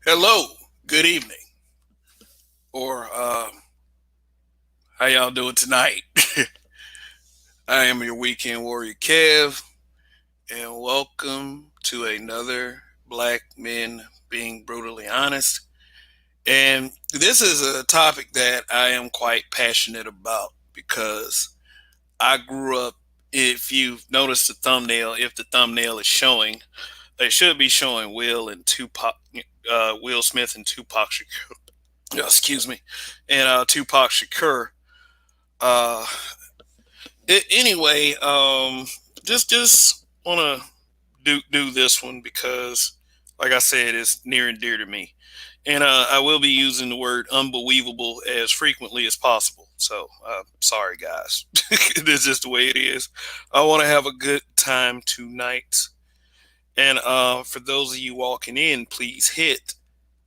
Hello, good evening, or how y'all doing tonight? I am your weekend warrior, Kev, and welcome to another Black Men Being Brutally Honest. And this is a topic that I am quite passionate about because I grew up. If you've noticed the thumbnail, if the thumbnail is showing, it should be showing Will Smith and Tupac Shakur. Excuse me, and Tupac Shakur. Uh, anyway, just want to do this one because, like I said, it's near and dear to me, and I will be using the word unbelievable as frequently as possible. So, sorry guys, this is just the way it is. I want to have a good time tonight, and for those of you walking in, please hit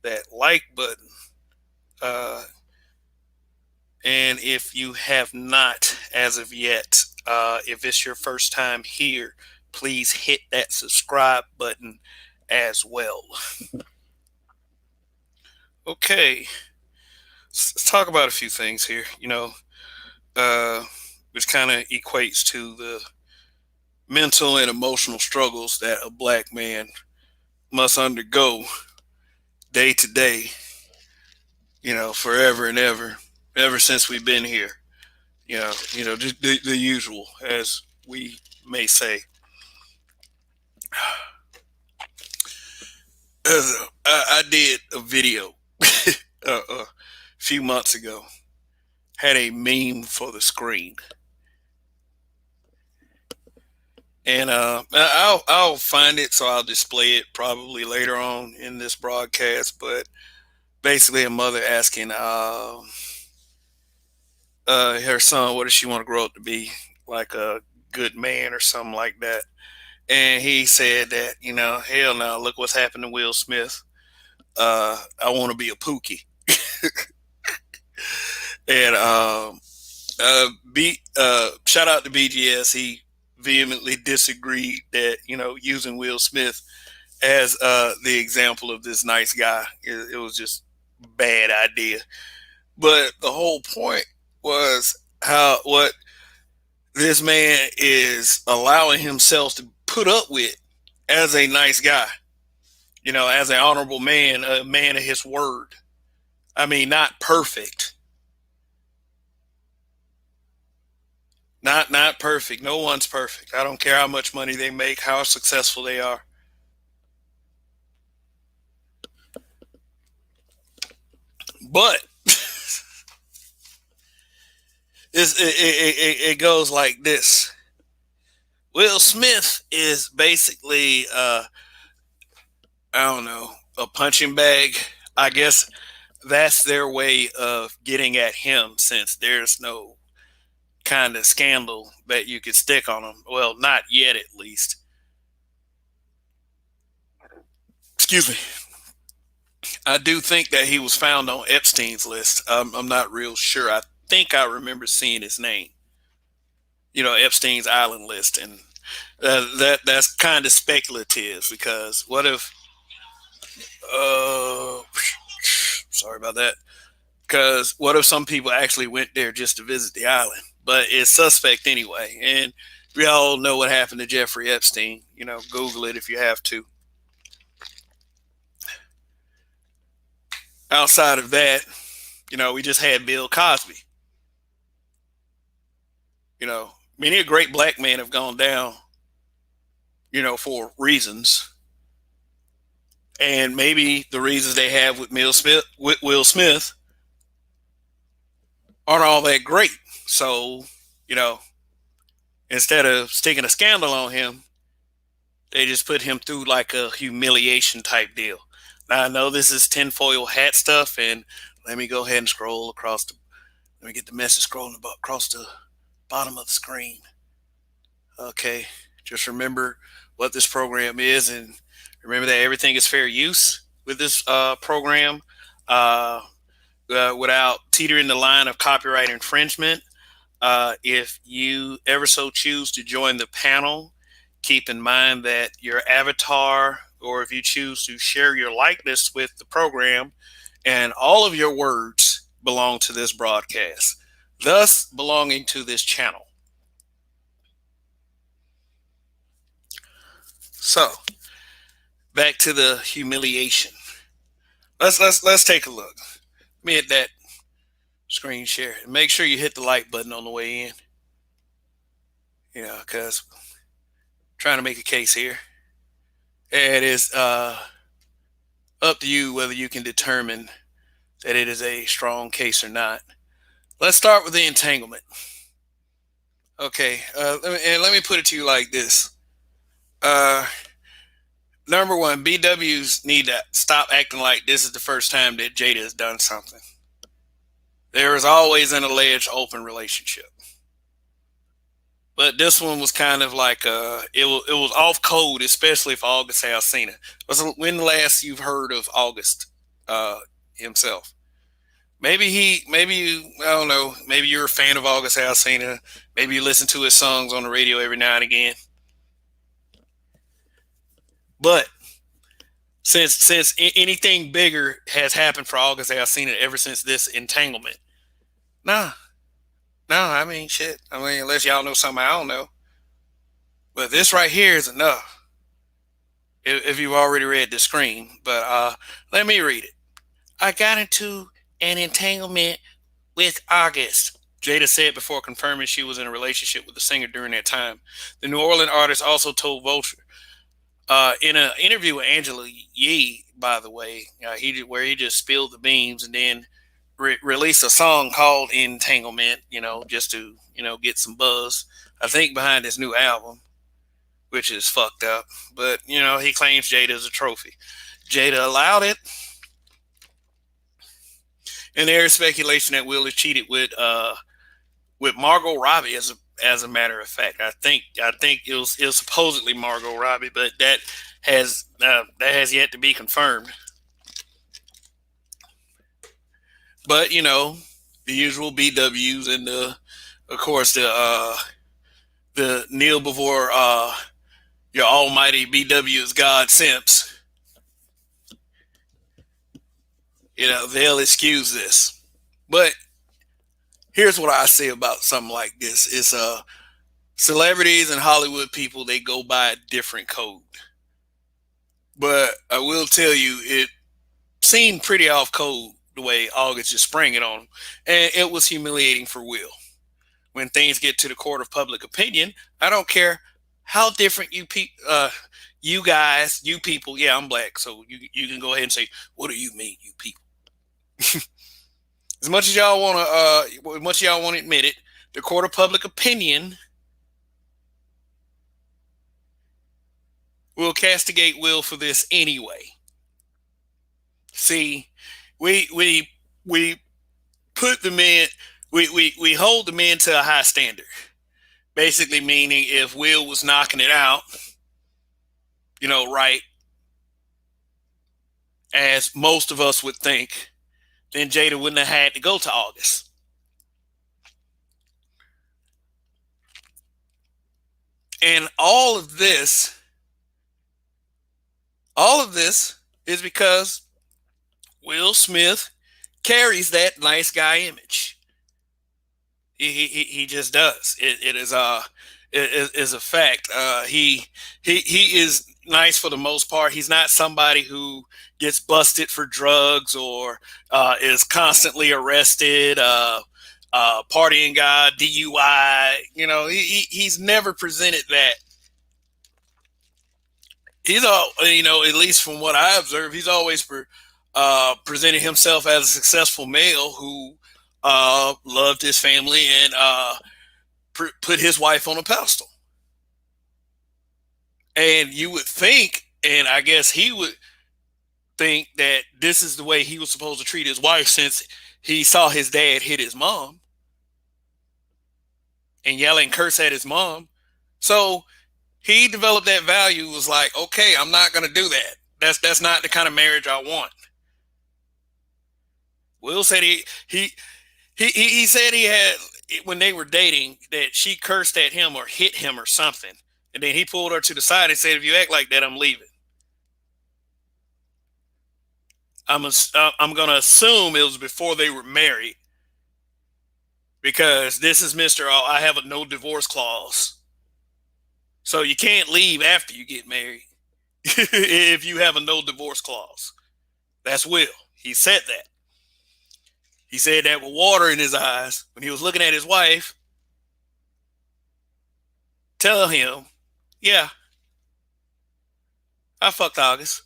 that like button. Uh, And if you have not as of yet, if it's your first time here, please hit that subscribe button as well. Okay, let's talk about a few things here, uh, which kind of equates to the mental and emotional struggles that a black man must undergo day to day, forever and ever since we've been here. Just the usual, as we may say. I did a video a few months ago, had a meme for the screen, and I'll find it, so I'll display it probably later on in this broadcast. But basically, a mother asking her son, what does she want to grow up to be, like a good man or something like that. And he said that, hell no, look what's happened to Will Smith. I want to be a Pookie. And shout out to BGS. He vehemently disagreed that, using Will Smith as the example of this nice guy, it was just a bad idea. But the whole point was what this man is allowing himself to put up with as a nice guy, as an honorable man, a man of his word. I mean, not perfect. Not perfect. No one's perfect. I don't care how much money they make, how successful they are. But it goes like this. Will Smith is basically, I don't know, a punching bag. I guess that's their way of getting at him, since there's no kind of scandal that you could stick on him. Well, not yet, at least. Excuse me. I do think that he was found on Epstein's list. I'm not real sure. I think I remember seeing his name. Epstein's island list, and that's kind of speculative, because what if? Uh, sorry about that. Because what if some people actually went there just to visit the island? But it's suspect anyway, and we all know what happened to Jeffrey Epstein. Google it if you have to. Outside of that, we just had Bill Cosby. Many a great black men have gone down, for reasons. And maybe the reasons they have with Will Smith aren't all that great. So, you know, instead of sticking a scandal on him, they just put him through like a humiliation type deal. Now I know this is tinfoil hat stuff, and let me go ahead and scroll across the. Let me get the message scrolling across the bottom of the screen. Okay, just remember what this program is, and remember that everything is fair use with this program, without teetering the line of copyright infringement. If you ever so choose to join the panel, keep in mind that your avatar or if you choose to share your likeness with the program, and all of your words belong to this broadcast, thus belonging to this channel. So, back to the humiliation. Let's take a look. Let me hit that screen share and make sure you hit the like button on the way in. You know, because trying to make a case here. It is up to you whether you can determine that it is a strong case or not. Let's start with the entanglement. Okay, let me put it to you like this. Number one, BWs need to stop acting like this is the first time that Jada has done something. There is always an alleged open relationship. But this one was kind of like it was off code, especially for August Alsina. When last you've heard of August himself? Maybe you, I don't know, maybe you're a fan of August Alsina. Maybe you listen to his songs on the radio every now and again. But since anything bigger has happened for August Alsina ever since this entanglement, nah. No, I mean, shit. I mean, unless y'all know something I don't know. But this right here is enough. If you've already read the screen. But let me read it. I got into an entanglement with August, Jada said before confirming she was in a relationship with the singer during that time. The New Orleans artist also told Vulture in an interview with Angela Yee, by the way, where he just spilled the beans and then released a song called Entanglement, just to, get some buzz, I think, behind his new album, which is fucked up. But, he claims Jada is a trophy. Jada allowed it. And there is speculation that Will has cheated with Margot Robbie, as a matter of fact. I think it was supposedly Margot Robbie, but that has yet to be confirmed. But the usual BWs and of course the kneel before your almighty BW is God simps. They'll excuse this. But here's what I say about something like this: is celebrities and Hollywood people, they go by a different code. But I will tell you, it seemed pretty off code the way August just sprang it on him. And it was humiliating for Will. When things get to the court of public opinion, I don't care how different you guys, you people, yeah, I'm black, so you can go ahead and say, what do you mean, you people? As much as y'all want to admit it, the court of public opinion will castigate Will for this anyway. See, we put the men, we hold the men to a high standard. Basically meaning if Will was knocking it out, right, as most of us would think, then Jada wouldn't have had to go to August. And all of this is because Will Smith carries that nice guy image. He just does. It is a fact. He is nice for the most part. He's not somebody who gets busted for drugs or is constantly arrested, partying guy, DUI. He's never presented that. He's at least from what I observe, he's always presented himself as a successful male who loved his family and put his wife on a pedestal. And you would think, and I guess he would think, that this is the way he was supposed to treat his wife, since he saw his dad hit his mom and yell and curse at his mom. So he developed that value, was like, okay, I'm not going to do that. That's not the kind of marriage I want. Will said he said he had, when they were dating, that she cursed at him or hit him or something. And then he pulled her to the side and said, if you act like that, I'm leaving. I'm gonna assume it was before they were married, because this is Mister. Oh, I have a no divorce clause, so you can't leave after you get married if you have a no divorce clause. That's Will. He said that. He said that with water in his eyes when he was looking at his wife. Tell him, yeah, I fucked August.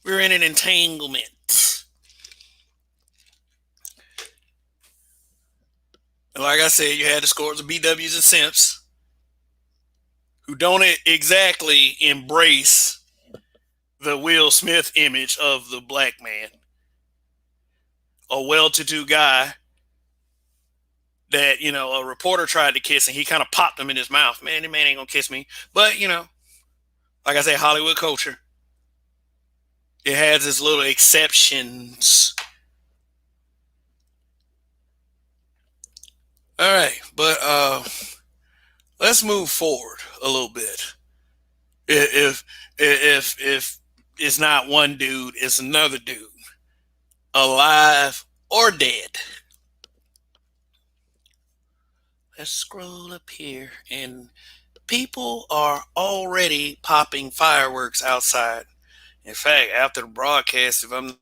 We're in an entanglement. And like I said, you had the scores of BWs and simps who don't exactly embrace the Will Smith image of the black man, a well-to-do guy that, you know, a reporter tried to kiss and he kind of popped him in his mouth. Man, the man ain't gonna kiss me. But, you know, like I say, Hollywood culture, it has its little exceptions. All right, but let's move forward a little bit. If it's not one dude, it's another dude, alive or dead. Let's scroll up here, and people are already popping fireworks outside. In fact, after the broadcast, if I'm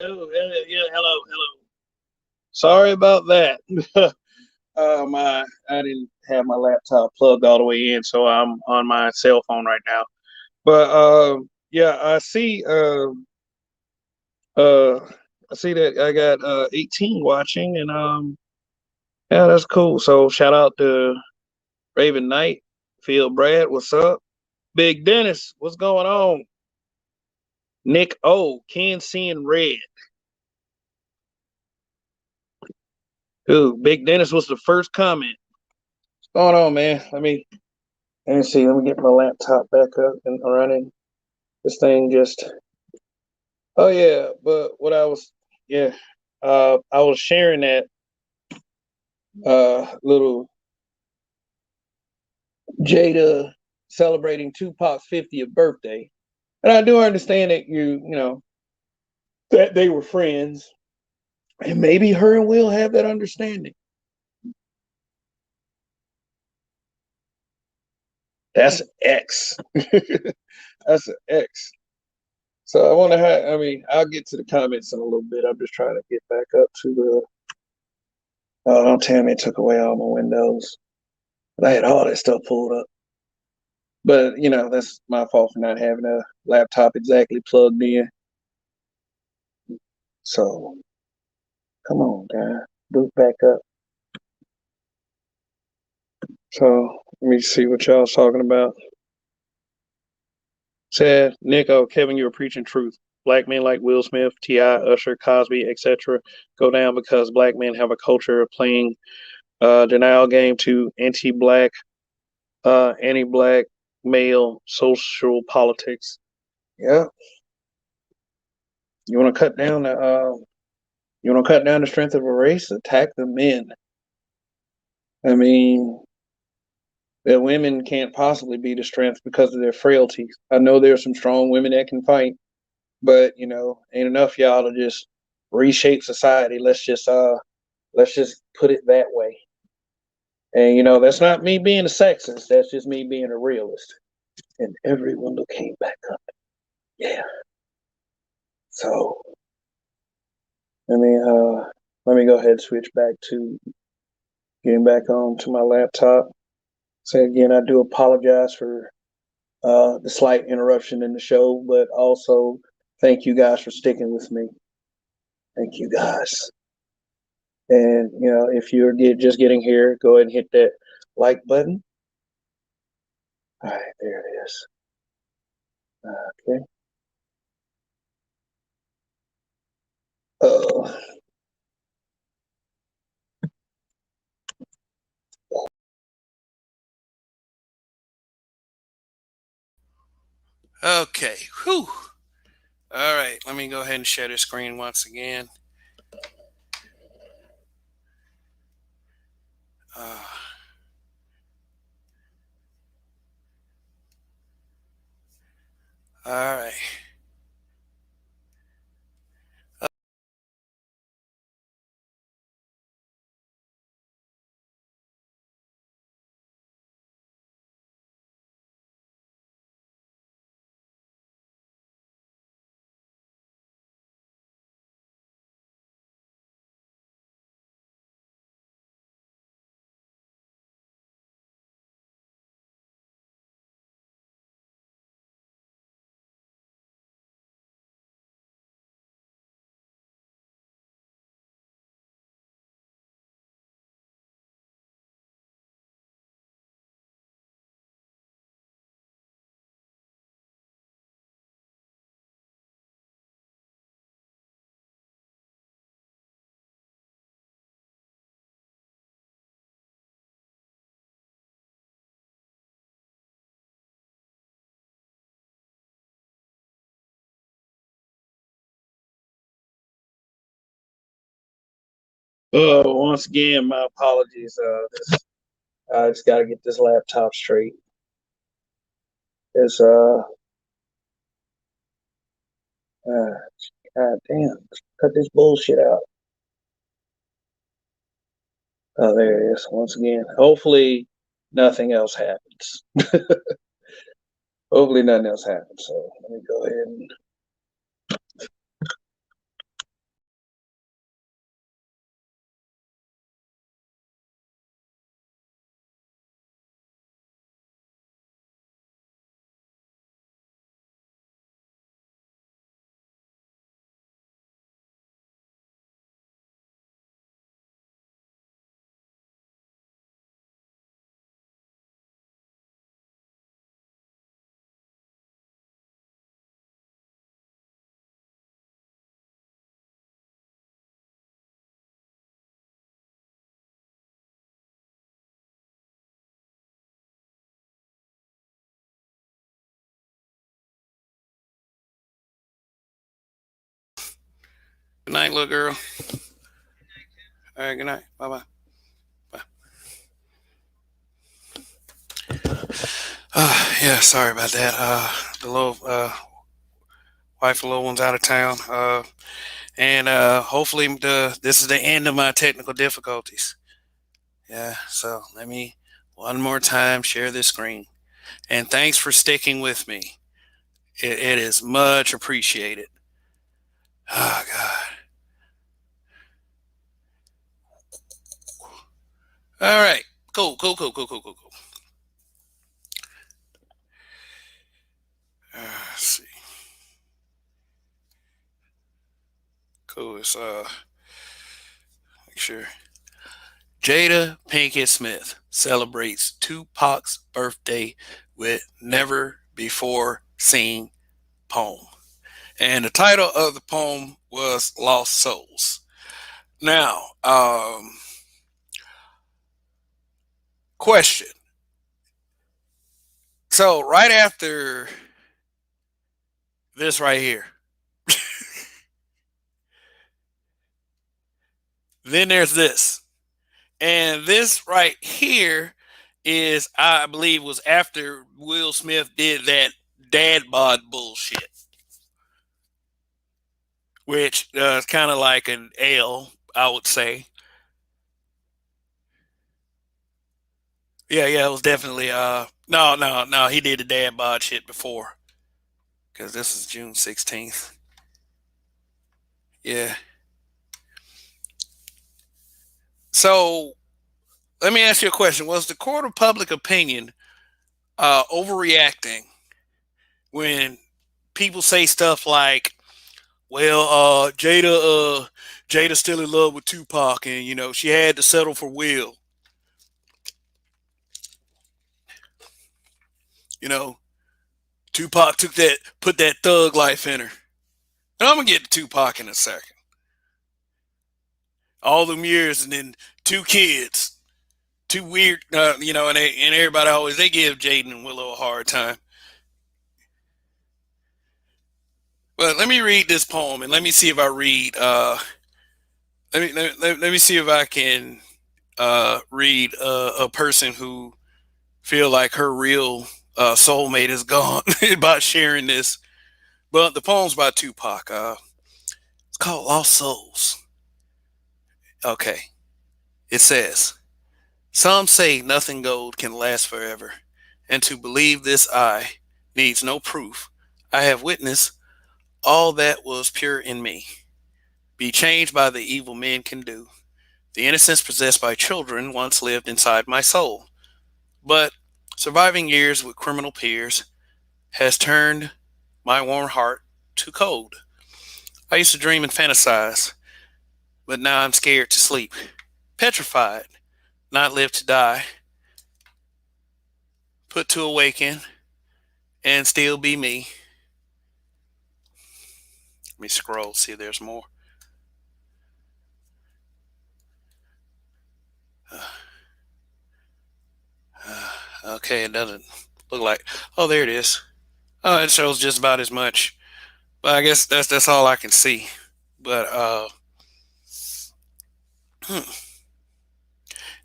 Oh, yeah, hello. Sorry about that. My I didn't have my laptop plugged all the way in, so I'm on my cell phone right now. But yeah, uh, I see that I got 18 watching, and yeah, that's cool. So shout out to Raven Knight, Phil Brad, what's up? Big Dennis, what's going on? Nick O, Ken seeing red. Who? Big Dennis was the first comment. What's going on, man? Let me see. Let me get my laptop back up and running. This thing just. Oh yeah, but what I was, yeah, I was sharing that little Jada celebrating Tupac's 50th birthday, and I do understand that you know that they were friends, and maybe her and Will have that understanding. That's an X. That's an X. So I wonder how. I mean, I'll get to the comments in a little bit. I'm just trying to get back up to the. Oh, don't tell me it took away all my windows. I had all that stuff pulled up. But you know, that's my fault for not having a laptop exactly plugged in. So come on, guys, boot back up. So let me see what y'all's talking about. Said Nico, Kevin, you were preaching truth. Black men like Will Smith, T.I., Usher, Cosby, etc. go down because black men have a culture of playing denial game to anti-black male social politics. Yeah, you want to cut down the strength of a race? Attack the men. I mean, the women can't possibly be the strength because of their frailties. I know there's some strong women that can fight, but you know, ain't enough y'all to just reshape society. Let's just put it that way. And you know, that's not me being a sexist. That's just me being a realist. And every window came back up. Yeah. So let me let me go ahead and switch back to getting back on to my laptop. Say again, I do apologize for the slight interruption in the show, but also thank you guys for sticking with me. Thank you guys. And if you're just getting here, go ahead and hit that like button. All right, there it is. Okay. Oh, Okay. Whew. All right. Let me go ahead and share the screen once again. Uh, all right. once again, my apologies. I just got to get this laptop straight. It's God damn, cut this bullshit out. Oh, there it is. Once again, hopefully nothing else happens. Hopefully nothing else happens. So let me go ahead and. Good night, little girl. All right. Good night. Bye-bye. Bye. Yeah. Sorry about that. The little wife, the little one's out of town. And hopefully this is the end of my technical difficulties. Yeah. So let me one more time share this screen. And thanks for sticking with me. It is much appreciated. Oh God. All right. Cool. Cool. Cool. Cool. Cool. Cool. Cool. Let's see. Cool. It's make sure. Jada Pinkett Smith celebrates Tupac's birthday with never before seen poem. And the title of the poem was Lost Souls. Now, question. So, right after this right here, then there's this. And this right here is, I believe, was after Will Smith did that dad bod bullshit, which is kind of like an L, I would say. Yeah, it was definitely no, he did the dad bod shit before. Because this is June 16th. Yeah. So let me ask you a question. Was the court of public opinion overreacting when people say stuff like well, Jada's still in love with Tupac, and she had to settle for Will. You know, Tupac put that thug life in her. And I'm gonna get to Tupac in a second. All them years, and then two kids, two weird, and everybody always they give Jaden and Willow a hard time. But let me read this poem, and let me see if I read. Let me see if I can read a person who feel like her real soulmate is gone by sharing this. But the poem's by Tupac. It's called Lost Souls. Okay. It says, some say nothing gold can last forever, and to believe this I needs no proof. I have witnessed all that was pure in me, be changed by the evil men can do. The innocence possessed by children once lived inside my soul, but surviving years with criminal peers has turned my warm heart to cold. I used to dream and fantasize, but now I'm scared to sleep, petrified, not live to die, put to awaken, and still be me. Let me scroll, see if there's more. Okay, it doesn't look like. Oh, there it is. Oh, it shows just about as much. But I guess that's all I can see. But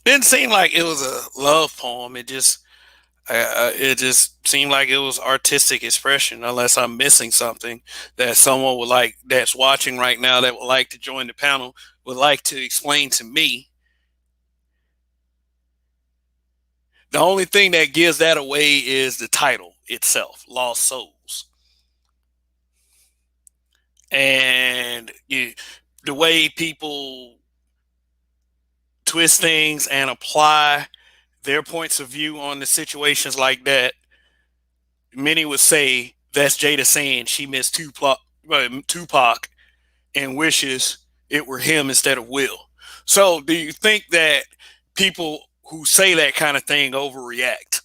didn't seem like it was a love poem. It just seemed like it was artistic expression. Unless I'm missing something that someone would like that's watching right now that would like to join the panel would like to explain to me. The only thing that gives that away is the title itself, Lost Souls. And the way people twist things and apply their points of view on the situations like that, many would say that's Jada saying she missed Tupac and wishes it were him instead of Will. So do you think that people who say that kind of thing overreact?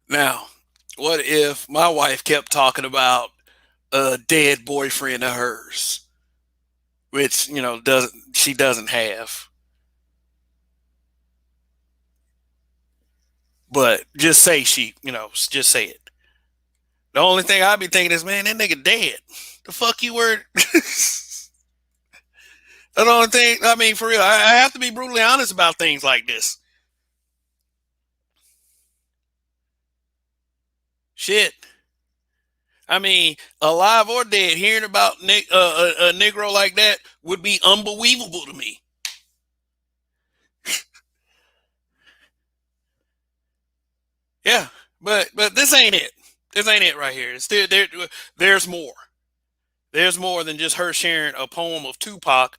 Now, what if my wife kept talking about a dead boyfriend of hers, which doesn't have? But just say just say it. The only thing I'd be thinking is, man, that nigga dead. The fuck you were? That's the only thing. I mean, for real, I have to be brutally honest about things like this. Shit. I mean, alive or dead, hearing about a Negro like that would be unbelievable to me. Yeah, but this ain't it. This ain't it right here. It's still there. There's more. There's more than just her sharing a poem of Tupac,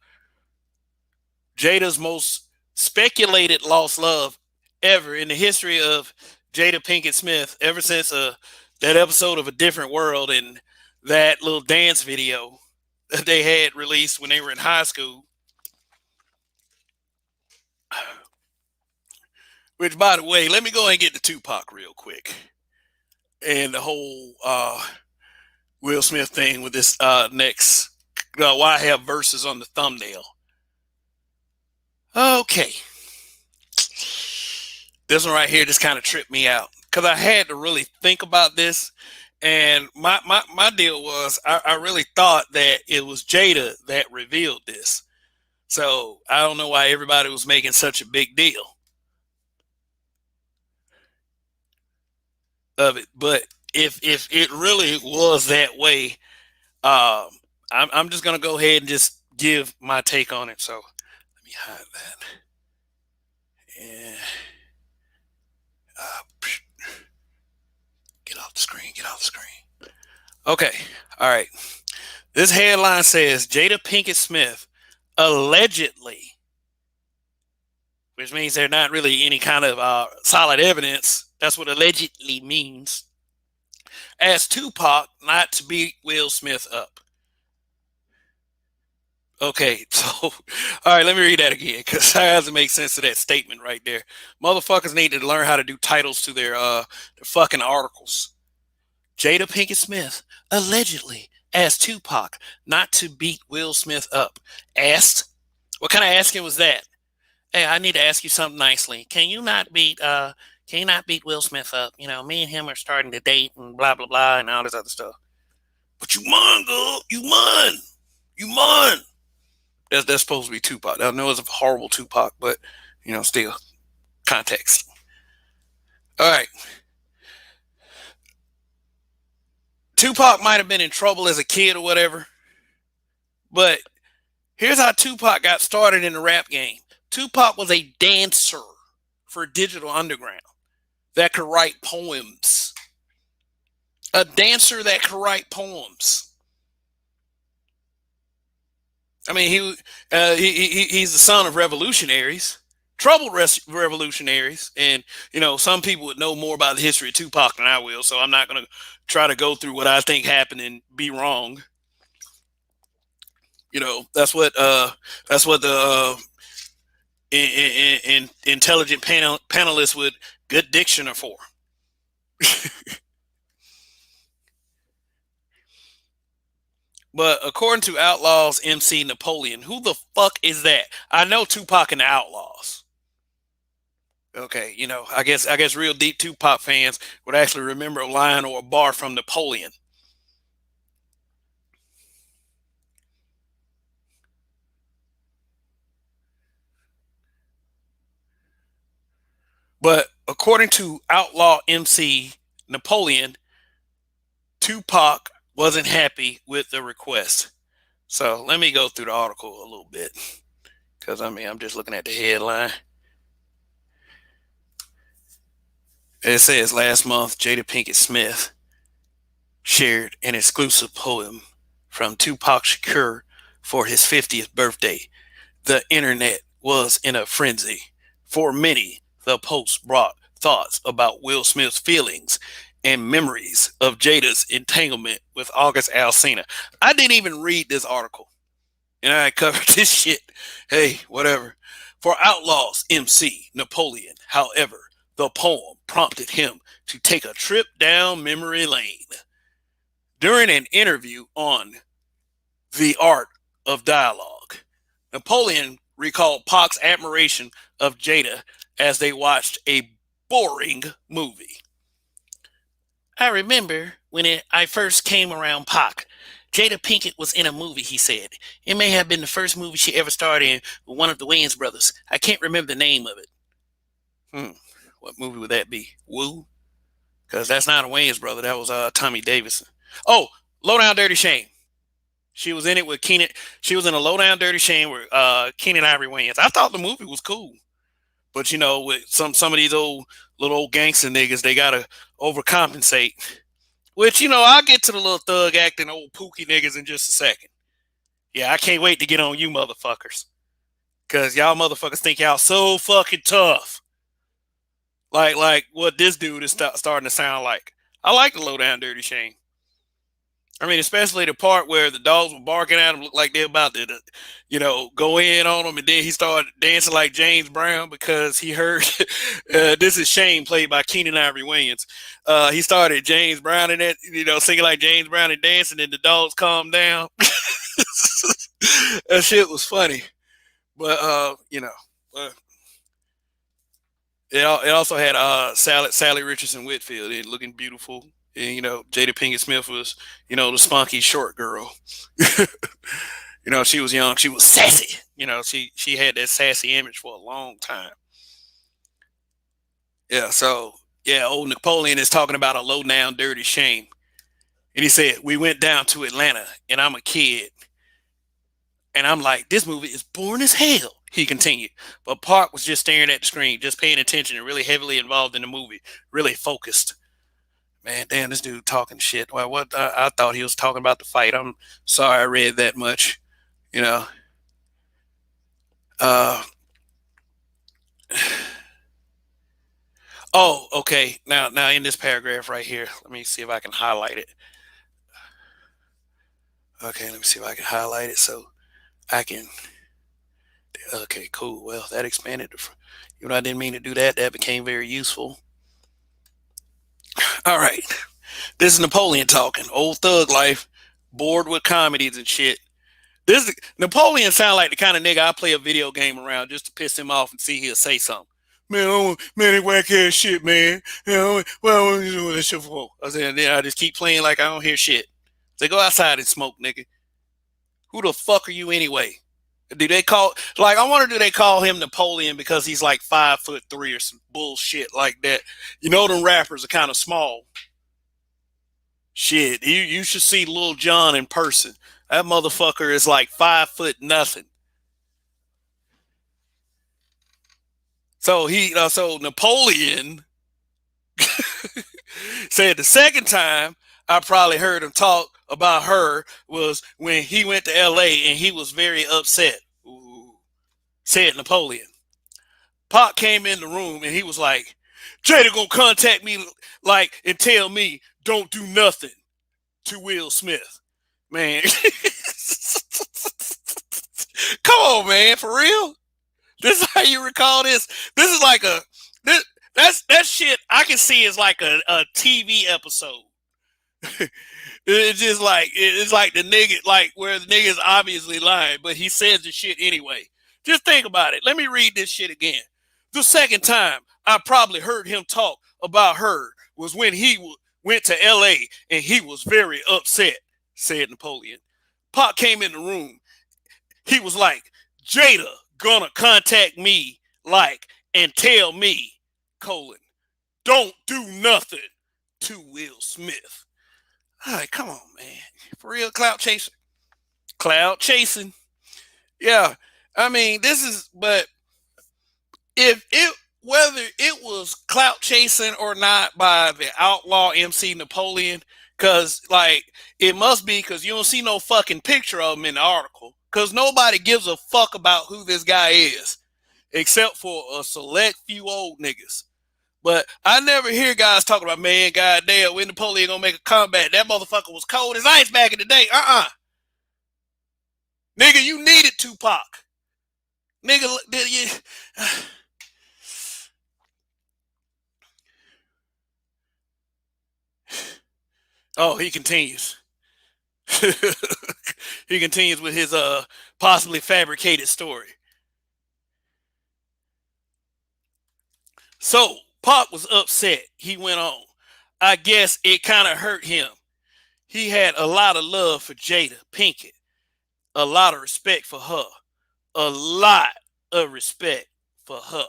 Jada's most speculated lost love ever in the history of Jada Pinkett Smith, ever since that episode of A Different World and that little dance video that they had released when they were in high school. Which, by the way, let me go ahead and get to Tupac real quick. And the whole Will Smith thing with this next. Why I have verses on the thumbnail. Okay. This one right here just kind of tripped me out because I had to really think about this. And my deal was I really thought that it was Jada that revealed this. So I don't know why everybody was making such a big deal of it. But if it really was that way, I'm just gonna go ahead and just give my take on it. So let me hide that. Yeah. Get off the screen. Get off the screen. Okay. All right. This headline says Jada Pinkett Smith allegedly, which means there's not really any kind of solid evidence That's what allegedly means. Asked Tupac not to beat Will Smith up. Okay, so, all right, let me read that again because that doesn't make sense to that statement right there. Motherfuckers need to learn how to do titles to their fucking articles. Jada Pinkett Smith allegedly asked Tupac not to beat Will Smith up. Asked? What kind of asking was that? Hey, I need to ask you something nicely. Can you not beat Will Smith up? You know, me and him are starting to date and blah blah blah and all this other stuff. But you mind, girl. You mind. You mind. That's supposed to be Tupac. I know it's a horrible Tupac, but still context. All right. Tupac might have been in trouble as a kid or whatever, but here's how Tupac got started in the rap game. Tupac was a dancer for Digital Underground that could write poems. A dancer that could write poems. I mean, he's the son of revolutionaries, troubled revolutionaries, and some people would know more about the history of Tupac than I will. So I'm not going to try to go through what I think happened and be wrong. That's what the intelligent panelists with good diction are for. But according to Outlaws MC Napoleon, who the fuck is that? I know Tupac and the Outlaws. Okay, I guess real deep Tupac fans would actually remember a line or a bar from Napoleon. But according to Outlaw MC Napoleon, Tupac wasn't happy with the request. So let me go through the article a little bit. Because I'm just looking at the headline. It says last month, Jada Pinkett Smith shared an exclusive poem from Tupac Shakur for his 50th birthday. The internet was in a frenzy. For many, the post brought thoughts about Will Smith's feelings and memories of Jada's entanglement with August Alsina. I didn't even read this article, and I covered this shit. Hey, whatever. For Outlaws MC Napoleon, however, the poem prompted him to take a trip down memory lane. During an interview on The Art of Dialogue, Napoleon recalled Pac's admiration of Jada as they watched a boring movie. I remember when I first came around Pac. Jada Pinkett was in a movie, he said. It may have been the first movie she ever starred in with one of the Wayans brothers. I can't remember the name of it. What movie would that be? Woo? Because that's not a Wayans brother. That was Tommy Davidson. Oh, Low Down Dirty Shame. She was in it with Keenan. She was in a Low Down Dirty Shame with Keenan Ivory Wayans. I thought the movie was cool. But with some of these little old gangster niggas, they gotta overcompensate. Which, I'll get to the little thug acting old pookie niggas in just a second. Yeah, I can't wait to get on you motherfuckers. Cause y'all motherfuckers think y'all so fucking tough. Like what this dude is starting to sound like. I like the Low Down Dirty Shame. I mean, especially the part where the dogs were barking at him, looked like they're about to, go in on him, and then he started dancing like James Brown because he heard "This Is Shame" played by Keenan Ivory Wayans. He started James Brown in it, singing like James Brown and dancing, and the dogs calmed down. That shit was funny, but it also had Sally Richardson Whitfield looking beautiful. And, Jada Pinkett Smith was, the spunky short girl. She was young. She was sassy. She had that sassy image for a long time. Yeah, so, old Napoleon is talking about a low down dirty shame. And he said, we went down to Atlanta, and I'm a kid. And I'm like, this movie is boring as hell, he continued. But Park was just staring at the screen, just paying attention and really heavily involved in the movie, really focused. Man, damn, this dude talking shit. Well, what I thought he was talking about the fight. I'm sorry I read that much. Uh, Oh, okay. Now in this paragraph right here, let me see if I can highlight it. Okay, let me see if I can highlight it so I can. Okay, cool. Well, that expanded. You know, I didn't mean to do that. That became very useful. All right. This is Napoleon talking. Old thug life, bored with comedies and shit. This Napoleon sound like the kind of nigga I play a video game around just to piss him off and see he'll say something. Man, man, that whack ass shit, man. You know, well, what are you doing this shit for? I said, then I just keep playing like I don't hear shit. Say, go outside and smoke, nigga. Who the fuck are you anyway? Do they call like I wonder do they call him Napoleon because he's like 5'3" or some bullshit like that? You know them rappers are kind of small. Shit, you should see Lil Jon in person. That motherfucker is like 5 foot nothing. So Napoleon said the second time I probably heard him talk about her was when he went to L.A. and he was very upset. Ooh, said Napoleon. Pac came in the room and he was like, Jada gonna contact me like and tell me don't do nothing to Will Smith. Man. Come on, man, for real? This is how you recall this? This is like that shit I can see is like a TV episode. It's just like it's like the nigga like where the nigga is obviously lying, but he says the shit anyway. Just think about it. Let me read this shit again. The second time I probably heard him talk about her was when he went to L.A. and he was very upset, said Napoleon. Pac came in the room. He was like, Jada gonna contact me like and tell me, don't do nothing to Will Smith. All right, come on, man. For real, clout chaser. Cloud chasing. Yeah. I mean, but if it, whether it was clout chasing or not by the outlaw MC Napoleon, because, like, it must be because you don't see no fucking picture of him in the article. Because nobody gives a fuck about who this guy is, except for a select few old niggas. But I never hear guys talking about, man, goddamn, when Napoleon gonna make a comeback? That motherfucker was cold as ice back in the day. Nigga, you needed Tupac. Nigga, you... Oh, he continues. He continues with his possibly fabricated story. So Pac was upset. He went on. I guess it kind of hurt him. He had a lot of love for Jada Pinkett, a lot of respect for her, a lot of respect for her.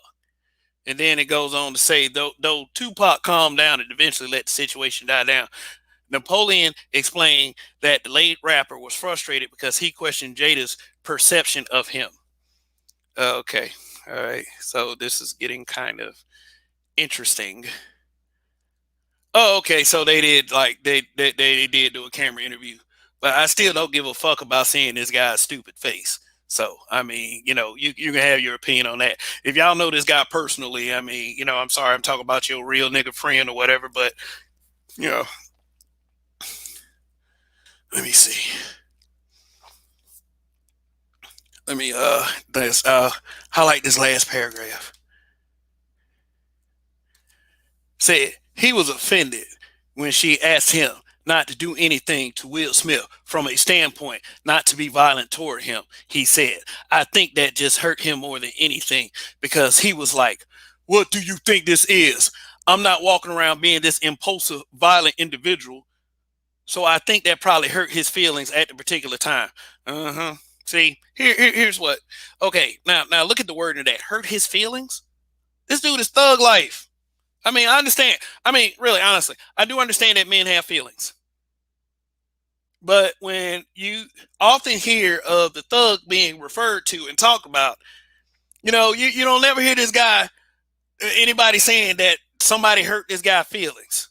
And then it goes on to say, though Tupac calmed down and eventually let the situation die down, Napoleon explained that the late rapper was frustrated because he questioned Jada's perception of him. Okay. All right. So this is getting kind of interesting. Oh, okay. So they did they did do a camera interview, but I still don't give a fuck about seeing this guy's stupid face. So I mean, you know, you can have your opinion on that. If y'all know this guy personally, I mean, you know, I'm sorry, I'm talking about your real nigga friend or whatever, but you know, let me see. Let me highlight this last paragraph. Said he was offended when she asked him not to do anything to Will Smith from a standpoint not to be violent toward him. He said, I think that just hurt him more than anything because he was like, what do you think this is? I'm not walking around being this impulsive, violent individual. So I think that probably hurt his feelings at the particular time. Uh-huh. See, here's what. Okay, now look at the word in that. Hurt his feelings? This dude is thug life. I mean, I understand. I mean, really, honestly, I do understand that men have feelings. But when you often hear of the thug being referred to and talked about, you know, you don't never hear this guy, anybody saying that somebody hurt this guy's feelings.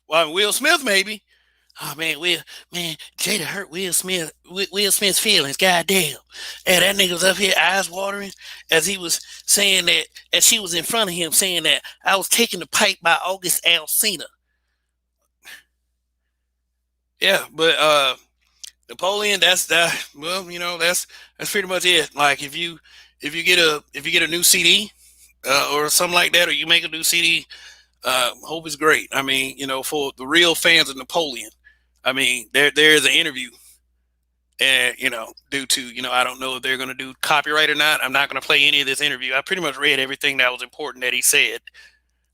Well, Will Smith, maybe. Oh man, Jada hurt Will Smith's feelings. Goddamn. And that nigga was up here eyes watering as he was saying that, as she was in front of him saying that I was taking the pipe by August Alsina. Yeah, but Napoleon, that's that. Well, that's pretty much it. Like if you get a new CD or something like that, or you make a new CD, hope is great. I mean, for the real fans of Napoleon, I mean, there is an interview, and due to I don't know if they're going to do copyright or not. I'm not going to play any of this interview. I pretty much read everything that was important that he said.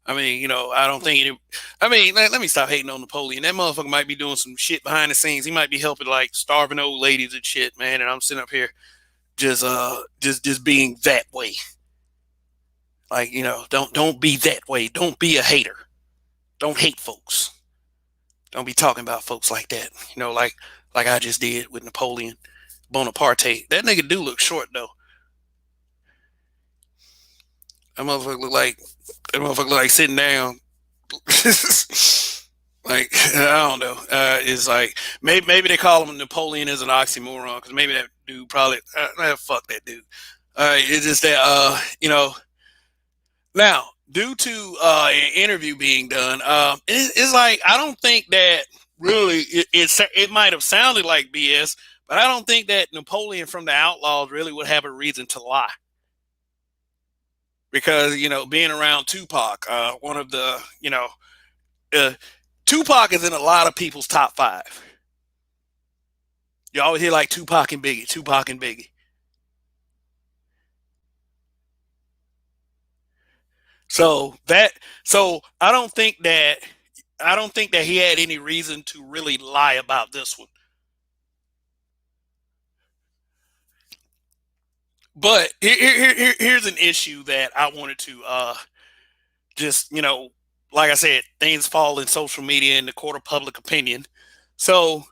I mean, I don't think it. I mean, let me stop hating on Napoleon. That motherfucker might be doing some shit behind the scenes. He might be helping like starving old ladies and shit, man. And I'm sitting up here just being that way. Like, don't be that way. Don't be a hater. Don't hate folks. Don't be talking about folks like that. Like I just did with Napoleon Bonaparte. That nigga do look short though. That motherfucker look like sitting down. Like I don't know. It's like maybe they call him Napoleon as an oxymoron because maybe that dude probably fuck that dude. It's just that now due to an interview being done, it's like I don't think that really it might have sounded like BS, but I don't think that Napoleon from the Outlaws really would have a reason to lie because being around Tupac, one of the uh, Tupac is in a lot of people's top five. You always hear like Tupac and Biggie, Tupac and Biggie. So that so I don't think that he had any reason to really lie about this one. But here's an issue that I wanted to just like I said, things fall in social media in the court of public opinion. So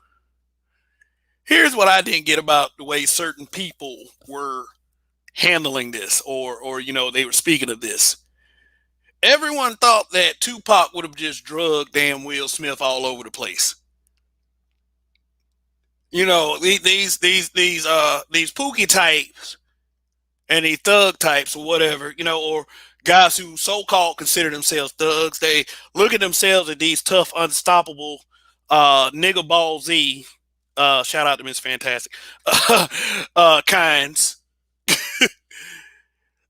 here's what I didn't get about the way certain people were handling this, or they were speaking of this. Everyone thought that Tupac would have just drugged damn Will Smith all over the place. These Pookie types and these thug types or whatever, or guys who so-called consider themselves thugs. They look at themselves as these tough, unstoppable nigga ball Z. Shout out to Miss Fantastic. Kinds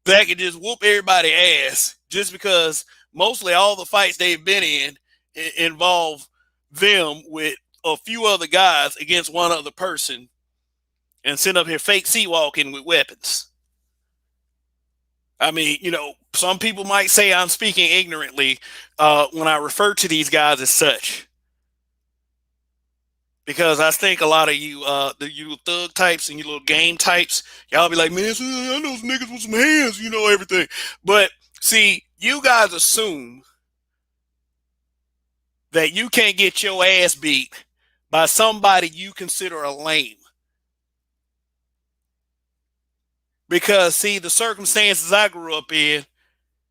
that can just whoop everybody ass just because mostly all the fights they've been in involve them with a few other guys against one other person and send up here fake sea walking with weapons. I mean, some people might say I'm speaking ignorantly when I refer to these guys as such. Because I think a lot of you thug types and you little game types, y'all be like, man, I know some niggas with some hands, everything. But see, you guys assume that you can't get your ass beat by somebody you consider a lame. Because see, the circumstances I grew up in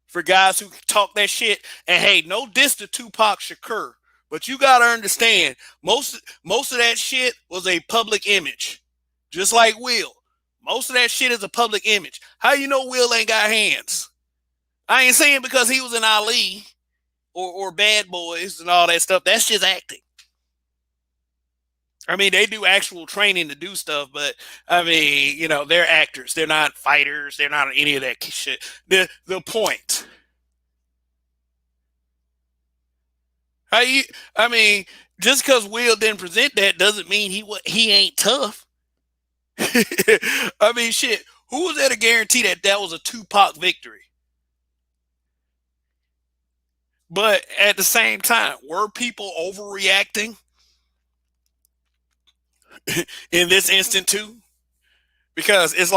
for guys who talk that shit, and hey, no diss to Tupac Shakur, but you gotta understand, most of that shit was a public image. Just like Will. Most of that shit is a public image. How you know Will ain't got hands? I ain't saying because he was in Ali or Bad Boys and all that stuff. That's just acting. I mean, they do actual training to do stuff, but I mean, they're actors. They're not fighters. They're not any of that shit. The point. How you? I mean, just because Will didn't present that doesn't mean he ain't tough. I mean, shit. Who was there to guarantee that was a Tupac victory? But at the same time, were people overreacting in this instant too? Because it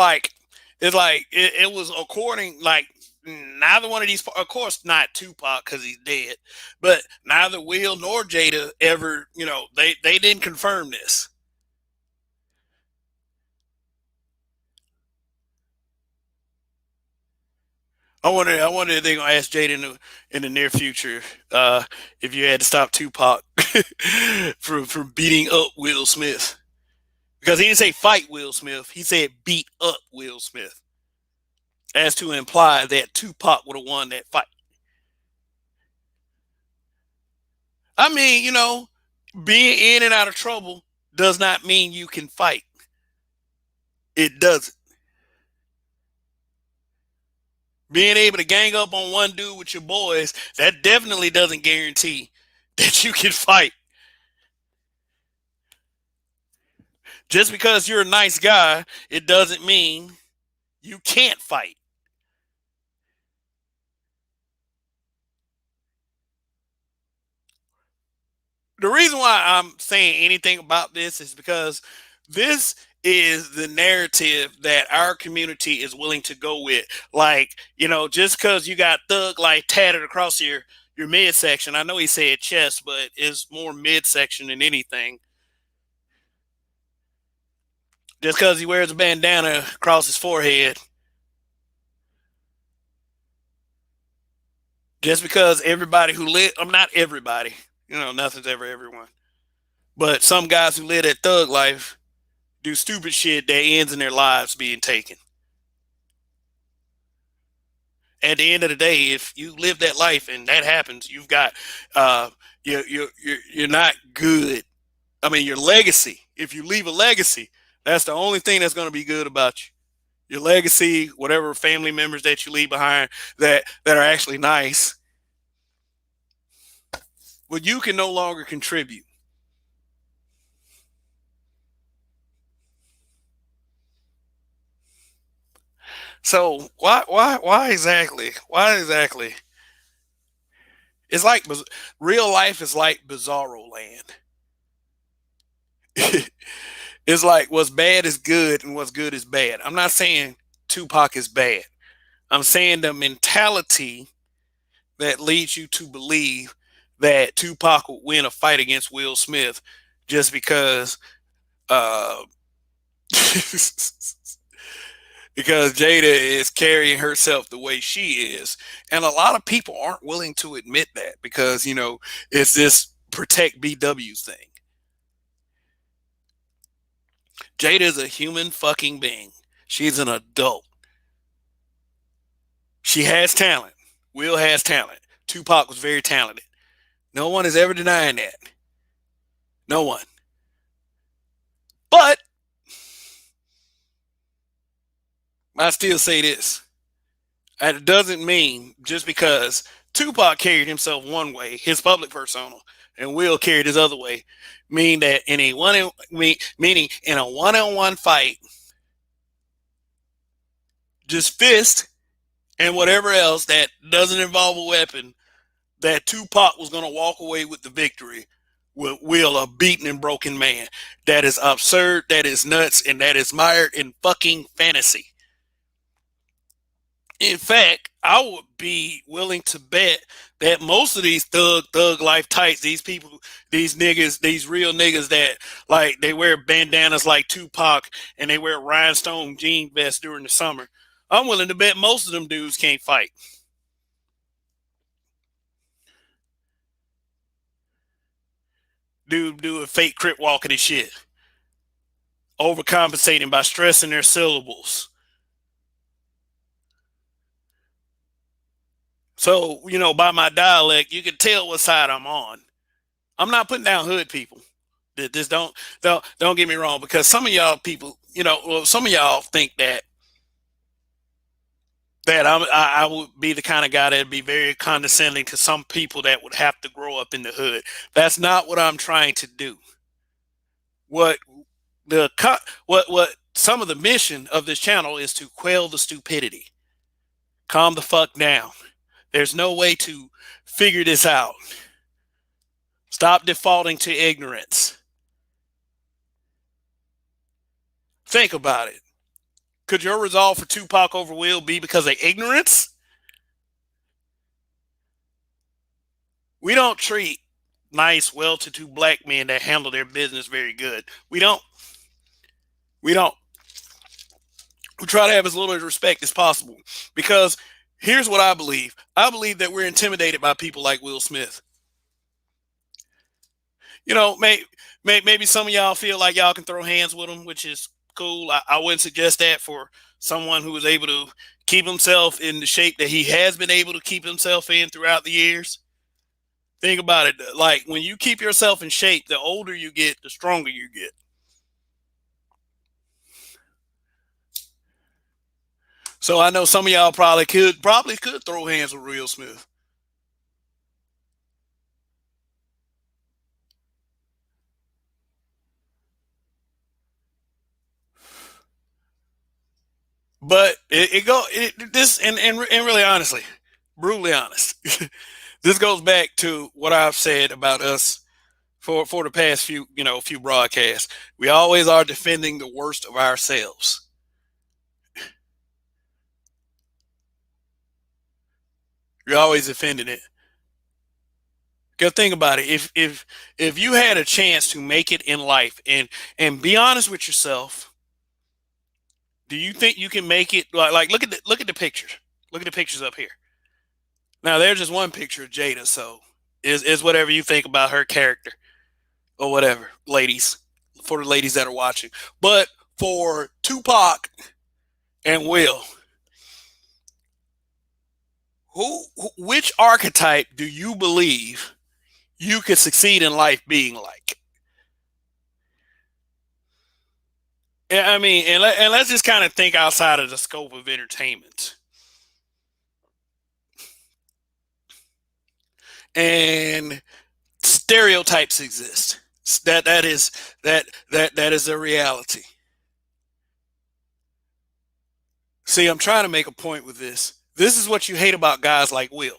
was according like neither one of these, of course not Tupac because he's dead, but neither Will nor Jada ever, they didn't confirm this. I wonder if they're gonna ask Jada in the near future if you had to stop Tupac from beating up Will Smith, because he didn't say fight Will Smith. He said beat up Will Smith, as to imply that Tupac would have won that fight. I mean, being in and out of trouble does not mean you can fight. It doesn't. Being able to gang up on one dude with your boys, that definitely doesn't guarantee that you can fight. Just because you're a nice guy, it doesn't mean you can't fight. The reason why I'm saying anything about this is because this is the narrative that our community is willing to go with. Like, just because you got thug life tatted across your midsection. I know he said chest, but it's more midsection than anything. Just because he wears a bandana across his forehead. Just because everybody who live, I'm not everybody, nothing's ever everyone. But some guys who live that thug life do stupid shit that ends in their lives being taken. At the end of the day, if you live that life and that happens, you've got you're not good. I mean, your legacy. If you leave a legacy, that's the only thing that's going to be good about you. Your legacy, whatever family members that you leave behind that are actually nice, well, you can no longer contribute. So why exactly? Why exactly? It's like real life is like bizarro land. It's like what's bad is good and what's good is bad. I'm not saying Tupac is bad. I'm saying the mentality that leads you to believe that Tupac would win a fight against Will Smith just because uh because Jada is carrying herself the way she is. And a lot of people aren't willing to admit that because, it's this protect BW's thing. Jada is a human fucking being. She's an adult. She has talent. Will has talent. Tupac was very talented. No one is ever denying that. No one. But I still say this. And it doesn't mean just because Tupac carried himself one way, his public persona, and Will carried his other way, mean that in a meaning in a one-on-one fight, just fist and whatever else that doesn't involve a weapon, that Tupac was going to walk away with the victory with Will, a beaten and broken man. That is absurd, that is nuts, and that is mired in fucking fantasy. In fact, I would be willing to bet that most of these thug life types, these people, these niggas, these real niggas that like they wear bandanas like Tupac and they wear rhinestone jean vests during the summer. I'm willing to bet most of them dudes can't fight. Dude doing fake crip walking and shit. Overcompensating by stressing their syllables. So, by my dialect, you can tell what side I'm on. I'm not putting down hood people. Just don't get me wrong, because some of y'all people, some of y'all think that I would be the kind of guy that'd be very condescending to some people that would have to grow up in the hood. That's not what I'm trying to do. What the what some of the mission of this channel is to quell the stupidity. Calm the fuck down. There's no way to figure this out. Stop defaulting to ignorance. Think about it. Could your resolve for Tupac over Will be because of ignorance? We don't treat nice, well-to-do black men that handle their business very good. We don't. We don't. We try to have as little respect as possible because Here's what I believe. I believe that we're intimidated by people like Will Smith. You know, maybe some of y'all feel like y'all can throw hands with him, which is cool. I wouldn't suggest that for someone who is able to keep himself in the shape that he has been able to keep himself in throughout the years. Think about it. Like when you keep yourself in shape, the older you get, the stronger you get. So I know some of y'all probably could throw hands with Will Smith. But and really honestly, brutally honest, this goes back to what I've said about us for the past few broadcasts. We always are defending the worst of ourselves. You're always defending it. Because think about it. If you had a chance to make it in life and be honest with yourself, do you think you can make it? Like look at the pictures. Look at the pictures up here. Now there's just one picture of Jada, so is whatever you think about her character or whatever, ladies, for the ladies that are watching. But for Tupac and Will, which archetype do you believe you could succeed in life being like? I mean, and let's just kind of think outside of the scope of entertainment. And stereotypes exist. That is a reality. See, I'm trying to make a point with this. This is what you hate about guys like Will.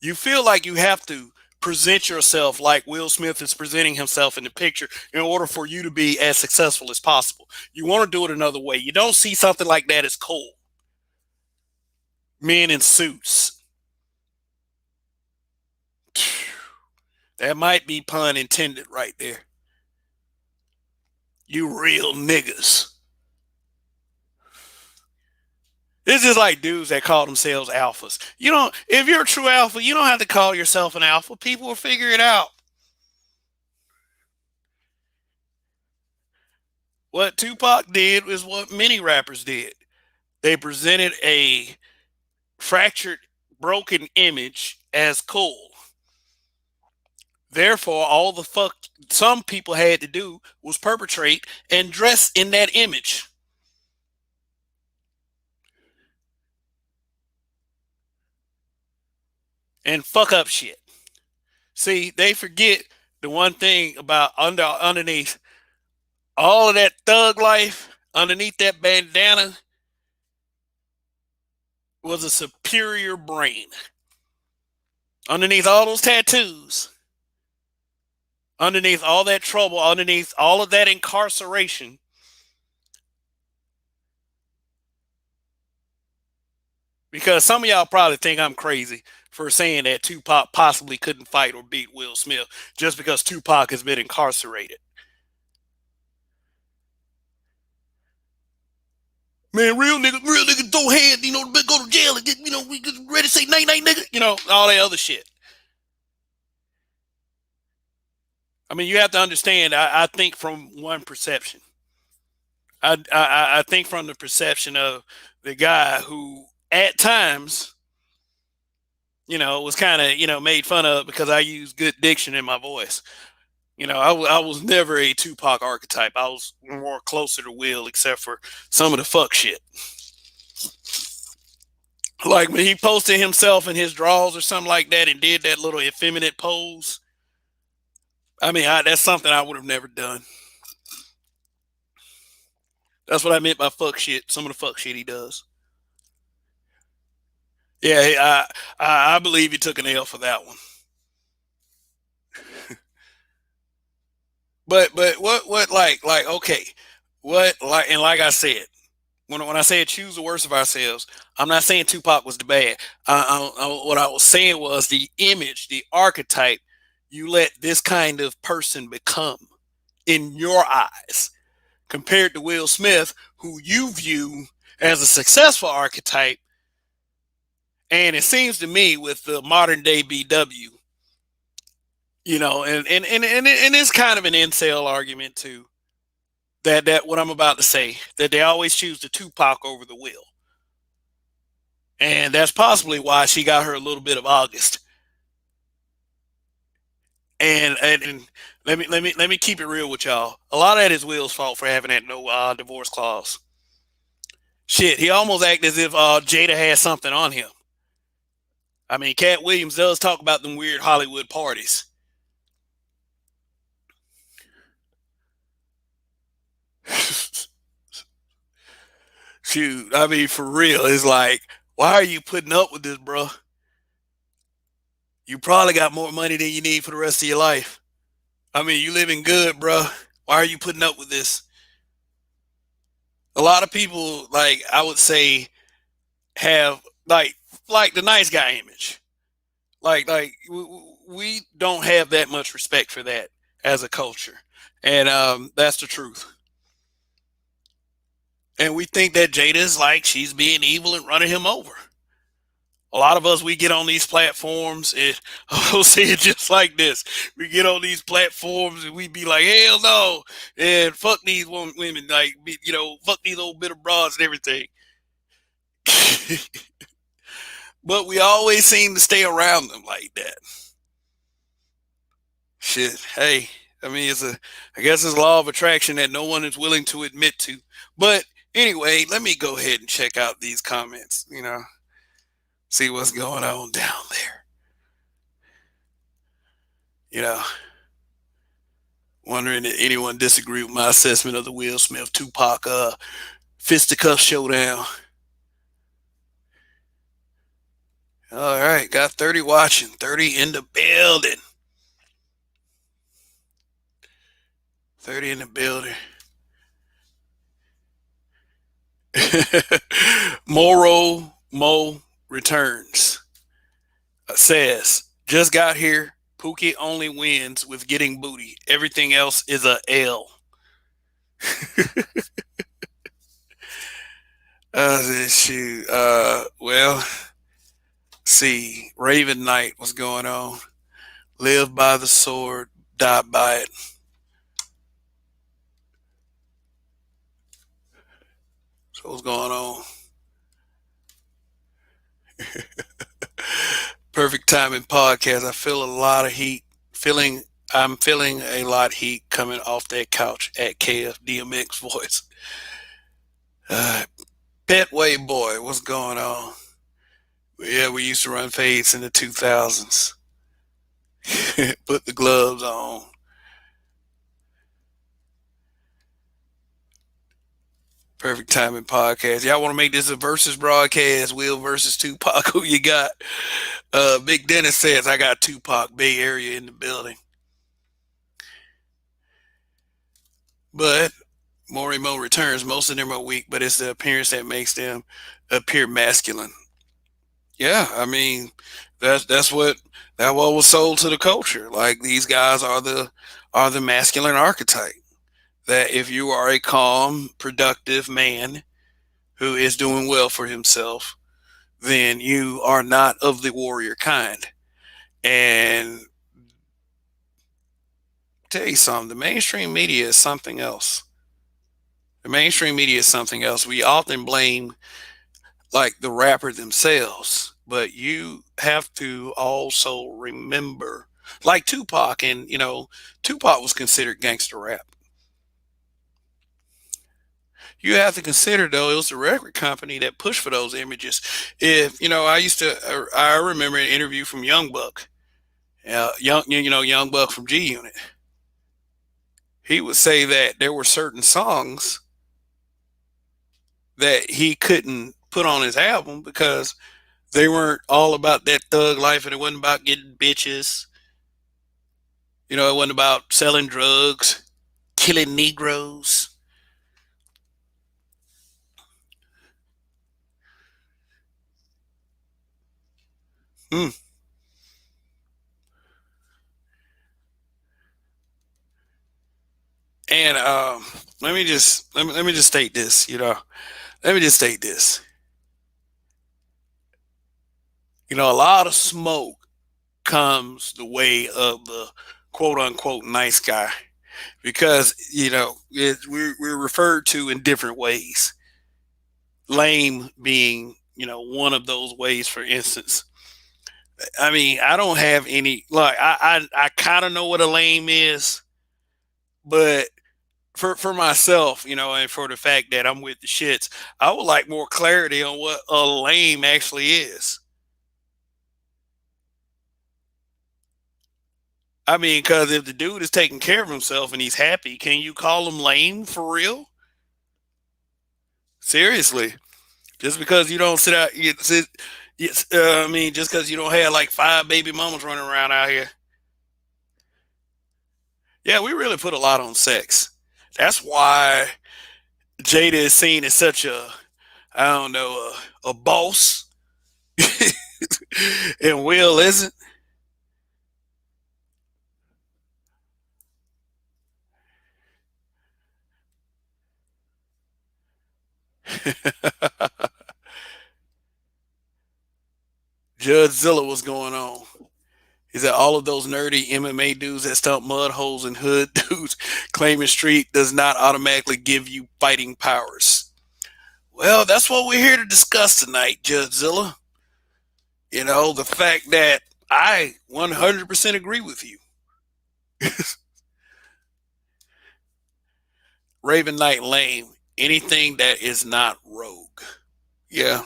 You feel like you have to present yourself like Will Smith is presenting himself in the picture in order for you to be as successful as possible. You want to do it another way. You don't see something like that as cool. Men in suits. That might be pun intended right there. You real niggas. This is like dudes that call themselves alphas. You don't, if you're a true alpha, you don't have to call yourself an alpha. People will figure it out. What Tupac did is what many rappers did. They presented a fractured, broken image as cool. Therefore, all the fuck some people had to do was perpetrate and dress in that image. And fuck up shit. See, they forget the one thing about underneath all of that thug life, underneath that bandana, was a superior brain. Underneath all those tattoos, underneath all that trouble, underneath all of that incarceration, because some of y'all probably think I'm crazy for saying that Tupac possibly couldn't fight or beat Will Smith just because Tupac has been incarcerated. Man, real niggas throw hands, go to jail and get, we get ready to say night night, nigga, all that other shit. I mean, you have to understand. I think from one perception. I think from the perception of the guy who, at times, was kind of made fun of because I use good diction in my voice. I was never a Tupac archetype. I was more closer to Will, except for some of the fuck shit. Like when he posted himself in his drawers or something like that and did that little effeminate pose. I mean, that's something I would have never done. That's what I meant by fuck shit. Some of the fuck shit he does. Yeah, I believe he took an L for that one. But what like okay, what like and like I said, when I said choose the worst of ourselves, I'm not saying Tupac was the bad. What I was saying was the image, the archetype you let this kind of person become in your eyes, compared to Will Smith, who you view as a successful archetype, And it seems to me with the modern day BW, and it's kind of an incel argument too. That what I'm about to say, that they always choose the Tupac over the Will, and that's possibly why she got her a little bit of August. And let me keep it real with y'all. A lot of that is Will's fault for having that no divorce clause. Shit, he almost acted as if Jada had something on him. I mean, Cat Williams does talk about them weird Hollywood parties. Shoot, I mean, for real, it's like, why are you putting up with this, bro? You probably got more money than you need for the rest of your life. I mean, you living good, bro. Why are you putting up with this? A lot of people, like I would say, have like the nice guy image. Like we don't have that much respect for that as a culture, and that's the truth. And we think that Jada's like she's being evil and running him over. A lot of us, we get on these platforms and I'll say it just like this. We get on these platforms and we be like, hell no, and fuck these women, like, fuck these old bitter broads and everything. But we always seem to stay around them like that. Shit, hey, I mean, I guess it's law of attraction that no one is willing to admit to. But anyway, let me go ahead and check out these comments, see what's going on down there. Wondering if anyone disagree with my assessment of the Will Smith Tupac fisticuff showdown. All right, got 30 watching, 30 in the building. 30 in the building. Mo returns. Says, just got here. Pookie only wins with getting booty. Everything else is a L. Shoot. Well, see, Raven Knight, what's going on? Live by the sword, die by it. So what's going on? Perfect timing podcast. I feel a lot of heat. I'm feeling a lot of heat coming off that couch at KFDMX voice. Petway boy, what's going on? Yeah, we used to run fades in the 2000s. Put the gloves on. Perfect timing podcast. Y'all want to make this a versus broadcast? Will versus Tupac. Who you got? Big Dennis says I got Tupac Bay Area in the building. But Mo returns. Most of them are weak, but it's the appearance that makes them appear masculine. Yeah, I mean that's what was sold to the culture. Like these guys are the masculine archetype. That if you are a calm, productive man who is doing well for himself, then you are not of the warrior kind. And tell you something, the mainstream media is something else. The mainstream media is something else. We often blame like the rapper themselves, but you have to also remember, like Tupac, and Tupac was considered gangster rap. You have to consider though it was the record company that pushed for those images. If I remember an interview from Young Buck, Young Buck from G Unit. He would say that there were certain songs that he couldn't put on his album because they weren't all about that thug life, and it wasn't about getting bitches. It wasn't about selling drugs, killing Negroes. Hmm. And let me just state this. Let me just state this. A lot of smoke comes the way of the quote unquote nice guy because we're referred to in different ways. Lame being one of those ways. For instance, I mean, I don't have any like I kind of know what a lame is, but for myself, and for the fact that I'm with the shits, I would like more clarity on what a lame actually is. I mean, because if the dude is taking care of himself and he's happy, can you call him lame for real? Seriously, just because you don't sit out, I mean, just because you don't have like five baby mamas running around out here. Yeah, we really put a lot on sex. That's why Jada is seen as such I don't know, a boss, and Will isn't. Judge Zilla, what's going on? Is that all of those nerdy MMA dudes that stump mud holes and hood dudes claiming street does not automatically give you fighting powers? Well, that's what we're here to discuss tonight, Judge Zilla. The fact that I 100% agree with you. Raven Knight lame. Anything that is not rogue. Yeah.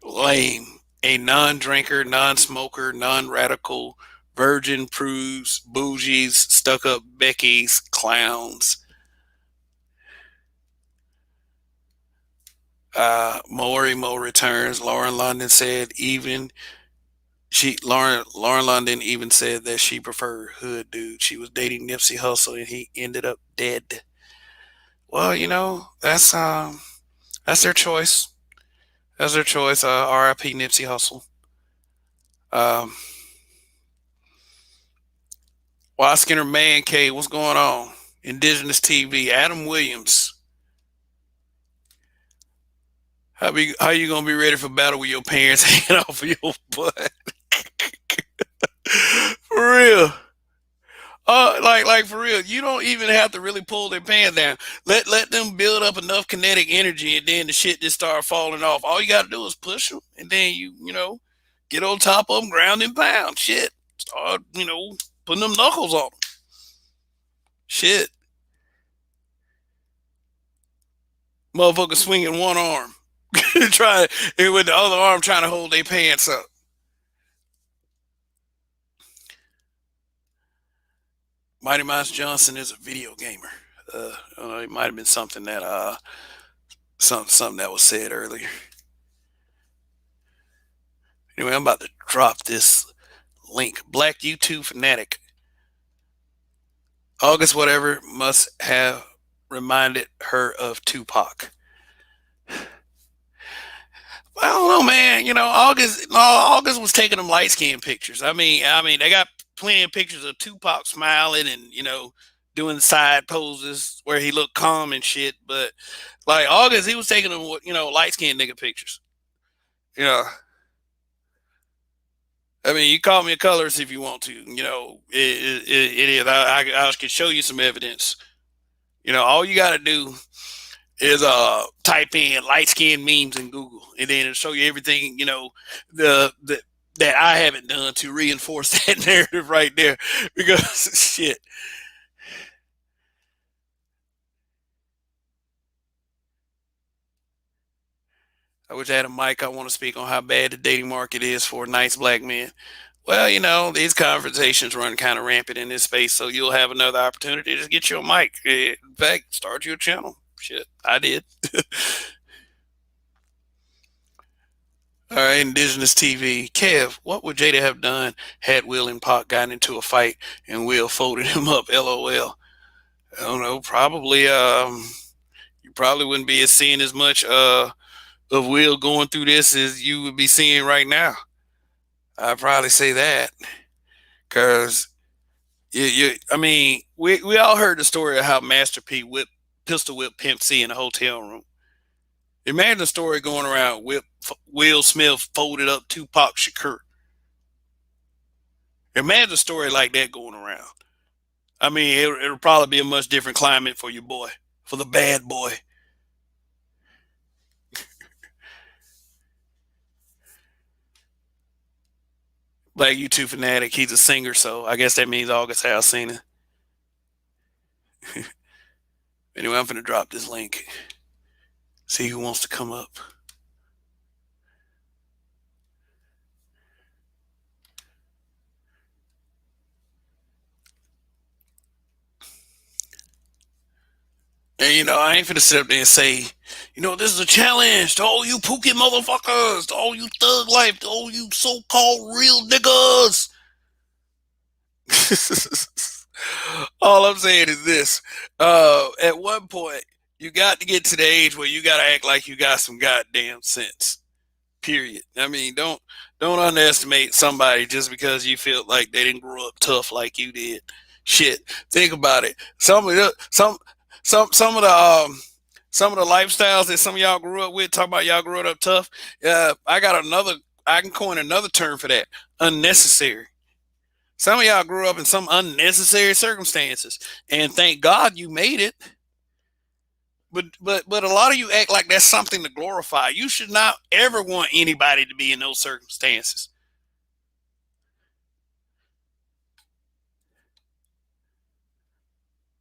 Lame. A non drinker, non smoker, non radical, virgin prudes, bougies, stuck up Beckies, clowns. Maury Mo returns. Lauren London said even Lauren London even said that she preferred hood dude. She was dating Nipsey Hussle and he ended up dead. Well, that's their choice. That's their choice. R.I.P. Nipsey Hussle. Um, Why Skinner Man Cave? What's going on? Indigenous TV. Adam Williams. How you gonna be ready for battle with your parents hanging off of your butt? For real. Like for real, you don't even have to really pull their pants down. Let them build up enough kinetic energy, and then the shit just start falling off. All you got to do is push them, and then get on top of them, ground and pound. Shit, start putting them knuckles on them. Shit, motherfucker swinging one arm, trying with the other arm trying to hold their pants up. Mighty Mouse Johnson is a video gamer. It might have been something that something that was said earlier. Anyway, I'm about to drop this link. Black YouTube fanatic. August whatever must have reminded her of Tupac. I don't know, man. August was taking them light skinned pictures. I mean, they got plenty of pictures of Tupac smiling and doing side poses where he looked calm and shit. But like August, he was taking them light skinned nigga pictures. You know, I mean, you call me a colorist if you want to. It is. I can show you some evidence. All you got to do is type in light skin memes in Google, and then it'll show you everything the that I haven't done to reinforce that narrative right there. Because shit, I wish I had a mic. I want to speak on how bad the dating market is for nice black men. Well, these conversations run kind of rampant in this space, so you'll have another opportunity to get you a mic. In fact, start your channel. Shit, I did. All right, Indigenous TV. Kev, what would Jada have done had Will and Pac gotten into a fight and Will folded him up? LOL. I don't know. Probably, you probably wouldn't be seeing as much of Will going through this as you would be seeing right now. I'd probably say that because I mean, we all heard the story of how Master P pistol whipped Pimp C in a hotel room. Imagine a story going around with Will Smith folded up Tupac Shakur. Imagine a story like that going around. I mean, it'll probably be a much different climate for your boy, for the bad boy. Black YouTube fanatic. He's a singer, so I guess that means August has seen it. Anyway, I'm gonna drop this link. See who wants to come up. And I ain't finna sit up there and say, this is a challenge to all you pookie motherfuckers, to all you thug life, to all you so-called real niggas. All I'm saying is this: at one point, you got to get to the age where you got to act like you got some goddamn sense. Period. I mean, don't underestimate somebody just because you feel like they didn't grow up tough like you did. Shit, think about it. Some of the lifestyles that some of y'all grew up with. Talk about y'all growing up tough. I got another. I can coin another term for that: unnecessary. Some of y'all grew up in some unnecessary circumstances, and thank God you made it. But a lot of you act like that's something to glorify. You should not ever want anybody to be in those circumstances.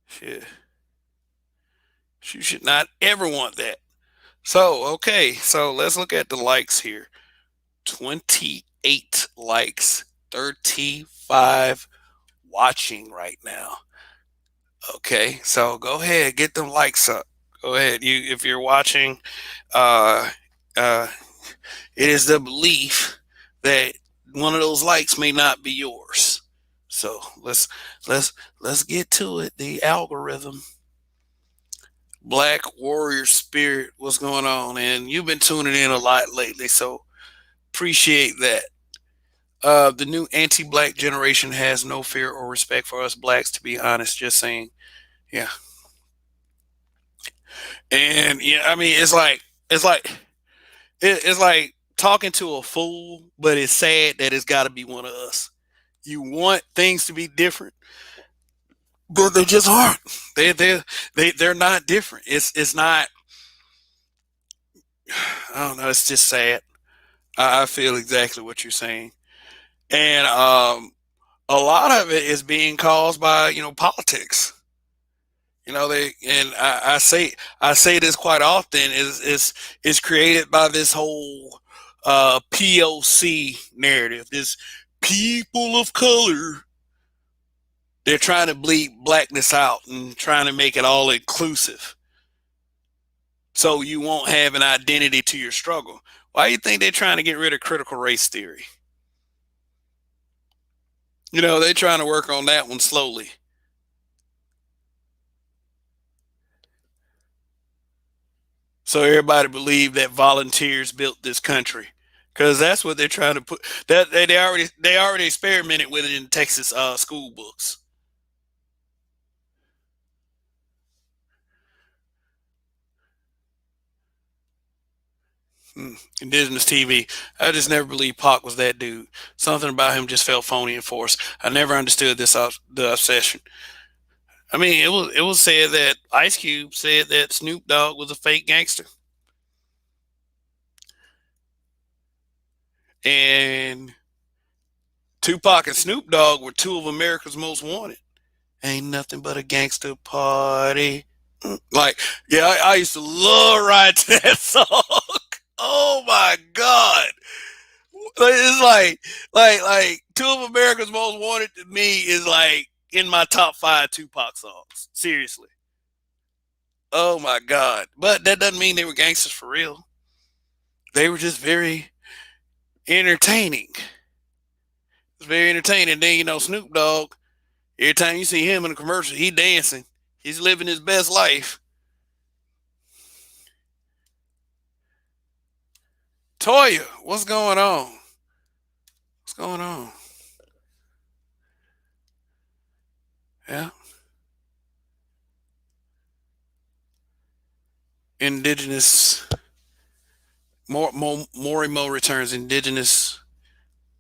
Shit. You should not ever want that. So, okay, so let's look at the likes here. 28 likes, 35 watching right now. Okay, so go ahead, get them likes up. Go ahead. If you're watching, uh, uh, it is the belief that one of those likes may not be yours. So let's let's get to it. The algorithm. Black warrior spirit, what's going on? And you've been tuning in a lot lately, so appreciate that. The new anti-black generation has no fear or respect for us blacks. To be honest, just saying, yeah. And yeah, I mean, it's like talking to a fool, but it's sad that it's got to be one of us. You want things to be different, but they just aren't. They're not different. It's not. I don't know. It's just sad. I feel exactly what you're saying, and a lot of it is being caused by politics. They and I say this quite often is created by this whole POC narrative. This people of color, they're trying to bleed blackness out and trying to make it all inclusive, so you won't have an identity to your struggle. Why do you think they're trying to get rid of critical race theory? They're trying to work on that one slowly. So everybody believed that volunteers built this country, because that's what they're trying to put. That they already experimented with it in Texas school books. Indigenous TV. I just never believed Pac was that dude. Something about him just felt phony and forced. I never understood the obsession. I mean, it was said that Ice Cube said that Snoop Dogg was a fake gangster, and Tupac and Snoop Dogg were two of America's most wanted. Ain't nothing but a gangster party. Like, yeah, I used to love riding to that song. Oh my god! It's like two of America's most wanted to me is like in my top five Tupac songs. Seriously. Oh my god! But that doesn't mean they were gangsters for real. They were just very entertaining. It's very entertaining. Then Snoop Dogg. Every time you see him in a commercial, he dancing. He's living his best life. Toya, what's going on? What's going on? Yeah. Indigenous Morimo returns. Indigenous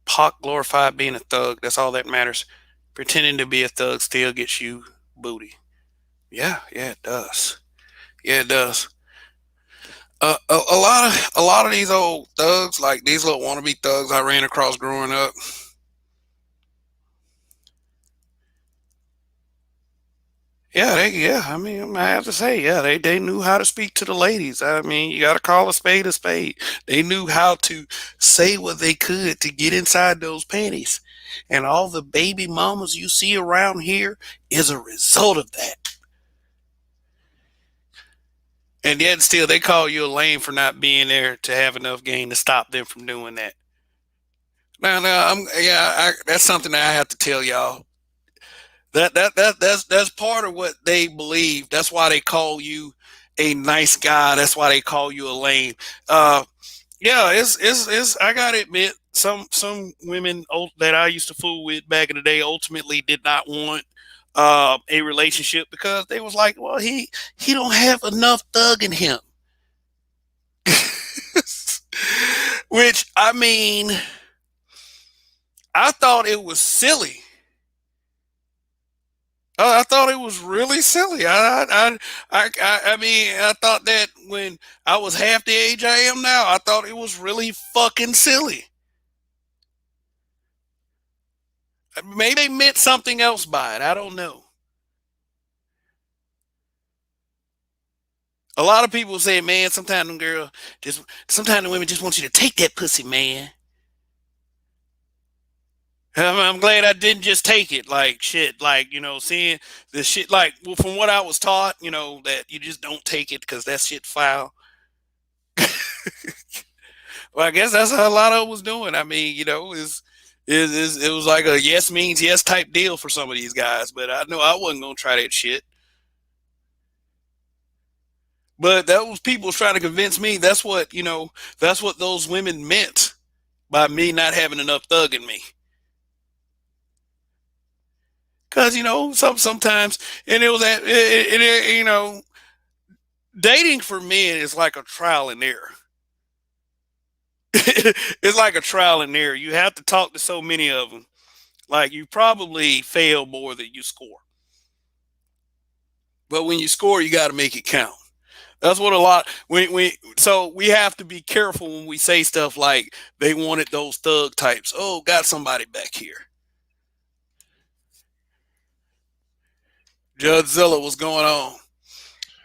Pac glorified being a thug. That's all that matters. Pretending to be a thug still gets you booty. Yeah, yeah, it does. Yeah, it does. A lot of these old thugs, like these little wannabe thugs I ran across growing up. Yeah. I mean, I have to say, yeah, they knew how to speak to the ladies. I mean, you got to call a spade a spade. They knew how to say what they could to get inside those panties, and all the baby mamas you see around here is a result of that. And yet, still, they call you a lame for not being there to have enough game to stop them from doing that. Now, that's something that I have to tell y'all. That's part of what they believe. That's why they call you a nice guy. That's why they call you a lame. Uh, yeah, it's. I gotta admit, some women that I used to fool with back in the day ultimately did not want a relationship because they was like, well, he don't have enough thug in him. Which I mean, I thought it was silly. I thought it was really silly. I mean, I thought that when I was half the age I am now, I thought it was really fucking silly. Maybe they meant something else by it. I don't know. A lot of people say, man, sometimes the women just want you to take that pussy, man. I'm glad I didn't just take it. Like shit, like seeing the shit. Like well, from what I was taught, that you just don't take it because that shit foul. Well, I guess that's how a lot of it was doing. I mean, it was like a yes means yes type deal for some of these guys. But I know I wasn't gonna try that shit. But that was people trying to convince me that's what those women meant by me not having enough thug in me. Cause sometimes and it was dating for men is like a trial and error. It's like a trial and error. You have to talk to so many of them. Like you probably fail more than you score. But when you score, you got to make it count. That's what a lot. So we have to be careful when we say stuff like they wanted those thug types. Oh, got somebody back here. Judzilla, what's going on?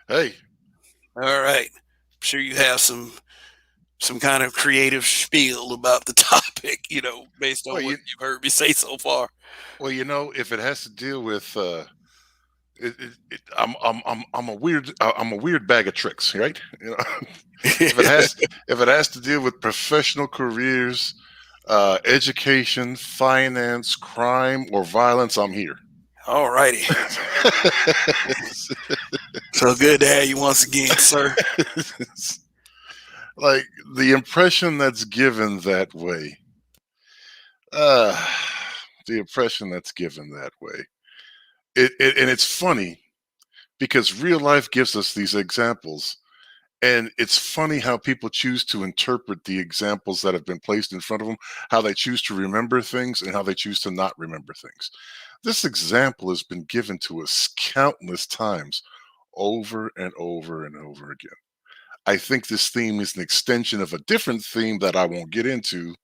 Hey, All right. I'm sure you have some kind of creative spiel about the topic, based well, on what you've heard me say so far. if it has to deal with, I'm a weird bag of tricks, right? If it has to deal with professional careers, education, finance, crime, or violence, I'm here. All righty. So good to have you once again, sir. Like the impression that's given that way. Uh, the impression that's given that way. And it's funny because real life gives us these examples. And it's funny how people choose to interpret the examples that have been placed in front of them, how they choose to remember things and how they choose to not remember things. This example has been given to us countless times over and over and over again. I think this theme is an extension of a different theme that I won't get into,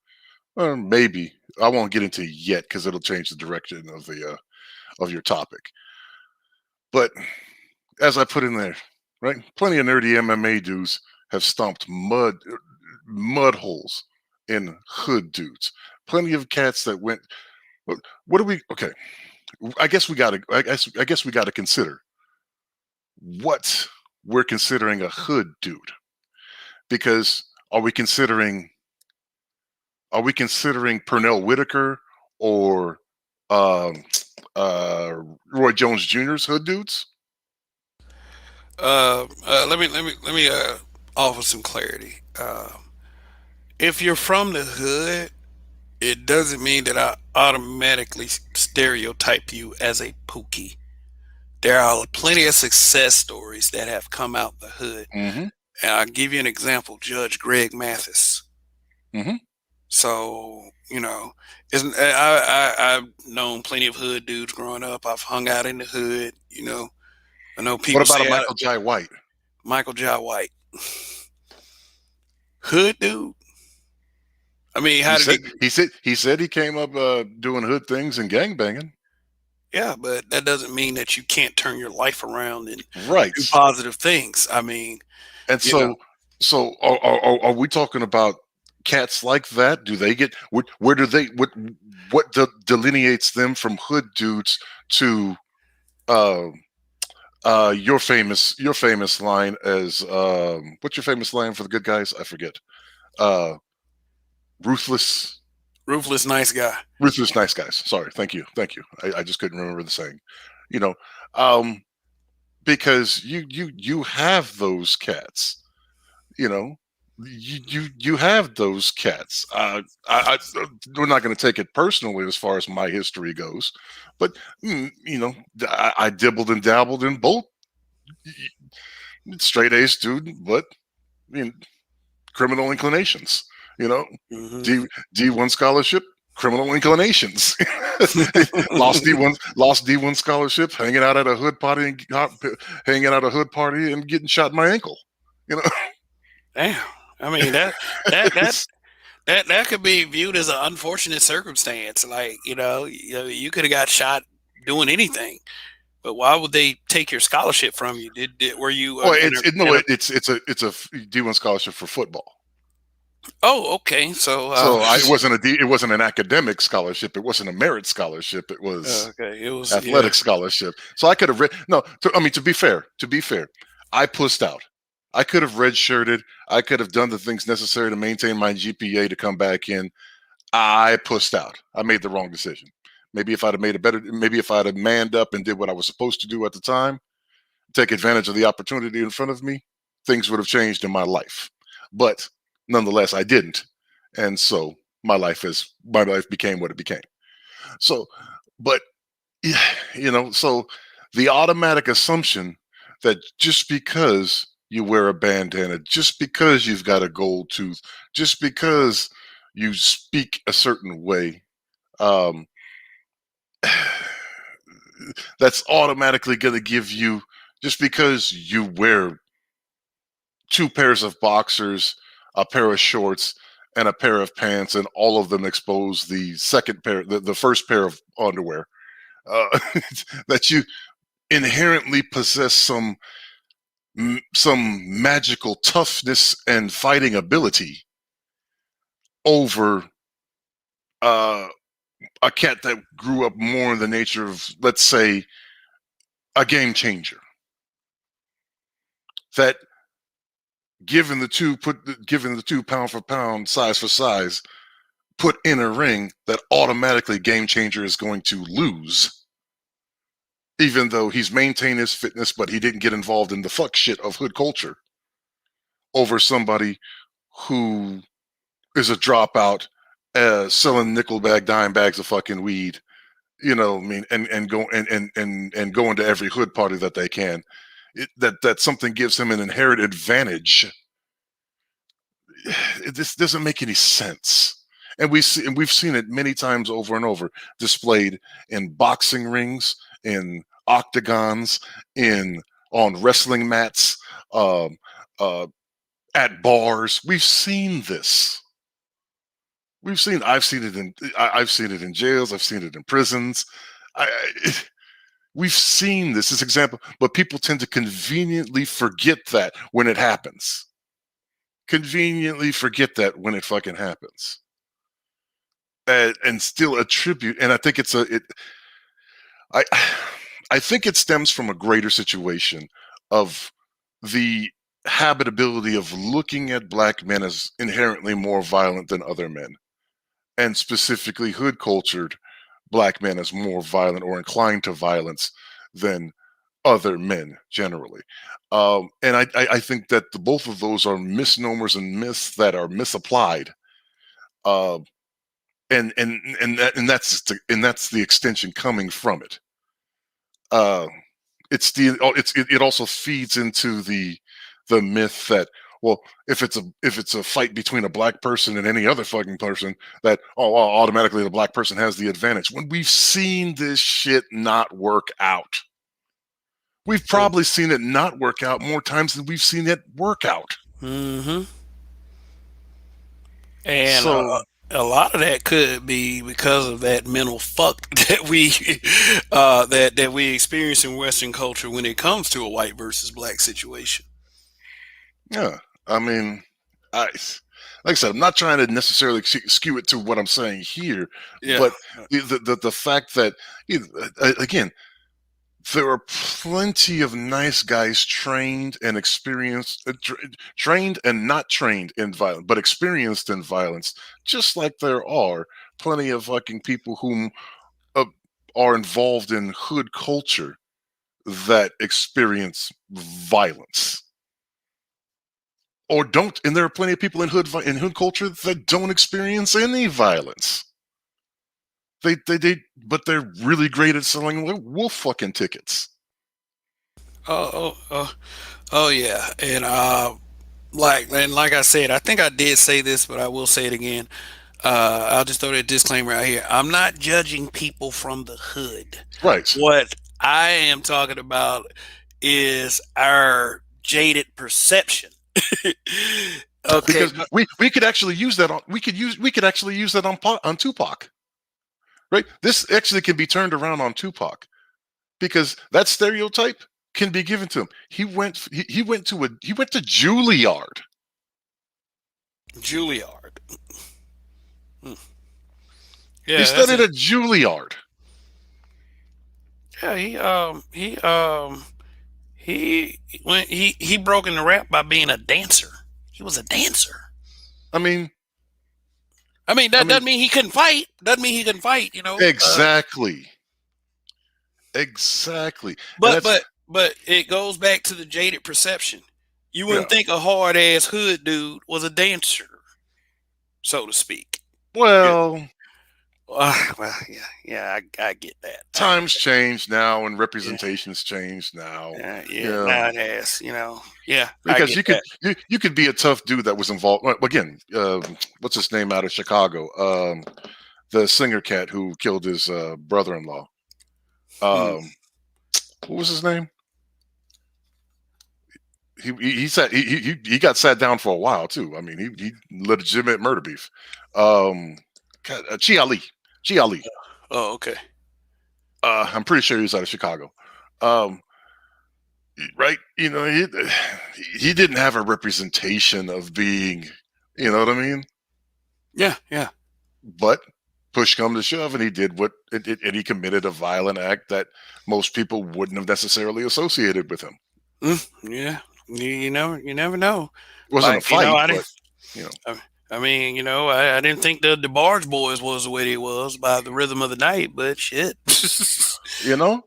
or maybe I won't get into yet because it'll change the direction of your topic. But as I put in there, right, plenty of nerdy MMA dudes have stomped mud holes in hood dudes. Plenty of cats that went. What do we? Okay, I guess we got to. I guess we got to consider what we're considering a hood dude, because are we considering Pernell Whitaker or um, Roy Jones Jr.'s hood dudes? Let me offer some clarity. If you're from the hood, it doesn't mean that I automatically stereotype you as a pookie. There are plenty of success stories that have come out the hood. Mm-hmm. And I'll give you an example, Judge Greg Mathis. Mhm. So, I've known plenty of hood dudes growing up. I've hung out in the hood, I know What people about a say Michael Jai White? Michael Jai White. Hood dude? I mean, He how did said he? he came up doing hood things and gangbanging. Yeah, but that doesn't mean that you can't turn your life around and Right. do positive things. I mean, And you know, so are we talking about cats like that? Do they get where do they what delineates them from hood dudes to uh your famous line as what's your famous line for the good guys? I forget. Uh ruthless ruthless nice guy. ruthless nice guys. Sorry, thank you. Thank you. I just couldn't remember the saying. You know, um because you have those cats, you know, you have those cats. We're not going to take it personally as far as my history goes, but you know, I dibbled and dabbled in both. Straight A student, but I mean, criminal inclinations. You know, Hmm. D1 scholarship, criminal inclinations. Lost D1 scholarship, hanging out at a hood party and getting shot in my ankle. You know, Damn. I mean that that that could be viewed as an unfortunate circumstance. Like, you could have got shot doing anything. But why would they take your scholarship from you? Were you well, in a? it's a D1 scholarship for football. Oh, okay. So, So it wasn't an academic scholarship. It wasn't a merit scholarship. It was okay, it was, yeah. athletic scholarship. So I could have read. No, I mean, to be fair, I pussed out. I could have redshirted. I could have done the things necessary to maintain my GPA to come back in. I pussed out. I made the wrong decision. Maybe if I'd have manned up and did what I was supposed to do at the time, take advantage of the opportunity in front of me, things would have changed in my life. But nonetheless, I didn't. And so my life became what it became. So, but yeah, so the automatic assumption that just because you wear a bandana, just because you've got a gold tooth, just because you speak a certain way, um, that's automatically going to give you, just because you wear two pairs of boxers, a pair of shorts, and a pair of pants, and all of them expose the first pair of underwear, uh, that you inherently possess some magical toughness and fighting ability over uh, a cat that grew up more in the nature of, let's say, a game changer. That given the two pound for pound, size for size, put in a ring, that automatically game changer is going to lose, even though he's maintained his fitness, but he didn't get involved in the fuck shit of hood culture over somebody who is a dropout, selling nickel bag, dime bags of fucking weed. I mean, and going to every hood party that they can. That something gives him an inherent advantage. This doesn't make any sense. And we've seen it many times over and over, displayed in boxing rings, in octagons, in on wrestling mats, um, uh, at bars. We've seen this. I've seen it in jails. I've seen it in prisons. We've seen this example, but people tend to conveniently forget that when it happens. Conveniently forget that when it fucking happens, and still attribute. And I think I I think it stems from a greater situation of the habitability of looking at black men as inherently more violent than other men, and specifically hood cultured black men as more violent or inclined to violence than other men generally. And I think that both of those are misnomers and myths that are misapplied. Uh, and that's the extension coming from it. Uh, it also feeds into the myth that well, if it's a fight between a black person and any other fucking person, that automatically the black person has the advantage. When we've seen this shit not work out, we've probably seen it not work out more times than we've seen it work out. Mm-hmm. And So a lot of that could be because of that mental fuck that we experience in Western culture when it comes to a white versus black situation. yeah, I mean, like I said, I'm not trying to necessarily skew it to what I'm saying here, Yeah. but the fact that, again, there are plenty of nice guys trained and experienced, trained and not trained in violence, but experienced in violence, just like there are plenty of fucking people whom are involved in hood culture that experience violence. Or don't, and there are plenty of people in hood culture that don't experience any violence. But they're really great at selling wolf fucking tickets. Oh yeah, and like I said, I think I did say this, but I will say it again. I'll just throw that disclaimer out here. I'm not judging people from the hood. Right. What I am talking about is our jaded perception. Okay, Because we could actually use that on we could actually use that on Tupac. Right? This actually can be turned around on Tupac, because that stereotype can be given to him. He went to Juilliard. Juilliard. Yeah, he studied at Juilliard. Yeah, he broke into rap by being a dancer. He was a dancer. I mean, that doesn't mean he couldn't fight. Doesn't mean he couldn't fight. Exactly. Exactly. But it goes back to the jaded perception. You wouldn't think a hard ass hood dude was a dancer, so to speak. Well, yeah, I get that. Times change now, and representations change now. Now it has, Yeah, because you could be a tough dude that was involved. Again, what's his name out of Chicago? The singer cat who killed his brother-in-law. What was his name? He got sat down for a while too. I mean, he legitimate murder beef. Chi Ali. Oh, okay. I'm pretty sure he was out of Chicago. Right? He didn't have a representation of being, you know what I mean? Yeah. But push come to shove, and he did and he committed a violent act that most people wouldn't have necessarily associated with him. Yeah, you never know. It wasn't a fight, I didn't think the DeBarge Boys was the way they was by the rhythm of the night, but shit. And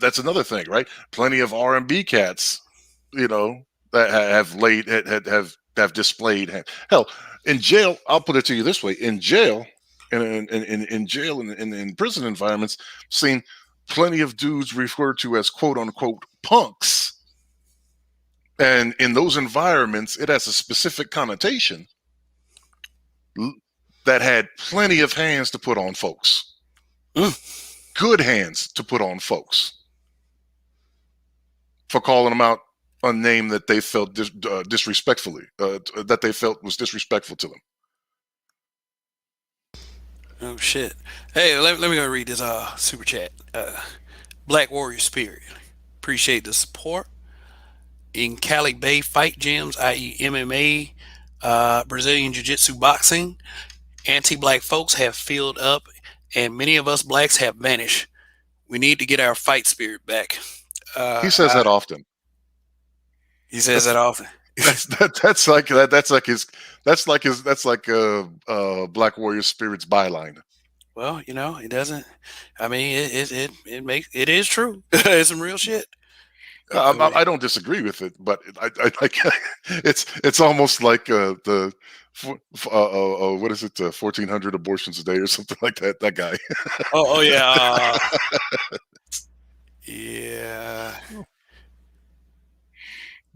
that's another thing, right? Plenty of R&B cats, that have displayed. Hell, in jail, I'll put it to you this way: in jail, in jail and in prison environments, seen plenty of dudes referred to as quote unquote punks. And in those environments, it has a specific connotation that had plenty of hands to put on folks. Good hands to put on folks for calling them out a name that they felt disrespectfully, that they felt was disrespectful to them. Oh shit! Hey, let me go read this super chat. Black Warrior Spirit, appreciate the support. In Cali Bay fight gyms, i.e. MMA, Brazilian Jiu-Jitsu, boxing, anti-black folks have filled up, and many of us blacks have vanished. We need to get our fight spirit back. He says that often. He says that often. That's like Black Warrior Spirit's byline. Well, it doesn't. I mean, it is true. It's some real shit. I don't disagree with it, but it's almost like what is it, 1,400 abortions a day or something like that. That guy. Oh yeah. Yeah.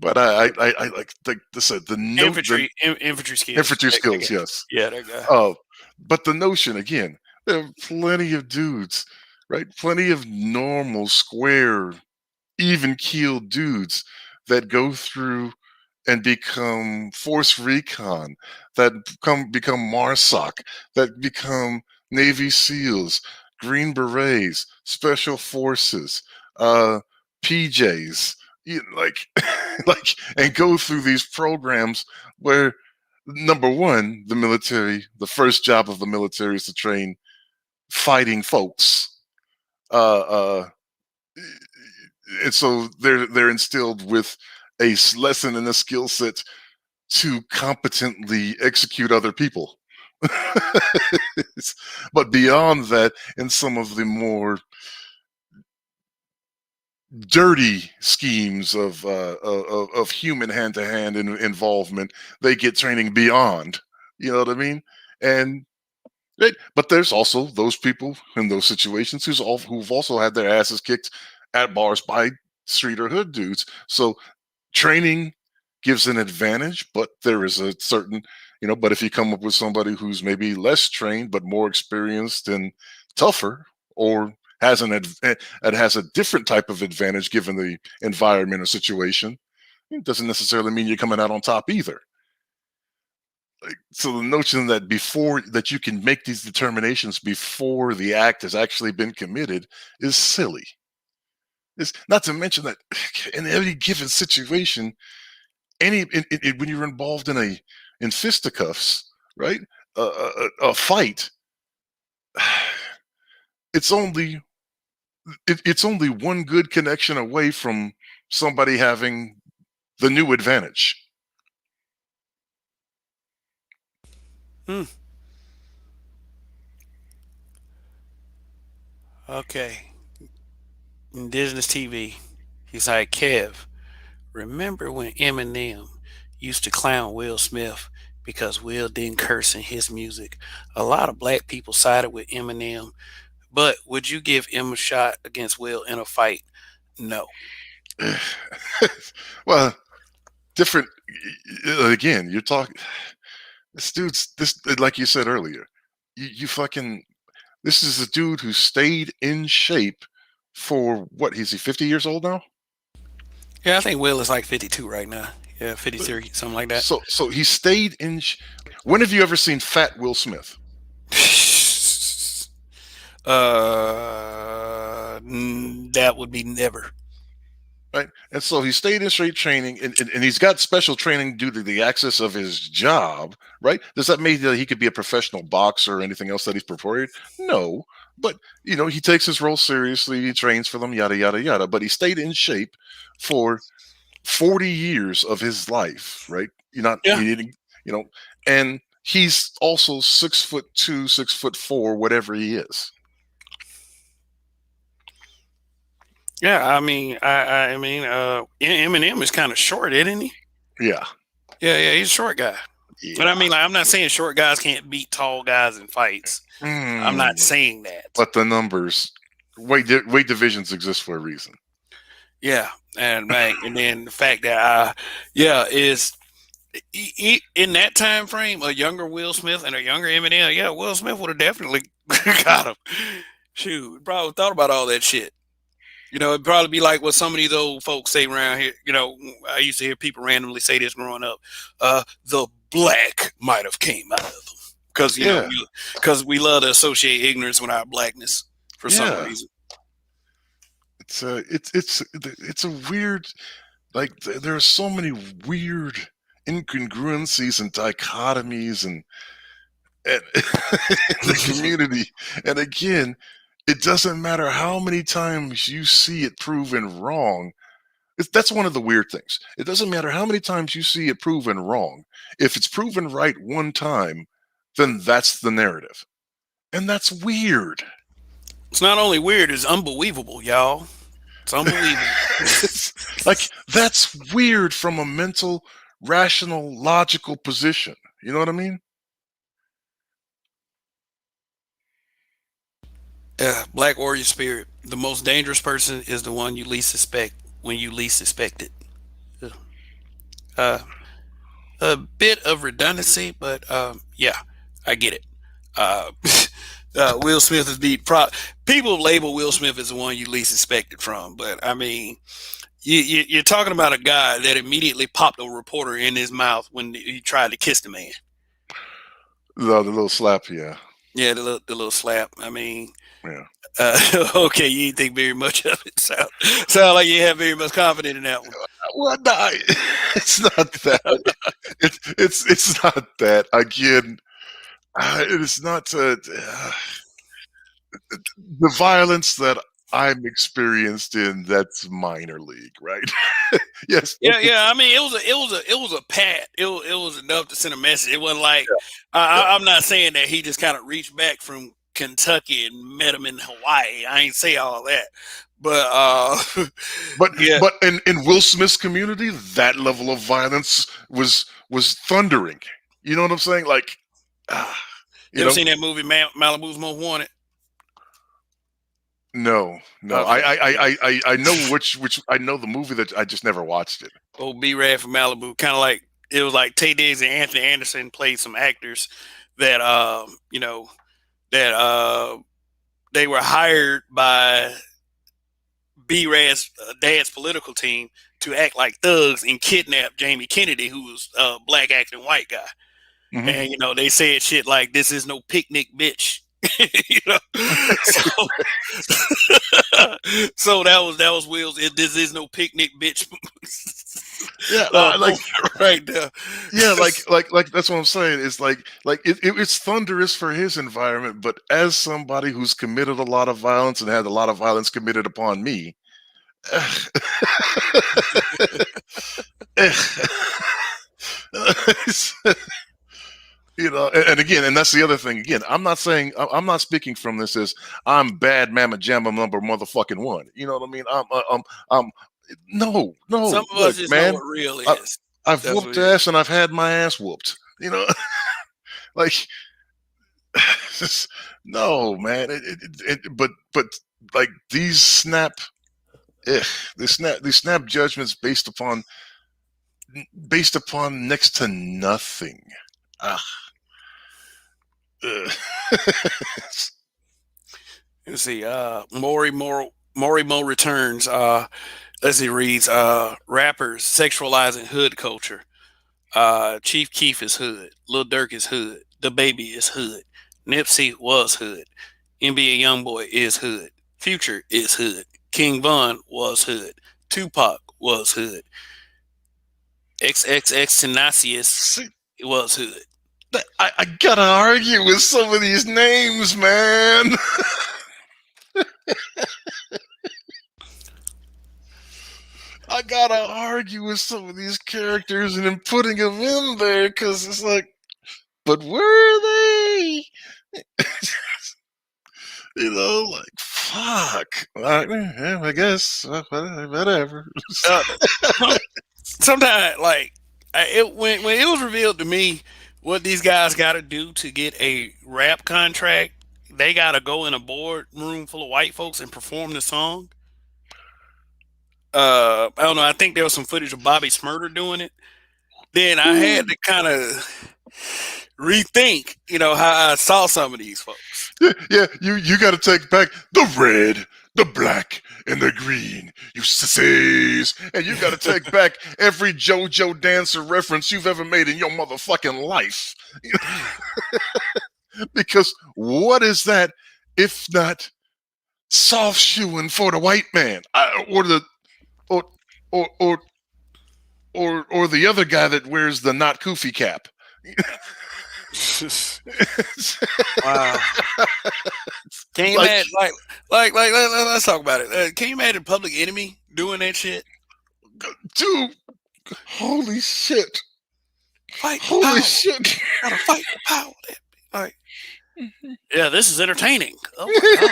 But I like this the note the Infantry skills. infantry skills, yes. Yeah, that guy. But the notion again, there are plenty of dudes, right? Plenty of normal, square, even keeled dudes that go through and become force recon, that become MARSOC, that become Navy SEALs, Green Berets, Special Forces, uh, PJs, like like, and go through these programs where number one, the military, the first job of the military is to train fighting folks. Uh, uh, and so they're instilled with a lesson and a skill set to competently execute other people. But beyond that, in some of the more dirty schemes of human hand-to-hand involvement, they get training beyond. You know what I mean? And but there's also those people in those situations who've also had their asses kicked at bars by street or hood dudes. So training gives an advantage, but there is a certain, but if you come up with somebody who's maybe less trained but more experienced and tougher, or has a different type of advantage given the environment or situation, it doesn't necessarily mean you're coming out on top either. So the notion that before that you can make these determinations before the act has actually been committed is silly. It's not to mention that in any given situation, when you're involved in fisticuffs, right? A fight, it's only it's only one good connection away from somebody having the new advantage. Hmm. Okay. Indigenous TV. He's like, Kev, remember when Eminem used to clown Will Smith because Will didn't curse in his music? A lot of black people sided with Eminem, but would you give him a shot against Will in a fight? No. Well, different. Again, you're talking. This like you said earlier. You fucking. This is a dude who stayed in shape for what? Is he 50 years old now? Yeah, I think Will is like 52 right now. Yeah, 53, something like that. So he stayed in. When have you ever seen fat Will Smith? That would be never. Right. And so he stayed in straight training, and he's got special training due to the access of his job, right? Does that mean that he could be a professional boxer or anything else that he's prepared? No. But, he takes his role seriously, he trains for them, yada, yada, yada. But he stayed in shape for 40 years of his life, right? Yeah. He didn't, and he's also 6'2", 6'4", whatever he is. Yeah, I mean, Eminem is kind of short, isn't he? Yeah. Yeah, he's a short guy. Yeah. But I mean, I'm not saying short guys can't beat tall guys in fights. I'm not saying that. But the numbers, weight divisions exist for a reason. Yeah, and then the fact that is in that time frame, a younger Will Smith and a younger Eminem, yeah, Will Smith would have definitely got him. Shoot, probably thought about all that shit. It'd probably be like what some of these old folks say around here. I used to hear people randomly say this growing up. The black might have came out of them because because we love to associate ignorance with our blackness for some reason. It's a weird, like there are so many weird incongruencies and dichotomies and in the community. And again, it doesn't matter how many times you see it proven wrong. That's one of the weird things. It doesn't matter how many times you see it proven wrong. If it's proven right one time, then that's the narrative. And that's weird. It's not only weird, it's unbelievable, y'all. It's unbelievable. Like, that's weird from a mental, rational, logical position. You know what I mean? Yeah, Black Warrior Spirit. The most dangerous person is the one you least suspect when you least expect it. Yeah. A bit of redundancy, but yeah, I get it. Uh, Will Smith is people label Will Smith as the one you least expected from, but I mean, you're talking about a guy that immediately popped a reporter in his mouth when he tried to kiss the man. The little slap, yeah. Yeah, the little slap. I mean, Yeah. okay, you didn't think very much of it. Sound like you have very much confidence in that one. Well, no, it's not that. It's not that. Again, it's not the violence that I'm experienced in. That's minor league, right? Yes. Yeah. I mean, it was a pat. It was enough to send a message. It wasn't like I'm not saying that he just kind of reached back from Kentucky and met him in Hawaii. I ain't say all that, but yeah. But in Will Smith's community, that level of violence was thundering. You know what I'm saying? Like, you ever seen that movie Malibu's Most Wanted? No. Okay. I know which I know the movie, that I just never watched it. Old B-Rad from Malibu, kind of like it was like Tay Diggs and Anthony Anderson played some actors that they were hired by B-Rad's dad's political team to act like thugs and kidnap Jamie Kennedy, who was a black acting white guy. Mm-hmm. And they said shit like, "This is no picnic, bitch." So that was Will's. This is no picnic, bitch. Yeah, like right there. Yeah, like that's what I'm saying. It's it's thunderous for his environment, but as somebody who's committed a lot of violence and had a lot of violence committed upon me, and again, and that's the other thing. Again, I'm not speaking from this as I'm bad mamma jamma number motherfucking one. You know what I mean? No. Some of us just know what real is. I've whooped ass and I've had my ass whooped. Like, no, man. But like these snap judgments based upon next to nothing. Let's see. Maury Mo returns. Let's see. Reads. Rappers sexualizing hood culture. Chief Keef is hood. Lil Durk is hood. The Baby is hood. Nipsey was hood. NBA YoungBoy is hood. Future is hood. King Von was hood. Tupac was hood. XXX Tenacious was hood. I gotta argue with some of these names, man. I gotta argue with some of these characters and then putting them in there because it's like, but were they? Like, fuck. I guess whatever. Sometimes, like, when it was revealed to me what these guys got to do to get a rap contract, they got to go in a boardroom full of white folks and perform the song. I don't know. I think there was some footage of Bobby Smurder doing it. Then I had to kind of rethink, how I saw some of these folks. Yeah. You got to take back the red, the black, and the green, you sissies. And you got to take back every JoJo dancer reference you've ever made in your motherfucking life. Because what is that if not soft shoeing for the white man, or the other guy that wears the not Koofy cap? Wow. Can you imagine, like, let's talk about it. Can you imagine Public Enemy doing that shit? Dude, holy shit. Holy shit. Gotta fight for power. Like, yeah, this is entertaining. Oh my God.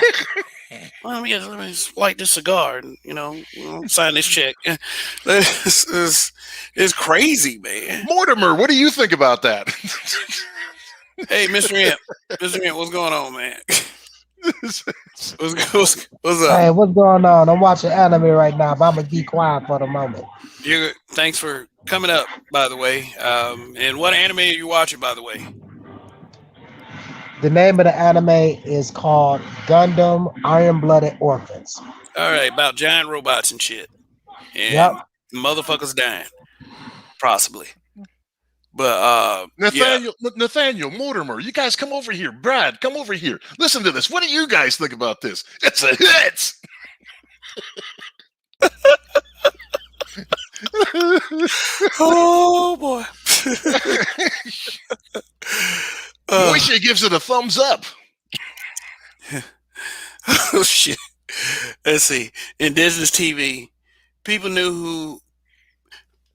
Well, let me light this cigar and, sign this check. This is crazy, man. Mortimer, what do you think about that? Hey, Mr. Imp. Mr. Imp, what's going on, man? What's up? Hey, what's going on? I'm watching anime right now, but I'm gonna be quiet for the moment. Thanks for coming up, by the way. And what anime are you watching, by the way? The name of the anime is called Gundam Iron Blooded Orphans. All right, about giant robots and shit, Yep. and motherfuckers dying, possibly. But yeah, Nathaniel, Mortimer, you guys come over here. Brad, come over here. Listen to this. What do you guys think about this? It's a hit. oh boy. Moisha gives it a thumbs up. Oh shit. Let's see. In Disney's TV,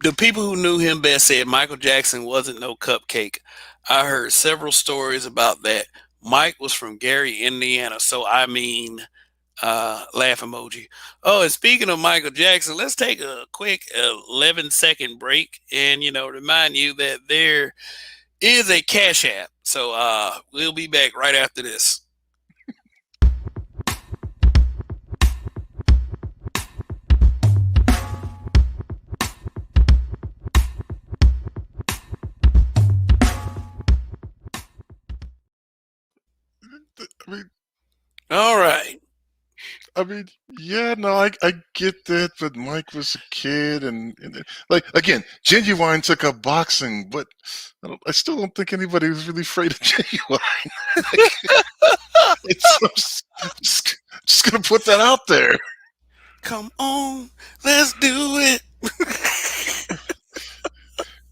the people who knew him best said Michael Jackson wasn't no cupcake. I heard several stories about that. Mike was from Gary, Indiana. So I mean, laugh emoji. Oh, and speaking of Michael Jackson, let's take a quick 11-second break and remind you that there is a Cash App. So we'll be back right after this. All right. I mean, yeah, no, I get that, but Mike was a kid, and like again, Genuine took up boxing, but I still don't think anybody was really afraid of Genuine. I'm just gonna put that out there. Come on, let's do it.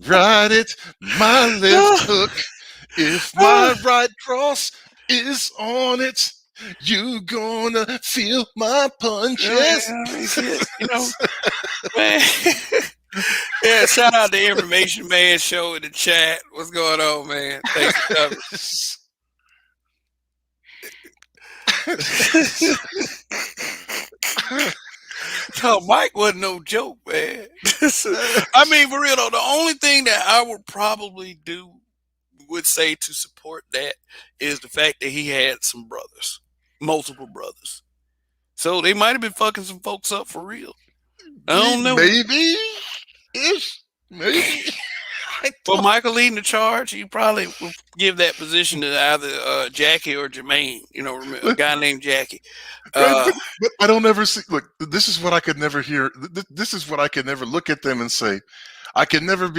Ride it, my left hook. If my right cross is on it, you gonna feel my punches. Man. Yeah, shout out to Information Man Show in the chat. What's going on, man? Thanks for coming. No, Mike wasn't no joke, man. I mean, for real though, the only thing that I would probably would say to support that is the fact that he had some brothers, multiple brothers. So they might have been fucking some folks up for real. I don't know. Maybe. Well, Michael leading the charge, you probably would give that position to either Jackie or Jermaine. A guy named Jackie. But I don't ever see. Look, this is what I could never hear. This is what I could never look at them and say. I can never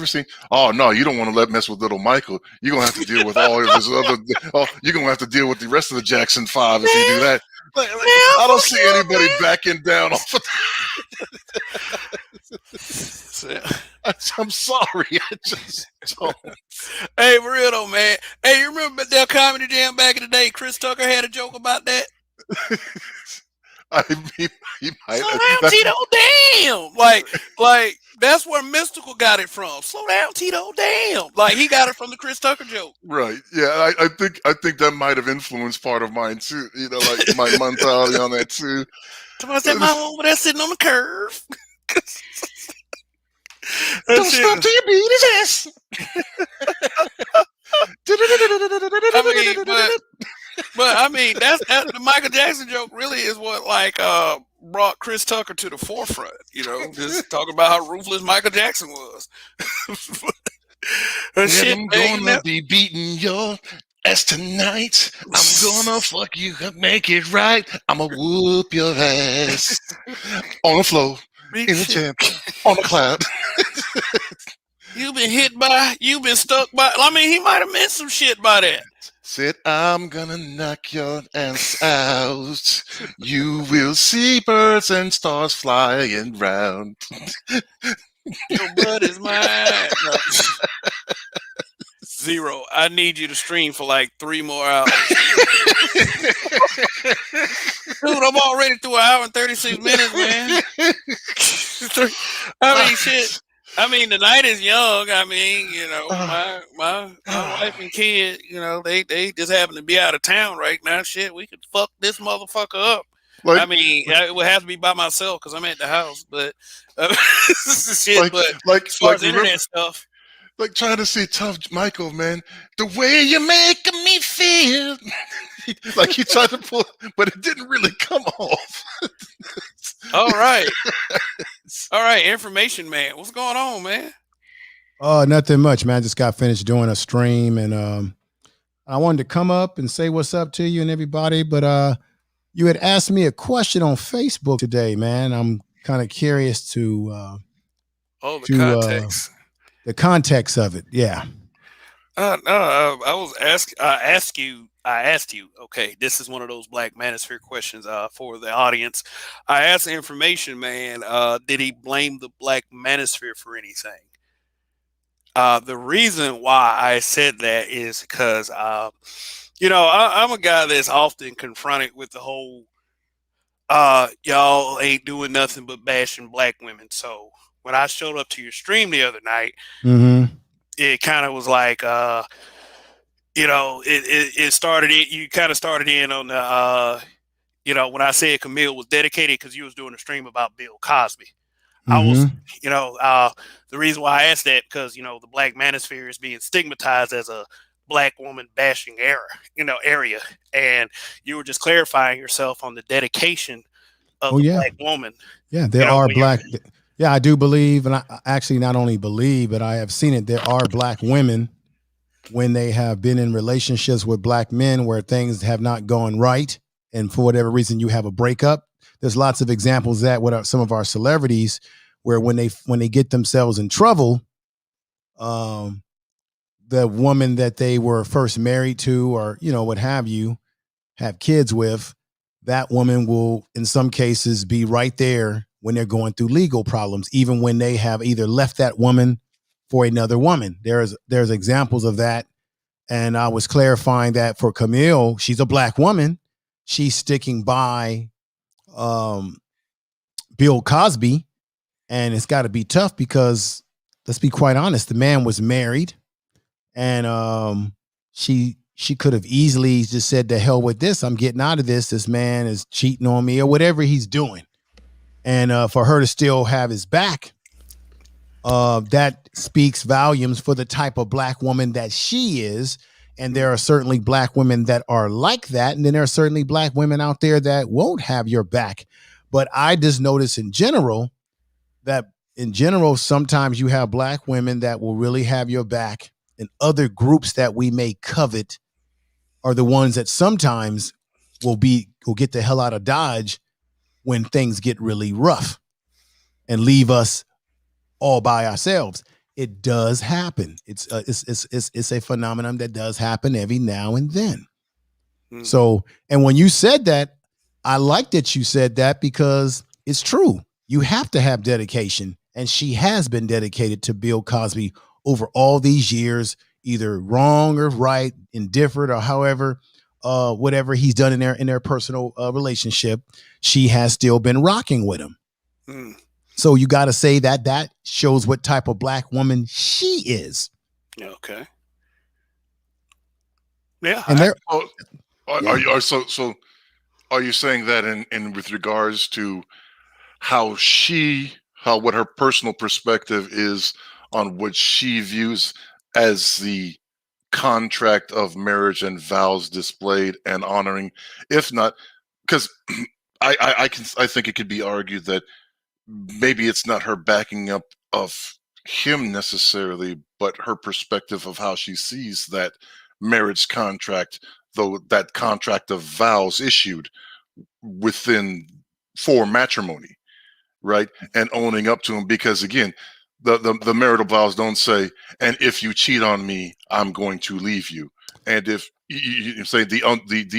say, oh no, you don't want to mess with little Michael. You're gonna have to deal with all of his other. Oh, you're gonna have to deal with the rest of the Jackson 5 if you do that. I don't see anybody backing down off of that. I'm sorry, I just don't. Hey, for real though, man. Hey, you remember that Comedy Jam back in the day? Chris Tucker had a joke about that. I mean, he might. Slow down, Tito, damn! Like that's where Mystical got it from. Slow down, Tito, damn! Like he got it from the Chris Tucker joke. Right? Yeah, I think that might have influenced part of mine too. Like my mentality on that too. I said, my over there sitting on the curve. Don't stop till you beat his ass. But I mean, that the Michael Jackson joke really is what brought Chris Tucker to the forefront. Just talking about how ruthless Michael Jackson was. I'm gonna be beating your ass tonight. I'm gonna fuck you up, make it right. I'm gonna whoop your ass on the floor, in the chair, on the cloud. You've been stuck by. I mean, he might have meant some shit by that. Said, I'm gonna knock your ass out. You will see birds and stars flying round. Your blood is mine. No. Zero. I need you to stream for like 3 more hours. Dude, I'm already through 1 hour and 36 minutes, man. I mean, shit. I mean, the night is young. I mean, my wife and kid, they just happen to be out of town right now. Shit, we could fuck this motherfucker up. I mean, it would have to be by myself because I'm at the house. But shit, as far as internet stuff. like trying to see tough Michael, man. The way you're making me feel. Like he tried to pull, but it didn't really come off. All right. All right, information man. What's going on, man? Nothing much, man. I just got finished doing a stream, and I wanted to come up and say what's up to you and everybody. But you had asked me a question on Facebook today, man. I'm kind of curious to context. The context of it. Yeah. I asked you. Okay, this is one of those Black Manosphere questions for the audience. I asked the information man, did he blame the Black Manosphere for anything? The reason why I said that is because, I'm a guy that's often confronted with the whole, y'all ain't doing nothing but bashing Black women. So when I showed up to your stream the other night, it kind of was like, it started. You kind of started in on the, when I said Camille was dedicated because you was doing a stream about Bill Cosby. I was, the reason why I asked that because, the Black Manosphere is being stigmatized as a Black woman bashing area. And you were just clarifying yourself on the dedication of the Black woman. Yeah, there are Black. Yeah, I do believe, and I actually not only believe, but I have seen it. There are Black women when they have been in relationships with Black men where things have not gone right. And for whatever reason, you have a breakup. There's lots of examples that with some of our celebrities where when they get themselves in trouble, the woman that they were first married to or, what have you, have kids with, that woman will, in some cases, be right there when they're going through legal problems, even when they have either left that woman for another woman. There's examples of that. And I was clarifying that for Camille, she's a Black woman. She's sticking by Bill Cosby, and it's got to be tough because, let's be quite honest, the man was married, and she could have easily just said, "To hell with this! I'm getting out of this. This man is cheating on me or whatever he's doing," and for her to still have his back, that speaks volumes for the type of Black woman that she is. And there are certainly Black women that are like that. And then there are certainly Black women out there that won't have your back. But I just notice in general, sometimes you have Black women that will really have your back. And other groups that we may covet are the ones that sometimes will get the hell out of Dodge when things get really rough and leave us all by ourselves. It does happen. It's a phenomenon that does happen every now and then. So, and when you said that, I like that you said that because it's true. You have to have dedication, and she has been dedicated to Bill Cosby over all these years, either wrong or right, indifferent or however, whatever he's done in their personal relationship, she has still been rocking with him. So you got to say that shows what type of Black woman she is. Okay. Yeah. And Are you saying that in with regards to what her personal perspective is on what she views as the contract of marriage and vows displayed and honoring? If not, because I think it could be argued that maybe it's not her backing up of him necessarily, but her perspective of how she sees that marriage contract, though that contract of vows issued for matrimony, right? And owning up to him, because again, the marital vows don't say, and if you cheat on me, I'm going to leave you. And if you say the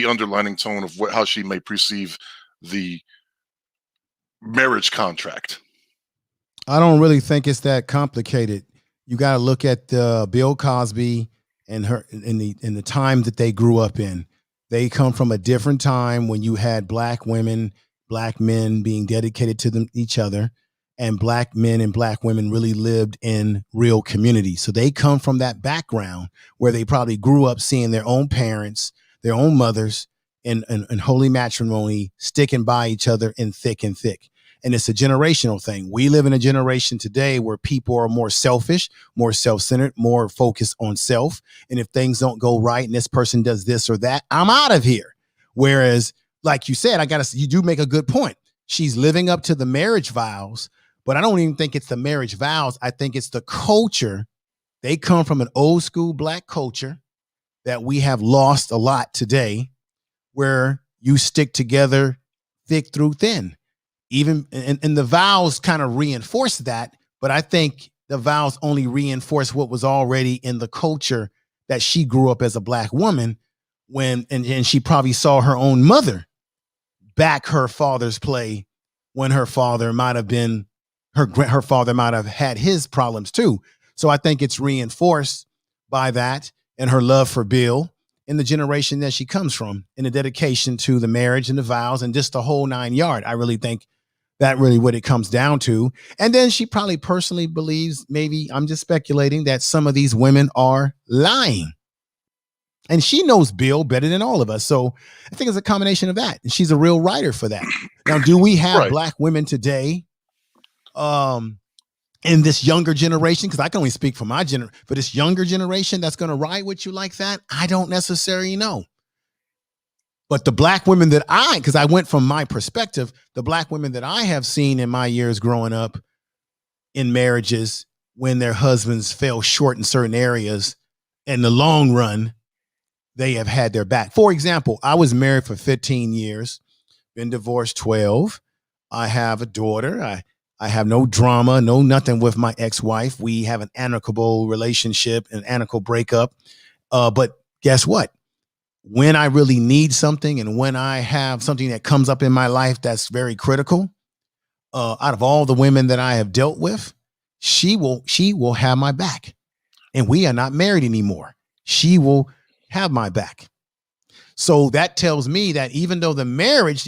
underlining tone of how she may perceive the marriage contract. I don't really think it's that complicated. You got to look at Bill Cosby and her in the time that they grew up in. They come from a different time when you had Black women, Black men being dedicated to each other, and Black men and Black women really lived in real community. So they come from that background where they probably grew up seeing their own parents, their own mothers in holy matrimony, sticking by each other in thick and thick. And it's a generational thing. We live in a generation today where people are more selfish, more self-centered, more focused on self. And if things don't go right and this person does this or that, I'm out of here. Whereas, like you said, you do make a good point. She's living up to the marriage vows, but I don't even think it's the marriage vows. I think it's the culture. They come from an old school Black culture that we have lost a lot today, where you stick together thick through thin. Even and the vows kind of reinforce that, but I think the vows only reinforce what was already in the culture that she grew up as a Black woman and she probably saw her own mother back her father's play when her father might have been her father might have had his problems too. So I think it's reinforced by that and her love for Bill and the generation that she comes from and the dedication to the marriage and the vows and just the whole 9 yards. I really think that really what it comes down to. And then she probably personally believes, maybe I'm just speculating, that some of these women are lying. And she knows Bill better than all of us. So I think it's a combination of that. And she's a real writer for that. Now, do we have Right. Black women today in this younger generation? Because I can only speak for my for this younger generation that's going to ride with you like that. I don't necessarily know. But the Black women that because I went from my perspective, the Black women that I have seen in my years growing up in marriages when their husbands fell short in certain areas, in the long run, they have had their back. For example, I was married for 15 years, been divorced 12. I have a daughter. I have no drama, no nothing with my ex-wife. We have an amicable relationship, an amicable breakup. But guess what? When I really need something and when I have something that comes up in my life that's very critical, out of all the women that I have dealt with, she will have my back. And we are not married anymore. She will have my back. So that tells me that even though the marriage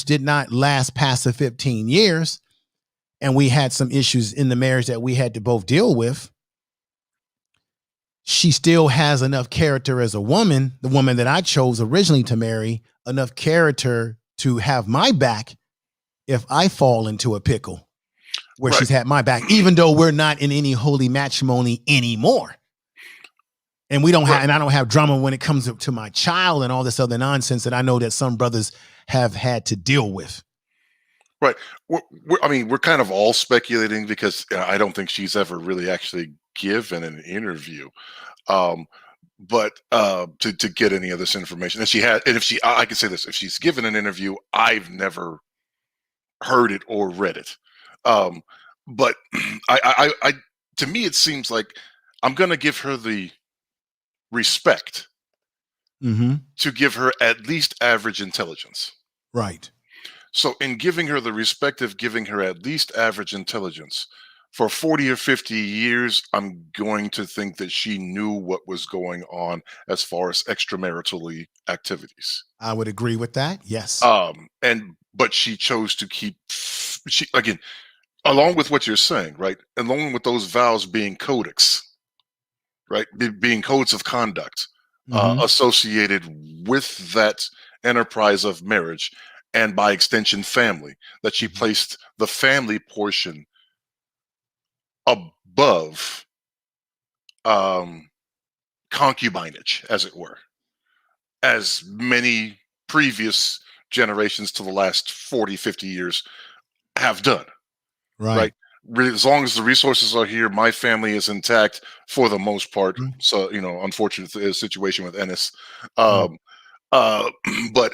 did not last past the 15 years, and we had some issues in the marriage that we had to both deal with, she still has enough character as a woman, the woman that I chose originally to marry, enough character to have my back if I fall into a pickle where Right. she's had my back, even though we're not in any holy matrimony anymore. And we don't have, and I don't have drama when it comes to my child and all this other nonsense that I know that some brothers have had to deal with. Right. We're kind of all speculating because I don't think she's ever really actually given an interview. But to get any of this information, I can say this, if she's given an interview, I've never heard it or read it. But I to me, it seems like I'm going to give her the respect to give her at least average intelligence. Right. So in giving her the respect of giving her at least average intelligence for 40 or 50 years, I'm going to think that she knew what was going on as far as extramarital activities. I would agree with that. Yes. But she chose to keep, again, along with what you're saying, right? Along with those vows being codex, right? Being codes of conduct associated with that enterprise of marriage, and by extension, family, that she placed the family portion above concubinage, as it were, as many previous generations to the last 40, 50 years have done. Right. As long as the resources are here, my family is intact for the most part. So, unfortunate situation with Ennis. But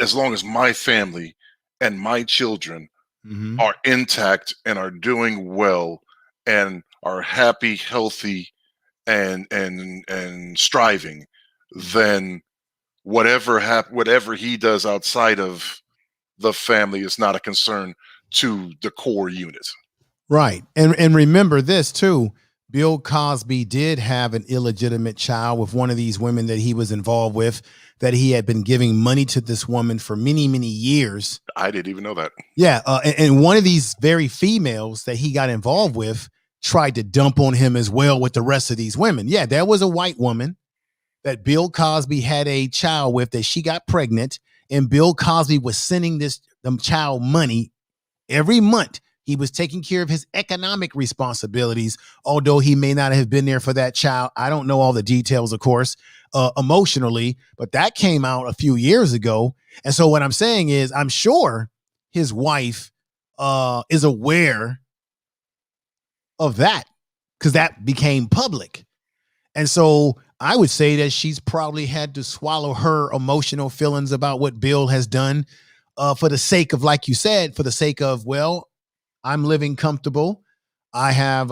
as long as my family and my children are intact and are doing well and are happy, healthy, and striving, then whatever he does outside of the family is not a concern to the core unit. Right. And remember this too, Bill Cosby did have an illegitimate child with one of these women that he was involved with, that he had been giving money to this woman for many, many years. I didn't even know that. Yeah. And one of these very females that he got involved with tried to dump on him as well with the rest of these women. Yeah, there was a white woman that Bill Cosby had a child with, that she got pregnant, and Bill Cosby was sending this child money Every month, he was taking care of his economic responsibilities, although he may not have been there for that child. I don't know all the details, of course, emotionally, but that came out a few years ago. And so what I'm saying is, I'm sure his wife is aware of that because that became public. And so I would say that she's probably had to swallow her emotional feelings about what Bill has done for the sake of, like you said, for the sake of, well, I'm living comfortable. I have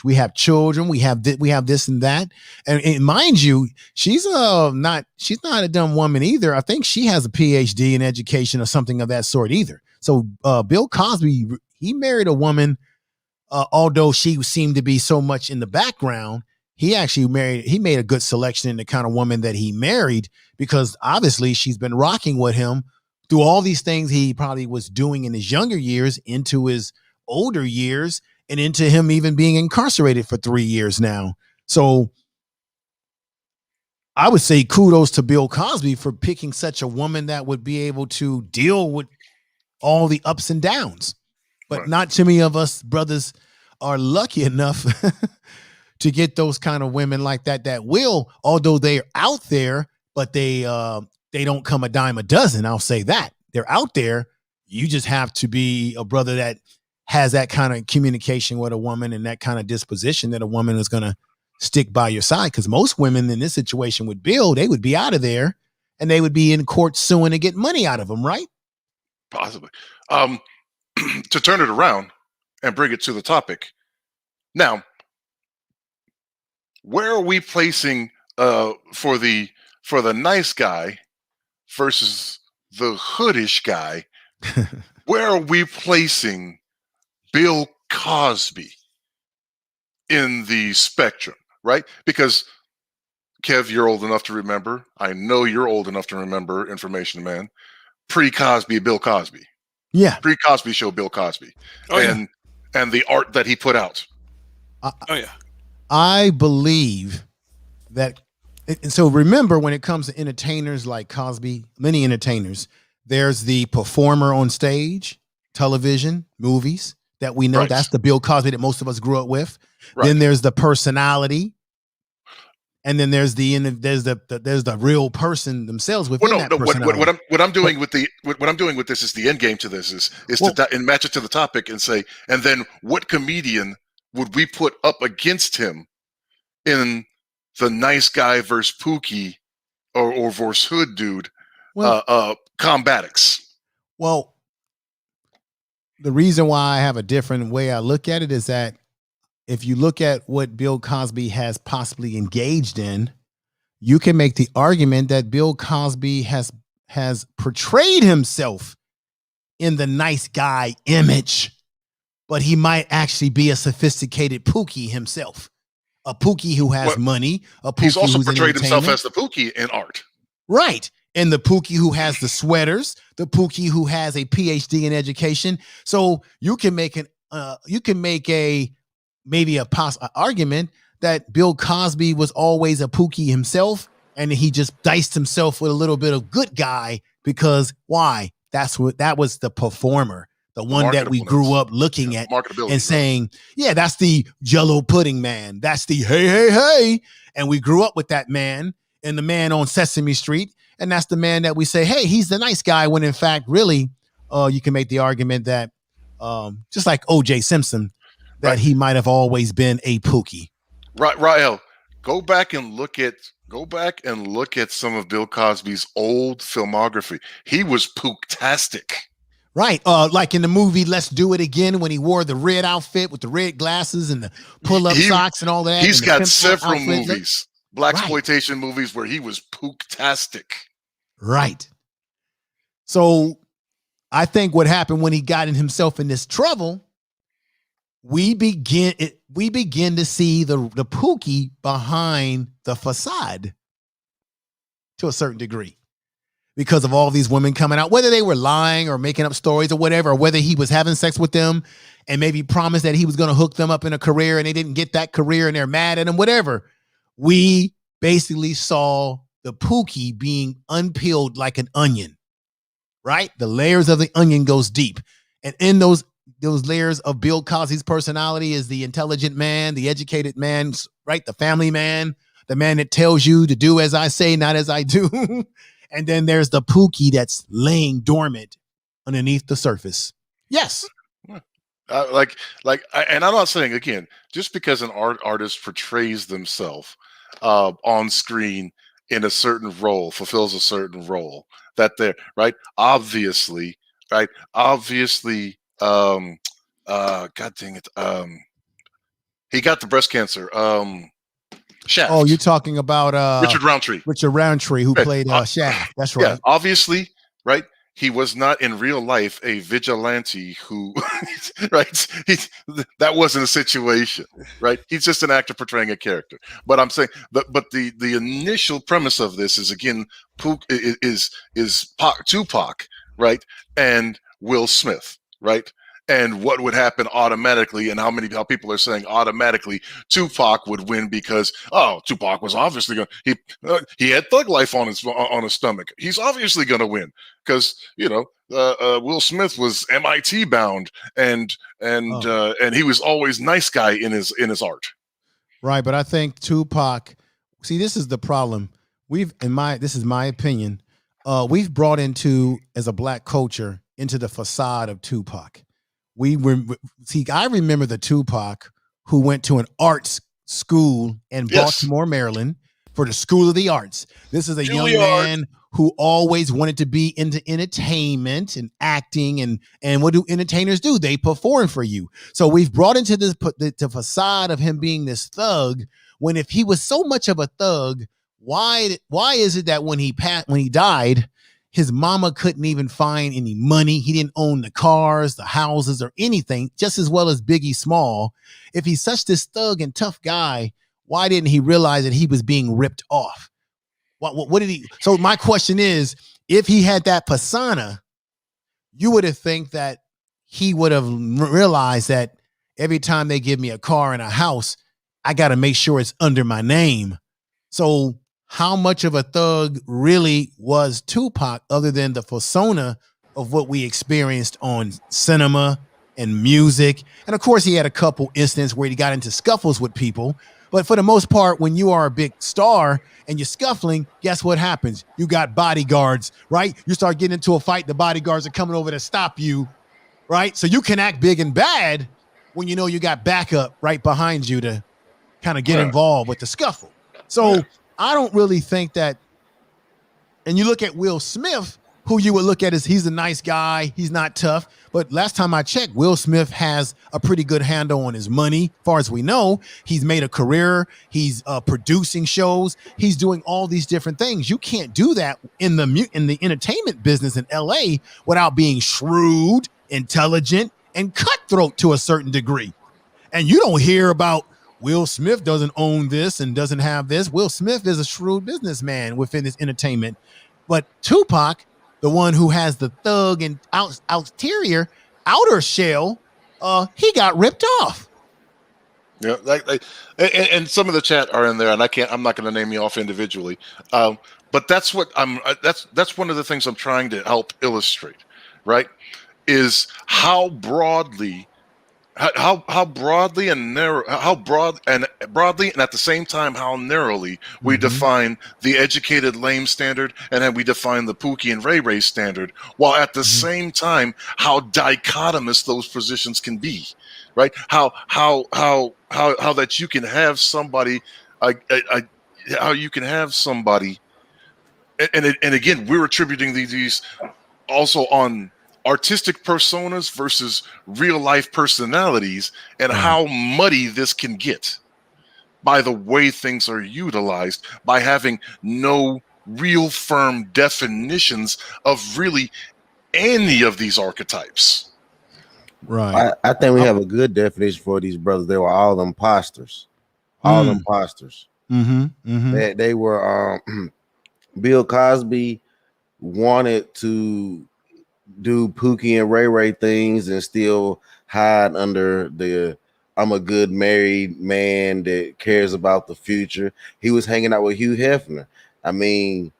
we have children. We have this and that. And mind you, she's not a dumb woman either. I think she has a PhD in education or something of that sort either. So Bill Cosby, he married a woman, although she seemed to be so much in the background. He made a good selection in the kind of woman that he married, because obviously she's been rocking with him through all these things he probably was doing in his younger years into his older years and into him even being incarcerated for 3 years now. So I would say kudos to Bill Cosby for picking such a woman that would be able to deal with all the ups and downs. But not too many of us brothers are lucky enough to get those kind of women like that will, although they're out there, but they don't come a dime a dozen. I'll say that. They're out there. You just have to be a brother that has that kind of communication with a woman and that kind of disposition that a woman is going to stick by your side. Because most women in this situation with Bill, they would be out of there and they would be in court suing to get money out of him, right? Possibly. To turn it around and bring it to the topic. Now, where are we placing for the nice guy versus the hoodish guy? Where are we placing Bill Cosby in the spectrum, right? Because Kev, you're old enough to remember. I know you're old enough to remember Information Man. Pre-Cosby, Bill Cosby. Yeah. Pre-Cosby show, Bill Cosby. And the art that he put out. I believe that. And so remember, when it comes to entertainers like Cosby, many entertainers, there's the performer on stage, television, movies that we know. Right. That's the Bill Cosby that most of us grew up with. Right. Then there's the personality. And then there's the real person themselves within that personality. What I'm doing with this is the end game to this is to match it to the topic and say, and then what comedian would we put up against him in the nice guy versus Pookie or versus hood dude combatics? Well, the reason why I have a different way I look at it is that if you look at what Bill Cosby has possibly engaged in, you can make the argument that Bill Cosby has portrayed himself in the nice guy image, but he might actually be a sophisticated Pookie himself, a Pookie who has money. He's also portrayed himself as the Pookie in art. Right. And the Pookie who has the sweaters, the Pookie who has a PhD in education. So you can make maybe a argument that Bill Cosby was always a Pookie himself, and he just diced himself with a little bit of good guy because why? That was the performer, the one that we grew up looking at and saying, yeah, that's the Jello pudding man. That's the hey. And we grew up with that man and the man on Sesame Street. And that's the man that we say, hey, he's the nice guy, when in fact, really, you can make the argument that just like O.J. Simpson, that he might have always been a Pookie. Right, Rael, go back and look at some of Bill Cosby's old filmography. He was pooktastic. Right, like in the movie Let's Do It Again, when he wore the red outfit with the red glasses and the pull-up socks and all that. He's got several movies, blaxploitation movies, where he was pooktastic. Right. So I think what happened when he got in himself in this trouble, we begin to see the Pookie behind the facade to a certain degree, because of all these women coming out, whether they were lying or making up stories or whatever, or whether he was having sex with them and maybe promised that he was going to hook them up in a career and they didn't get that career and they're mad at him, whatever. We basically saw the Pookie being unpeeled like an onion, right? The layers of the onion goes deep. And in those layers of Bill Cosby's personality is the intelligent man, the educated man, right? The family man, the man that tells you to do as I say, not as I do. And then there's the Pookie that's laying dormant underneath the surface. Yes. And I'm not saying, again, just because an artist portrays themselves on screen in a certain role, fulfills a certain role, that they're right. Obviously, God dang it, he got the breast cancer. Shaft. Oh, you're talking about Richard Roundtree. Richard Roundtree, who Right. played Shaft. That's Yeah, right. obviously, right. He was not in real life a vigilante who, right? That wasn't a situation, right? He's just an actor portraying a character. But I'm saying, but the initial premise of this is, again, Tupac, right, and Will Smith, right, and what would happen automatically, and how people are saying automatically Tupac would win because Tupac was obviously going. He had Thug Life on his stomach. He's obviously going to win because Will Smith was MIT bound and he was always nice guy in his art. Right, but I think Tupac. See, this is the problem. This is my opinion. We've brought into, as a black culture, into the facade of Tupac. I remember the Tupac who went to an arts school in Baltimore, Maryland, for the School of the Arts. This is a young man who always wanted to be into entertainment and acting, and what do entertainers do? They perform for you. So we've brought into the facade of him being this thug, when if he was so much of a thug, why is it that when he died, his mama couldn't even find any money? He didn't own the cars, the houses, or anything, just as well as Biggie Small. If he's such this thug and tough guy, why didn't he realize that he was being ripped off? What did he? So my question is, if he had that persona, you would have think that he would have realized that every time they give me a car and a house, I got to make sure it's under my name. So how much of a thug really was Tupac, other than the persona of what we experienced on cinema and music? And of course, he had a couple instances where he got into scuffles with people. But for the most part, when you are a big star and you're scuffling, guess what happens? You got bodyguards, right? You start getting into a fight, the bodyguards are coming over to stop you, right? So you can act big and bad when you know you got backup right behind you to kind of get involved with the scuffle. So I don't really think that. And you look at Will Smith, who you would look at as he's a nice guy, he's not tough. But last time I checked, Will Smith has a pretty good handle on his money. As far as we know, he's made a career. He's producing shows. He's doing all these different things. You can't do that in the entertainment business in LA without being shrewd, intelligent, and cutthroat to a certain degree. And you don't hear about Will Smith doesn't own this and doesn't have this. Will Smith is a shrewd businessman within his entertainment. But Tupac, the one who has the thug and outer shell, he got ripped off. Yeah, and some of the chat are in there, and I'm not going to name you off individually, but that's what that's one of the things I'm trying to help illustrate, right? Is how broadly and narrow, broadly and at the same time how narrowly we define the educated lame standard, and then we define the Pookie and Ray Ray standard, while at the same time how dichotomous those positions can be, right? How that you can have somebody, how you can have somebody, and again, we're attributing these also on artistic personas versus real life personalities, and how muddy this can get by the way things are utilized, by having no real firm definitions of really any of these archetypes. Right. I think we have a good definition for these brothers. They were all imposters. All imposters. They were Bill Cosby wanted to do Pookie and Ray Ray things and still hide under the I'm a good married man that cares about the future. He was hanging out with Hugh Hefner. I mean,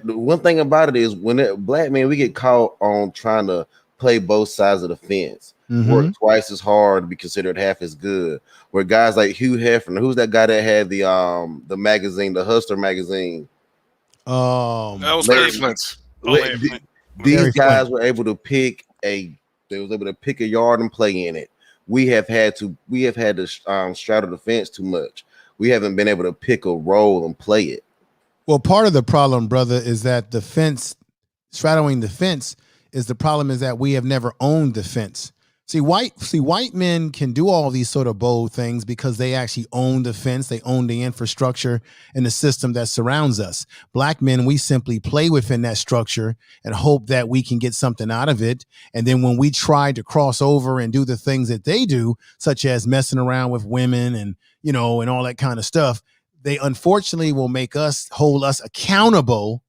one thing about it is when black men, we get caught on trying to play both sides of the fence, work twice as hard to be considered half as good. Where guys like Hugh Hefner, who's that guy that had the magazine, the Hustler magazine? That was Larry Larry Flint's. These guys were able to pick they was able to pick a yard and play in it. We have had to straddle the fence too much. We haven't been able to pick a role and play it. Well, part of the problem, brother, is that the fence, straddling the fence, is the problem is that we have never owned the fence. See, white men can do all these sort of bold things because they actually own the fence, they own the infrastructure and the system that surrounds us. Black men, we simply play within that structure and hope that we can get something out of it. And then when we try to cross over and do the things that they do, such as messing around with women and, and all that kind of stuff, they unfortunately will hold us accountable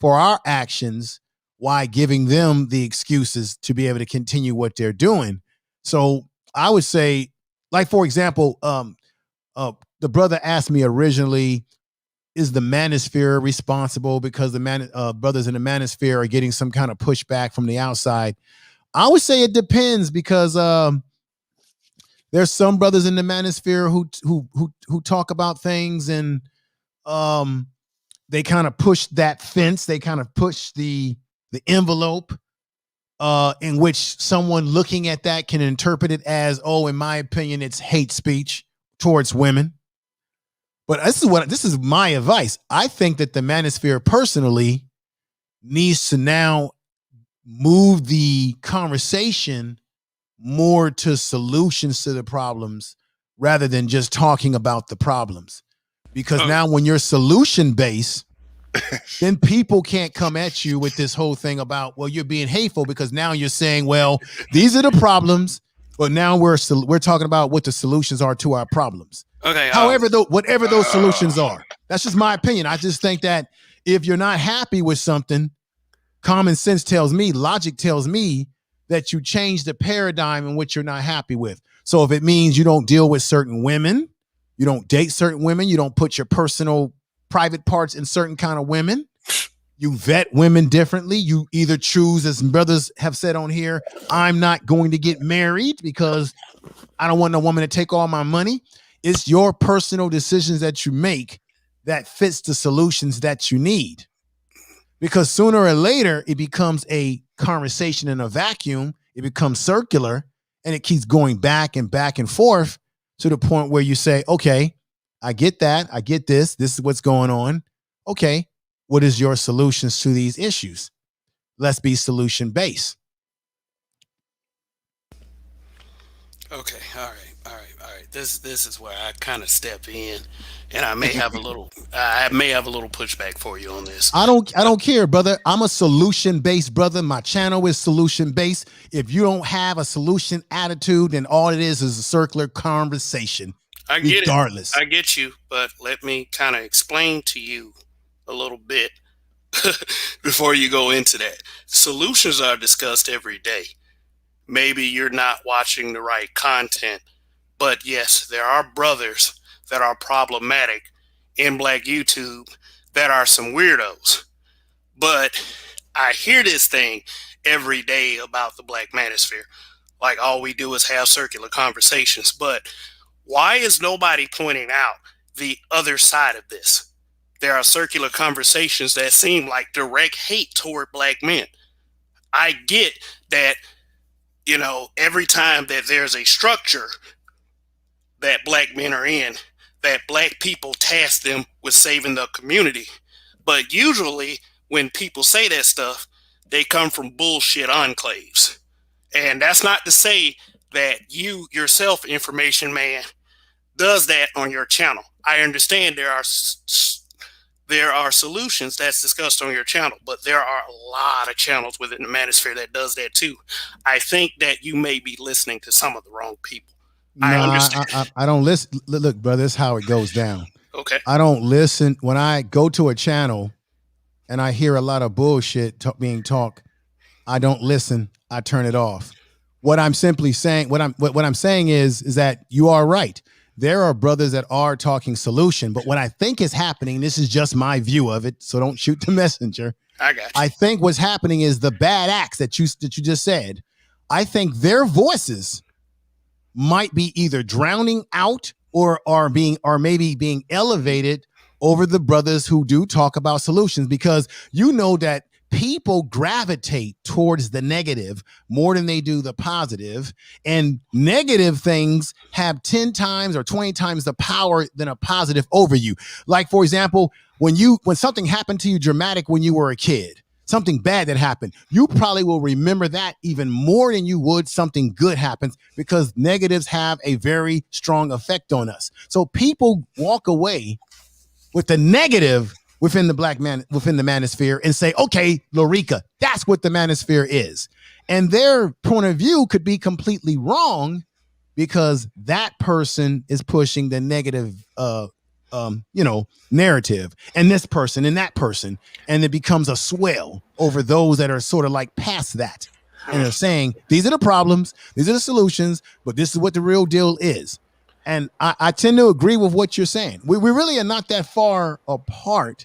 for our actions, while giving them the excuses to be able to continue what they're doing. So I would say, like, for example, the brother asked me originally, is the manosphere responsible because the brothers in the manosphere are getting some kind of pushback from the outside? I would say it depends, because there's some brothers in the manosphere who talk about things, and they kind of push that fence, they kind of push the envelope in which someone looking at that can interpret it as, in my opinion, it's hate speech towards women. But this is my advice. I think that the manosphere personally needs to now move the conversation more to solutions to the problems rather than just talking about the problems. Because now when you're solution based, then people can't come at you with this whole thing about, well, you're being hateful, because now you're saying, well, these are the problems, but now we're talking about what the solutions are to our problems. Okay. However, whatever those solutions are, that's just my opinion. I just think that if you're not happy with something, common sense tells me, logic tells me that you change the paradigm in which you're not happy with. So if it means you don't deal with certain women, you don't date certain women, you don't put your personal private parts in certain kind of women, you vet women differently, you either choose, as brothers have said on here, I'm not going to get married because I don't want no woman to take all my money. It's your personal decisions that you make that fits the solutions that you need. Because sooner or later, it becomes a conversation in a vacuum, it becomes circular, and it keeps going back and forth to the point where you say, okay, I get that. I get this. This is what's going on. Okay, what is your solutions to these issues? Let's be solution based. Okay, all right. This is where I kind of step in, and I may have a little pushback for you on this. I don't care, brother. I'm a solution based brother. My channel is solution based. If you don't have a solution attitude, then all it is a circular conversation. I get regardless. I get you, but let me kind of explain to you a little bit before you go into that. Solutions are discussed every day. Maybe you're not watching the right content, but yes, there are brothers that are problematic in Black YouTube that are some weirdos. But I hear this thing every day about the Black manosphere. Like, all we do is have circular conversations, but why is nobody pointing out the other side of this? There are circular conversations that seem like direct hate toward Black men. I get that, every time that there's a structure that Black men are in, that Black people task them with saving the community. But usually when people say that stuff, they come from bullshit enclaves. And that's not to say that you yourself, information man, does that on your channel. I understand there are solutions that's discussed on your channel, but there are a lot of channels within the manosphere that does that too. I think that you may be listening to some of the wrong people. I understand. I don't listen. Look, brother, this is how it goes down. Okay. I don't listen. When I go to a channel and I hear a lot of bullshit being talked, I don't listen. I turn it off. What I'm simply saying, what I'm saying is that you are right. There are brothers that are talking solution, but what I think is happening, this is just my view of it, so don't shoot the messenger. I got you. I think what's happening is the bad acts that you just said, I think their voices might be either drowning out or maybe being elevated over the brothers who do talk about solutions, because you know that people gravitate towards the negative more than they do the positive, and negative things have 10 times or 20 times the power than a positive over you. Like, for example, when something happened to you dramatic when you were a kid, something bad that happened, you probably will remember that even more than you would something good happens, because negatives have a very strong effect on us. So people walk away with the negative within the manosphere and say, okay, Lorica, that's what the manosphere is. And their point of view could be completely wrong, because that person is pushing the negative narrative, and this person and that person, and it becomes a swell over those that are sort of like past that, and they're saying these are the problems, these are the solutions, but this is what the real deal is. And I tend to agree with what you're saying. We really are not that far apart.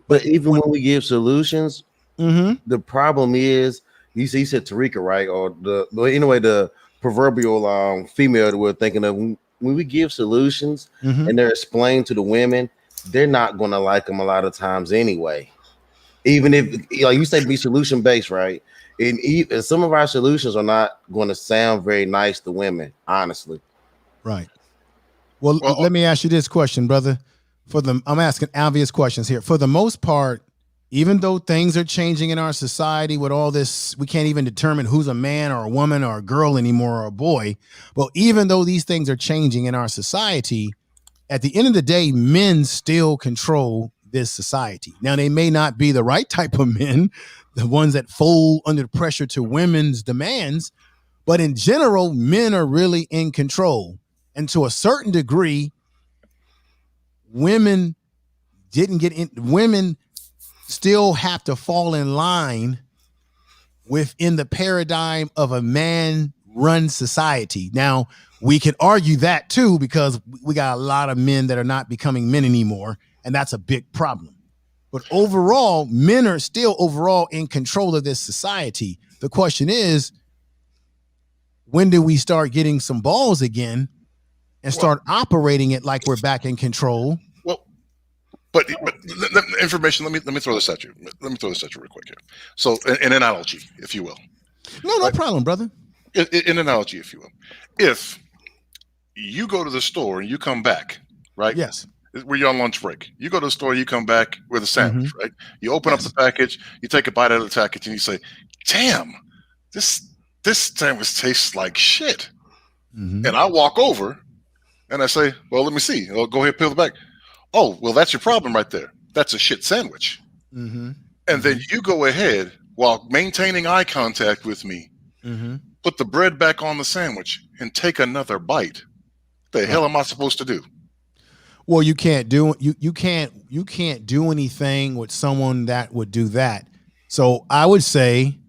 But even when we give solutions, the problem is, you said Tarika, right? Or the proverbial female that we're thinking of. When we give solutions and they're explained to the women, they're not going to like them a lot of times anyway. Even if, like you say, be solution based, right? And some of our solutions are not going to sound very nice to women, honestly. Right. Well, let me ask you this question, brother. I'm asking obvious questions here. For the most part, even though things are changing in our society with all this, we can't even determine who's a man or a woman or a girl anymore or a boy. But even though these things are changing in our society, at the end of the day, men still control this society. Now, they may not be the right type of men, the ones that fold under pressure to women's demands, but in general, men are really in control. And to a certain degree, women still have to fall in line within the paradigm of a man-run society. Now, we can argue that too, because we got a lot of men that are not becoming men anymore, and that's a big problem. But overall, men are still overall in control of this society. The question is, when do we start getting some balls again and start operating it like we're back in control? Well, but information. Let me throw this at you. Let me throw this at you real quick here. So, an analogy, if you will. No problem, brother. An analogy, if you will. If you go to the store and you come back, right? Yes. We're on lunch break. You go to the store, you come back with a sandwich, right? You open up the package, you take a bite out of the package, and you say, "Damn, this sandwich tastes like shit." And I walk over. And I say, well, let me see. I'll go ahead and peel it back. Oh, well, that's your problem right there. That's a shit sandwich. And then you go ahead, while maintaining eye contact with me, put the bread back on the sandwich and take another bite. The hell am I supposed to do? Well, you can't do anything with someone that would do that. So I would say,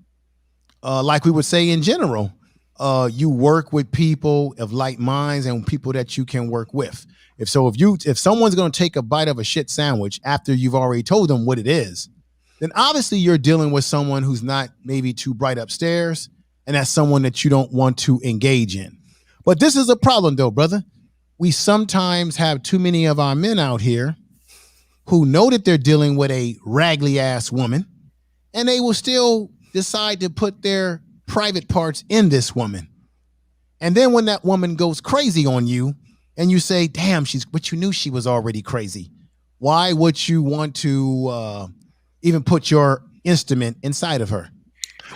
like we would say in general, you work with people of like minds and people that you can work with. If someone's going to take a bite of a shit sandwich after you've already told them what it is, then obviously you're dealing with someone who's not maybe too bright upstairs, and that's someone that you don't want to engage in. But this is a problem though, brother. We sometimes have too many of our men out here who know that they're dealing with a raggedy ass woman, and they will still decide to put their private parts in this woman. And then when that woman goes crazy on you and you say, damn, but you knew she was already crazy. Why would you want to even put your instrument inside of her?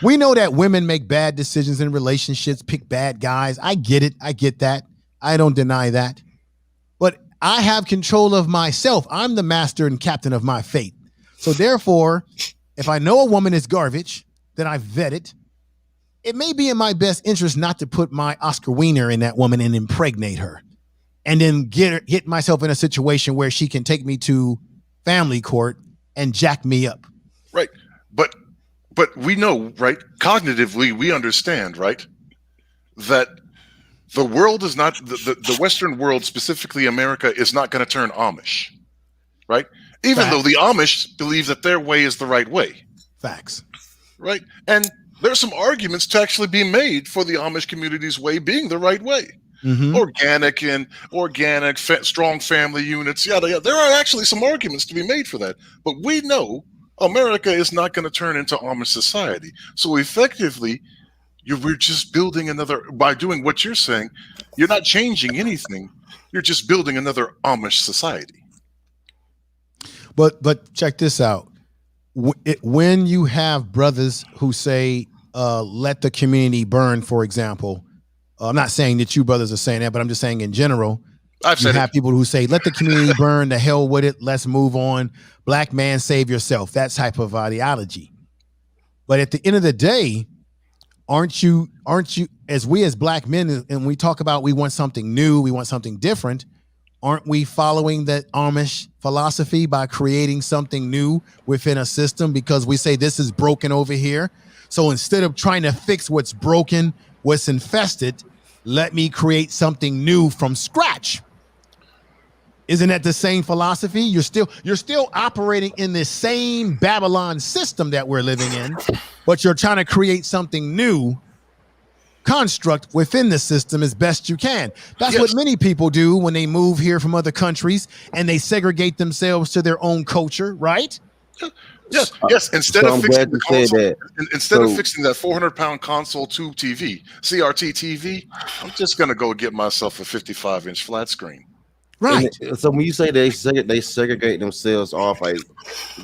We know that women make bad decisions in relationships, pick bad guys. I get it. I get that. I don't deny that. But I have control of myself. I'm the master and captain of my fate. So therefore, if I know a woman is garbage, then I vet it. It may be in my best interest not to put my Oscar Wiener in that woman and impregnate her, and then get myself in a situation where she can take me to family court and jack me up. Right. But we know, right? Cognitively, we understand, right? That the world is not, the Western world, specifically America, is not going to turn Amish, right? Even though the Amish believe that their way is the right way. Facts. Right. And there's some arguments to actually be made for the Amish community's way being the right way. Mm-hmm. Organic, strong family units, yada yada. There are actually some arguments to be made for that, but we know America is not going to turn into Amish society. So effectively, we're just building another. By doing what you're saying, you're not changing anything. You're just building another Amish society. But check this out. When you have brothers who say, "Let the community burn," for example. I'm not saying that you brothers are saying that, but I'm just saying in general. You have people who say, let the community burn, the hell with it, let's move on. Black man, save yourself. That type of ideology. But at the end of the day, aren't you, as we as black men, and we talk about we want something new, we want something different, aren't we following that Amish philosophy by creating something new within a system because we say this is broken over here? So instead of trying to fix what's broken, what's infested, let me create something new from scratch. Isn't that the same philosophy? You're still operating in this same Babylon system that we're living in, but you're trying to create something new construct within the system as best you can. That's what many people do when they move here from other countries and they segregate themselves to their own culture, right? Yes. Instead of fixing the console, instead of fixing that 400-pound console tube TV, CRT TV, I'm just gonna go get myself a 55-inch flat screen. Right. And so when you say they segregate themselves off, like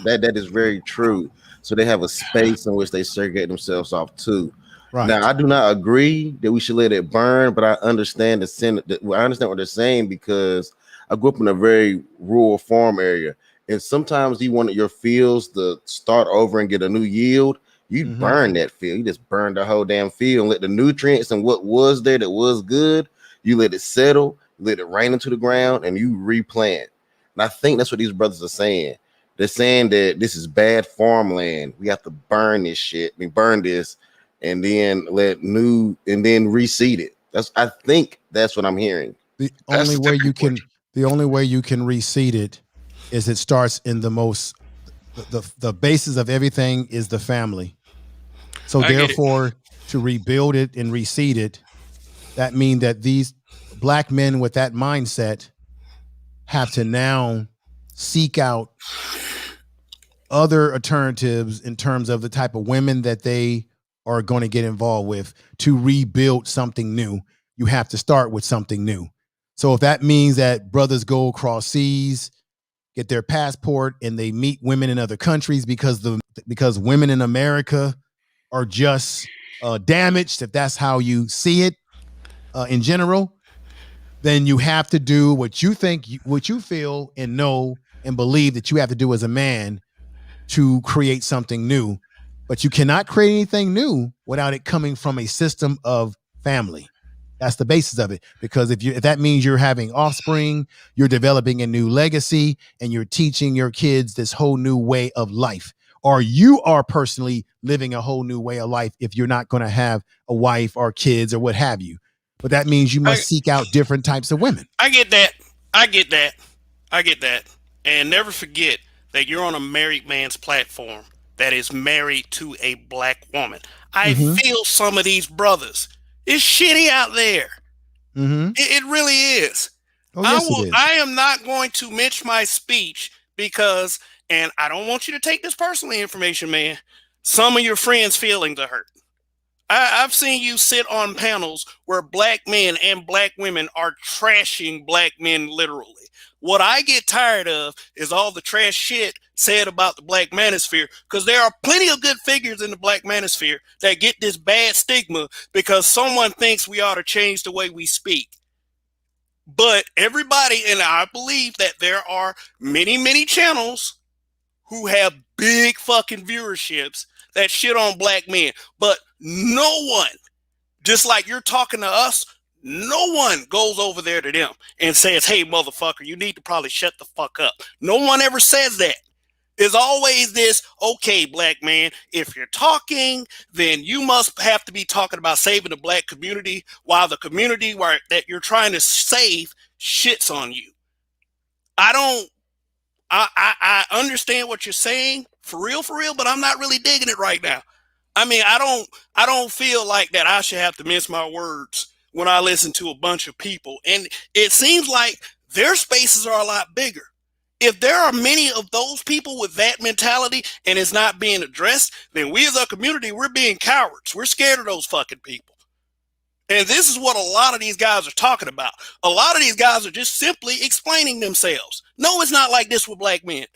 that is very true. So they have a space in which they segregate themselves off too. Right. Now I do not agree that we should let it burn, but I understand I understand what they're saying because I grew up in a very rural farm area. And sometimes you want your fields to start over and get a new yield. You burn that field. You just burn the whole damn field and let the nutrients and what was there that was good, you let it settle, let it rain into the ground, and you replant. And I think that's what these brothers are saying. They're saying that this is bad farmland. We have to burn this shit. Burn this and then reseed it. I think that's what I'm hearing. The only way you can reseed it is it starts in the basis of everything is the family. So therefore, to rebuild it and reseed it, that means that these black men with that mindset have to now seek out other alternatives in terms of the type of women that they are going to get involved with to rebuild something new. You have to start with something new. So if that means that brothers go across seas, get their passport, and they meet women in other countries because women in America are just damaged, if that's how you see it in general, then you have to do what you think, what you feel and know and believe that you have to do as a man to create something new. But you cannot create anything new without it coming from a system of family. That's the basis of it. Because if that means you're having offspring, you're developing a new legacy, and you're teaching your kids this whole new way of life, or you are personally living a whole new way of life if you're not going to have a wife or kids or what have you. But that means you must seek out different types of women. I get that. And never forget that you're on a married man's platform that is married to a black woman. I feel some of these brothers. It's shitty out there. It really is. Oh, yes, it is. I am not going to mince my speech because, and I don't want you to take this personally, information man, some of your friends' feelings are hurt. I've seen you sit on panels where black men and black women are trashing black men literally. What I get tired of is all the trash shit said about the black manosphere, because there are plenty of good figures in the black manosphere that get this bad stigma because someone thinks we ought to change the way we speak. But everybody, and I believe that there are many, many channels who have big fucking viewerships that shit on black men, but no one, just like you're talking to us, no one goes over there to them and says, hey, motherfucker, you need to probably shut the fuck up. No one ever says that. There's always this, okay, black man, if you're talking, then you must have to be talking about saving the black community while the community that you're trying to save shits on you. I understand what you're saying, for real, but I'm not really digging it right now. I mean, I don't feel like that I should have to mince my words when I listen to a bunch of people. And it seems like their spaces are a lot bigger. If there are many of those people with that mentality and it's not being addressed, then we as a community, we're being cowards. We're scared of those fucking people. And this is what a lot of these guys are talking about. A lot of these guys are just simply explaining themselves. No, it's not like this with black men.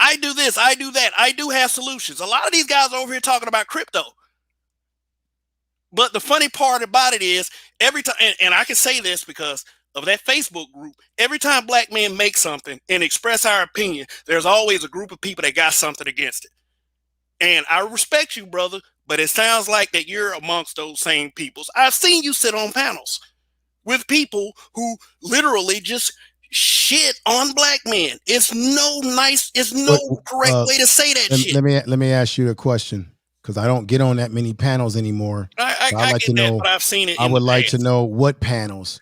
I do this, I do that, I do have solutions. A lot of these guys are over here talking about crypto. But the funny part about it is every time, and I can say this because of that Facebook group, every time black men make something and express our opinion, there's always a group of people that got something against it. And I respect you, brother, but it sounds like that you're amongst those same peoples. I've seen you sit on panels with people who literally just shit on black men. It's no correct way to say that shit. Let me ask you a question, because I don't get on that many panels anymore. I like to know, but I've seen it. I would like to know what panels,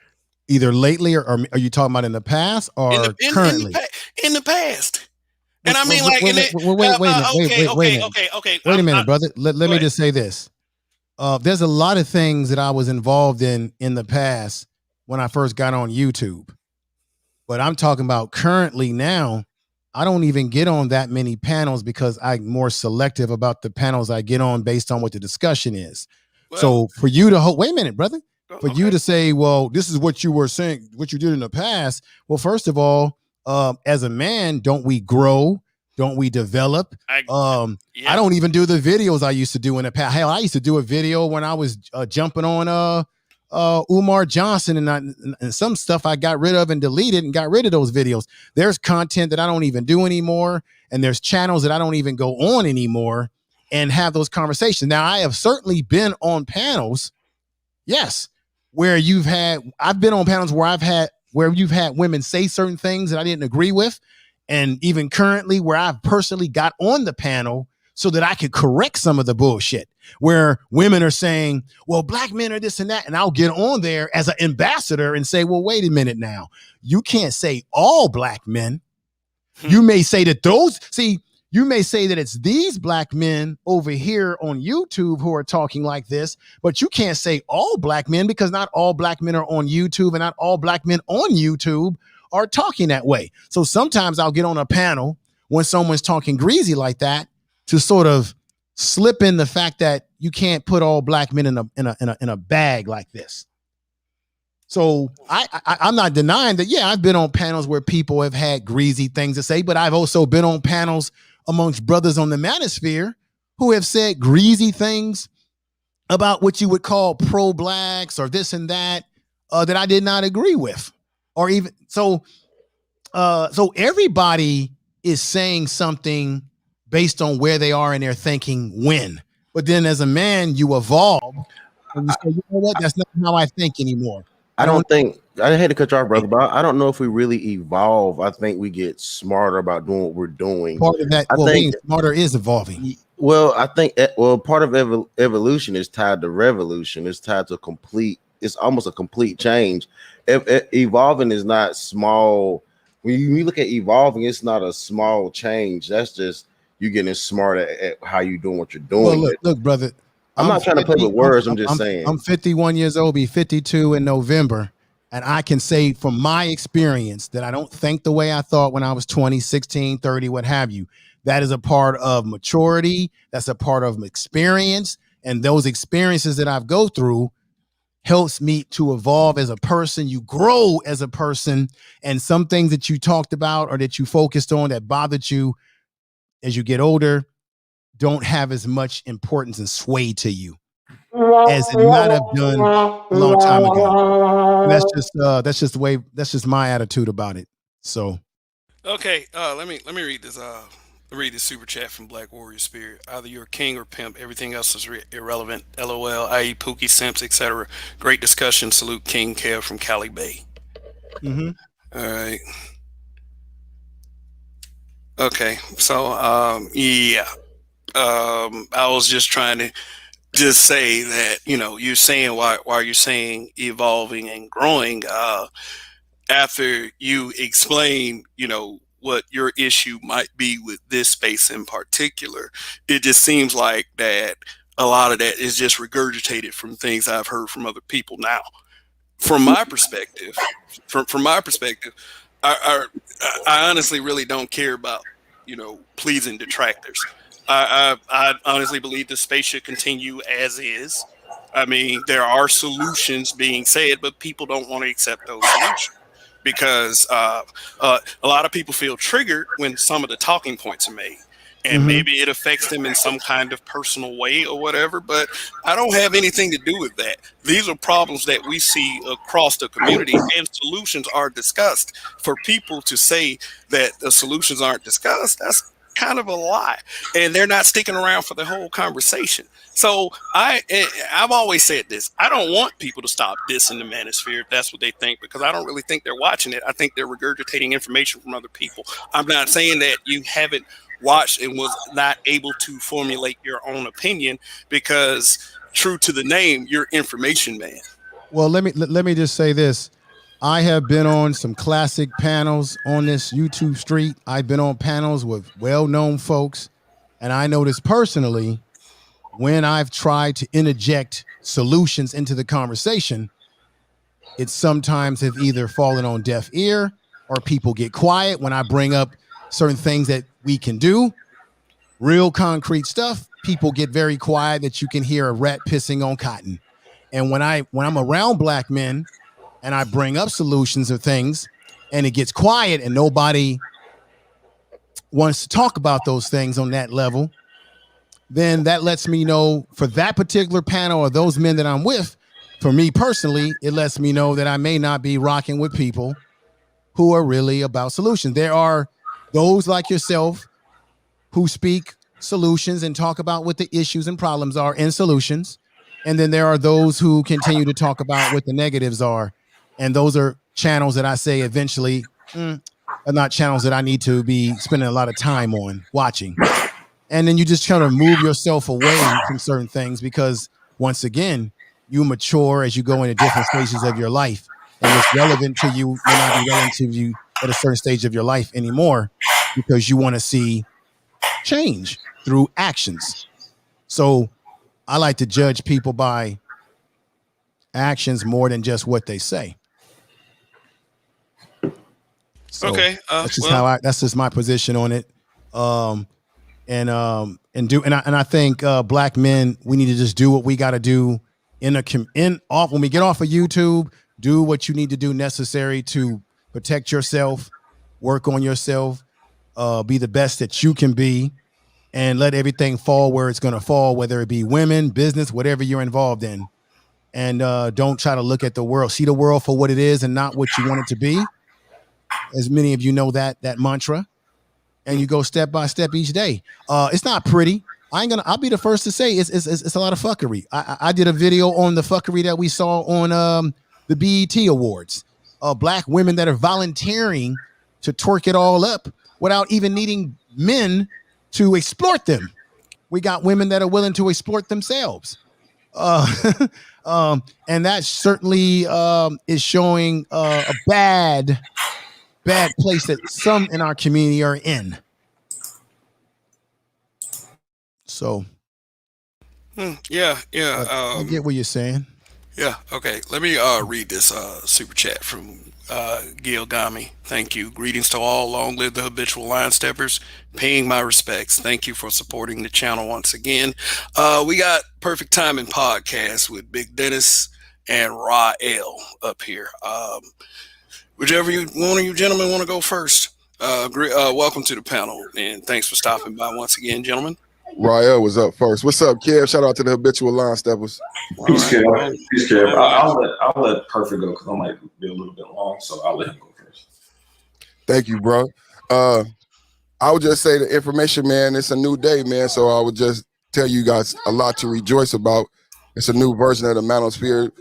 either lately or are you talking about in the past or currently? In the past. And I mean, like, wait a minute, brother. Let me just say this. There's a lot of things that I was involved in the past when I first got on YouTube. But I'm talking about currently now. I don't even get on that many panels because I'm more selective about the panels I get on based on what the discussion is. Well, so for you to wait a minute, brother, for you to say, well, this is what you were saying, what you did in the past. Well, first of all, as a man, don't we grow? Don't we develop? I don't even do the videos I used to do in the past. Hell, I used to do a video when I was jumping on Umar Johnson and some stuff I got rid of and deleted and got rid of those videos. There's content that I don't even do anymore, and there's channels that I don't even go on anymore and have those conversations. Now, I have certainly been on panels, yes, where I've been on panels where you've had women say certain things that I didn't agree with, and even currently where I've personally got on the panel so that I could correct some of the bullshit where women are saying, well, black men are this and that. And I'll get on there as an ambassador and say, well, wait a minute now. You can't say all black men. You may say that you may say that it's these black men over here on YouTube who are talking like this, but you can't say all black men because not all black men are on YouTube and not all black men on YouTube are talking that way. So sometimes I'll get on a panel when someone's talking greasy like that to sort of slip in the fact that you can't put all black men in a bag like this. So I'm not denying that. Yeah, I've been on panels where people have had greasy things to say, but I've also been on panels amongst brothers on the manosphere who have said greasy things about what you would call pro-blacks or this and that that I did not agree with, or even so. So everybody is saying something based on where they are in their thinking when. But then as a man, you evolve and you say, you know what, that's not how I think anymore. I hate to cut you off, brother, but I don't know if we really evolve. I think we get smarter about doing what we're doing. Part of that, being smarter is evolving. Well, I think, part of evolution is tied to revolution. It's tied to it's almost a complete change. Evolving is not small. When you look at evolving, it's not a small change. That's just you getting smarter at how you doing what you're doing. Well, look, brother. I'm not trying to play with words. I'm just saying. I'm 51 years old, be 52 in November. And I can say from my experience that I don't think the way I thought when I was 20, 16, 30, what have you. That is a part of maturity. That's a part of experience. And those experiences that I've go through helps me to evolve as a person. You grow as a person. And some things that you talked about or that you focused on that bothered you as you get older don't have as much importance and sway to you as it might have done a long time ago. And that's just my attitude about it. So okay, let me read this. Read this super chat from Black Warrior Spirit. Either you're a king or pimp. Everything else is irrelevant. LOL, i.e. Pookie, Simps, etc. Great discussion. Salute King Kev from Cali Bay. Mm-hmm. All right. Okay, so yeah. I was just trying to just say that, you're saying why you're saying evolving and growing, after you explain, what your issue might be with this space in particular. It just seems like that a lot of that is just regurgitated from things I've heard from other people. Now, from my perspective, I honestly really don't care about, pleasing detractors. I honestly believe the space should continue as is. I mean, there are solutions being said, but people don't want to accept those solutions because a lot of people feel triggered when some of the talking points are made. And maybe it affects them in some kind of personal way or whatever, but I don't have anything to do with that. These are problems that we see across the community, and solutions are discussed. For people to say that the solutions aren't discussed, that's kind of a lie, and they're not sticking around for the whole conversation. So I've always said this: I don't want people to stop dissing the manosphere if that's what they think, because I don't really think they're watching it. I think they're regurgitating information from other people. I'm not saying that you haven't watched and was not able to formulate your own opinion, because true to the name, you're information man. Well, let me just say this. I have been on some classic panels on this YouTube street. I've been on panels with well-known folks, and I noticed personally when I've tried to interject solutions into the conversation, it sometimes have either fallen on deaf ear or people get quiet when I bring up certain things that we can do, real concrete stuff. People get very quiet that you can hear a rat pissing on cotton. And when I'm around black men and I bring up solutions or things and it gets quiet and nobody wants to talk about those things on that level, then that lets me know for that particular panel or those men that I'm with, for me personally, it lets me know that I may not be rocking with people who are really about solutions. There are those like yourself who speak solutions and talk about what the issues and problems are in solutions. And then there are those who continue to talk about what the negatives are. And those are channels that I say eventually are not channels that I need to be spending a lot of time on watching. And then you just try to move yourself away from certain things because, once again, you mature as you go into different stages of your life. And what's relevant to you may not be relevant to you at a certain stage of your life anymore, because you want to see change through actions. So I like to judge people by actions more than just what they say. So okay, that's just that's just my position on it. And I think black men, we need to just do what we got to do when we get off of YouTube. Do what you need to do necessary to protect yourself, work on yourself, be the best that you can be, and let everything fall where it's going to fall, whether it be women, business, whatever you're involved in. And don't try to look at the world, see the world for what it is and not what you want it to be. As many of you know that mantra, and you go step by step each day. It's not pretty. I'll be the first to say it's a lot of fuckery. I did a video on the fuckery that we saw on the BET Awards. Black women that are volunteering to twerk it all up without even needing men to exploit them. We got women that are willing to exploit themselves. And that certainly is showing a bad place that some in our community are in. So yeah. I get what you're saying. Yeah, okay. Let me read this super chat from Gil Gami. Thank you. Greetings to all. Long live the habitual line steppers. Paying my respects. Thank you for supporting the channel once again. We got Perfect Timing Podcast with Big Dennis and Ra L up here. Whichever one of you gentlemen want to go first. Welcome to the panel, and thanks for stopping by once again, gentlemen. Rael was up first. What's up, Kev? Shout out to the habitual line steppers. Peace, Kev. Peace, Kev. I'll let Perfect go because I might be a little bit long, so I'll let him go first. Thank you, bro. I would just say the information, man, it's a new day, man. So I would just tell you guys a lot to rejoice about. It's a new version of the manosphere.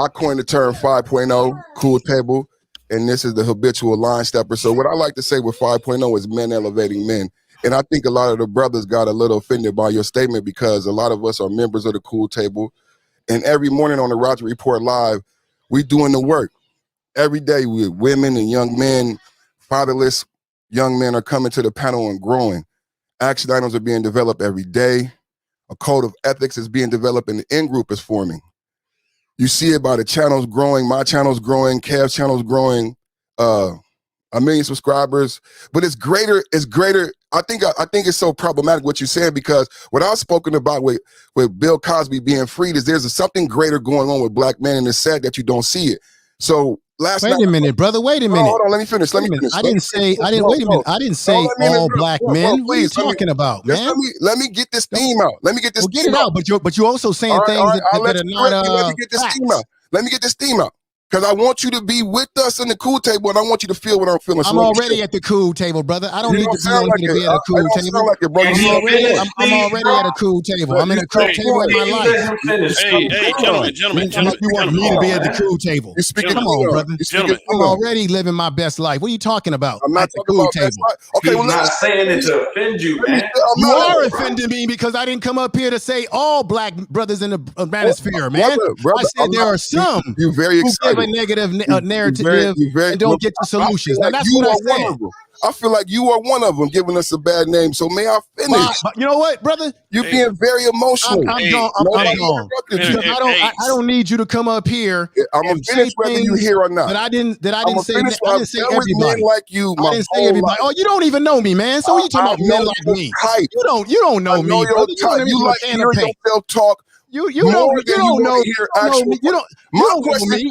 I coined the term 5.0, cool table, and this is the habitual line stepper. So what I like to say with 5.0 is men elevating men. And I think a lot of the brothers got a little offended by your statement because a lot of us are members of the cool table. And every morning on the Roger Report Live, we doing the work. Every day with women and young men, fatherless young men are coming to the panel and growing. Action items are being developed every day. A code of ethics is being developed and the in-group is forming. You see it by the channels growing, my channel's growing, Kev's channel's growing, 1 million subscribers, but it's greater. I think it's so problematic what you're saying, because what I've spoken about with Bill Cosby being freed is there's something greater going on with black men, and it's sad that you don't see it. So wait a minute, brother. Wait a minute. Hold on, let me finish. I didn't say all black men. What are you talking about, man? Let me get this theme out. Get it out. But you're also saying things that are not. Let me get this theme out. Let me get this theme out. Because I want you to be with us in the cool table, and I want you to feel what I'm feeling. I'm already at the cool table, brother. I don't need to be at a cool table. I'm already at a cool table. I'm in a cool table in my life. Hey, gentlemen. You want me to be at the cool table? Come on, brother. I'm already living my best life. What are you talking about? I'm not at the cool table. Okay, well, not saying it to offend you, man. You are offending me because I didn't come up here to say all black brothers in the manosphere, man. I said there are some. You're very excited. A negative narrative and don't get the solutions. Now that's what I said. I feel like you are one of them, giving us a bad name. So may I finish? You know what, brother? You're being very emotional. I'm gone. I don't need you to come up here. I'm gonna finish whether you're here or not. But I didn't say everybody. Like you. I didn't say everybody. Oh, you don't even know me, man. So what you talking about men like me? You don't know me. You like hearing yourself talk. You don't know me.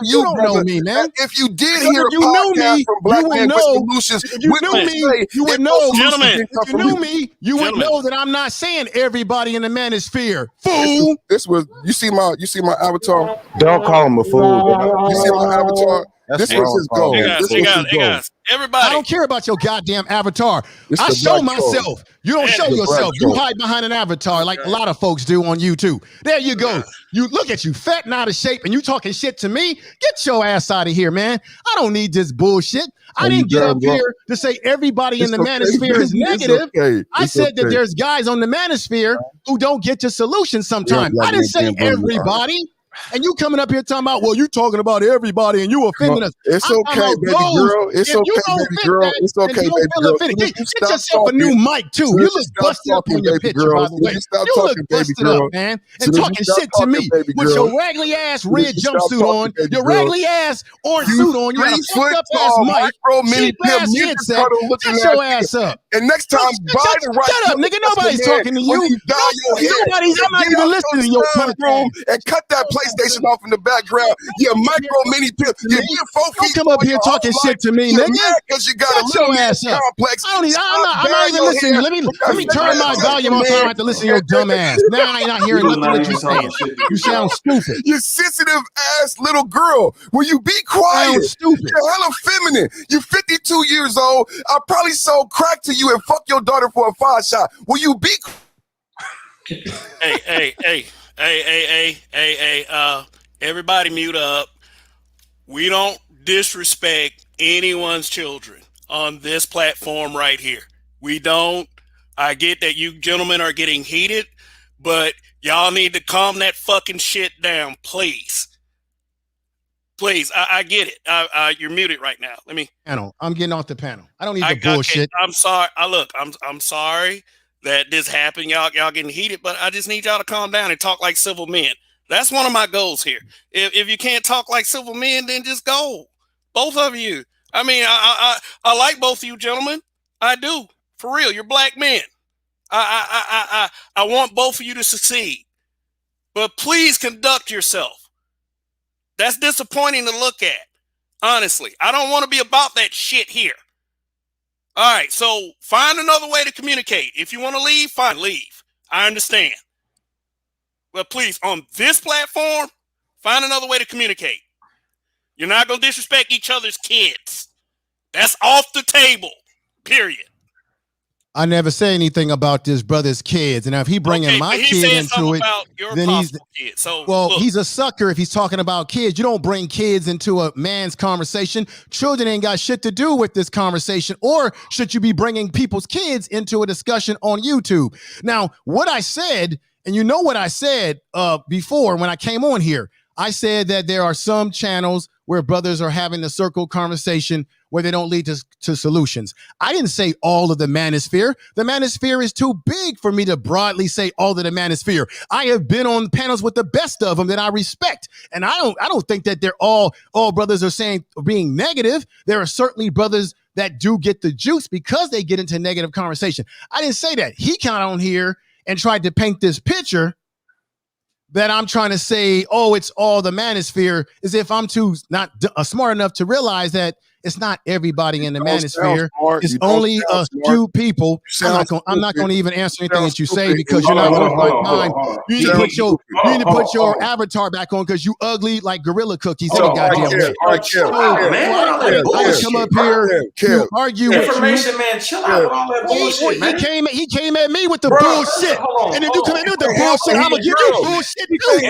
You don't know me, man. If you did hear a podcast from Black Men with Solutions, you would know that I'm not saying everybody in the manosphere. Fool. You see my avatar? Don't call him a fool. You see my avatar? This was his goal. Hey guys, everybody. I don't care about your goddamn avatar. I show myself. You don't show yourself. You hide behind an avatar like a lot of folks do on YouTube. There you go. You look at you, fat and out of shape, and you talking shit to me. Get your ass out of here, man. I don't need this bullshit. I didn't get up here to say everybody in the manosphere is negative. I said that there's guys on the manosphere who don't get to solutions sometimes. I didn't say everybody. And you coming up here talking about, well, you talking about everybody and you offending us. It's okay, baby girl. It's okay, baby girl. It's okay, baby girl. Get yourself a new mic, too. You look busted up on your picture, by the way. You look busted up, man. And talking shit to me with your raggedy ass red jumpsuit on, your raggedy ass orange suit on, you got a fucked up ass mic, cheap ass headset. Get your ass up. And next time, buy the right. Shut up, nigga. Nobody's talking to you. I'm not even listening to your room. And cut that PlayStation off in the background. Yeah, micro mini pimp. Yeah, don't come up here talking shit to me, nigga. Because you got your ass up. Complex. I'm not even listening. Let me turn my volume off. I don't have to listen to your dumb ass. Now I ain't not hearing nothing that you're saying. You sound stupid. You sensitive ass little girl. Will you be quiet? Sound stupid. You're hella feminine. You're 52 years old. I probably sold crack to you and fuck your daughter for a 5-shot. Will you be? Hey, everybody mute up. We don't disrespect anyone's children on this platform right here. We don't. I get that you gentlemen are getting heated, but y'all need to calm that fucking shit down, please. Please, I get it. You're muted right now. Let me. Panel. I'm getting off the panel. I don't need the bullshit. I'm sorry. I'm sorry that this happened. Y'all getting heated, but I just need y'all to calm down and talk like civil men. That's one of my goals here. If you can't talk like civil men, then just go. Both of you. I mean, I like both of you gentlemen. I do. For real. You're black men. I want both of you to succeed. But please conduct yourself. That's disappointing to look at. Honestly. I don't want to be about that shit here. All right, so find another way to communicate. If you want to leave, fine, leave. I understand. But please, on this platform, find another way to communicate. You're not going to disrespect each other's kids. That's off the table, period. I never say anything about this brother's kids, and if he bringing my kid into it, then he's a sucker if he's talking about kids. You don't bring kids into a man's conversation. Children ain't got shit to do with this conversation, or should you be bringing people's kids into a discussion on YouTube? Now, what I said, and you know what I said before when I came on here, I said that there are some channels where brothers are having a circle conversation where they don't lead to solutions. I didn't say all of the manosphere. The manosphere is too big for me to broadly say all of the manosphere. I have been on panels with the best of them that I respect. And I don't think that they're all brothers are saying being negative. There are certainly brothers that do get the juice because they get into negative conversation. I didn't say that. He got on here and tried to paint this picture that I'm trying to say, oh, it's all the manosphere, as if I'm too not smart enough to realize that it's not everybody in the manosphere. It's only a few people. I'm not going to even answer anything that you say because you're not worth my time. You need to put your avatar back on because you ugly like gorilla cookies any goddamn way. I would come up here to argue with you. Information man, chill out with all that bullshit, man. He came at me with the bullshit. And then you come in with the bullshit. I'm going to give you bullshit too.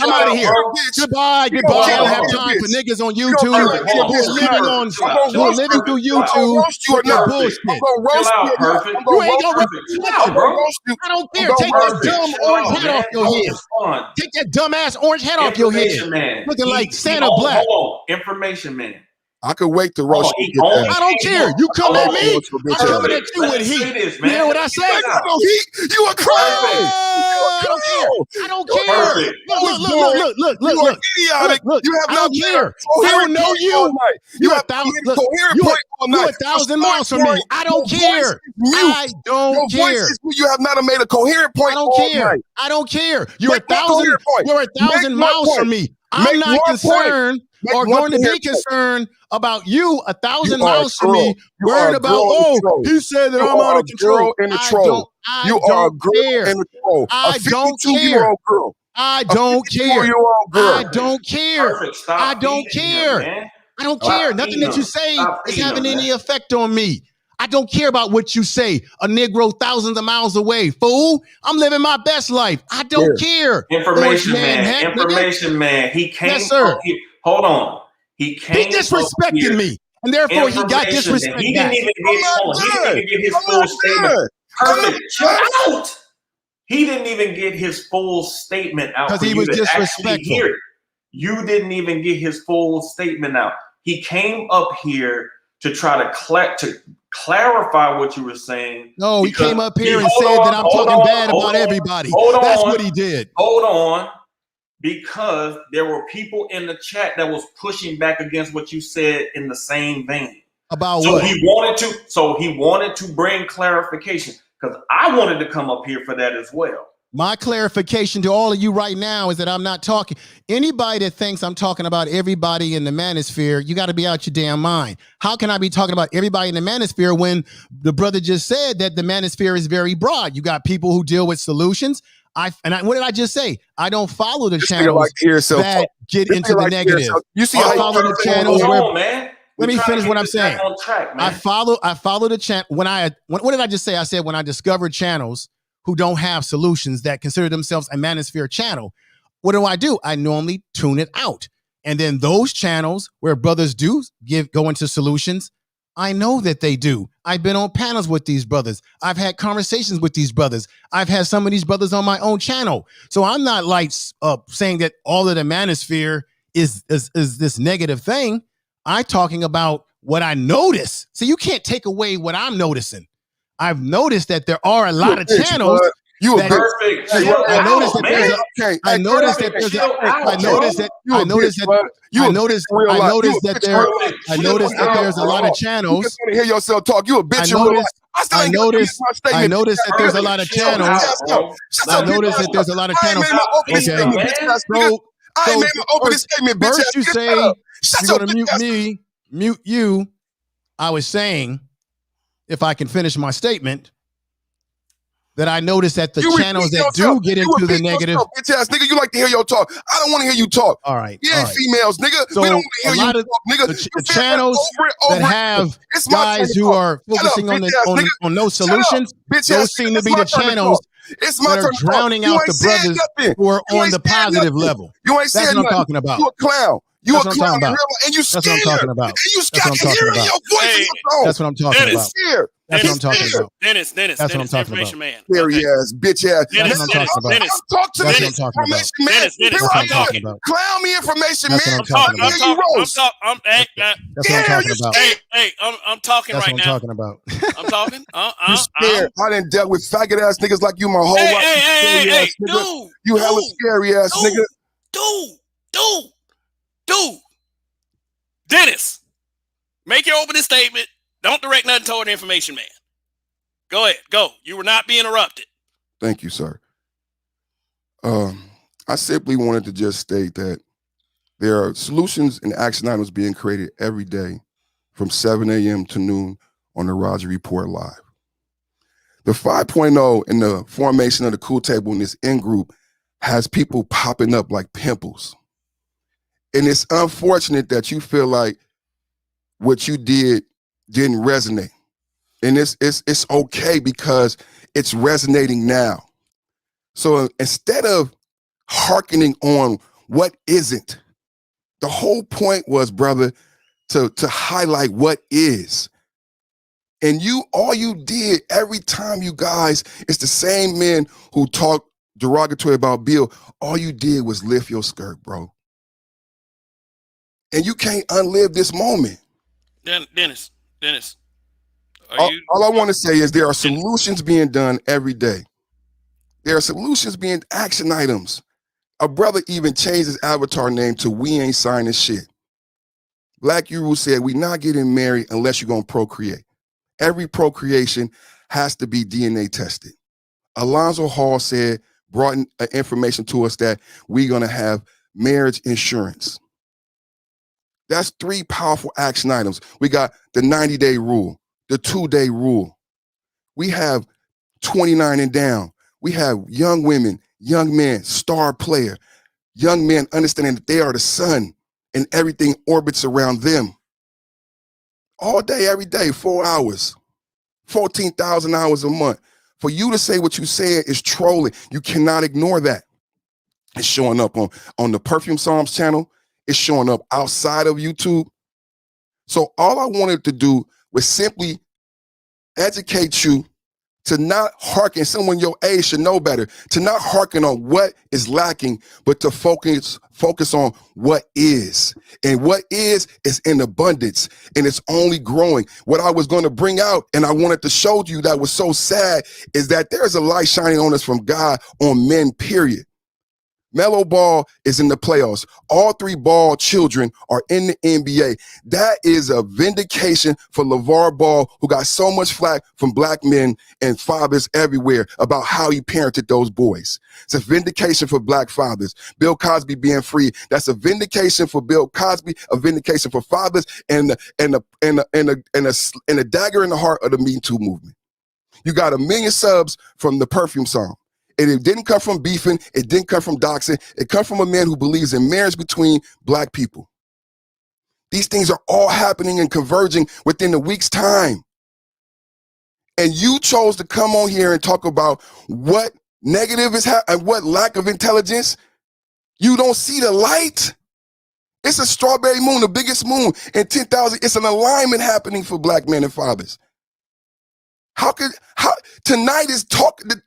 I'm out of here. Goodbye. I don't have time for niggas on YouTube. Who are living through YouTube with their bullshit. You ain't gonna roast you. I don't care. Take that dumb orange head off your head. Take that dumbass orange head off your head. Looking like Santa Black. Information man. I could wait to roast you. I don't care. You come at me. I'm coming at you with heat. You know what I say? You a clown. I don't care. Look. You have no care. I don't know you. You're 1,000 miles from me. I don't care. I don't care. You have not made a coherent point. I don't care. You're 1,000 miles from me. I'm not concerned or going to be concerned about you 1,000 miles from me, worried about, he said that I'm out of control. I don't care. I don't care. I don't care. I don't care. I don't care. I don't care. Nothing that you say is having any effect on me. I don't care about what you say. A Negro thousands of miles away. Fool, I'm living my best life. I don't care. Information man. He came. Yes, sir. Hold on. He disrespected me. And therefore he got disrespect. He didn't even get his full statement. Perfect. Chill out. He didn't even get his full statement out because he was disrespectful. You didn't even get his full statement out. He came up here to try to clarify what you were saying. No, he came up here and said that I'm talking bad about everybody. That's what he did. Hold on. Because there were people in the chat that was pushing back against what you said in the same vein. About what? He wanted to bring clarification because I wanted to come up here for that as well. My clarification to all of you right now is that I'm not talking. Anybody that thinks I'm talking about everybody in the manosphere, you got to be out your damn mind. How can I be talking about everybody in the manosphere when the brother just said that the manosphere is very broad? You got people who deal with solutions. What did I just say? I don't follow the channels that get into the negative. You see, I follow the channels where. Man. Let me finish what I'm saying. Track, I follow the channel. What did I just say? I said when I discovered channels who don't have solutions that consider themselves a manosphere channel, what do? I normally tune it out. And then those channels where brothers do go into solutions, I know that they do. I've been on panels with these brothers. I've had conversations with these brothers. I've had some of these brothers on my own channel. So I'm not like saying that all of the manosphere is this negative thing. I'm talking about what I notice. So you can't take away what I'm noticing. I've noticed that there are a lot of channels. You are perfect. I noticed that there's a lot of channels. You just want to hear yourself talk. You a bitch. I noticed that there's a lot of channels. I noticed that there's a lot of channels. Okay. I ain't made my opening statement, bitch. First you say you're going to mute me, mute you. I was saying, if I can finish my statement, that I noticed that the channels that do get into the negative. Bitch ass nigga, you like to hear your talk. I don't want to hear you talk. All right. You ain't females, nigga. So we don't want to hear you talk, nigga. The channels that have guys who are focusing on no solutions, those seem to be the channels that are drowning out the brothers who are on the positive level. You ain't saying nothing. That's what I'm talking about. You a clown. You That's a what I'm clown talking about. and you That's scared. what I'm talking about. And you That's what I'm got talking hearing about. your voice Hey, in your phone. That's what I'm talking Dennis, about. Scared. That's what I'm talking about. Dennis, That's what I'm talking information about. man. Scary Okay. ass, bitch ass. Dennis, That's what I'm talking about. Dennis, Talk to That's me, what I'm talking about. information man. Dennis, That's what I'm Here I talking am. about. Clown me, information That's man. what I'm talking about. Here you roast. That's what I'm talking about. Hey, I'm talking That's right what I'm now. talking about. I'm talking. You scared. I done dealt with faggot ass niggas like you my whole life. Hey, Nigga. You hella scary ass nigga. Dude. Dennis, make your opening statement. Don't direct nothing toward the information man. Go ahead. Go. You were not being interrupted. Thank you, sir. I simply wanted to just state that there are solutions and action items being created every day from 7 a.m. to noon on the Roger Report Live. The 5.0 and the formation of the cool table in this in-group has people popping up like pimples. And it's unfortunate that you feel like what you did didn't resonate. And it's okay because it's resonating now. So instead of hearkening on what isn't, the whole point was, brother, to highlight what is. And all you did every time you guys, it's the same men who talk derogatory about Bill. All you did was lift your skirt, bro. And you can't unlive this moment. Dennis. All I want to say is there are solutions being done every day. There are solutions being action items. A brother even changed his avatar name to We Ain't Signing Shit. Black Uru said, we not getting married unless you're going to procreate. Every procreation has to be DNA tested. Alonzo Hall said, brought in, information to us that we're going to have marriage insurance. That's 3 powerful action items. We got the 90-day rule, the 2-day rule. We have 29 and down. We have young women, young men, star player, young men understanding that they are the sun and everything orbits around them. All day, every day, 4 hours, 14,000 hours a month. For you to say what you said is trolling. You cannot ignore that. It's showing up on the Perfume Psalms channel. It's showing up outside of YouTube. So all I wanted to do was simply educate you to not hearken, someone your age should know better, to not hearken on what is lacking, but to focus on what is. And what is in abundance, and it's only growing. What I was going to bring out, and I wanted to show you that was so sad, is that there's a light shining on us from God on men, period. Melo Ball is in the playoffs. All 3 Ball children are in the NBA. That is a vindication for LeVar Ball, who got so much flack from black men and fathers everywhere about how he parented those boys. It's a vindication for black fathers. Bill Cosby being free, that's a vindication for Bill Cosby, a vindication for fathers, and a dagger in the heart of the Me Too movement. You got 1 million subs from the Perfume song. And it didn't come from beefing. It didn't come from doxing. It come from a man who believes in marriage between black people. These things are all happening and converging within a week's time. And you chose to come on here and talk about what negative is and what lack of intelligence. You don't see the light. It's a strawberry moon, the biggest moon in 10,000. It's an alignment happening for black men and fathers. How tonight is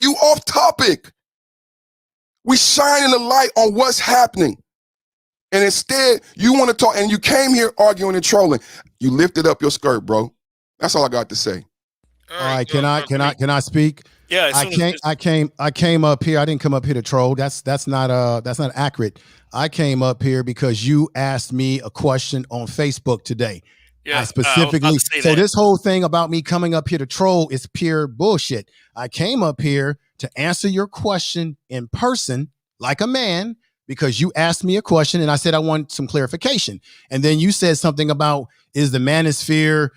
you off topic. We shining the light on what's happening. And instead, you want to talk, and you came here arguing and trolling. You lifted up your skirt, bro. That's all I got to say. All right, can I speak? Yeah, I came up here. I didn't come up here to troll. That's not accurate. I came up here because you asked me a question on Facebook today. Yeah, I specifically, so this whole thing about me coming up here to troll is pure bullshit. I came up here to answer your question in person like a man, because you asked me a question and I said I want some clarification. And then you said something about, is the manosphere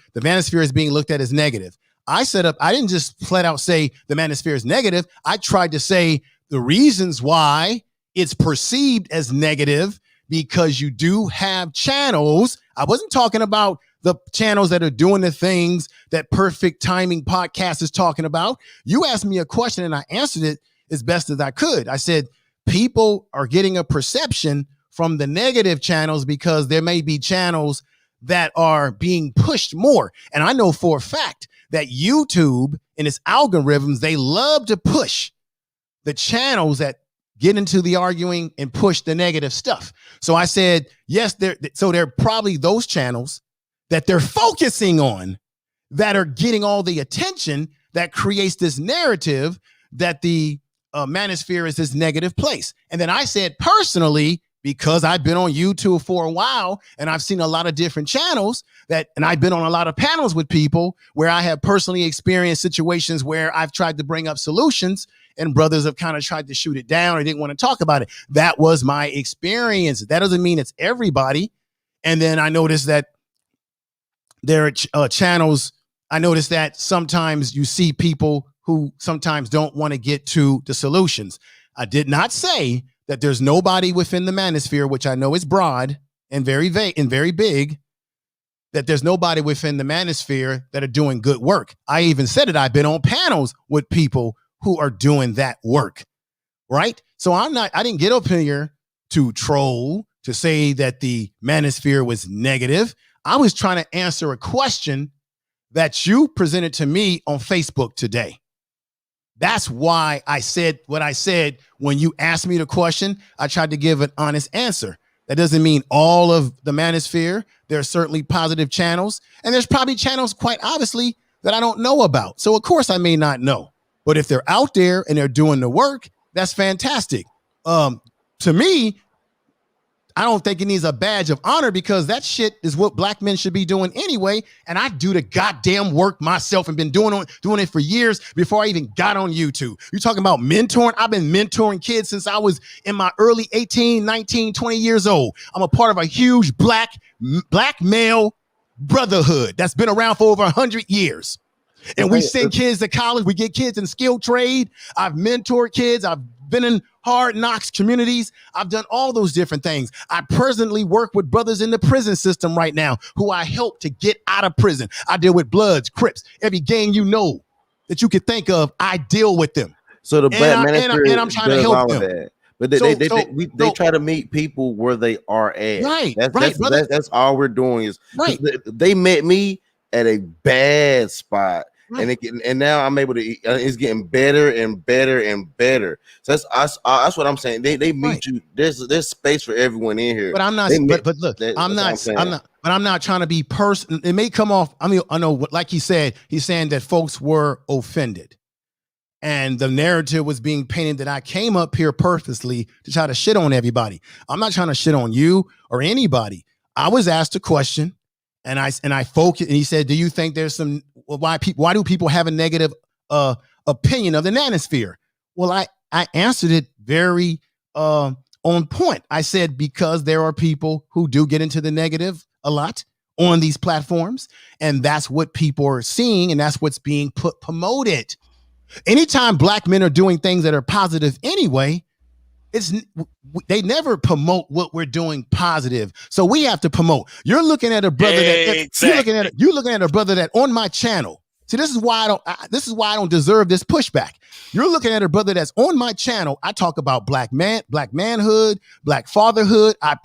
is being looked at as negative. I didn't just flat out say the manosphere is negative. I tried to say the reasons why it's perceived as negative, because you do have channels. I wasn't talking about the channels that are doing the things that Perfect Timing Podcast is talking about. You asked me a question and I answered it as best as I could. I said, people are getting a perception from the negative channels because there may be channels that are being pushed more. And I know for a fact that YouTube and its algorithms, they love to push the channels that get into the arguing and push the negative stuff. So I said, yes, there are probably those channels that they're focusing on that are getting all the attention that creates this narrative that the manosphere is this negative place. And then I said, personally, because I've been on YouTube for a while and I've seen a lot of different channels and I've been on a lot of panels with people where I have personally experienced situations where I've tried to bring up solutions and brothers have kind of tried to shoot it down or didn't want to talk about it. That was my experience. That doesn't mean it's everybody. And then I noticed that there are channels. I noticed that sometimes you see people who sometimes don't want to get to the solutions. I did not say that there's nobody within the manosphere, which I know is broad and very vague and very big, that there's nobody within the manosphere that are doing good work. I even said it. I've been on panels with people who are doing that work, right? So I didn't get up here to troll, to say that the manosphere was negative. I was trying to answer a question that you presented to me on Facebook today. That's why I said what I said. When you asked me the question, I tried to give an honest answer. That doesn't mean all of the manosphere. There are certainly positive channels, and there's probably channels, quite obviously, that I don't know about. So of course I may not know, but if they're out there and they're doing the work, that's fantastic. To me, I don't think it needs a badge of honor because that shit is what black men should be doing anyway. And I do the goddamn work myself and been doing it for years before I even got on YouTube. You're talking about mentoring? I've been mentoring kids since I was in my early 18, 19, 20 years old. I'm a part of a huge black male brotherhood that's been around for over 100 years. And we send kids to college. We get kids in skilled trade. I've mentored kids. I've been in hard knocks communities. I've done all those different things. I personally work with brothers in the prison system right now who I help to get out of prison. I deal with Bloods, Crips, every gang you know that you could think of, I deal with them. So the black manosphere, and I'm trying to help them. that. But they try to meet people where they are at. Right, that's all we're doing is right. They met me at a bad spot. Right. And now I'm able to. It's getting better and better and better. So that's what I'm saying. They meet you. There's space for everyone in here. But I'm not. But look, I'm not. But I'm not trying to be personal. It may come off. I mean, I know. Like he said, he's saying that folks were offended, and the narrative was being painted that I came up here purposely to try to shit on everybody. I'm not trying to shit on you or anybody. I was asked a question. And I focused, and he said, "Do you think there's some why do people have a negative opinion of the manosphere?" Well, I answered it very on point. I said because there are people who do get into the negative a lot on these platforms, and that's what people are seeing, and that's what's being promoted. Anytime black men are doing things that are positive anyway, they never promote what we're doing positive. So we have to promote. You're looking at a brother you're looking at a brother that on my channel. See, this is why I don't deserve this pushback. You're looking at a brother that's on my channel. I talk about black manhood, black fatherhood. I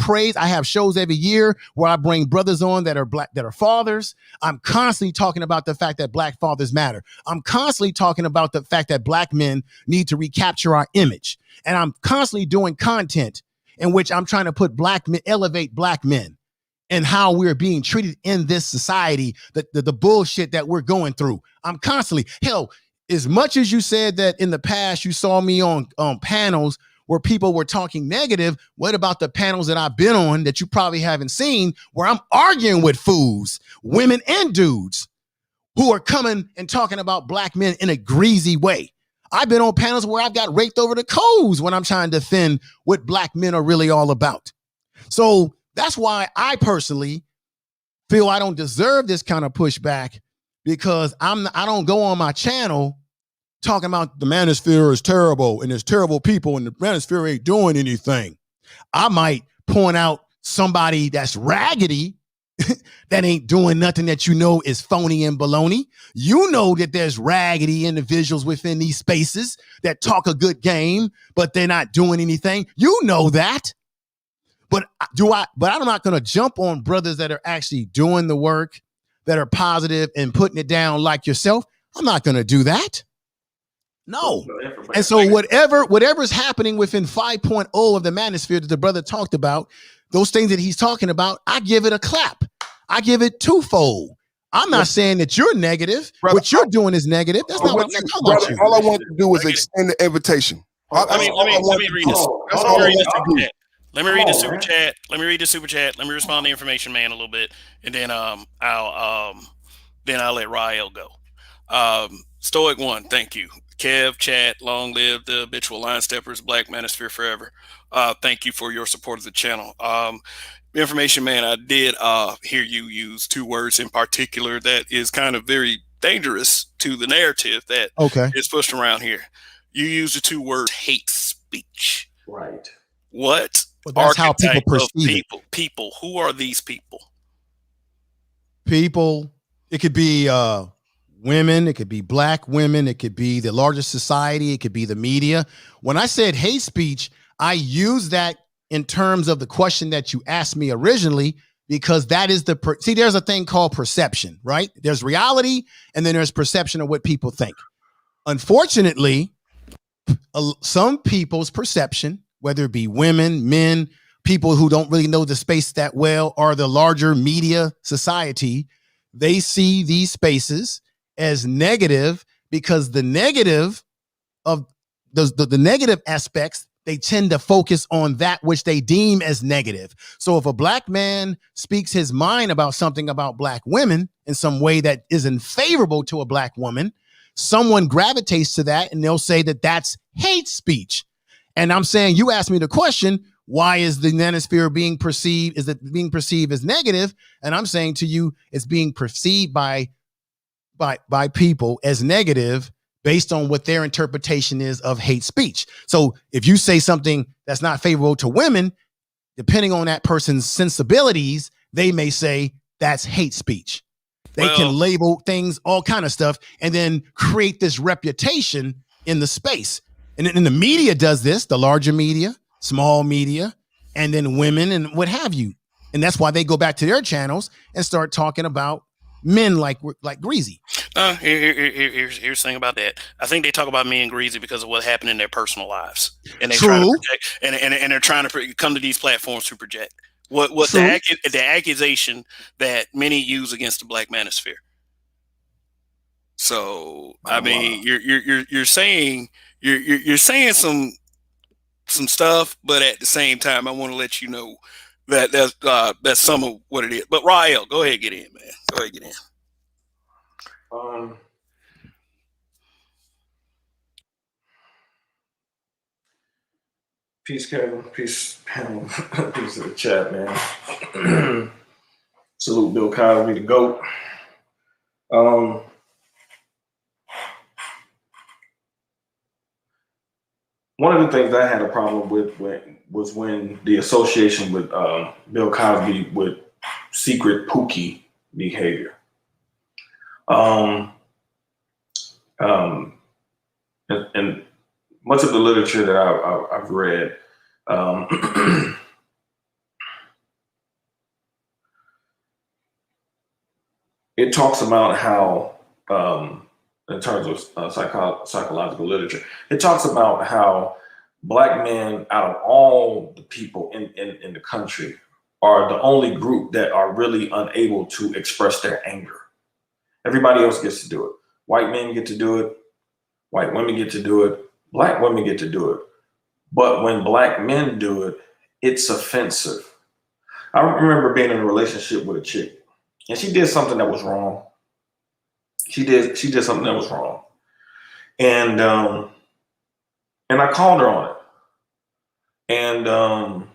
have shows every year where I bring brothers on that are black, that are fathers. I'm constantly talking about the fact that black fathers matter. I'm constantly talking about the fact that black men need to recapture our image. And I'm constantly doing content in which I'm trying to put elevate black men and how we're being treated in this society, the bullshit that we're going through. I'm constantly, hell, as much as you said that in the past you saw me on panels where people were talking negative, what about the panels that I've been on that you probably haven't seen where I'm arguing with fools, women and dudes who are coming and talking about black men in a greasy way? I've been on panels where I've got raked over the coals when I'm trying to defend what black men are really all about. So that's why I personally feel I don't deserve this kind of pushback, because I don't go on my channel talking about the manosphere is terrible and there's terrible people and the manosphere ain't doing anything. I might point out somebody that's raggedy that ain't doing nothing that you know is phony and baloney. You know that there's raggedy individuals within these spaces that talk a good game, but they're not doing anything. You know that. But I'm not going to jump on brothers that are actually doing the work, that are positive and putting it down like yourself. I'm not going to do that. No. And so whatever's happening within 5.0 of the manosphere that the brother talked about, those things that he's talking about, I give it a clap. I give it twofold. I'm not saying that you're negative. Brother, what you're doing is negative. That's not what I'm talking about. You. All I want to do is extend the invitation. Let me read this. Let me read the super chat. Let me read the super chat. Let me respond to Information Man a little bit, and then I'll let Rael go. Stoic One, thank you. Kev, chat, long live the habitual line steppers, Black Manosphere forever. Thank you for your support of the channel. Information Man, I did hear you use two words in particular that is kind of very dangerous to the narrative that is pushed around here. You used the two words hate speech. Right. What? Well, that's how people perceive it. People. Who are these people? People. It could be women. It could be Black women. It could be the largest society. It could be the media. When I said hate speech, I use that in terms of the question that you asked me originally, because that is see, there's a thing called perception, right? There's reality, and then there's perception of what people think. Unfortunately, some people's perception, whether it be women, men, people who don't really know the space that well, or the larger media society, they see these spaces as negative because the negative of the negative aspects, they tend to focus on that which they deem as negative. So if a Black man speaks his mind about something about Black women in some way that isn't favorable to a Black woman, someone gravitates to that and they'll say that that's hate speech. And I'm saying, you asked me the question, why is the manosphere being perceived? Is it being perceived as negative? And I'm saying to you, it's being perceived by people as negative based on what their interpretation is of hate speech. So if you say something that's not favorable to women, depending on that person's sensibilities, they may say that's hate speech. They can label things, all kind of stuff, and then create this reputation in the space. And then the media does this, the larger media, small media, and then women and what have you. And that's why they go back to their channels and start talking about men like greasy. Here's the thing about that. I think they talk about men greasy because of what happened in their personal lives, and they try to project, and they're trying to come to these platforms to project what the accusation that many use against the Black manosphere. So I mean, you're saying some stuff, but at the same time, I want to let you know that that's some of what it is. But Rael, go ahead, get in, man. Go ahead, get in. Peace, Kevin. Peace, panel. Peace to the chat, man. Salute Bill Cosby, the GOAT. One of the things I had a problem with was when the association with Bill Cosby with secret Pookie behavior. And much of the literature that I've read, it talks about how, in terms of psychological literature, it talks about how Black men, out of all the people in the country, are the only group that are really unable to express their anger. Everybody else gets to do it. White men get to do it. White women get to do it. Black women get to do it. But when Black men do it, it's offensive. I remember being in a relationship with a chick, and she did something that was wrong. She did something that was wrong. And I called her on it. And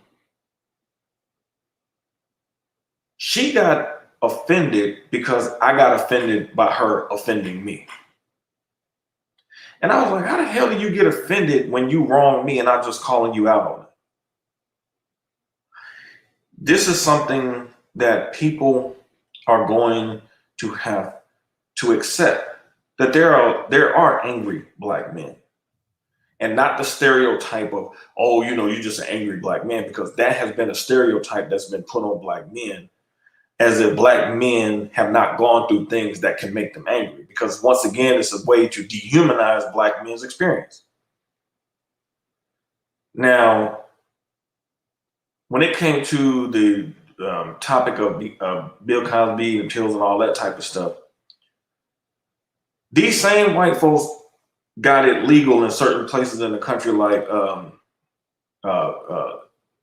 she got offended because I got offended by her offending me. And I was like, how the hell do you get offended when you wrong me and I'm just calling you out on it? This is something that people are going to have to accept, that there are angry Black men. and not the stereotype of, oh, you know, you're just an angry black man, because that has been a stereotype that's been put on black men, as if black men have not gone through things that can make them angry. Because once again, it's a way to dehumanize black men's experience. Now, when it came to the topic of Bill Cosby and pills and all that type of stuff, these same white folks got it legal in certain places in the country, like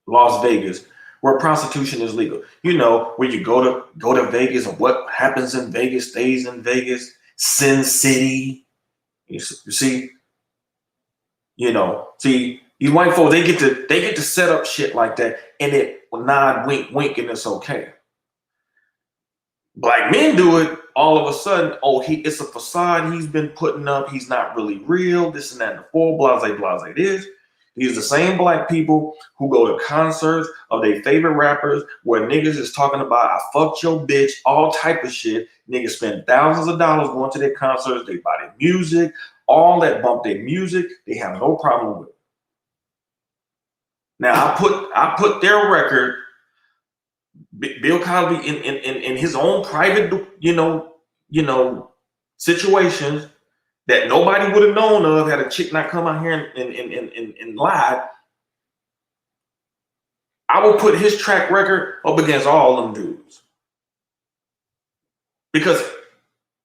Las Vegas, where prostitution is legal. You know, where you go to Vegas, and what happens in Vegas stays in Vegas. Sin City, you see, you know, see, these white folks, they get to set up shit like that, and it nod, wink, wink, and it's okay. Black men do it all of a sudden. Oh, it's a facade he's been putting up. He's not really real. This and that and the four, blase this. These are the same black people who go to concerts of their favorite rappers where niggas is talking about, I fucked your bitch, all type of shit. Niggas spend thousands of dollars going to their concerts. They buy their music, all that, bump their music. They have no problem with it. Now, I put their record, Bill Cosby, in his own private, you know, situations that nobody would have known of had a chick not come out here and lied. I will put his track record up against all them dudes, because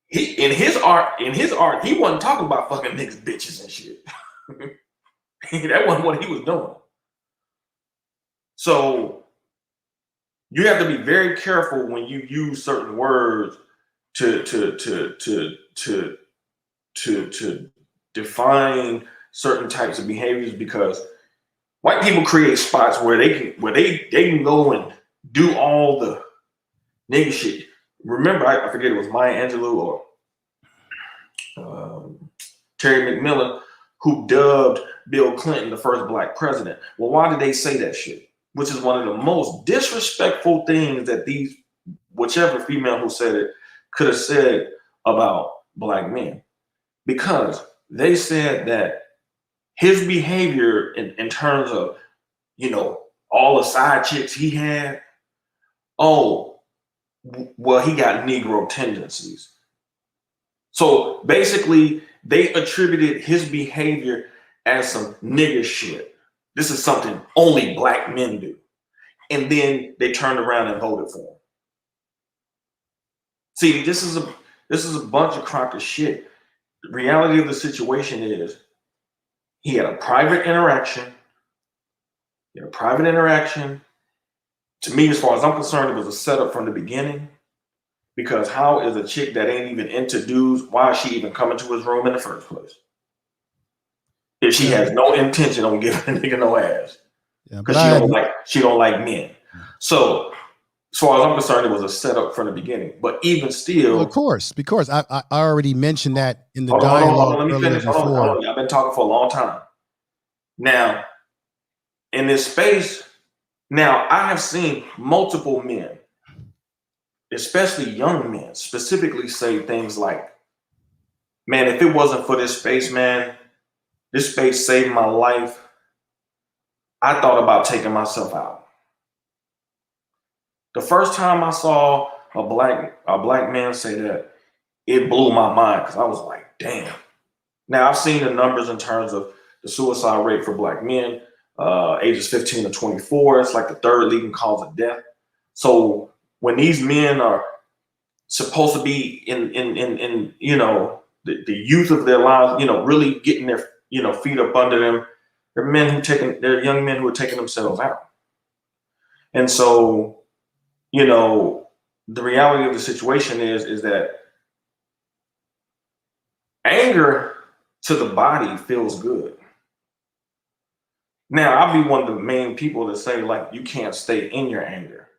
in his art, he wasn't talking about fucking niggas, bitches, and shit. That wasn't what he was doing. So you have to be very careful when you use certain words to define certain types of behaviors, because white people create spots where they can go and do all the nigga shit. Remember, I forget, it was Maya Angelou or Terry McMillan who dubbed Bill Clinton the first black president. Well, why did they say that shit? Which is one of the most disrespectful things that these, whichever female who said it, could have said about black men. Because they said that his behavior in terms of, you know, all the side chicks he had, oh, well, he got Negro tendencies. So basically, they attributed his behavior as some nigger shit. This is something only black men do. And then they turned around and voted for him. See, this is a bunch of crock of shit. The reality of the situation is he had a private interaction. To me, as far as I'm concerned, it was a setup from the beginning. Because how is a chick that ain't even into dudes, why is she even coming to his room in the first place? If she has no intention on giving a nigga no ass. Because she don't like men. So as far as I'm concerned, it was a setup from the beginning. But even still, well, of course, because I already mentioned that in the dialogue. Let me finish. Hold on. I've been talking for a long time. Now, in this space, now I have seen multiple men, especially young men, specifically say things like, man, if it wasn't for this space, man, this space saved my life. I thought about taking myself out. The first time I saw a black man say that, it blew my mind, because I was like, damn. Now, I've seen the numbers in terms of the suicide rate for black men, ages 15 to 24. It's like the third leading cause of death. So when these men are supposed to be in you know, the youth of their lives, you know, really getting their, you know, feet up under them, they're young men who are taking themselves out. And so, you know, the reality of the situation is that anger to the body feels good. Now, I'll be one of the main people to say, like, you can't stay in your anger.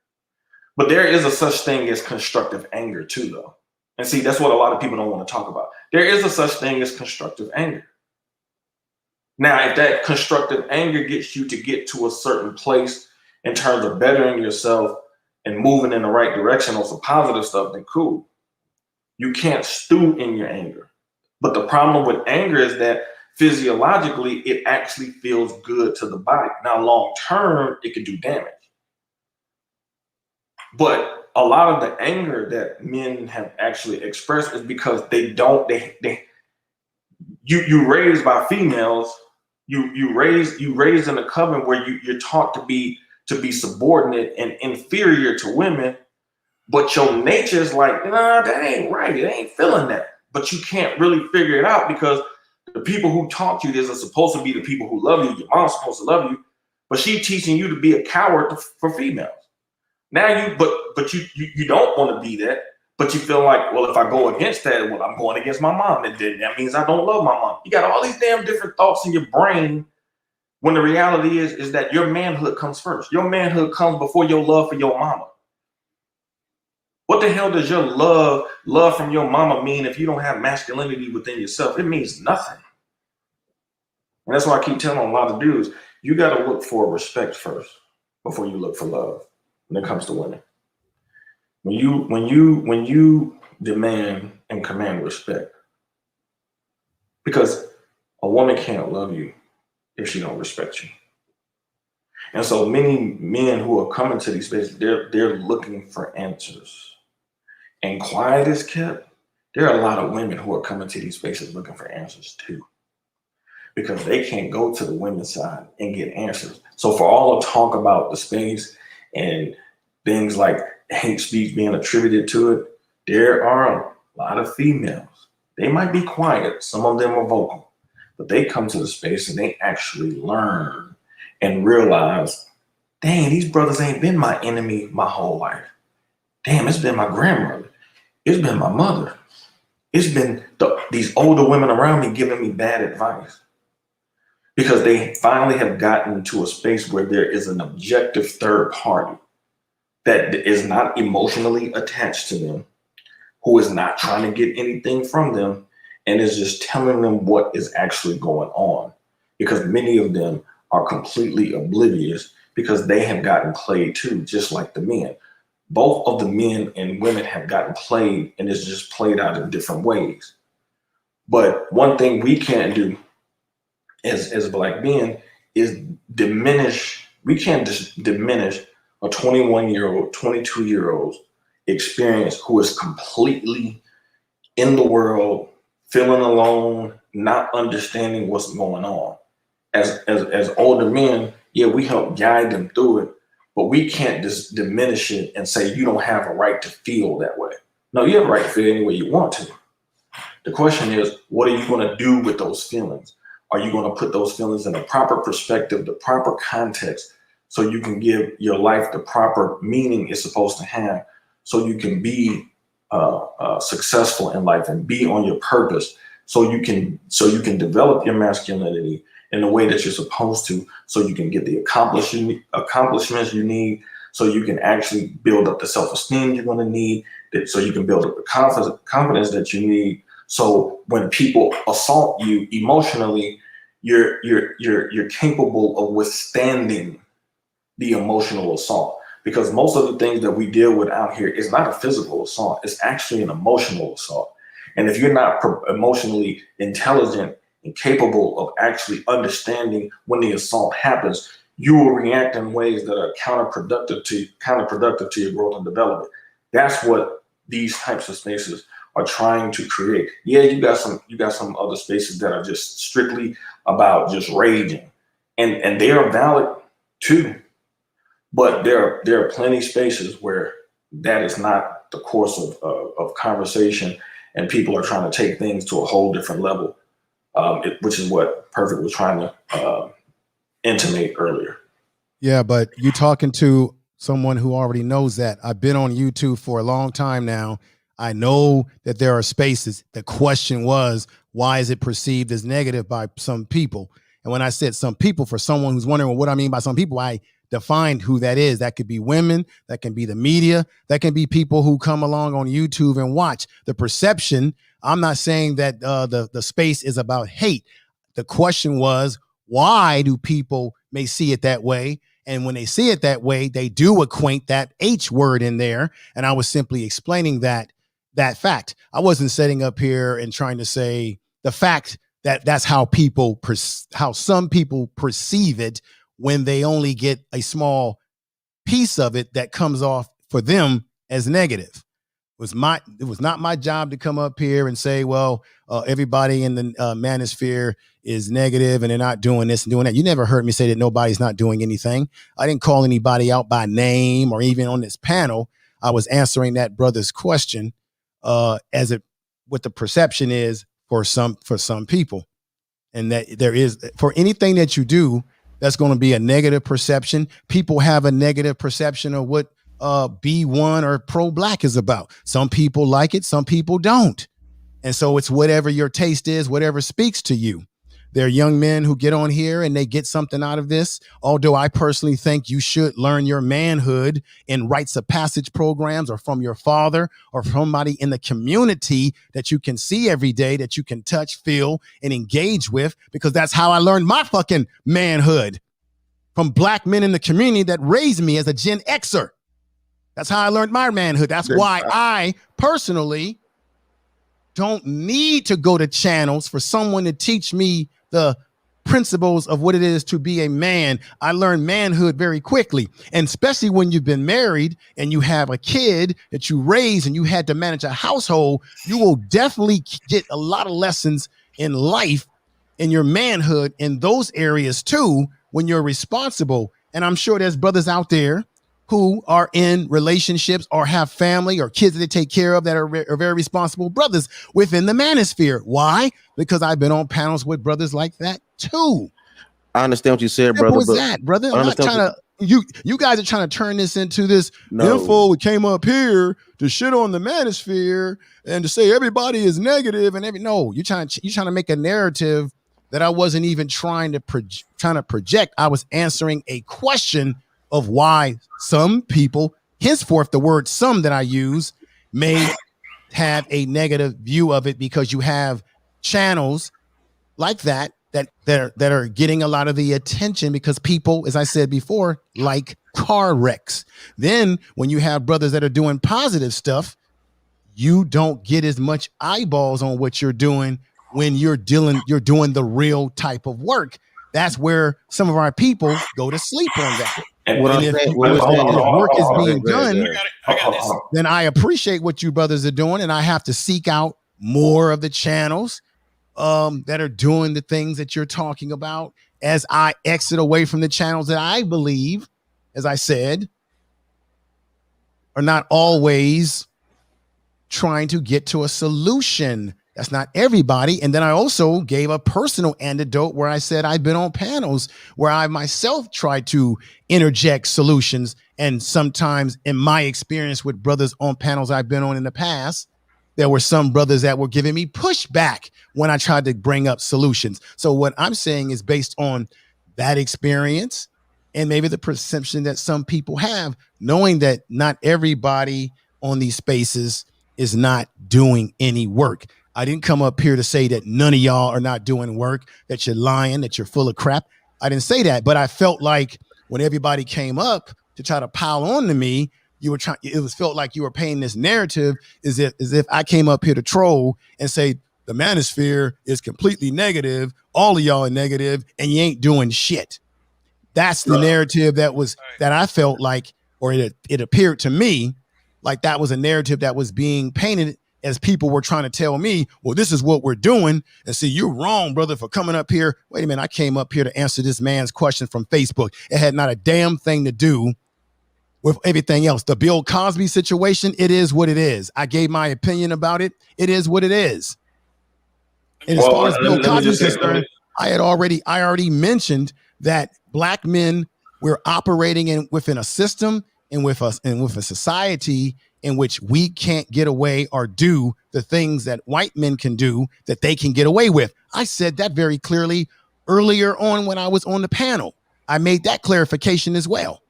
But there is a such thing as constructive anger too, though. And see, that's what a lot of people don't want to talk about. There is a such thing as constructive anger. Now, if that constructive anger gets you to get to a certain place in terms of bettering yourself and moving in the right direction on some positive stuff, then cool. You can't stew in your anger. But the problem with anger is that physiologically, it actually feels good to the body. Now, long term, it can do damage. But a lot of the anger that men have actually expressed is because you raised by females, you raised in a covenant where you're taught to be subordinate and inferior to women, but your nature is like, nah, that ain't right. It ain't feeling that. But you can't really figure it out because the people who taught you this are supposed to be the people who love you. Your mom's supposed to love you, but she's teaching you to be a coward for females. Now but you don't want to be that, but you feel like, well, if I go against that, well, I'm going against my mom, and then that means I don't love my mom. You got all these damn different thoughts in your brain when the reality is that your manhood comes first. Your manhood comes before your love for your mama. What the hell does your love from your mama mean if you don't have masculinity within yourself? It means nothing. And that's why I keep telling a lot of dudes, you got to look for respect first before you look for love when it comes to women. When you demand and command respect, because a woman can't love you if she don't respect you. And so many men who are coming to these spaces, they're looking for answers. And quiet is kept. There are a lot of women who are coming to these spaces looking for answers too, because they can't go to the women's side and get answers. So for all the talk about the space and things like hate speech being attributed to it, there are a lot of females. They might be quiet. Some of them are vocal, but they come to the space and they actually learn and realize, dang, these brothers ain't been my enemy my whole life. Damn, it's been my grandmother. It's been my mother. It's been these older women around me giving me bad advice, because they finally have gotten to a space where there is an objective third party that is not emotionally attached to them, who is not trying to get anything from them, and is just telling them what is actually going on. Because many of them are completely oblivious because they have gotten played too, just like the men. Both of the men and women have gotten played, and it's just played out in different ways. But one thing we can't do as Black men is diminish. We can't just diminish a 21-year-old, 22-year-old's experience who is completely in the world, feeling alone, not understanding what's going on. As older men, yeah, we help guide them through it, but we can't just diminish it and say you don't have a right to feel that way. No, you have a right to feel any way you want to. The question is, what are you going to do with those feelings? Are you going to put those feelings in the proper perspective, the proper context, so you can give your life the proper meaning it's supposed to have, so you can be successful in life and be on your purpose, so you can develop your masculinity in the way that you're supposed to, so you can get the accomplishments you need, so you can actually build up the self-esteem you're going to need, so you can build up the confidence that you need. So when people assault you emotionally, you're capable of withstanding the emotional assault. Because most of the things that we deal with out here is not a physical assault, it's actually an emotional assault. And if you're not emotionally intelligent and capable of actually understanding when the assault happens, you will react in ways that are counterproductive to your growth and development. That's what these types of spaces are trying to create. Yeah, you got some other spaces that are just strictly about just raging, and they are valid too. But there are plenty of spaces where that is not the course of conversation, and people are trying to take things to a whole different level, which is what Perfect was trying to intimate earlier. Yeah, but you're talking to someone who already knows that. I've been on YouTube for a long time now. I know that there are spaces. The question was, why is it perceived as negative by some people? And when I said some people, for someone who's wondering what I mean by some people, I defined who that is. That could be women, that can be the media, that can be people who come along on YouTube and watch. The perception, I'm not saying that the space is about hate. The question was, why do people may see it that way? And when they see it that way, they do acquaint that H word in there. And I was simply explaining that fact. I wasn't setting up here and trying to say the fact That's how how some people perceive it when they only get a small piece of it that comes off for them as negative. It was not my job to come up here and say, well, everybody in the manosphere is negative and they're not doing this and doing that. You never heard me say that nobody's not doing anything. I didn't call anybody out by name or even on this panel. I was answering that brother's question what the perception is for some people. And that there is, for anything that you do, that's going to be a negative perception. People have a negative perception of what B1 or pro-black is about. Some people like it, some people don't. And so it's whatever your taste is, whatever speaks to you. There are young men who get on here and they get something out of this. Although I personally think you should learn your manhood in rites of passage programs or from your father or from somebody in the community that you can see every day, that you can touch, feel, and engage with, because that's how I learned my fucking manhood, from black men in the community that raised me as a Gen Xer. That's how I learned my manhood. That's why I personally don't need to go to channels for someone to teach me the principles of what it is to be a man. I learned manhood very quickly. And especially when you've been married and you have a kid that you raise and you had to manage a household, you will definitely get a lot of lessons in life, in your manhood, in those areas too, when you're responsible. And I'm sure there's brothers out there who are in relationships or have family or kids that they take care of that are very responsible brothers within the manosphere. Why? Because I've been on panels with brothers like that too. I understand what you said, brother. What was that, brother? I'm not trying to. You guys are trying to turn this into this info. We came up here to shit on the manosphere and to say everybody is negative and you're trying to make a narrative that I wasn't even trying to project. I was answering a question of why some people, henceforth the word some that I use, may have a negative view of it, because you have channels like that are getting a lot of the attention because people, as I said before, like car wrecks. Then when you have brothers that are doing positive stuff, you don't get as much eyeballs on what you're doing when you're doing the real type of work. That's where some of our people go to sleep on that. And if work is being done, then I appreciate what you brothers are doing, and I have to seek out more of the channels that are doing the things that you're talking about as I exit away from the channels that I believe, as I said, are not always trying to get to a solution. That's not everybody. And then I also gave a personal anecdote where I said I've been on panels where I myself tried to interject solutions. And sometimes in my experience with brothers on panels I've been on in the past, there were some brothers that were giving me pushback when I tried to bring up solutions. So what I'm saying is based on that experience and maybe the perception that some people have, knowing that not everybody on these spaces is not doing any work. I didn't come up here to say that none of y'all are not doing work, that you're lying, that you're full of crap. I didn't say that, but I felt like when everybody came up to try to pile on to me, felt like you were painting this narrative as if I came up here to troll and say the manosphere is completely negative, all of y'all are negative, and you ain't doing shit. That's the narrative that I felt like, or it appeared to me like that was a narrative that was being painted as people were trying to tell me, well, this is what we're doing. And see, you're wrong, brother, for coming up here. Wait a minute, I came up here to answer this man's question from Facebook. It had not a damn thing to do with everything else. The Bill Cosby situation, it is what it is. I gave my opinion about it. It is what it is. And as far as Bill Cosby is concerned, I already mentioned that black men, we're operating within a system and with a society in which we can't get away or do the things that white men can do that they can get away with. I said that very clearly earlier on when I was on the panel. I made that clarification as well.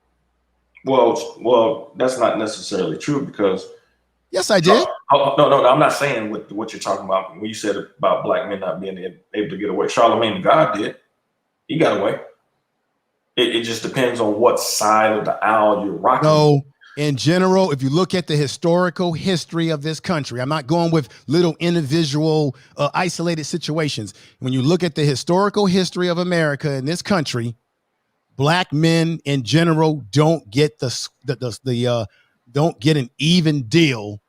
Well, that's not necessarily true, because yes, I did. No, I'm not saying what you're talking about when you said about black men not being able to get away. Charlemagne the God did. He got away. It just depends on what side of the aisle you're rocking. in general, if you look at the historical history of this country, I'm not going with little individual isolated situations. When you look at the historical history of America in this country, black men in general don't get don't get an even deal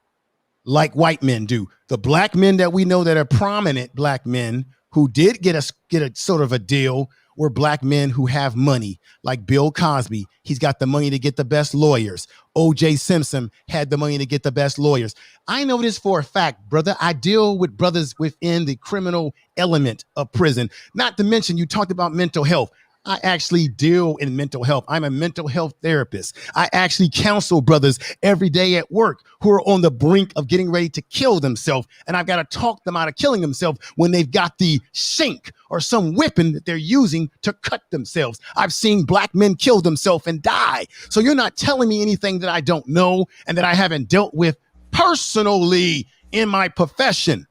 like white men do. The black men that we know that are prominent black men who did get a sort of a deal were black men who have money, like Bill Cosby. He's got the money to get the best lawyers. O.J. Simpson had the money to get the best lawyers. I know this for a fact, brother. I deal with brothers within the criminal element of prison. Not to mention, you talked about mental health. I actually deal in mental health. I'm a mental health therapist. I actually counsel brothers every day at work who are on the brink of getting ready to kill themselves. And I've got to talk them out of killing themselves when they've got the shank or some weapon that they're using to cut themselves. I've seen black men kill themselves and die. So you're not telling me anything that I don't know and that I haven't dealt with personally in my profession.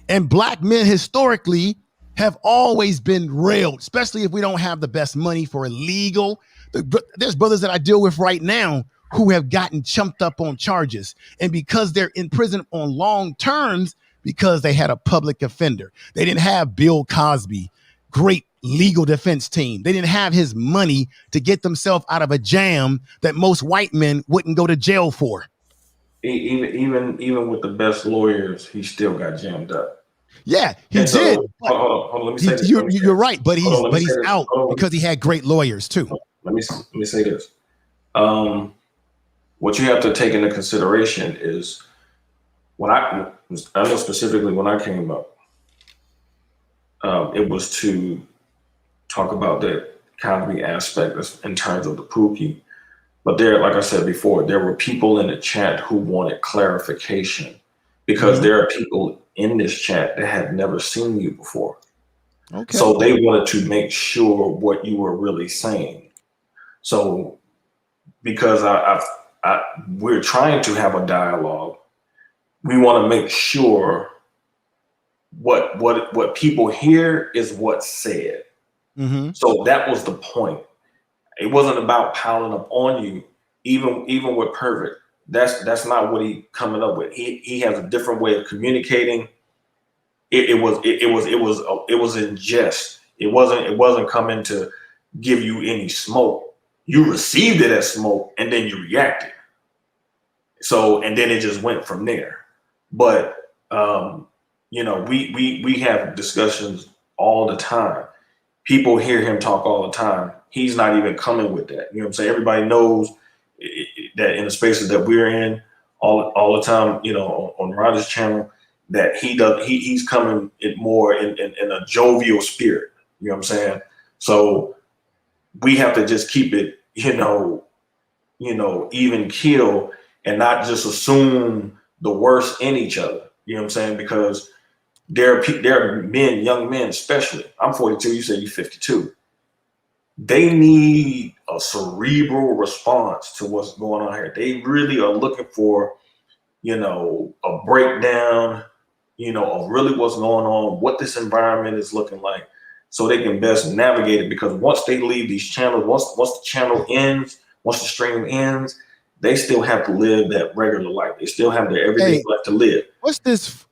And black men historically have always been railed, especially if we don't have the best money for illegal. There's brothers that I deal with right now who have gotten chumped up on charges. And because they're in prison on long terms, because they had a public offender, they didn't have Bill Cosby, great legal defense team. They didn't have his money to get themselves out of a jam that most white men wouldn't go to jail for. Even with the best lawyers, he still got jammed up. Yeah, he did. So, hold on. Let me say this. You're right, but he's out because he had great lawyers too. Let me say this. What you have to take into consideration is I know specifically when I came up, it was to talk about that Cosby aspect in terms of the Pookie. But like I said before, there were people in the chat who wanted clarification because there are people in this chat that had never seen you before. Okay. So they wanted to make sure what you were really saying. So because we're trying to have a dialogue, we want to make sure what people hear is what's said. Mm-hmm. So that was the point. It wasn't about piling up on you, even with Perfect. That's not what he coming up with. He has a different way of communicating. It was in jest. It wasn't coming to give you any smoke. You received it as smoke and then you reacted. So and then it just went from there. But we have discussions all the time. People hear him talk all the time. He's not even coming with that. You know what I'm saying? Everybody knows that in the spaces that we're in all the time, on Rogers' channel, that he's coming more in a jovial spirit. You know what I'm saying? So we have to just keep it, even keel and not just assume the worst in each other. You know what I'm saying? Because there are men, young men especially. I'm 42, you say you're 52. They need a cerebral response to what's going on here. They really are looking for, a breakdown, of really what's going on, what this environment is looking like, so they can best navigate it. Because once they leave these channels, once the channel ends, once the stream ends, they still have to live that regular life. They still have their everyday life to live. What's this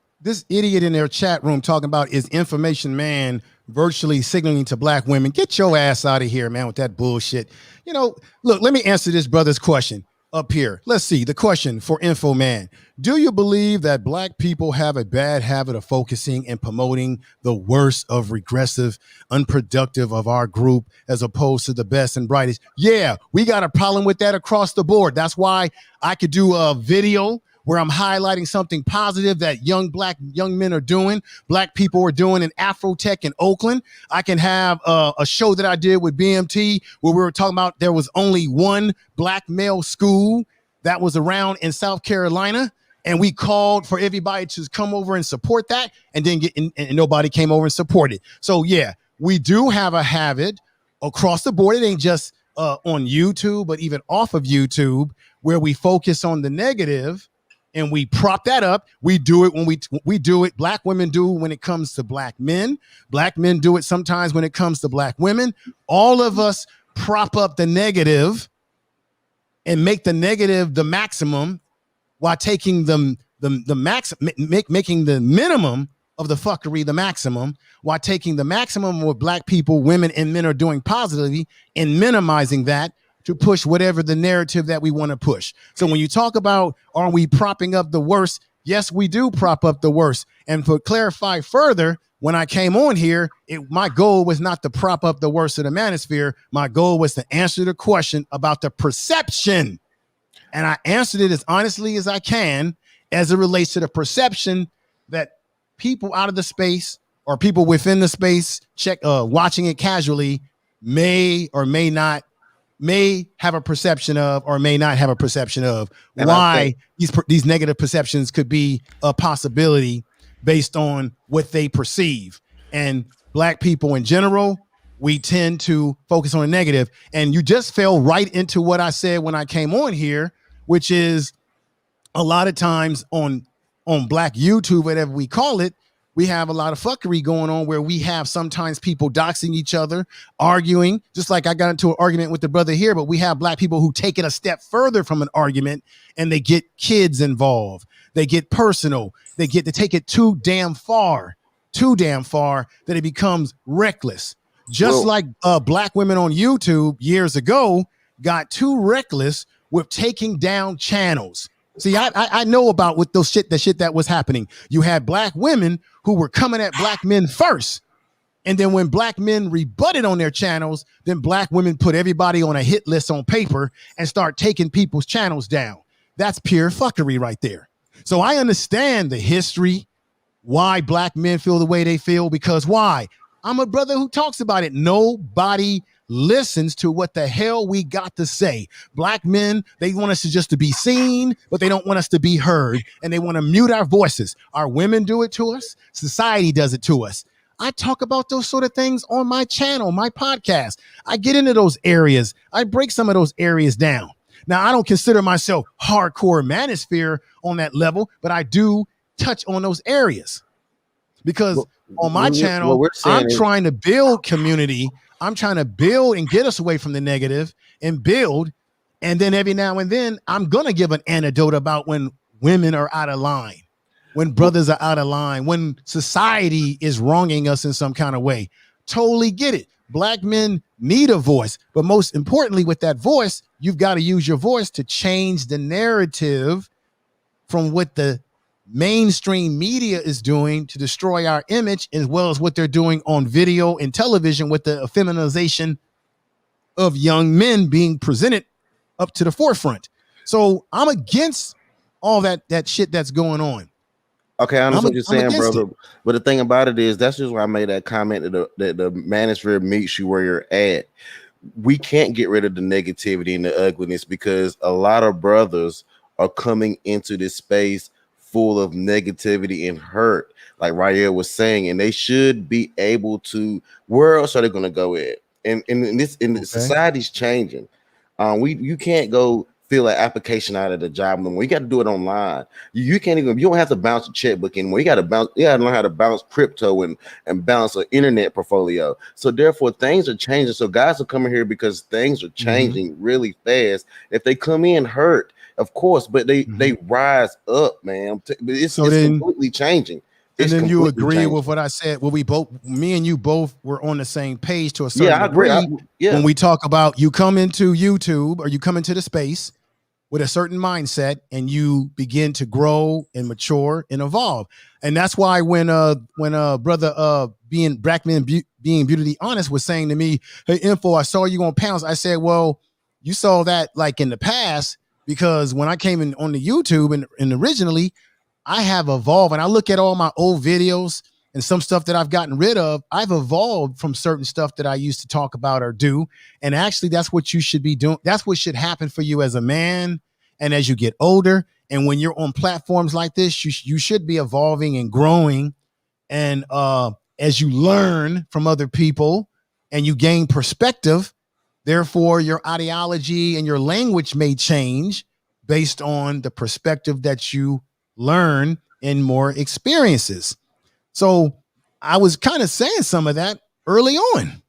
idiot in their chat room talking about? Is information man virtually signaling to black women, get your ass out of here, man, with that bullshit? Look, let me answer this brother's question up here. Let's see the question for Info Man. Do you believe that black people have a bad habit of focusing and promoting the worst of regressive, unproductive of our group as opposed to the best and brightest? Yeah, we got a problem with that across the board. That's why I could do a video where I'm highlighting something positive that young men are doing, black people are doing in Afrotech in Oakland. I can have a show that I did with BMT where we were talking about there was only one black male school that was around in South Carolina, and we called for everybody to come over and support that, and then and nobody came over and supported. So yeah, we do have a habit across the board. It ain't just on YouTube, but even off of YouTube, where we focus on the negative and we prop that up. We do it when we do it. Black women do when it comes to black men. Black men do it sometimes when it comes to black women. All of us prop up the negative and make the negative the maximum while taking making the minimum of the fuckery the maximum, while taking the maximum of what black people, women, and men are doing positively and minimizing that to push whatever the narrative that we want to push. So when you talk about, are we propping up the worst? Yes, we do prop up the worst. And to clarify further, when I came on here, my goal was not to prop up the worst of the manosphere. My goal was to answer the question about the perception. And I answered it as honestly as I can as it relates to the perception that people out of the space or people within the space watching it casually may have a perception of, or may not have a perception of, and why these negative perceptions could be a possibility based on what they perceive. And black people in general, we tend to focus on the negative. And you just fell right into what I said when I came on here, which is a lot of times on black YouTube, whatever we call it, we have a lot of fuckery going on where we have sometimes people doxing each other, arguing, just like I got into an argument with the brother here, but we have black people who take it a step further from an argument and they get kids involved. They get personal. They take it too damn far that it becomes reckless. Just like black women on YouTube years ago got too reckless with taking down channels. See, I know about what the shit that was happening. You had black women who were coming at black men first. And then when black men rebutted on their channels, then black women put everybody on a hit list on paper and start taking people's channels down. That's pure fuckery right there. So I understand the history, why black men feel the way they feel, because why? I'm a brother who talks about it. Nobody listens to what the hell we got to say. Black men, they want us to be seen, but they don't want us to be heard. And they want to mute our voices. Our women do it to us. Society does it to us. I talk about those sort of things on my channel, my podcast. I get into those areas. I break some of those areas down. Now, I don't consider myself hardcore manosphere on that level, but I do touch on those areas because on my channel, I'm trying to build community. I'm trying to build and get us away from the negative and build. And then every now and then I'm going to give an anecdote about when women are out of line, when brothers are out of line, when society is wronging us in some kind of way. Totally get it. Black men need a voice, but most importantly with that voice, you've got to use your voice to change the narrative from what the mainstream media is doing to destroy our image, as well as what they're doing on video and television with the feminization of young men being presented up to the forefront. So I'm against all that shit that's going on. Okay, I understand what you're saying, brother. But the thing about it is, that's just why I made that comment that the manosphere meets you where you're at. We can't get rid of the negativity and the ugliness because a lot of brothers are coming into this space full of negativity and hurt, like Rael was saying, and they should be able to. Where else are they going to go at? And society's changing. You can't go fill an application out of the job anymore. You got to do it online. You don't have to bounce a checkbook anymore. You got to learn how to bounce crypto and bounce an internet portfolio. So therefore things are changing. So guys are coming here because things are changing really fast. If they come in hurt, of course, but they rise up, man. It's completely changing. And then you agree with what I said. Well, me and you both were on the same page to a certain degree. When we talk about you come into YouTube or you come into the space with a certain mindset and you begin to grow and mature and evolve. And that's why when brother being black man being brutally honest was saying to me, hey, Info, I saw you on panels. I said, well, you saw that like in the past, because when I came in on the YouTube and originally I have evolved, and I look at all my old videos and some stuff that I've gotten rid of. I've evolved from certain stuff that I used to talk about or do. And actually that's what you should be doing. That's what should happen for you as a man. And as you get older and when you're on platforms like this, you should be evolving and growing. And as you learn from other people and you gain perspective, therefore your ideology and your language may change based on the perspective that you learn in more experiences. So I was kind of saying some of that early on.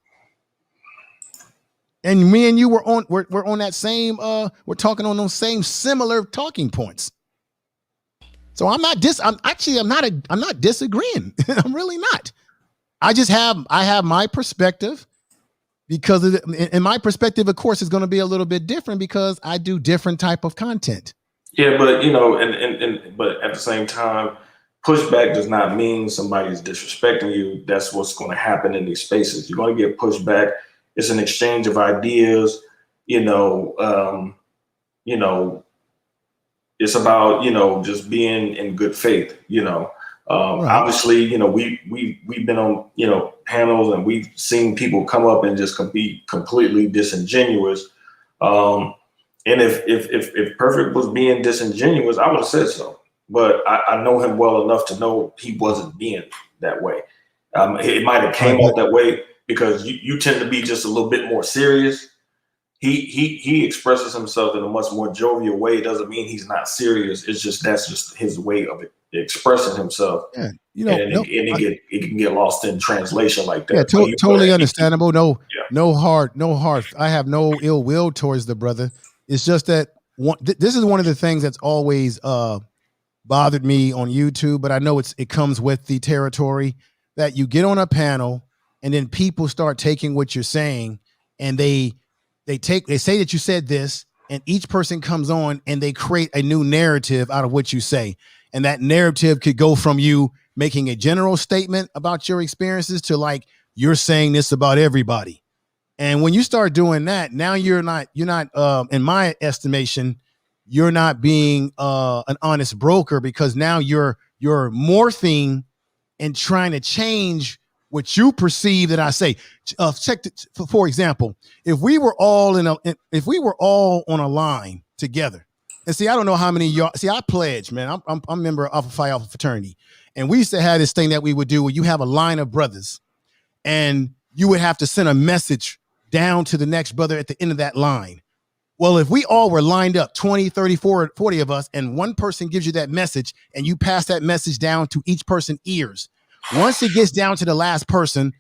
And me and you were on we're on that same we're talking on those same similar talking points. So I'm not disagreeing. I'm really not. I have my perspective, because in my perspective, of course, is going to be a little bit different because I do different type of content. Yeah, but you know, but at the same time, pushback does not mean somebody's disrespecting you. That's what's going to happen in these spaces. You're going to get pushback. It's an exchange of ideas. You know, it's about, you know, just being in good faith. You know, right. Obviously, you know, we've been on, you know, panels, and we've seen people come up and just be completely disingenuous. And if Perfect was being disingenuous, I would have said so. But I know him well enough to know he wasn't being that way. It might have came out that way because you tend to be just a little bit more serious. He expresses himself in a much more jovial way. It doesn't mean he's not serious. It's just that's just his way of expressing himself. Yeah, you know, it can get lost in translation like that. Yeah, totally understandable. No hard. I have no ill will towards the brother. It's just that this is one of the things that's always bothered me on YouTube, but I know it comes with the territory, that you get on a panel and then people start taking what you're saying, and they say that you said this, and each person comes on and they create a new narrative out of what you say. And that narrative could go from you making a general statement about your experiences to like, you're saying this about everybody. And when you start doing that, now you're not, in my estimation, you're not being an honest broker, because now you're morphing and trying to change what you perceive that I say. For example, if we were all on a line together, and see, I don't know how many y'all see. I pledge, man. I'm a member of Alpha Phi Alpha fraternity, and we used to have this thing that we would do where you have a line of brothers, and you would have to send a message down to the next brother at the end of that line. Well, if we all were lined up, 20, 30, 40 of us, and one person gives you that message and you pass that message down to each person's ears, once it gets down to the last person,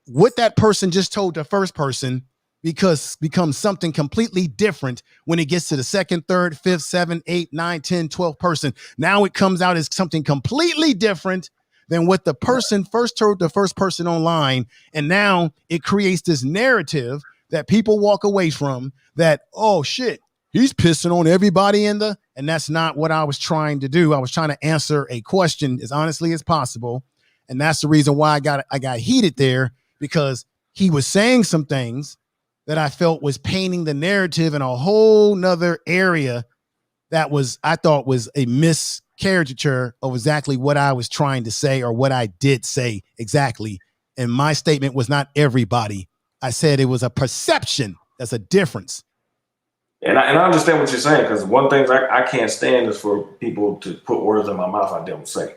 what that person just told the first person becomes something completely different when it gets to the second, third, fifth, 7, 8, 9, 10, 12 person. Now it comes out as something completely different than what the person first told the first person online. And now it creates this narrative that people walk away from, that, oh shit, he's pissing on everybody and that's not what I was trying to do. I was trying to answer a question as honestly as possible. And that's the reason why I got heated there, because he was saying some things that I felt was painting the narrative in a whole nother area that I thought was a miscaricature of exactly what I was trying to say, or what I did say exactly. And my statement was not everybody. I said it was a perception. That's a difference. And I understand what you're saying, because one thing I can't stand is for people to put words in my mouth I don't say.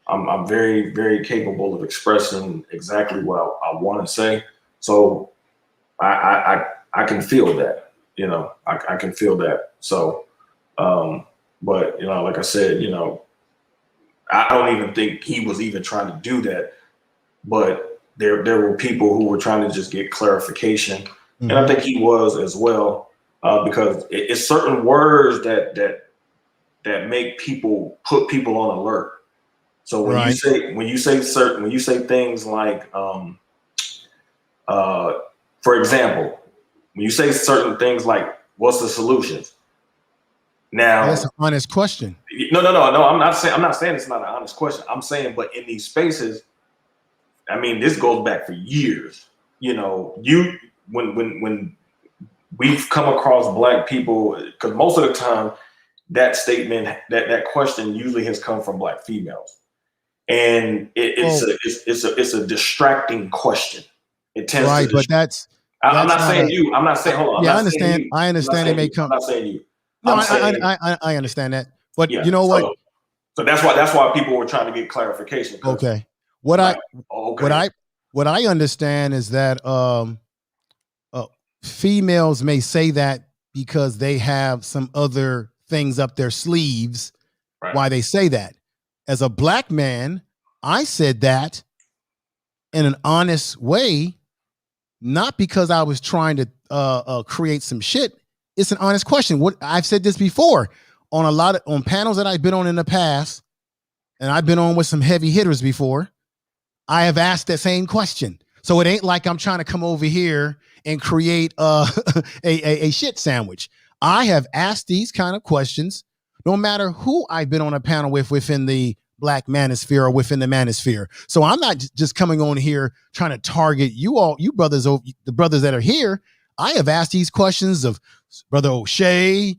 I'm very, very capable of expressing exactly what I want to say. So I can feel that, you know, I can feel that. So, but, you know, like I said, you know, I don't even think he was even trying to do that, but there were people who were trying to just get clarification. Mm-hmm. And I think he was as well, because it's certain words that make people put people on alert. So when you say things like, for example, when you say certain things like, what's the solutions? Now that's an honest question. No. I'm not saying it's not an honest question. I'm saying, but in these spaces, I mean, this goes back for years. You know, when we've come across Black people, because most of the time that statement, that question usually has come from Black females. And it's a distracting question. It tends to but that's I'm not saying you. I'm not saying. Hold on. Yeah, I understand. It may come. I'm not saying you. No, I understand that. But you know what? So that's why people were trying to get clarification. Okay. What I understand is that females may say that because they have some other things up their sleeves. Right. Why they say that. As a Black man, I said that in an honest way, not because I was trying to create some shit. It's an honest question. What I've said this before on on panels that I've been on in the past, and I've been on with some heavy hitters before. I have asked that same question. So it ain't like I'm trying to come over here and create a shit sandwich. I have asked these kind of questions, no matter who I've been on a panel with within the Black manosphere or within the manosphere. So I'm not just coming on here trying to target you all, you brothers, the brothers that are here. I have asked these questions of Brother O'Shea,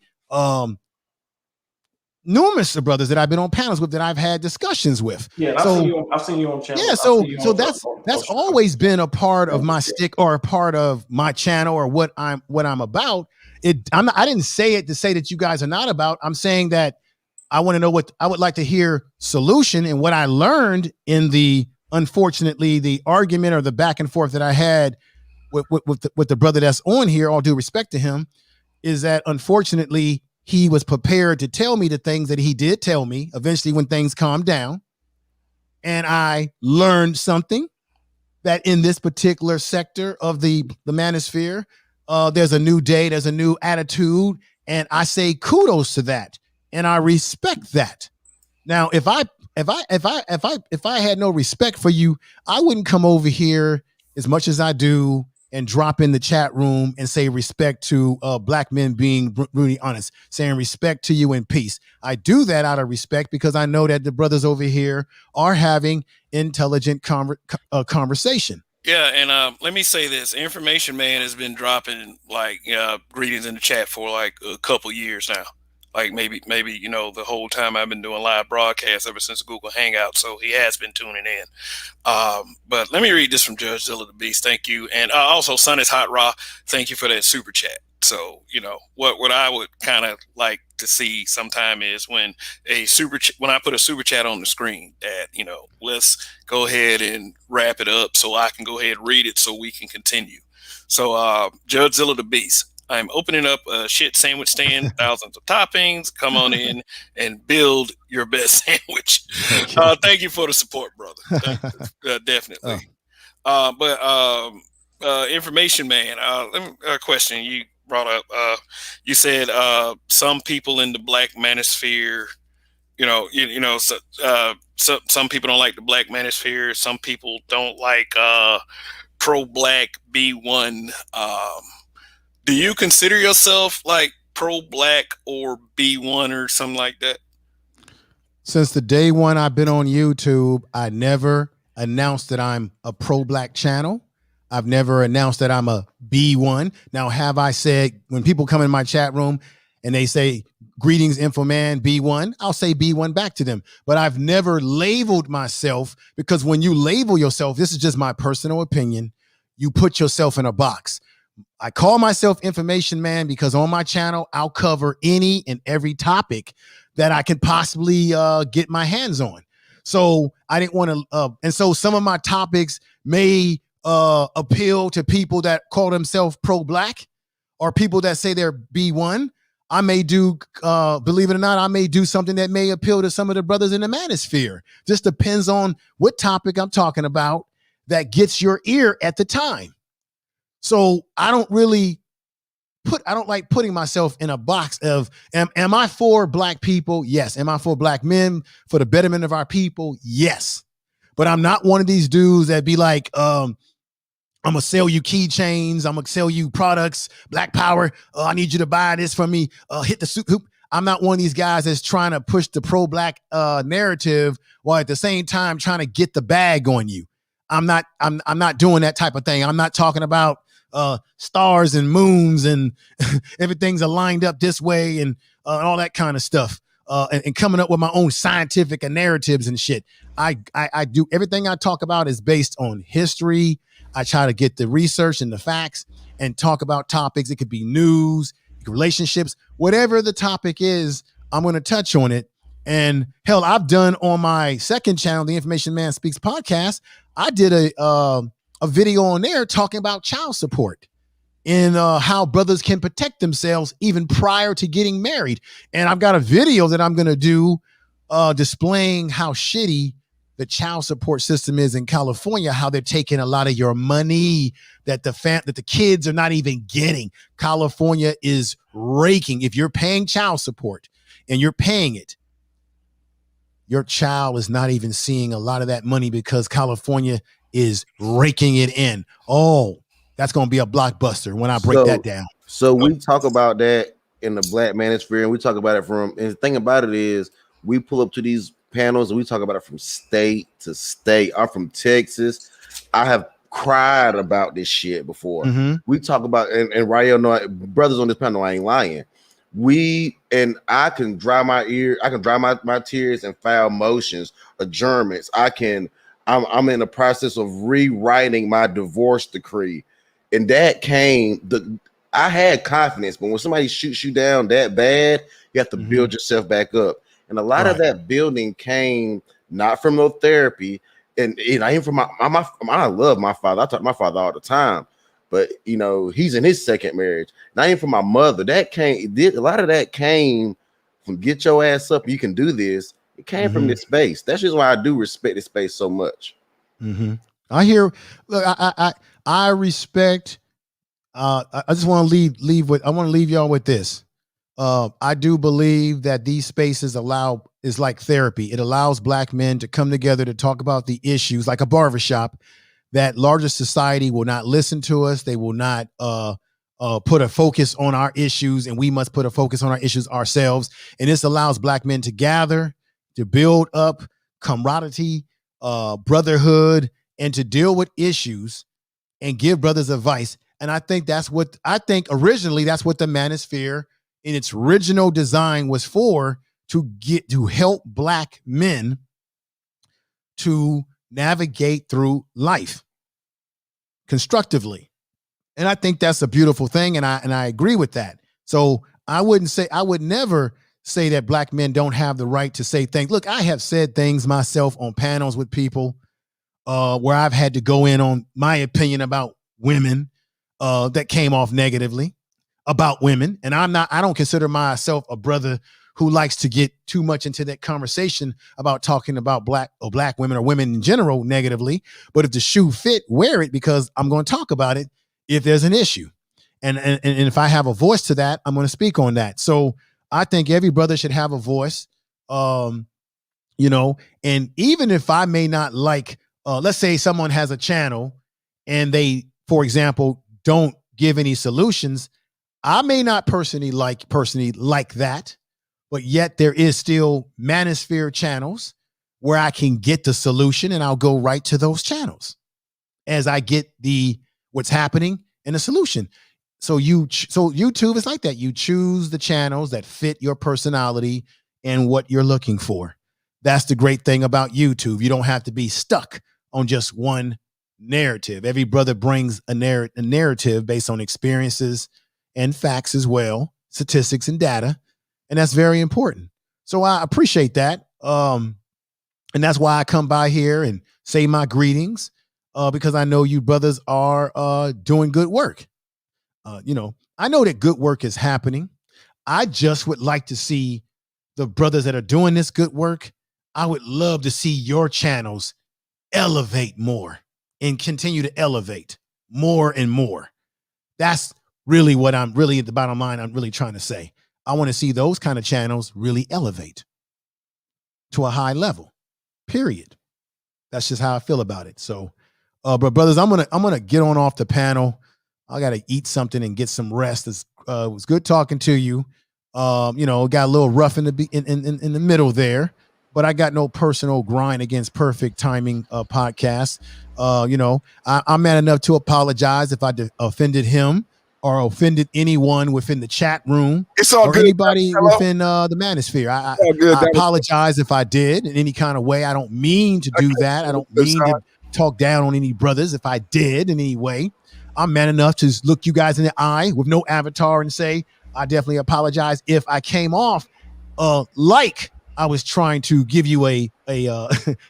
numerous of brothers that I've been on panels with, that I've had discussions with. Yeah, I've seen you on channel. Yeah, so that's always been a part of my stick, or a part of my channel, or what I'm about. I didn't say it to say that you guys are not about. I'm saying that I want to know what I would like to hear solution, and what I learned in unfortunately the argument or the back and forth that I had with the brother that's on here, all due respect to him, is that unfortunately he was prepared to tell me the things that he did tell me eventually when things calmed down. And I learned something, that in this particular sector of the manosphere, there's a new day, there's a new attitude. And I say kudos to that. And I respect that. Now, if I had no respect for you, I wouldn't come over here as much as I do and drop in the chat room and say respect to Black men being really honest, saying respect to you and peace. I do that out of respect because I know that the brothers over here are having intelligent conversation. Yeah, and let me say this: Information Man has been dropping like greetings in the chat for like a couple years now. Like maybe the whole time I've been doing live broadcasts ever since Google Hangout. So he has been tuning in. But let me read this from Judge Zilla the Beast. Thank you. And also Son is Hot Raw. Thank you for that super chat. So, what I would kind of like to see sometime is when when I put a super chat on the screen that, let's go ahead and wrap it up so I can go ahead and read it so we can continue. So, Judge Zilla the Beast, I'm opening up a shit sandwich stand, thousands of toppings. Come on in and build your best sandwich. Okay. Thank you for the support, brother. Definitely. Information Man, let me question you brought up. You said some people in the Black manosphere, some people don't like the Black manosphere. Some people don't like pro-Black B1. Do you consider yourself like pro-Black or B1 or something like that? Since the day one I've been on YouTube, I never announced that I'm a pro-Black channel. I've never announced that I'm a B1. Now, have I said, when people come in my chat room and they say, greetings, Info Man, B1, I'll say B1 back to them. But I've never labeled myself, because when you label yourself, this is just my personal opinion, you put yourself in a box. I call myself Information Man because on my channel, I'll cover any and every topic that I can possibly get my hands on. So I didn't want to, and so some of my topics may appeal to people that call themselves pro-Black, or people that say they're B1. I may do, believe it or not, I may do something that may appeal to some of the brothers in the manosphere. Just depends on what topic I'm talking about that gets your ear at the time. So I don't like putting myself in a box of, am I for Black people? Yes. Am I for Black men, for the betterment of our people? Yes. But I'm not one of these dudes that be like, I'm going to sell you keychains. I'm going to sell you products, Black power. I need you to buy this from me. Hit the soup hoop. I'm not one of these guys that's trying to push the pro-Black narrative while at the same time trying to get the bag on you. I'm not doing that type of thing. I'm not talking about stars and moons and everything's aligned up this way and all that kind of stuff. And coming up with my own scientific narratives and shit. I do everything I talk about is based on history. I try to get the research and the facts and talk about topics. It could be news, relationships, whatever the topic is, I'm going to touch on it. And hell, I've done on my second channel, the Information Man Speaks podcast, I did a video on there talking about child support and how brothers can protect themselves even prior to getting married. And I've got a video that I'm going to do displaying how shitty the child support system is in California, how they're taking a lot of your money that the kids are not even getting. California is raking. If you're paying child support and you're paying it, your child is not even seeing a lot of that money because California is raking it in. Oh, that's going to be a blockbuster when I break that down. So we talk about that in the Black Manosphere, and we talk about it and the thing about it is we pull up to these panels and we talk about it from state to state. I'm from Texas. I have cried about this shit before. We talk about, and Rael, no, brothers on this panel, I ain't lying. I can dry my my tears and file motions, adjournments. I'm in the process of rewriting my divorce decree. And that I had confidence, but when somebody shoots you down that bad, you have to build yourself back up. And a lot of that building came not from no therapy, and I ain't from I love my father. I talk to my father all the time, but he's in his second marriage. Not even from my mother. A lot of that came from get your ass up. You can do this. It came from this space. That's just why I do respect this space so much. I hear. Look, I respect. I just want to leave y'all with this. I do believe that these spaces is like therapy. It allows Black men to come together to talk about the issues, like a barbershop, that larger society will not listen to us. They will not put a focus on our issues, and we must put a focus on our issues ourselves. And this allows Black men to gather, to build up camaraderie, brotherhood, and to deal with issues and give brothers advice. And I think originally that's what the Manosphere in its original design was for, to help Black men to navigate through life constructively. And I think that's a beautiful thing. And I agree with that. So I would never say that Black men don't have the right to say things. Look, I have said things myself on panels with people where I've had to go in on my opinion about women that came off negatively about women. And I don't consider myself a brother who likes to get too much into that conversation about talking about black women or women in general negatively. But if the shoe fit, wear it, because I'm going to talk about it if there's an issue. And if I have a voice to that, I'm going to speak on that. So I think every brother should have a voice, and even if I may not like, let's say someone has a channel and they, for example, don't give any solutions. I may not personally like that, but yet there is still Manosphere channels where I can get the solution, and I'll go right to those channels as I get what's happening and the solution. So YouTube is like that. You choose the channels that fit your personality and what you're looking for. That's the great thing about YouTube. You don't have to be stuck on just one narrative. Every brother brings a narrative based on experiences and facts as well, statistics and data. And that's very important. So I appreciate that. And that's why I come by here and say my greetings, because I know you brothers are doing good work. I know that good work is happening. I just would like to see the brothers that are doing this good work. I would love to see your channels elevate more and continue to elevate more and more. That's really what at the bottom line, I'm really trying to say. I want to see those kind of channels really elevate to a high level, period. That's just how I feel about it. So, but brothers, I'm going to get on off the panel. I got to eat something and get some rest. It was good talking to you. Got a little rough in the middle there, but I got no personal grind against perfect timing podcast. I'm man enough to apologize if I offended him or offended anyone within the chat room. It's all or good. Anybody within the Manosphere. I apologize if I did in any kind of way. I don't mean to do that. I don't mean to talk down on any brothers if I did in any way. I'm man enough to look you guys in the eye with no avatar and say, I definitely apologize if I came off like I was trying to give you a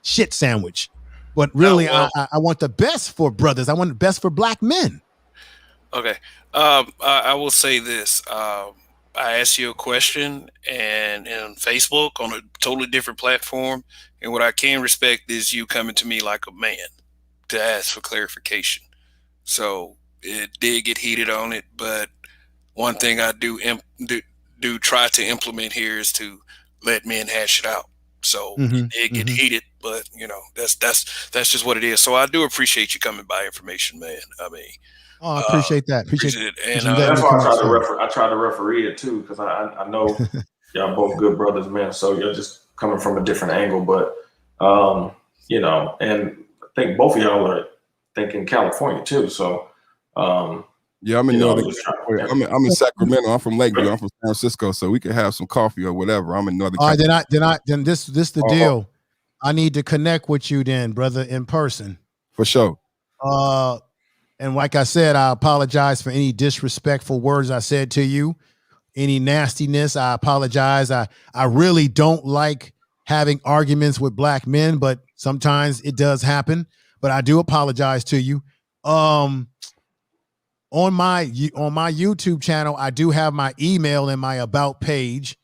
shit sandwich. But really, I want the best for brothers. I want the best for black men. Okay. I will say this. I ask you a question and on Facebook on a totally different platform. And what I can respect is you coming to me like a man to ask for clarification. So it did get heated on it, but one thing I do try to implement here is to let men hash it out. So it did get heated, but that's just what it is. So I do appreciate you coming by information, man. I mean, I appreciate that. Appreciate it. And that's why I try to referee it too, because I know y'all both good brothers, man. So you're just coming from a different angle, but and I think both of y'all are thinking California too. So yeah, I'm in Northern California. I'm in Sacramento. I'm from Lakeview. I'm from San Francisco, so we can have some coffee or whatever. I'm in Northern California. Then this the deal. I need to connect with you then, brother, in person. For sure. And like I said, I apologize for any disrespectful words I said to you, any nastiness. I apologize. I really don't like having arguments with black men, but sometimes it does happen. But I do apologize to you. On my YouTube channel, I do have my email in my about page,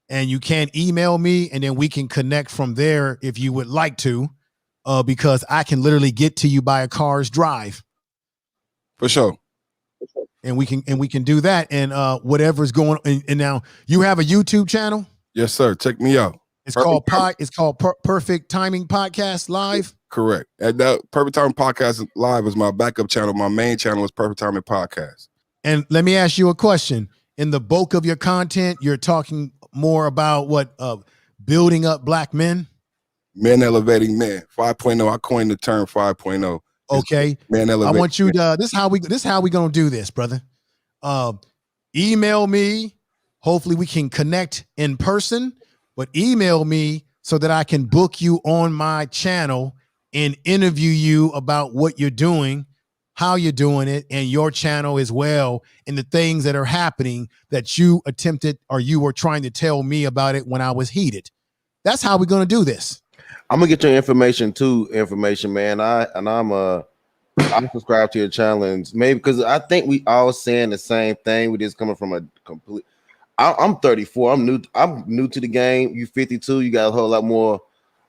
and you can email me, and then we can connect from there if you would like to, because I can literally get to you by a car's drive. For sure. And we can do that, and whatever's going on. And now you have a YouTube channel? Yes, sir. Check me out. It's called Perfect Timing Podcast Live. Correct. And that Perfect Timing Podcast Live is my backup channel. My main channel is Perfect Timing Podcast. And let me ask you a question. In the bulk of your content, you're talking more about what building up black men? Men elevating men. 5.0. I coined the term 5.0. Okay. Man elevating. I want you to this is how we gonna do this, brother. Email me. Hopefully we can connect in person, but email me so that I can book you on my channel and interview you about what you're doing, how you're doing it, and your channel as well, and the things that are happening that you attempted or you were trying to tell me about it when I was heated. That's how we're gonna do this. I'm gonna get your information, man. I'm subscribed to your channel, and maybe because I think we all saying the same thing. We just coming from a complete. I'm 34. I'm new to the game. You 52. You got a whole lot more.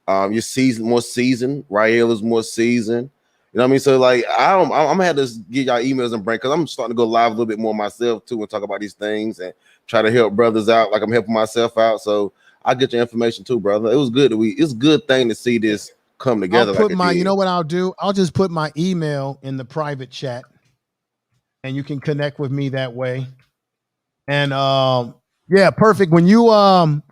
Your more seasoned. Rael is more seasoned. You know what I mean? So like, I'm gonna have to get y'all emails and break, because I'm starting to go live a little bit more myself too and talk about these things and try to help brothers out like I'm helping myself out. So I'll get your information too, brother. It was good it's a good thing to see this come together. You know what I'll do? I'll just put my email in the private chat, and you can connect with me that way. And yeah, perfect. When you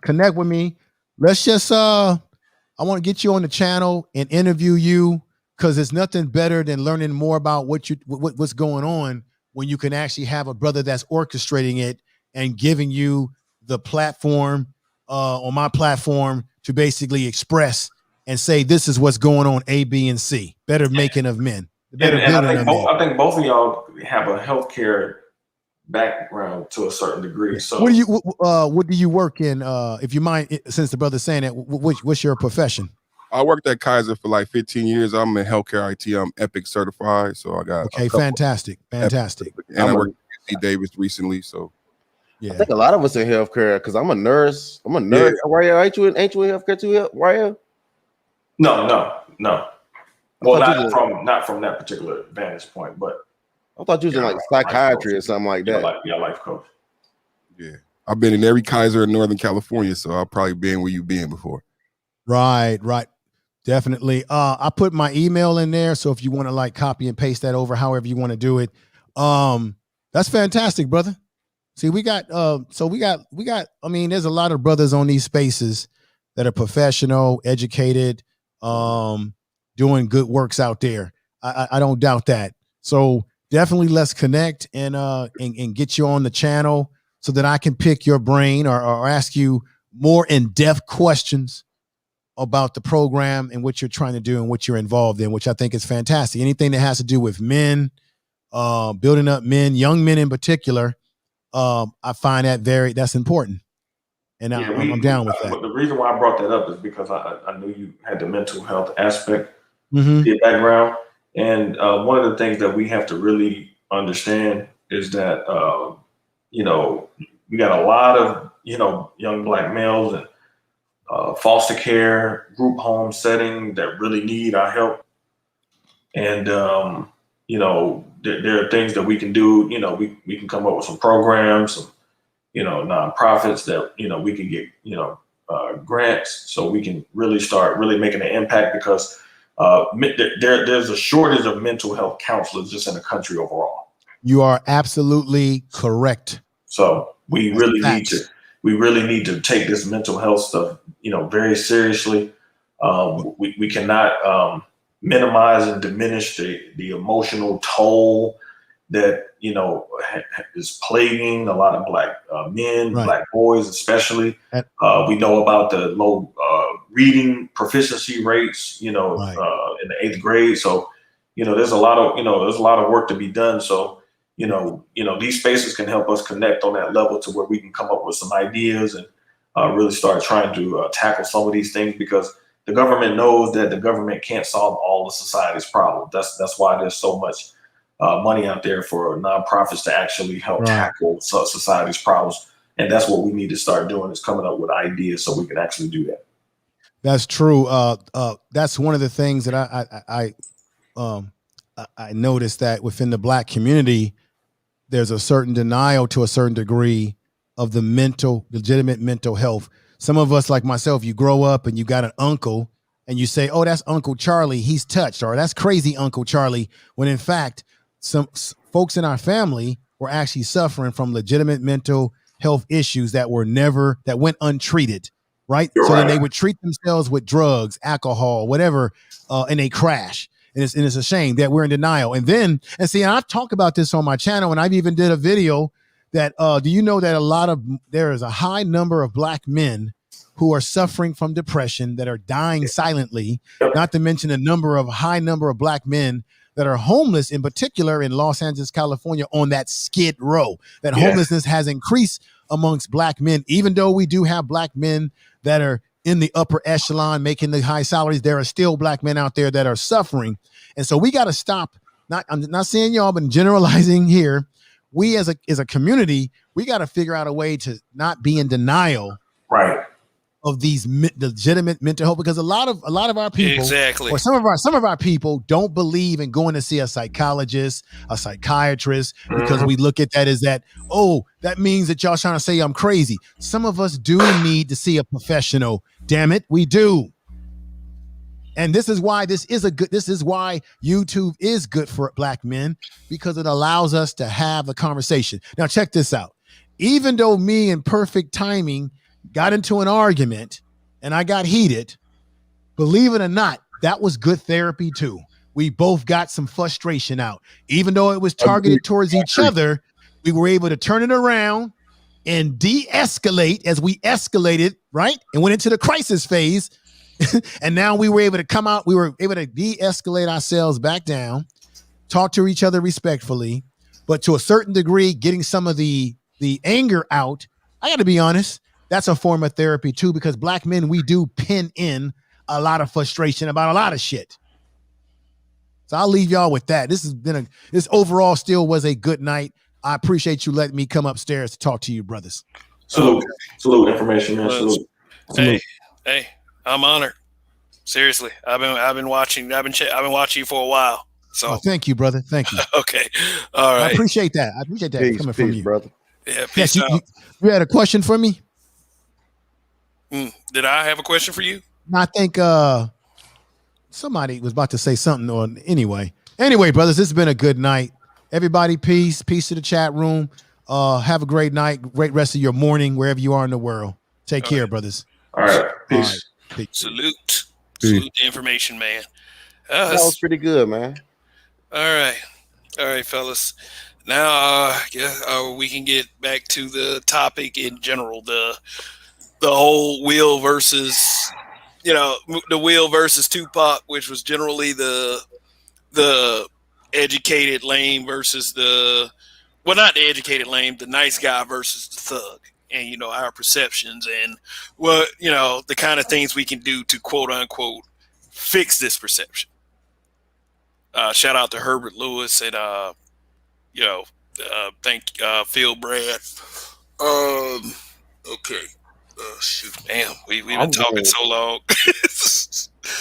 connect with me, let's just I want to get you on the channel and interview you, because there's nothing better than learning more about what's going on when you can actually have a brother that's orchestrating it and giving you the platform on my platform to basically express and say, this is what's going on, A, B, and C. Better making of men. I think both of y'all have a healthcare background to a certain degree. So what do you work in? If you mind, since the brother's saying that, what's your profession? I worked at Kaiser for like 15 years. I'm in healthcare IT. I'm Epic certified. So I got fantastic. And I worked at UC Davis recently. So yeah, I think a lot of us in healthcare, because I'm a nurse. Yeah. Rael, ain't you in healthcare too, Rael? No. Well, not from that particular vantage point, but I thought you was in like psychiatry or something like that. Life coach. Yeah, I've been in every Kaiser in Northern California, so I'll probably been where you've been before. Right, definitely. I put my email in there, so if you want to like copy and paste that over, however you want to do it, that's fantastic, brother. See, we got. I mean, there's a lot of brothers on these spaces that are professional, educated, doing good works out there. I don't doubt that. So definitely let's connect and get you on the channel so that I can pick your brain or ask you more in-depth questions about the program and what you're trying to do and what you're involved in, which I think is fantastic. Anything that has to do with men, building up men, young men in particular, I find that's important. And I'm down with that. But the reason why I brought that up is because I knew you had the mental health aspect to your background. And one of the things that we have to really understand is that, we got a lot of, young Black males and foster care, group home setting that really need our help. And, there are things that we can do. We can come up with some programs, some, nonprofits that, we can get, grants so we can really start really making an impact, because there's a shortage of mental health counselors just in the country overall. You are absolutely correct. So we That's really facts. need to take this mental health stuff, very seriously. We cannot minimize and diminish the emotional toll that is plaguing a lot of Black men, Right. Black boys especially. And- We know about the low reading proficiency rates, Right. in the 8th grade. So there's a lot of work to be done. So these spaces can help us connect on that level to where we can come up with some ideas and really start trying to tackle some of these things, because the government knows that the government can't solve all of society's problems. That's why there's so much money out there for nonprofits to actually help tackle society's problems. And that's what we need to start doing, is coming up with ideas so we can actually do that. That's true. That's one of the things that I noticed, that within the Black community, there's a certain denial to a certain degree of the legitimate mental health. Some of us, like myself, you grow up and you got an uncle and you say, oh, that's Uncle Charlie, he's touched, or that's crazy Uncle Charlie, when in fact, some folks in our family were actually suffering from legitimate mental health issues that went untreated, right? You're so right. Then they would treat themselves with drugs, alcohol, whatever, and they crash. And it's a shame that we're in denial. And I've talked about this on my channel, and I've even did a video that, do you know that there is a high number of Black men who are suffering from depression that are dying silently, not to mention high number of Black men that are homeless, in particular in Los Angeles, California, on that Skid Row. That homelessness has increased amongst Black men, even though we do have Black men that are in the upper echelon making the high salaries. There are still Black men out there that are suffering. And so we got to stop. I'm not saying y'all, but generalizing here, we as a community, we got to figure out a way to not be in denial, right, of these legitimate mental health, because a lot of our people, exactly, or some of our people don't believe in going to see a psychologist, a psychiatrist, because we look at that as that, oh, that means that y'all trying to say I'm crazy. Some of us do need to see a professional. Damn it, we do. And this is why YouTube is good for Black men, because it allows us to have a conversation. Now check this out. Even though me and Perfect Timing got into an argument and I got heated, believe it or not, that was good therapy too. We both got some frustration out. Even though it was targeted towards each other, we were able to turn it around and de-escalate as we escalated, right? And went into the crisis phase. And now we were able to come out, we were able to de-escalate ourselves back down, talk to each other respectfully, but to a certain degree, getting some of the anger out. I got to be honest, that's a form of therapy too, because Black men, we do pin in a lot of frustration about a lot of shit. So I'll leave y'all with that. This overall still was a good night. I appreciate you letting me come upstairs to talk to you, brothers. Salute information, man. Salute. Hey, I'm honored. Seriously, I've been watching you for a while. So thank you, brother. Thank you. Okay, all right. I appreciate that. Coming from you, brother. Yeah, peace out. You had a question for me? Did I have a question for you? I think somebody was about to say something. Or anyway, brothers, this has been a good night. Everybody, peace to the chat room. Have a great night, great rest of your morning, wherever you are in the world. Take care, brothers. All right, peace. All right. Peace. Salute the information, man. That was pretty good, man. All right, fellas. Now, we can get back to the topic in general. The whole Will versus, the Will versus Tupac, which was generally the educated lame versus not the educated lame, the nice guy versus the thug. And, our perceptions and the kind of things we can do to quote unquote fix this perception. Shout out to Herbert Lewis and, thank Phil Brad Okay. Shoot, damn, we've been I'm talking going, so long.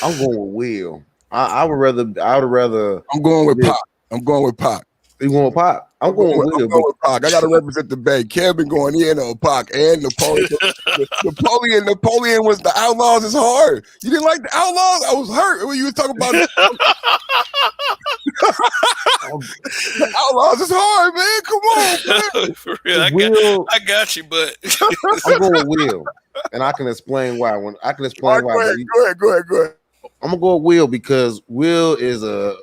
I'm going with Will. I would rather. I'm going with live- Pac. I'm going with Pac. You going Pop? I'm going with I'm Will. going with Pac. I got to represent the Bay. Kevin going in on Pac and Napoleon. Napoleon was the Outlaws is hard. You didn't like the Outlaws? I was hurt when you were talking about the Outlaws is hard, man. Come on, man. For real, Will, I got you, but I'm going with Will, and I can explain why. Go ahead. I'm gonna go with Will because Will is a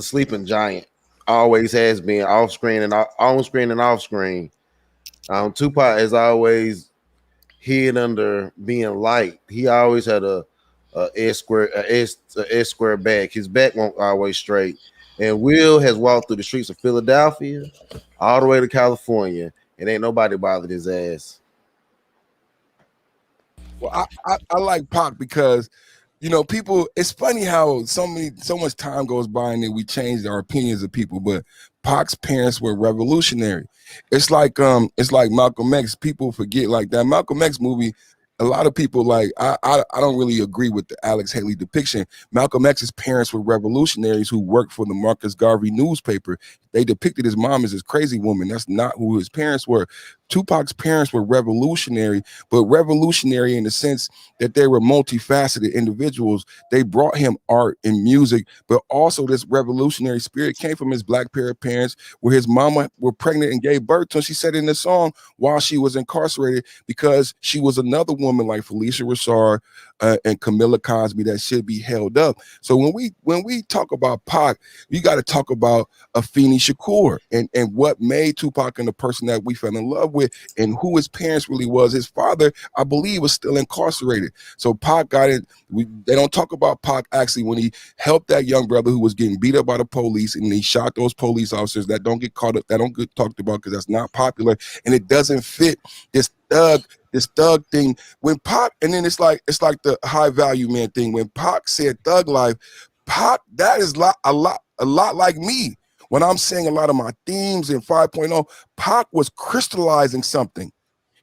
sleeping giant. Always has been off screen and on screen and off screen. Tupac is always hid under being light. He always had a S square back. His back won't always straight. And Will has walked through the streets of Philadelphia all the way to California, and ain't nobody bothered his ass. Well, I like Pac because, you know, people. It's funny how so much time goes by and then we change our opinions of people. But Pac's parents were revolutionary. It's like Malcolm X. People forget like that Malcolm X movie. A lot of people like I don't really agree with the Alex Haley depiction. Malcolm X's parents were revolutionaries who worked for the Marcus Garvey newspaper. They depicted his mom as this crazy woman. That's not who his parents were. Tupac's parents were revolutionary, but revolutionary in the sense that they were multifaceted individuals. They brought him art and music, but also this revolutionary spirit came from his black parents, where his mama were pregnant and gave birth to him. She said in the song while she was incarcerated because she was another woman like Felicia Rashard and Camilla Cosby that should be held up. So when we talk about Pac, you got to talk about Afeni Shakur and what made Tupac and the person that we fell in love with and who his parents really was. His father, I believe, was still incarcerated. So Pac got it. They don't talk about Pac actually when he helped that young brother who was getting beat up by the police and he shot those police officers that don't get caught up, that don't get talked about because that's not popular and it doesn't fit this thug thing. When Pac, and then it's like the high value man thing. When Pac said thug life, Pac, that is a lot like me. When I'm saying a lot of my themes in 5.0, Pac was crystallizing something.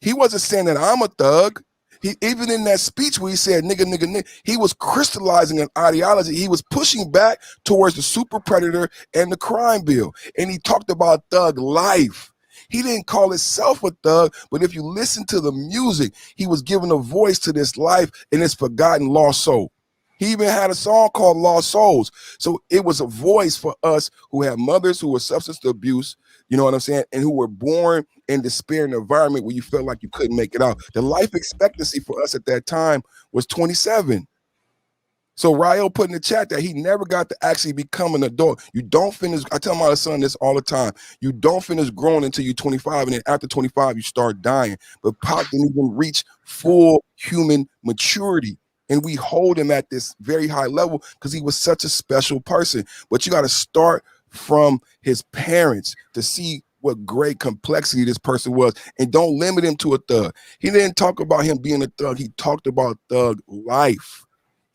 He wasn't saying that I'm a thug. He, even in that speech where he said nigga, nigga, nigga, he was crystallizing an ideology. He was pushing back towards the super predator and the crime bill. And he talked about thug life. He didn't call himself a thug, but if you listen to the music, he was giving a voice to this life and this forgotten lost soul. He even had a song called Lost Souls. So it was a voice for us who had mothers who were substance abuse, you know what I'm saying, and who were born in despair in an environment where you felt like you couldn't make it out. The life expectancy for us at that time was 27. So Rael put in the chat that he never got to actually become an adult. You don't finish, I tell my son this all the time, you don't finish growing until you're 25, and then after 25, you start dying. But Pac didn't even reach full human maturity. And we hold him at this very high level because he was such a special person. But you got to start from his parents to see what great complexity this person was. And don't limit him to a thug. He didn't talk about him being a thug. He talked about thug life.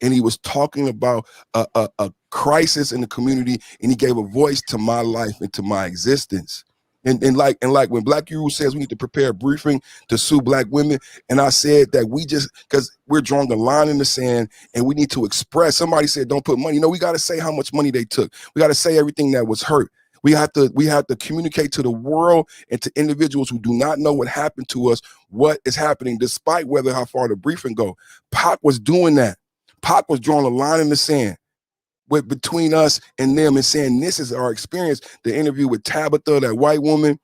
And he was talking about a crisis in the community, and he gave a voice to my life and to my existence. And like when Black Guru says we need to prepare a briefing to sue Black women, and I said that we just, because we're drawing a line in the sand and we need to express. Somebody said don't put money. You know, we got to say how much money they took. We got to say everything that was hurt. We have to communicate to the world and to individuals who do not know what happened to us, what is happening, despite whether how far the briefing go. Pac was doing that. Pac was drawing a line in the sand between us and them and saying, this is our experience. The interview with Tabitha, that white woman,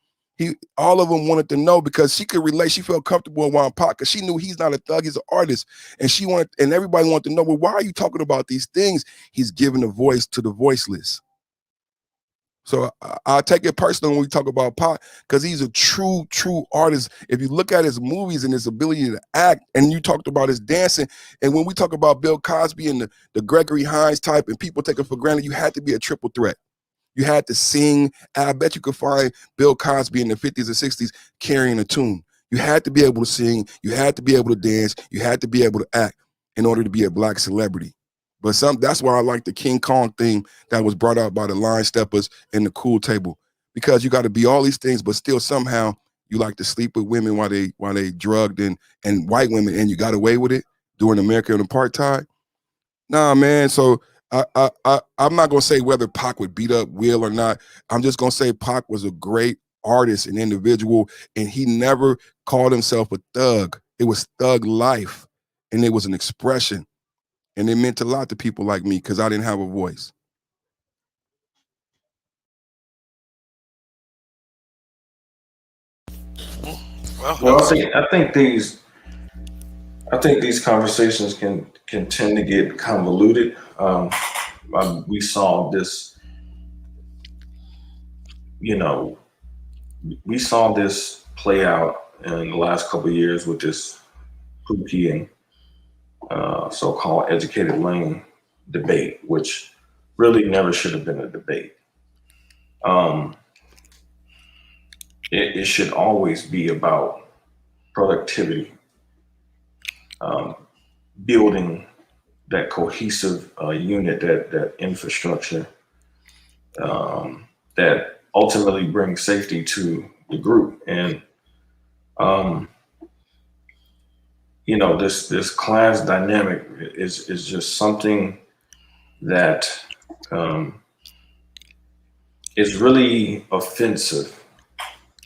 all of them wanted to know because she could relate. She felt comfortable around Pac because she knew he's not a thug, he's an artist. And everybody wanted to know, well, why are you talking about these things? He's giving a voice to the voiceless. So I take it personal when we talk about Pac because he's a true artist. If you look at his movies and his ability to act, and you talked about his dancing, and when we talk about Bill Cosby and the Gregory Hines type and people take it for granted, you had to be a triple threat. You had to sing. I bet you could find Bill Cosby in the 50s and 60s carrying a tune. You had to be able to sing. You had to be able to dance. You had to be able to act in order to be a Black celebrity. But that's why I like the King Kong theme that was brought out by the Line Steppers and the Cool Table, because you got to be all these things, but still somehow You like to sleep with women while they drugged and white women, and you got away with it during American apartheid. Nah, man. So I'm not gonna say whether Pac would beat up Will or not. I'm just gonna say Pac was a great artist and individual, and he never called himself a thug. It was thug life, and it was an expression, and it meant a lot to people like me because I didn't have a voice. Well, I think these conversations can tend to get convoluted. We saw this, we saw this play out in the last couple of years with this Pookie and so-called educated lane debate, which really never should have been a debate. It should always be about productivity, building that cohesive unit, that infrastructure that ultimately brings safety to the group. And this class dynamic is just something that is really offensive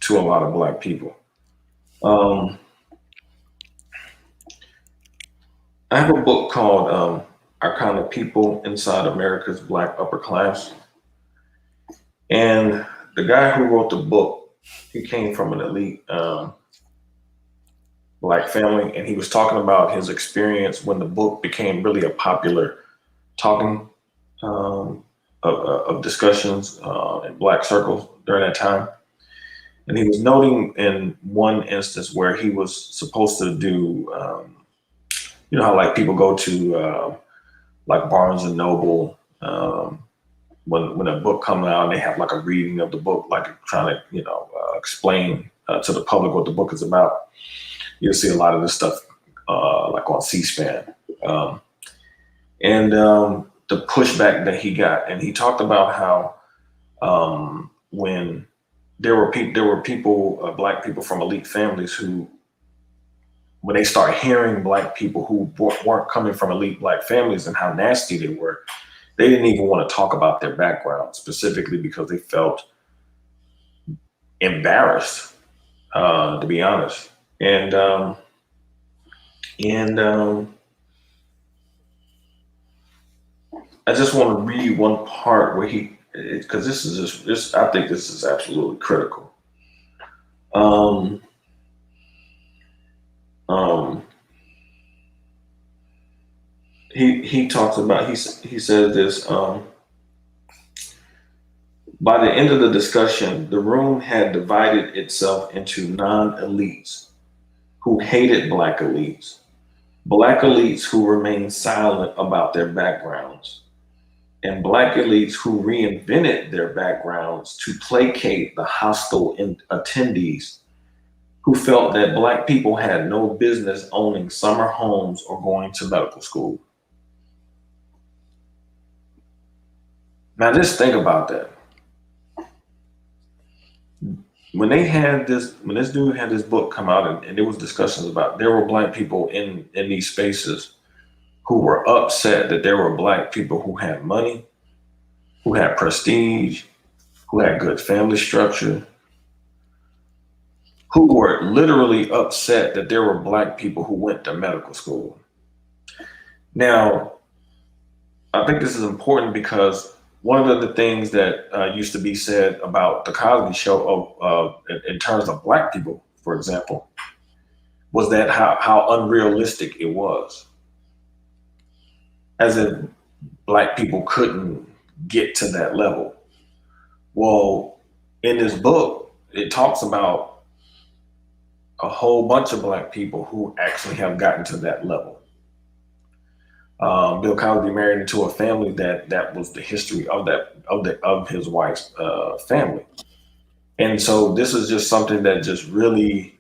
to a lot of Black people. I have a book called Our Kind of People Inside America's Black Upper Class. And the guy who wrote the book, he came from an elite Black family, and he was talking about his experience when the book became really a popular talking of discussions in Black circles during that time. And he was noting in one instance where he was supposed to do, how like people go to like Barnes and Noble when a book comes out, and they have like a reading of the book, like trying to explain to the public what the book is about. You'll see a lot of this stuff like on C-SPAN, and the pushback that he got. And he talked about how when there were people, Black people from elite families who, when they start hearing Black people who weren't coming from elite Black families and how nasty they were, they didn't even want to talk about their background, specifically because they felt embarrassed, to be honest. And I just want to read one part where because I think this is absolutely critical. He talks about, he says this, by the end of the discussion, the room had divided itself into non-elites who hated Black elites, Black elites who remained silent about their backgrounds, and Black elites who reinvented their backgrounds to placate the hostile attendees who felt that Black people had no business owning summer homes or going to medical school. Now just think about that. When this dude had this book come out, and there was discussions about, there were Black people in these spaces who were upset that there were Black people who had money, who had prestige, who had good family structure, who were literally upset that there were Black people who went to medical school. Now, I think this is important because one of the things that used to be said about the Cosby Show in terms of Black people, for example, was that how unrealistic it was. As if Black people couldn't get to that level. Well, in this book, it talks about a whole bunch of Black people who actually have gotten to that level. Bill Cosby married into a family that was the history of his wife's family, and so this is just something that just really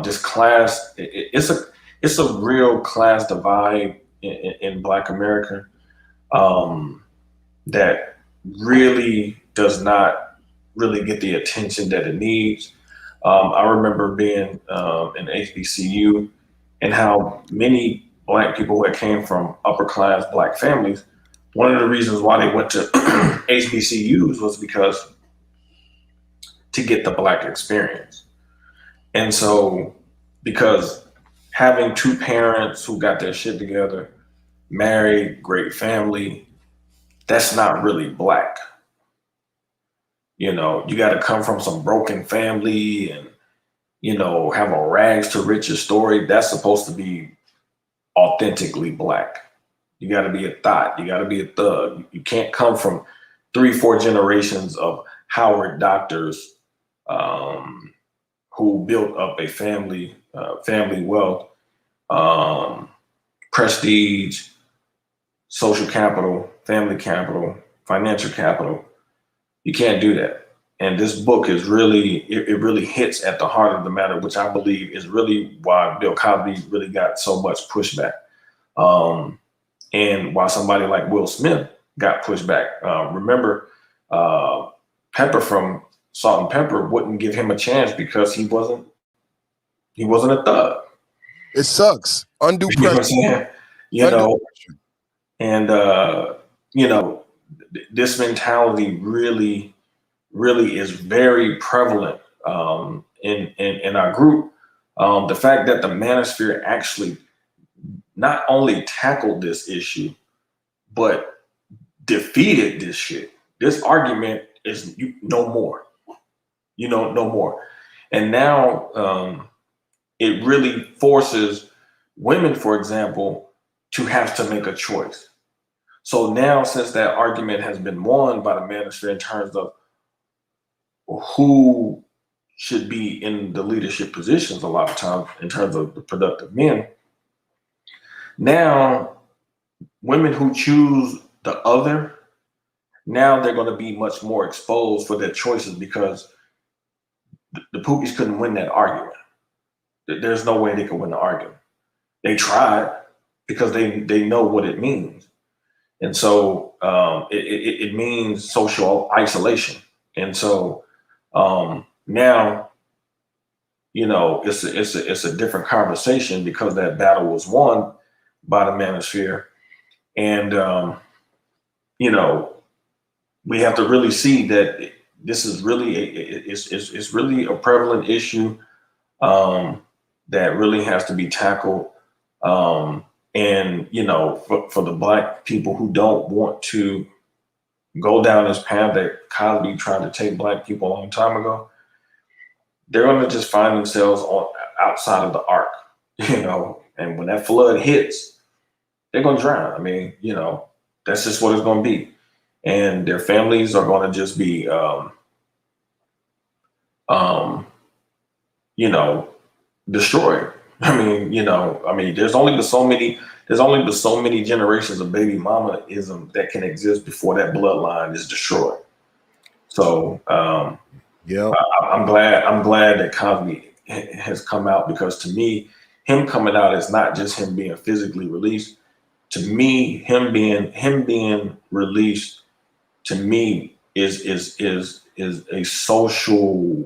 this class. It's a real class divide in Black America that really does not really get the attention that it needs. I remember being in HBCU and how many Black people that came from upper class Black families, one of the reasons why they went to HBCUs was because to get the Black experience. And so, because having two parents who got their shit together, married, great family, that's not really Black. You know, you got to come from some broken family and, you know, have a rags to riches story. That's supposed to be authentically Black. You got to be a thought. You got to be a thug. You can't come from 3-4 generations of Howard doctors who built up a family wealth, prestige, social capital, family capital, financial capital. You can't do that. And this book is really, it really hits at the heart of the matter, which I believe is really why Bill Cosby really got so much pushback. And why somebody like Will Smith got pushback. Remember, Pepper from Salt and Pepper wouldn't give him a chance because he wasn't a thug. It sucks. Undue You know what I'm pressure. saying? You know, and you know, this mentality really is very prevalent in our group. The fact that the manosphere actually not only tackled this issue, but defeated this shit. This argument is no more. You know, no more. And now it really forces women, for example, to have to make a choice. So now, since that argument has been won by the manosphere in terms of who should be in the leadership positions, a lot of times in terms of the productive men, now women who choose the other, now they're going to be much more exposed for their choices because the Pookies couldn't win that argument. There's no way they could win the argument. They tried because they know what it means. And so it means social isolation. And so now, you know, it's a different conversation because that battle was won by the manosphere. And, you know, we have to really see that this is really, it's really a prevalent issue that really has to be tackled. And, you know, for the Black people who don't want to go down this path that Cosby tried to take Black people a long time ago, they're going to just find themselves outside of the ark, you know, and when that flood hits, they're going to drown. I mean, you know, that's just what it's going to be. And their families are going to just be, you know, destroyed. I mean, you know, there's only been so many generations of baby mama-ism that can exist before that bloodline is destroyed. So, yeah, I'm glad that Cosby has come out, because to me, him coming out is not just him being physically released. To me, him being released, to me, is a social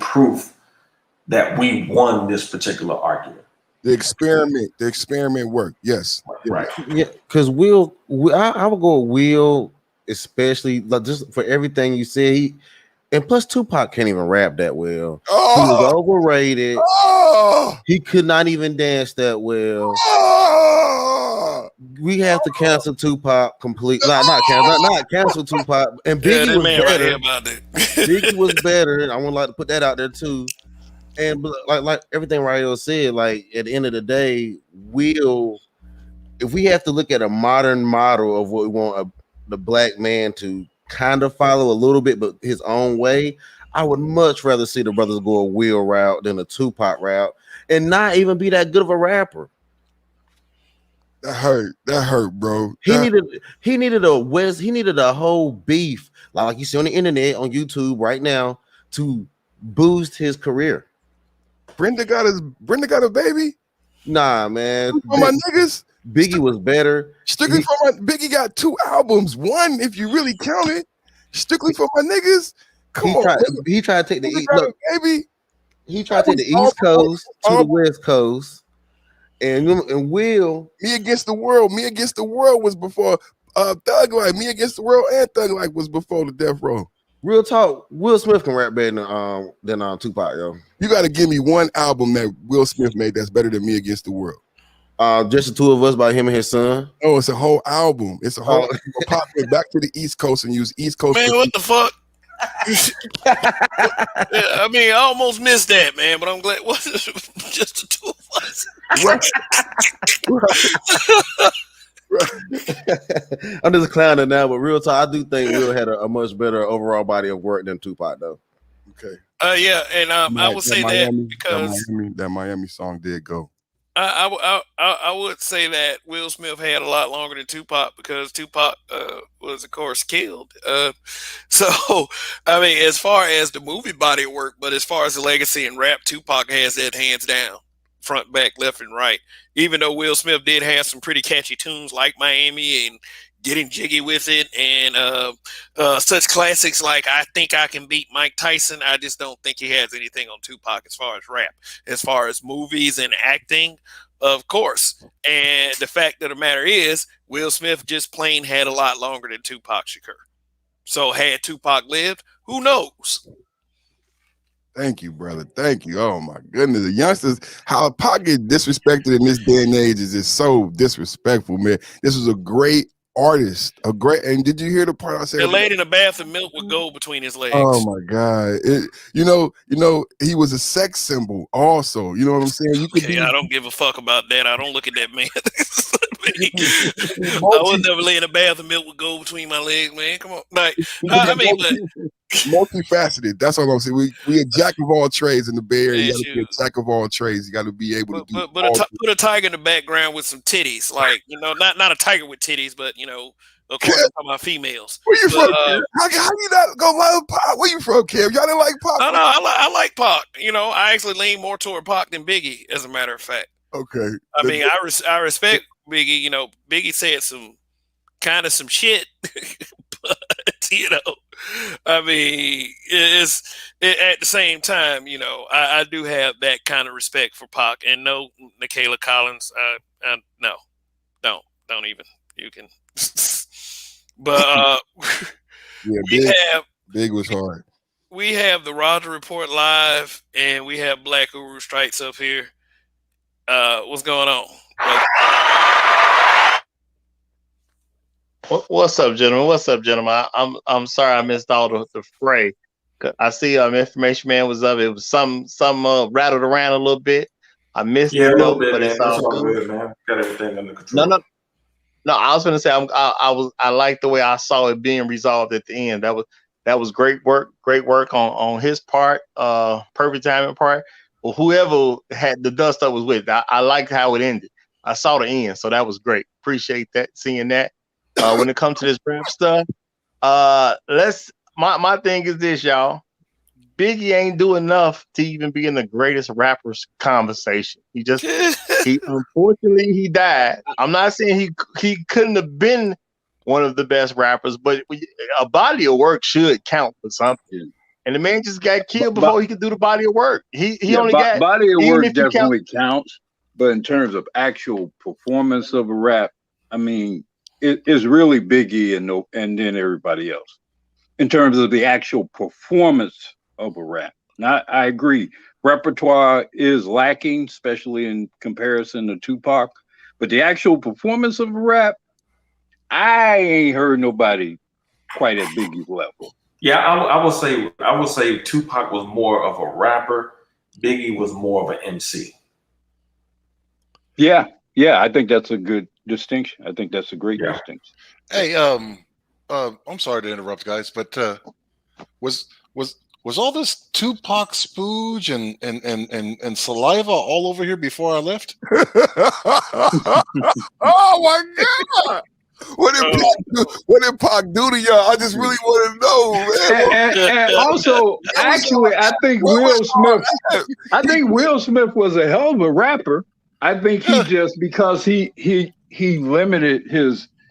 proof that we won this particular argument. The experiment worked. Yes. Right. Yeah, because I would go with Will, especially like just for everything you said. And plus, Tupac can't even rap that well. Oh, he was overrated. Oh, he could not even dance that well. Oh, we have to cancel Tupac completely. Not cancel Tupac. And Biggie was better. Right about that. Biggie was better. I would like to put that out there too. And like everything Rayo said, like at the end of the day, if we have to look at a modern model of what we want the Black man to kind of follow a little bit, but his own way, I would much rather see the brothers go a Will route than a Tupac route, and not even be that good of a rapper. That hurt, bro. He needed a whole beef, like you see on the internet, on YouTube right now, to boost his career. Brenda got a baby. Nah, man. For my niggas, Biggie was better. Strictly for my Biggie got 2 albums. One, if you really count it, strictly for my niggas. He tried to take the East. Look, baby. He tried to take the East Coast to the West Coast, and Will. Me Against the World. Me Against the World was before Thug Life. Me Against the World and Thug Life was before the Death Row. Real talk. Will Smith can rap better than Tupac, yo. You got to give me one album that Will Smith made that's better than Me Against the World. Just the Two of Us by him and his son. Oh, it's a whole album. It's a whole pop it back to the East Coast and use East Coast. Man, what the fuck? I mean, I almost missed that, man, but I'm glad. What? Just the two of us. I'm just clowning now, but real talk, I do think Will had a much better overall body of work than Tupac, though. Okay. Yeah, and I would say that because that Miami song did go. I would say that Will Smith had a lot longer than Tupac because Tupac was, of course, killed. So, I mean, as far as the movie body of work, but as far as the legacy in rap, Tupac has that hands down, front, back, left, and right. Even though Will Smith did have some pretty catchy tunes like Miami and Getting Jiggy with It and such classics like I Think I Can Beat Mike Tyson, I just don't think he has anything on Tupac as far as rap. As far as movies and acting, of course. And the fact of the matter is, Will Smith just plain had a lot longer than Tupac Shakur. So had Tupac lived, who knows? Thank you, brother. Thank you. Oh my goodness. The youngsters, how Pac get disrespected in this day and age is just so disrespectful, man. This was a great artist, and did you hear the part I said? They laid in a bath of milk with gold between his legs. Oh my God! You know, he was a sex symbol, also. You know what I'm saying? I don't give a fuck about that. I don't look at that man. I would never lay in a bath of milk with gold between my legs, man. Come on, like I mean, but multifaceted. That's all I'm saying. We a jack of all trades in the Bay Area. You got to be a jack of all trades. You got to be able to do. But put a tiger in the background with some titties, like not a tiger with titties, but of course I'm talking about females. Where you from? How you not go like Pac? Where you from, Kim? Y'all didn't like Pac? No, I like Pac. I actually lean more toward Pac than Biggie, as a matter of fact. Okay. I mean, I respect Biggie. Biggie said some shit, but I mean, at the same time, I do have that kind of respect for Pac, and no, Nicola Collins, no, don't even. You can, but yeah, Big was hard. We have the Roger Report live, and we have Black Uru Strikes up here. What's going on? What's up, gentlemen? I'm sorry I missed all the fray. I see Information Man was up. It was some rattled around a little bit. I missed it, a little bit, but man. it's all good, man. Got everything under control. No. I was going to say I like the way I saw it being resolved at the end. That was great work on his part. Perfect timing part. Well, whoever had the dust up was with. I liked how it ended. I saw the end, so that was great. Appreciate that, seeing that. When it comes to this rap stuff, my thing is this, y'all. Biggie ain't do enough to even be in the greatest rappers conversation. He unfortunately he died. I'm not saying he couldn't have been one of the best rappers, but a body of work should count for something. And the man just got killed before he could do the body of work. He only got body of work definitely counts, but in terms of actual performance of a rap, I mean, it's really Biggie and then everybody else. In terms of the actual performance of a rap, I agree. Repertoire is lacking, especially in comparison to Tupac. But the actual performance of a rap, I ain't heard nobody quite at Biggie's level. Yeah, I would say Tupac was more of a rapper. Biggie was more of an MC. Yeah, I think that's a good distinction. I think that's a great distinction. Hey, I'm sorry to interrupt, guys, but was all this Tupac spooge and saliva all over here before I left? Oh my God! What did Pac do to y'all? I just really want to know, man. And also, actually, I think Will Smith was a hell of a rapper. I think he just because he limited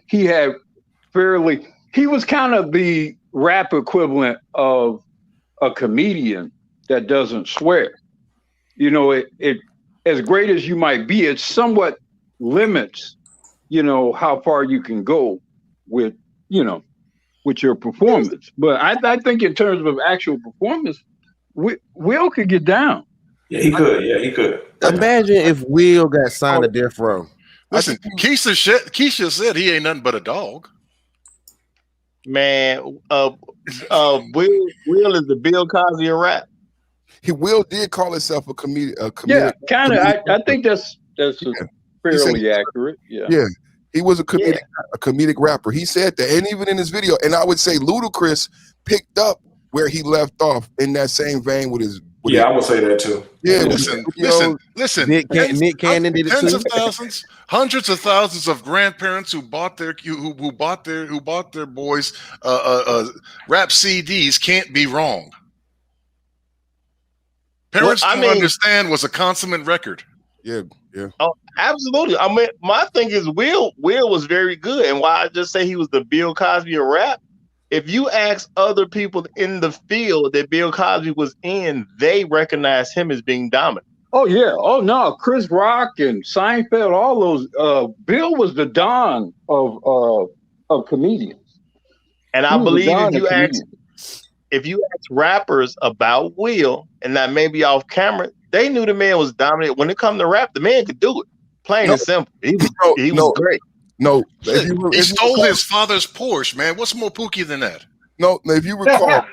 he was kind of the rap equivalent of a comedian that doesn't swear. You know, it as great as you might be, it somewhat limits, you know, how far you can go with, you know, with your performance. But I think in terms of actual performance, Will could get down. Yeah, he could. Yeah, he could. Imagine if Will got signed to death row. Listen, Keisha said he ain't nothing but a dog. Man, Will is the Bill Cosby of rap. Will did call himself a comedian. Yeah, kind of. I think that's fairly accurate. Yeah. Yeah. He was a comedic rapper. He said that, and even in his video, and I would say Ludacris picked up where he left off in that same vein with his. I would say that too. Yeah, listen. Nick Cannon did it tens too. of thousands, hundreds of thousands of grandparents who bought their boys rap CDs can't be wrong. Parents don't understand was a consummate record. Yeah. Oh, absolutely. I mean, my thing is Will was very good, and why I just say he was the Bill Cosby of rap. If you ask other people in the field that Bill Cosby was in, they recognize him as being dominant. Oh yeah. Oh no, Chris Rock and Seinfeld, all those. Bill was the Don of comedians. And I believe if you ask rappers about Will, and that may be off camera, they knew the man was dominant. When it comes to rap, the man could do it. Plain and simple. He was great. No, he stole his father's Porsche, man. What's more pooky than that? No, if you recall,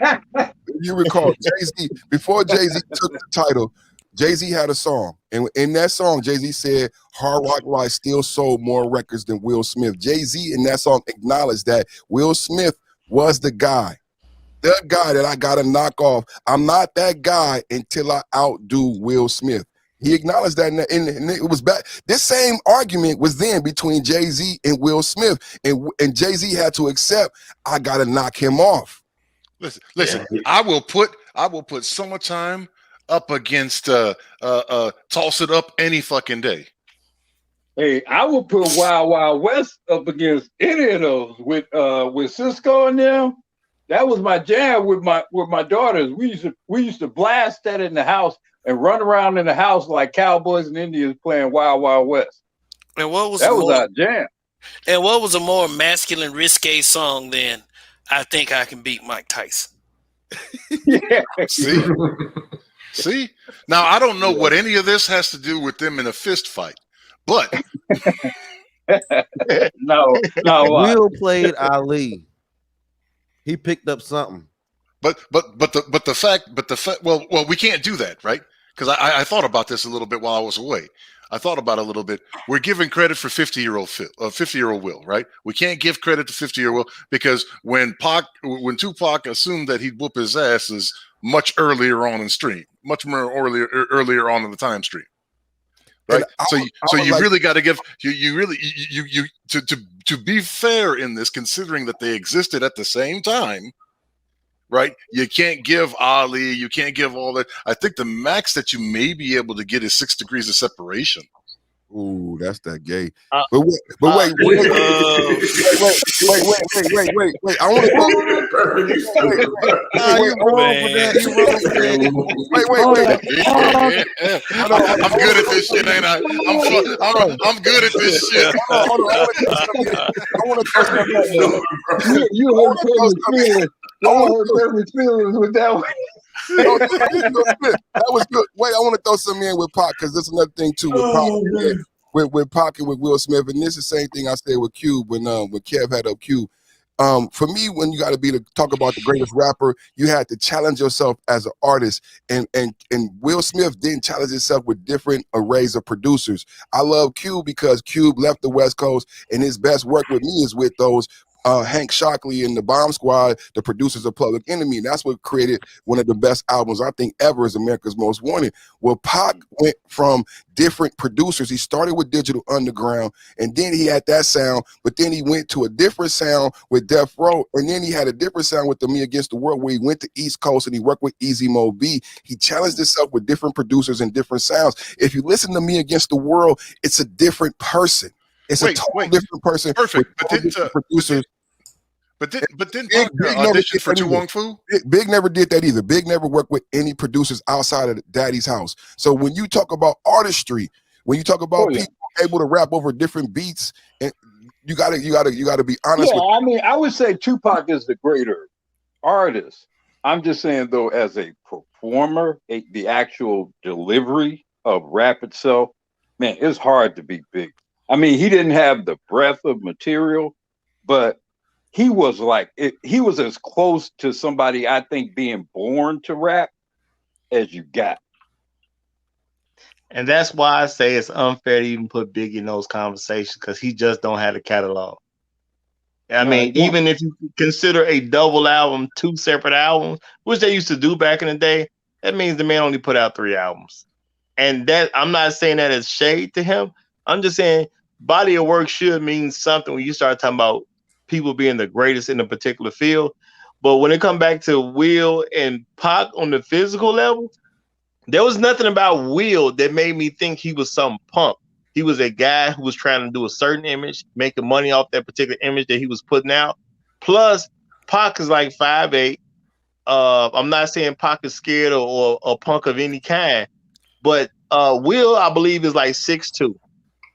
Jay-Z, before Jay-Z took the title, Jay-Z had a song. And in that song, Jay-Z said, Hard Rock Life still sold more records than Will Smith. Jay-Z in that song acknowledged that Will Smith was the guy that I got to knock off. I'm not that guy until I outdo Will Smith. He acknowledged that, and it was back. This same argument was then between Jay-Z and Will Smith, and Jay-Z had to accept, I got to knock him off. Listen. I will put Summertime up against Toss It Up any fucking day. Hey, I would put Wild Wild West up against any of those with Cisco and them. That was my jam with my daughters. We used to blast that in the house and run around in the house like cowboys and Indians playing Wild Wild West. And what was our jam? And what was a more masculine, risque song than I Think I Can Beat Mike Tyson? Yeah. See? Now I don't know what any of this has to do with them in a fist fight, but no. Will played Ali. He picked up something. But the fact well we can't do that, right? Because I thought about this a little bit while I was away. I thought about it a little bit. We're giving credit for 50-year-old Will, right? We can't give credit to 50-year-old Will because when Tupac assumed that he'd whoop his ass is much earlier on in stream, much more earlier on in the time stream, right? So you really got to give you to be fair in this, considering that they existed at the same time. Right, you can't give Ali, you can't give all that. I think the max that you may be able to get is 6 degrees of separation. Ooh, that's that gay. But wait. I want to go. I'm good at this shit, ain't I? I'm good at this shit. I want to throw something. You hurt me feelings with that one. That was good. Wait, I want to throw something in with Pac because that's another thing too with Pac and with Will Smith, and this is the same thing I said with Cube when Kev had up Cube. For me, when you got to be to talk about the greatest rapper, you had to challenge yourself as an artist, and Will Smith didn't challenge himself with different arrays of producers. I love Cube because Cube left the West Coast, and his best work with me is with those Hank Shockley and the Bomb Squad, the producers of Public Enemy. And that's what created one of the best albums I think ever is America's Most Wanted. Well, Pac went from different producers. He started with Digital Underground, and then he had that sound, but then he went to a different sound with Death Row, and then he had a different sound with the Me Against the World, where he went to East Coast and he worked with Easy Mo B. He challenged himself with different producers and different sounds. If you listen to Me Against the World, it's a different person. It's a totally different person. Perfect. But producers. But then Big never audition did for that Tu either. Wong Fu. Big never did that either. Big never worked with any producers outside of Daddy's house. So when you talk about artistry, when you talk about people able to rap over different beats, and you gotta be honest with. I mean, I would say Tupac is the greater artist. I'm just saying though, as a performer, the actual delivery of rap itself, man, it's hard to be Big. I mean, he didn't have the breadth of material, but he was he was as close to somebody, I think, being born to rap as you got. And that's why I say it's unfair to even put Biggie in those conversations, because he just don't have a catalog. I mean, even if you consider a double album, 2 separate albums, which they used to do back in the day, that means the man only put out 3 albums. And that, I'm not saying that as shade to him. I'm just saying body of work should mean something when you start talking about people being the greatest in a particular field. But when it comes back to Will and Pac on the physical level, there was nothing about Will that made me think he was some punk. He was a guy who was trying to do a certain image, making money off that particular image that he was putting out. Plus, Pac is like 5'8". I'm not saying Pac is scared or a punk of any kind, but Will, I believe, is like 6'2"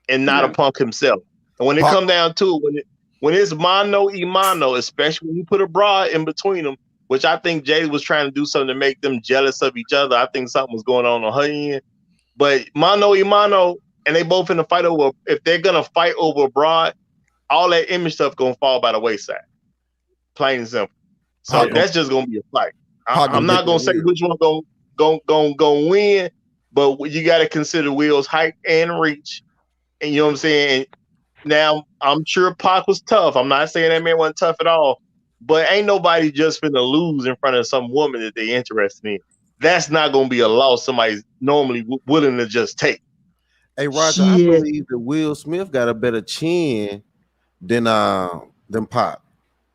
and not a punk himself. And when it comes down to it, when it's mano y mano, especially when you put a bra in between them, which I think Jay was trying to do something to make them jealous of each other. I think something was going on her end. But mano y mano, and they both in the fight over, if they're going to fight over a broad, all that image stuff going to fall by the wayside. Plain and simple. So that's just going to be a fight. I'm not going to say which one going to win, but you got to consider Will's height and reach. And you know what I'm saying? Now, I'm sure Pac was tough. I'm not saying that man wasn't tough at all, but ain't nobody just finna lose in front of some woman that they interested in. That's not going to be a loss somebody's normally willing to just take. Hey, Roger, I believe that Will Smith got a better chin than Pac.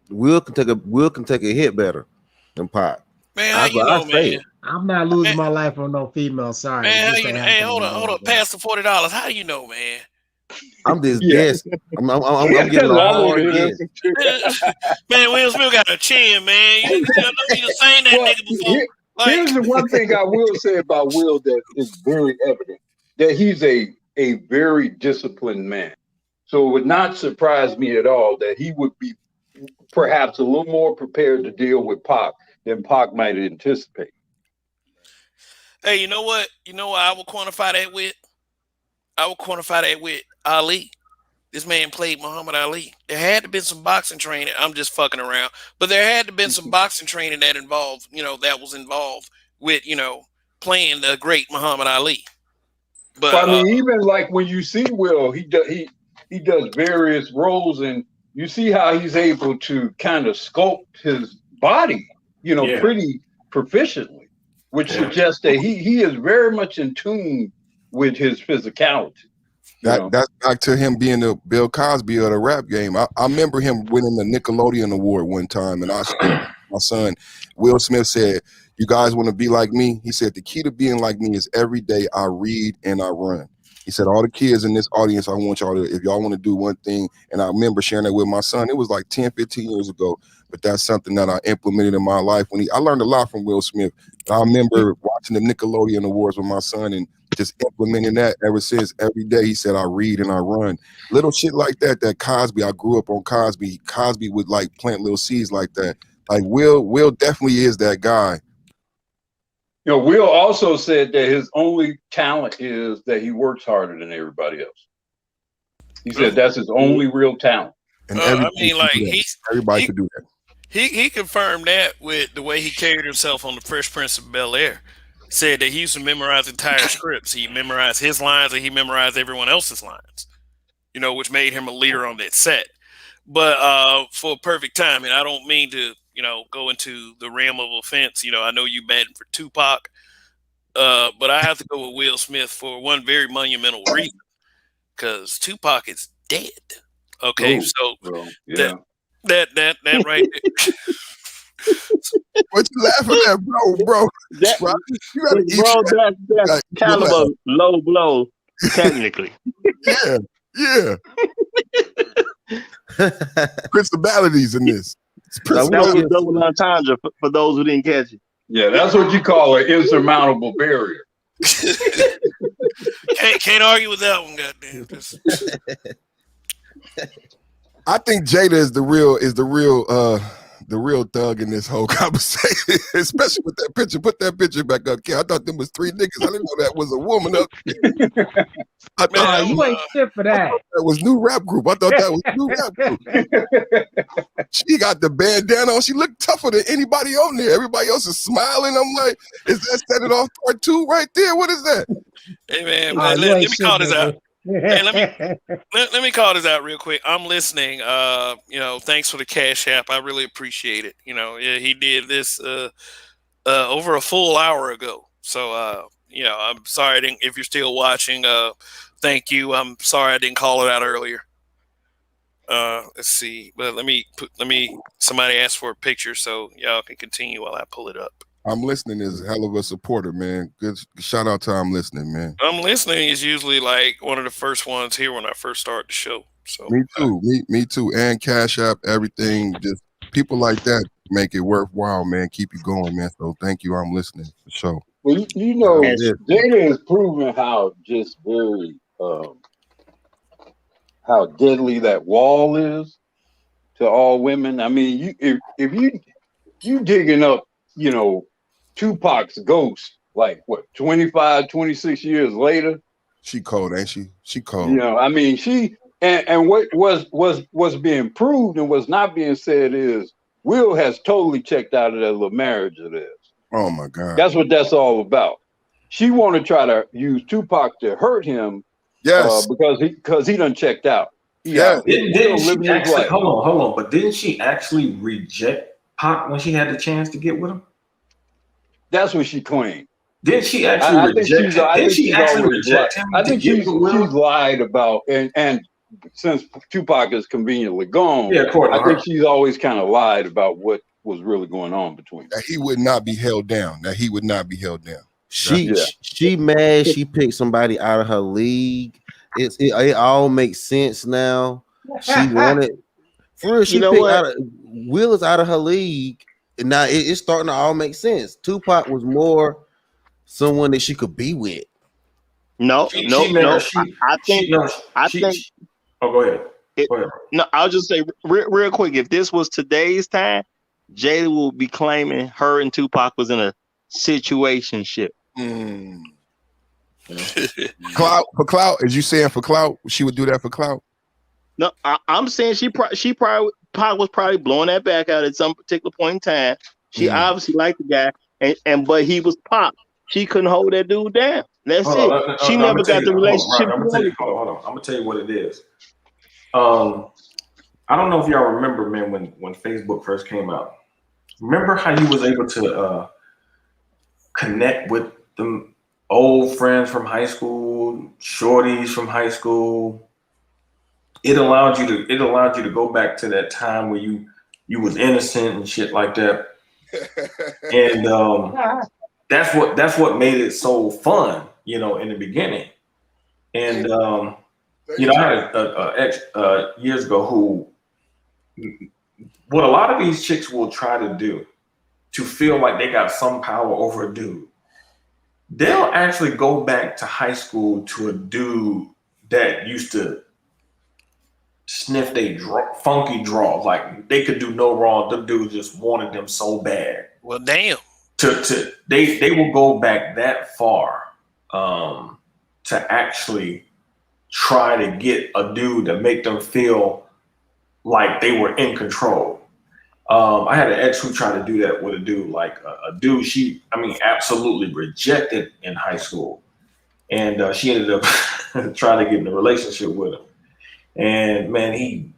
Will can take a hit better than Pac. Man, how you know, man? I'm not losing my life on no female. Sorry. Man, how you know? Hey, hold on. Pass the $40. How you know, man? I'm just guessing. I'm giving a hard guess. Man, Will Smith got a chin, man. I know you done seen that nigga before. Here's the one thing I will say about Will that is very evident, that he's a very disciplined man. So it would not surprise me at all that he would be perhaps a little more prepared to deal with Pac than Pac might anticipate. Hey, you know what? You know what I will quantify that with? I will quantify that with Ali. This man played Muhammad Ali. There had to have been some boxing training. I'm just fucking around. But there had to have been some boxing training that was involved with, playing the great Muhammad Ali. But I mean, even like when you see Will, he does various roles, and you see how he's able to kind of sculpt his body, pretty proficiently, which suggests that he is very much in tune with his physicality. That's back to him being the Bill Cosby of the rap game. I remember him winning the Nickelodeon Award one time, and I said, my son, Will Smith said, "You guys want to be like me?" He said, "The key to being like me is every day I read and I run." He said, "All the kids in this audience, I want y'all to, if y'all want to do one thing," and I remember sharing that with my son. It was like 10, 15 years ago, but that's something that I implemented in my life. I learned a lot from Will Smith. I remember watching the Nickelodeon Awards with my son and just implementing that ever since. Every day he said, "I read and I run." Little shit like that Cosby, I grew up on Cosby. Cosby would like plant little seeds like that. Like Will definitely is that guy. Will also said that his only talent is that he works harder than everybody else. He said that's his only real talent. And everybody could do that. He confirmed that with the way he carried himself on the Fresh Prince of Bel-Air. Said that he used to memorize entire scripts. He memorized his lines and he memorized everyone else's lines, which made him a leader on that set. But for perfect timing, I don't mean to, go into the realm of offense. I know you batting for Tupac, but I have to go with Will Smith for one very monumental reason, because Tupac is dead. Okay, that right there. What you laughing at, bro? That's kind of a low blow, technically. Yeah. Principalities in this. That was a double entendre for those who didn't catch it. Yeah, that's what you call an insurmountable barrier. Can't argue with that one, goddamn. I think Jada is the real thug in this whole conversation, especially with that picture. Put that picture back up, kid. I thought there was 3 niggas. I didn't know that was a woman up there. I thought you ain't shit for that. That was new rap group. I thought that was new rap group. She got the bandana on. She looked tougher than anybody on there. Everybody else is smiling. I'm like, is that Set It Off Part 2 right there? What is that? Hey man, let me call this out. Hey, let me call this out real quick. I'm listening. Thanks for the Cash App. I really appreciate it. He did this over a full hour ago. So I'm sorry if you're still watching. Thank you. I'm sorry I didn't call it out earlier. Let's see. But somebody asked for a picture, so y'all can continue while I pull it up. I'm Listening is a hell of a supporter, man. Good shout out to I'm Listening, man. I'm Listening is usually like one of the first ones here when I first start the show. So me too. Me too. And Cash App, everything. Just people like that make it worthwhile, man. Keep you going, man. So thank you. I'm Listening for sure. Well, Jada has proven how just very how deadly that wall is to all women. I mean, if you digging up, Tupac's ghost, like what, 25, 26 years later. She cold, ain't she? She cold. I mean, she and what was being proved and what's not being said is Will has totally checked out of that little marriage of theirs. Oh my God. That's what that's all about. She want to try to use Tupac to hurt him. Yes. Because he done checked out. Didn't she actually, hold on, but didn't she actually reject Pac when she had the chance to get with him? That's what she claimed. Did she actually reject him? Did she actually reject him? I think she's lied about, and since Tupac is conveniently gone, I think she's always kind of lied about what was really going on between them. That he would not be held down. She mad. She picked somebody out of her league. It all makes sense now. She wanted for real. She picked Will is out of her league. And now it's starting to all make sense. Tupac was more someone that she could be with. No. I think. Oh, go ahead. No, I'll just say real quick. If this was today's time, Jada will be claiming her and Tupac was in a situationship. Clout for clout? Is you saying for clout? She would do that for clout? No, I'm saying Pac was probably blowing that back out at some particular point in time. She obviously liked the guy, but he was Pac. She couldn't hold that dude down. That's it. She never got the relationship. Hold on. I'm gonna tell you what it is. I don't know if y'all remember, man, when Facebook first came out. Remember how you was able to connect with them old friends from high school, shorties from high school. It allowed you to go back to that time where you was innocent and shit like that. And that's what made it so fun, in the beginning. And I had a ex years ago who, what a lot of these chicks will try to do to feel like they got some power over a dude, they'll actually go back to high school to a dude that used to sniff they funky draws, like they could do no wrong. Them dudes just wanted them so bad. Well, damn. They will go back that far to actually try to get a dude to make them feel like they were in control. I had an ex who tried to do that with a dude, like a dude she absolutely rejected in high school, and she ended up trying to get in a relationship with him. And man, he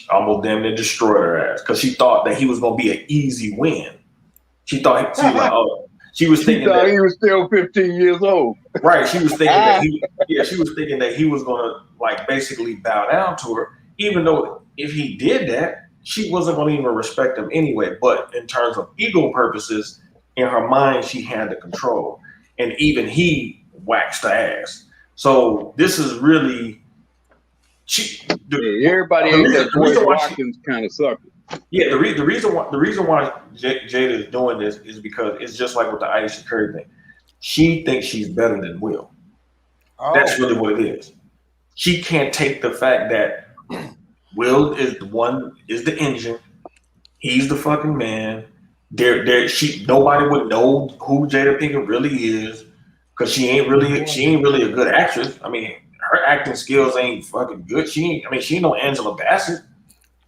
almost damn near destroyed her ass because she thought that he was gonna be an easy win. She thought she was thinking that he was still 15 years old. Right. She was thinking that he was gonna like basically bow down to her, even though if he did that, she wasn't gonna even respect him anyway. But in terms of ego purposes, in her mind, she had the control. And even he waxed her ass. So this is really everybody ain't that Boy Watkins kind of sucker. Yeah, the reason why Jada is doing this is because it's just like with the Aisha Curry thing. She thinks she's better than Will. That's really what it is. She can't take the fact that Will is the engine. He's the fucking man. Nobody would know who Jada Pinkett really is because she ain't really a good actress. I mean, her acting skills ain't fucking good. She ain't no Angela Bassett.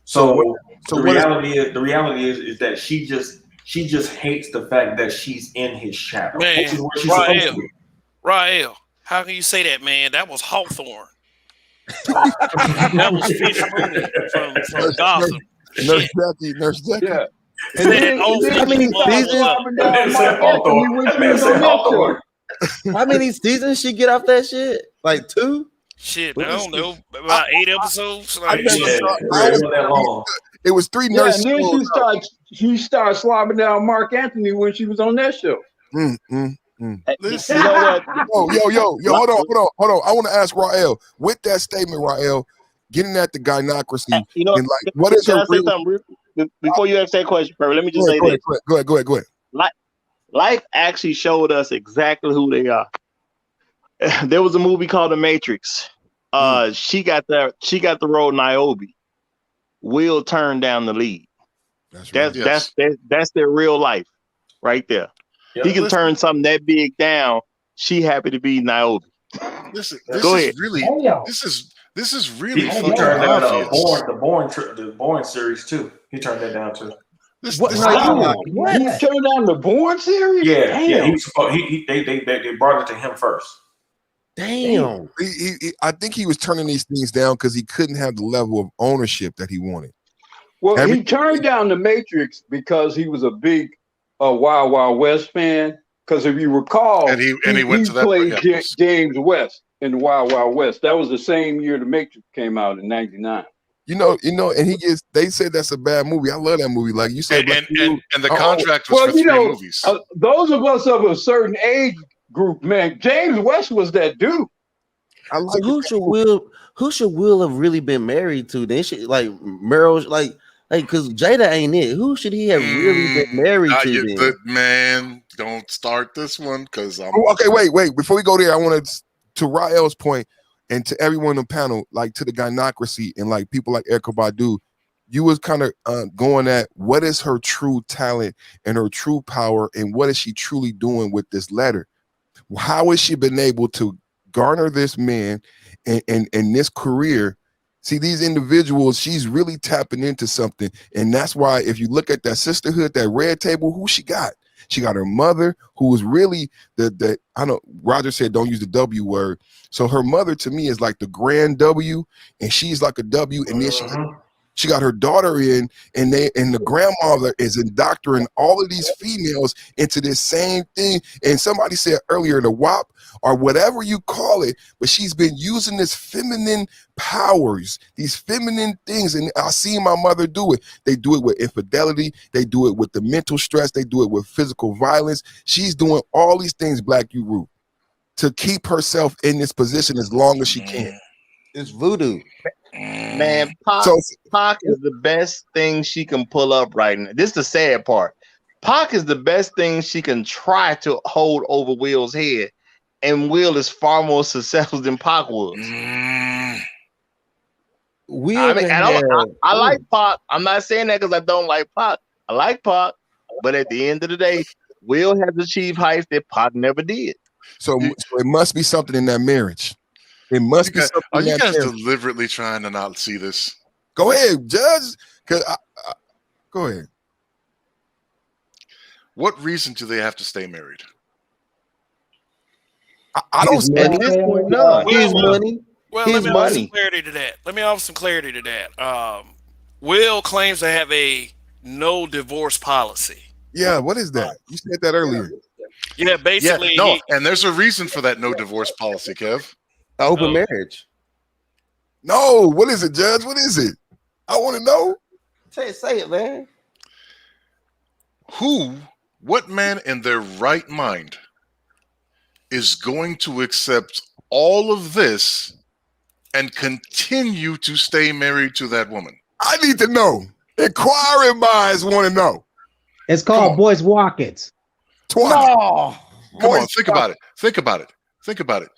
So the reality is that she just hates the fact that she's in his shadow. Man, Which is what she's supposed to be. Rael, how can you say that, man? That was Hawthorne. That was Fish Mooney from Gotham. Nurse Jackie. Yeah. And then how many seasons? How many seasons she get off that shit? Like 2? Shit, I don't know. About 8 episodes. Like, It was 3 Yeah, nurses. and then she started slobbing down Mark Anthony when she was on that show. Listen. Yo, hold on. I want to ask Rael, with that statement, Rael, getting at the gynocracy, and like, what is her real... Before you ask that question, let me just say this. Go ahead. Life actually showed us exactly who they are. There was a movie called The Matrix. She got the role Niobe. Will turned down the lead. That's their real life right there. Yeah, he can turn something that big down. She happy to be Niobe. This Go ahead. Is really this is really he fucking turned down obvious. the Bourne series too. He turned that down too. He turned down the Bourne series? Yeah. They brought it to him first. Damn. I think he was turning these things down because he couldn't have the level of ownership that he wanted. Well, he turned down The Matrix because he was a big Wild Wild West fan. Because if you recall, and he went to that played James West in Wild Wild West. That was the same year The Matrix came out in '99. You know, and they said that's a bad movie. I love that movie. Like you said, and the contract was for 3 movies. Those of us of a certain age group, man, James West was that dude. So who should Will have really been married to? Then she like Meryl, like because Jada ain't it. Who should he have really been married to? Then? Man, don't start this one because I'm okay. Wait. Before we go there, I wanted to Rael's point and to everyone on the panel, like to the gynocracy and like people like Erykah Badu, you was kind of going at what is her true talent and her true power and what is she truly doing with this letter? How has she been able to garner this man and this career? See, these individuals, she's really tapping into something. And that's why if you look at that sisterhood, that red table, who she got? She got her mother, who was really I know Roger said don't use the W word. So her mother to me is like the grand W, and she's like a W, and then she got her daughter in, and the grandmother is indoctrinating all of these females into this same thing. And somebody said earlier, the WAP or whatever you call it, but she's been using this feminine powers, these feminine things. And I seen my mother do it. They do it with infidelity. They do it with the mental stress. They do it with physical violence. She's doing all these things, Black Uru, to keep herself in this position as long as she can. It's voodoo. Man, Pac is the best thing she can pull up right now. This is the sad part. Pac is the best thing she can try to hold over Will's head, and Will is far more successful than Pac was. I like Pac. I'm not saying that because I don't like Pac. I like Pac, but at the end of the day, Will has achieved heights that Pac never did. So it must be something in that marriage. It must be something. Are you guys deliberately trying to not see this? Go ahead, Judge. Go ahead. What reason do they have to stay married? I don't see at this point. No, his money. Well, let me offer some clarity to that. Will claims to have a no divorce policy. Yeah, what is that? You said that earlier. Yeah, basically. Yeah, and there's a reason for that no divorce policy, Kev. Open marriage. No, what is it, Judge? What is it? I want to know. Say it, man. What man in their right mind is going to accept all of this and continue to stay married to that woman? I need to know. Inquiring minds want to know. It's called Boys Walkets. 20. No. Come on, think about it. Think about it. Think about it.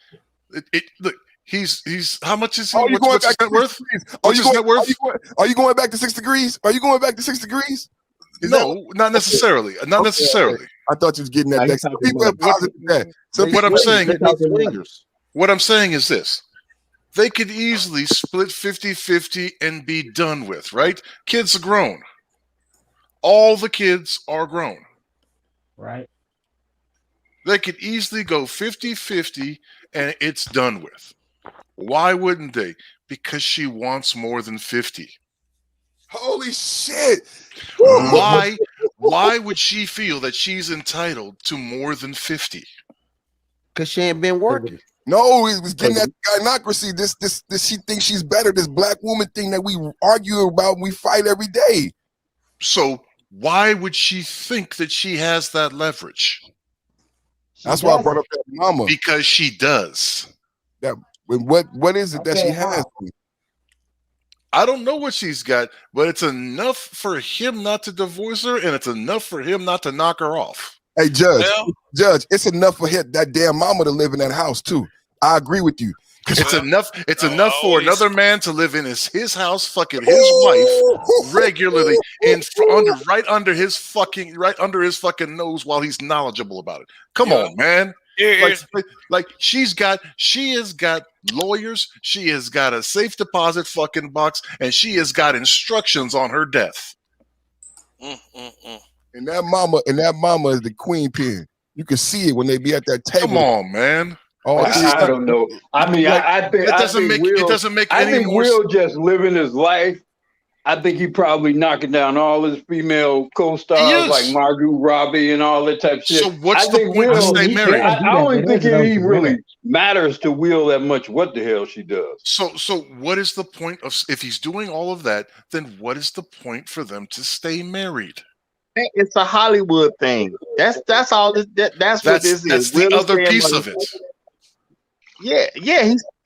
Look, he's how much is he? What's his net worth? What's his net worth? Are you going back to 6 degrees? Are you going back to 6 degrees? No, not necessarily. Not necessarily. I thought you was getting that next. People have positive that. So what I'm saying is this. They could easily split 50-50 and be done with, right? Kids are grown. All the kids are grown. Right. They could easily go 50-50 and it's done with. Why wouldn't they? Because she wants more than 50. Holy shit. Why would she feel that she's entitled to more than 50? Because she ain't been working. No, it was getting that gynocracy. This she thinks she's better. This black woman thing that we argue about, we fight every day. So why would she think that she has that leverage? That's why I brought up that mama. Because she does. That what is it that she has? I don't know what she's got, but it's enough for him not to divorce her, and it's enough for him not to knock her off. Hey, Judge, it's enough for that damn mama to live in that house too. I agree with you. It's enough. It's enough for another man to live in his house, fucking his wife regularly, right under his fucking nose while he's knowledgeable about it. Come on, man. Like she has got lawyers, she has got a safe deposit fucking box, and she has got instructions on her death. And that mama is the queen pin. You can see it when they be at that table. Come on, man. Oh, I don't know. I mean, I think it doesn't make any I think more Will just living his life. I think he probably knocking down all his female co-stars like Margot Robbie and all that type of shit. So what's the point to stay married? I don't think it even really matters to Will that much what the hell she does. So what is the point of, if he's doing all of that, then what is the point for them to stay married? It's a Hollywood thing. That's all. That's what this is. That's the other piece of it. Yeah.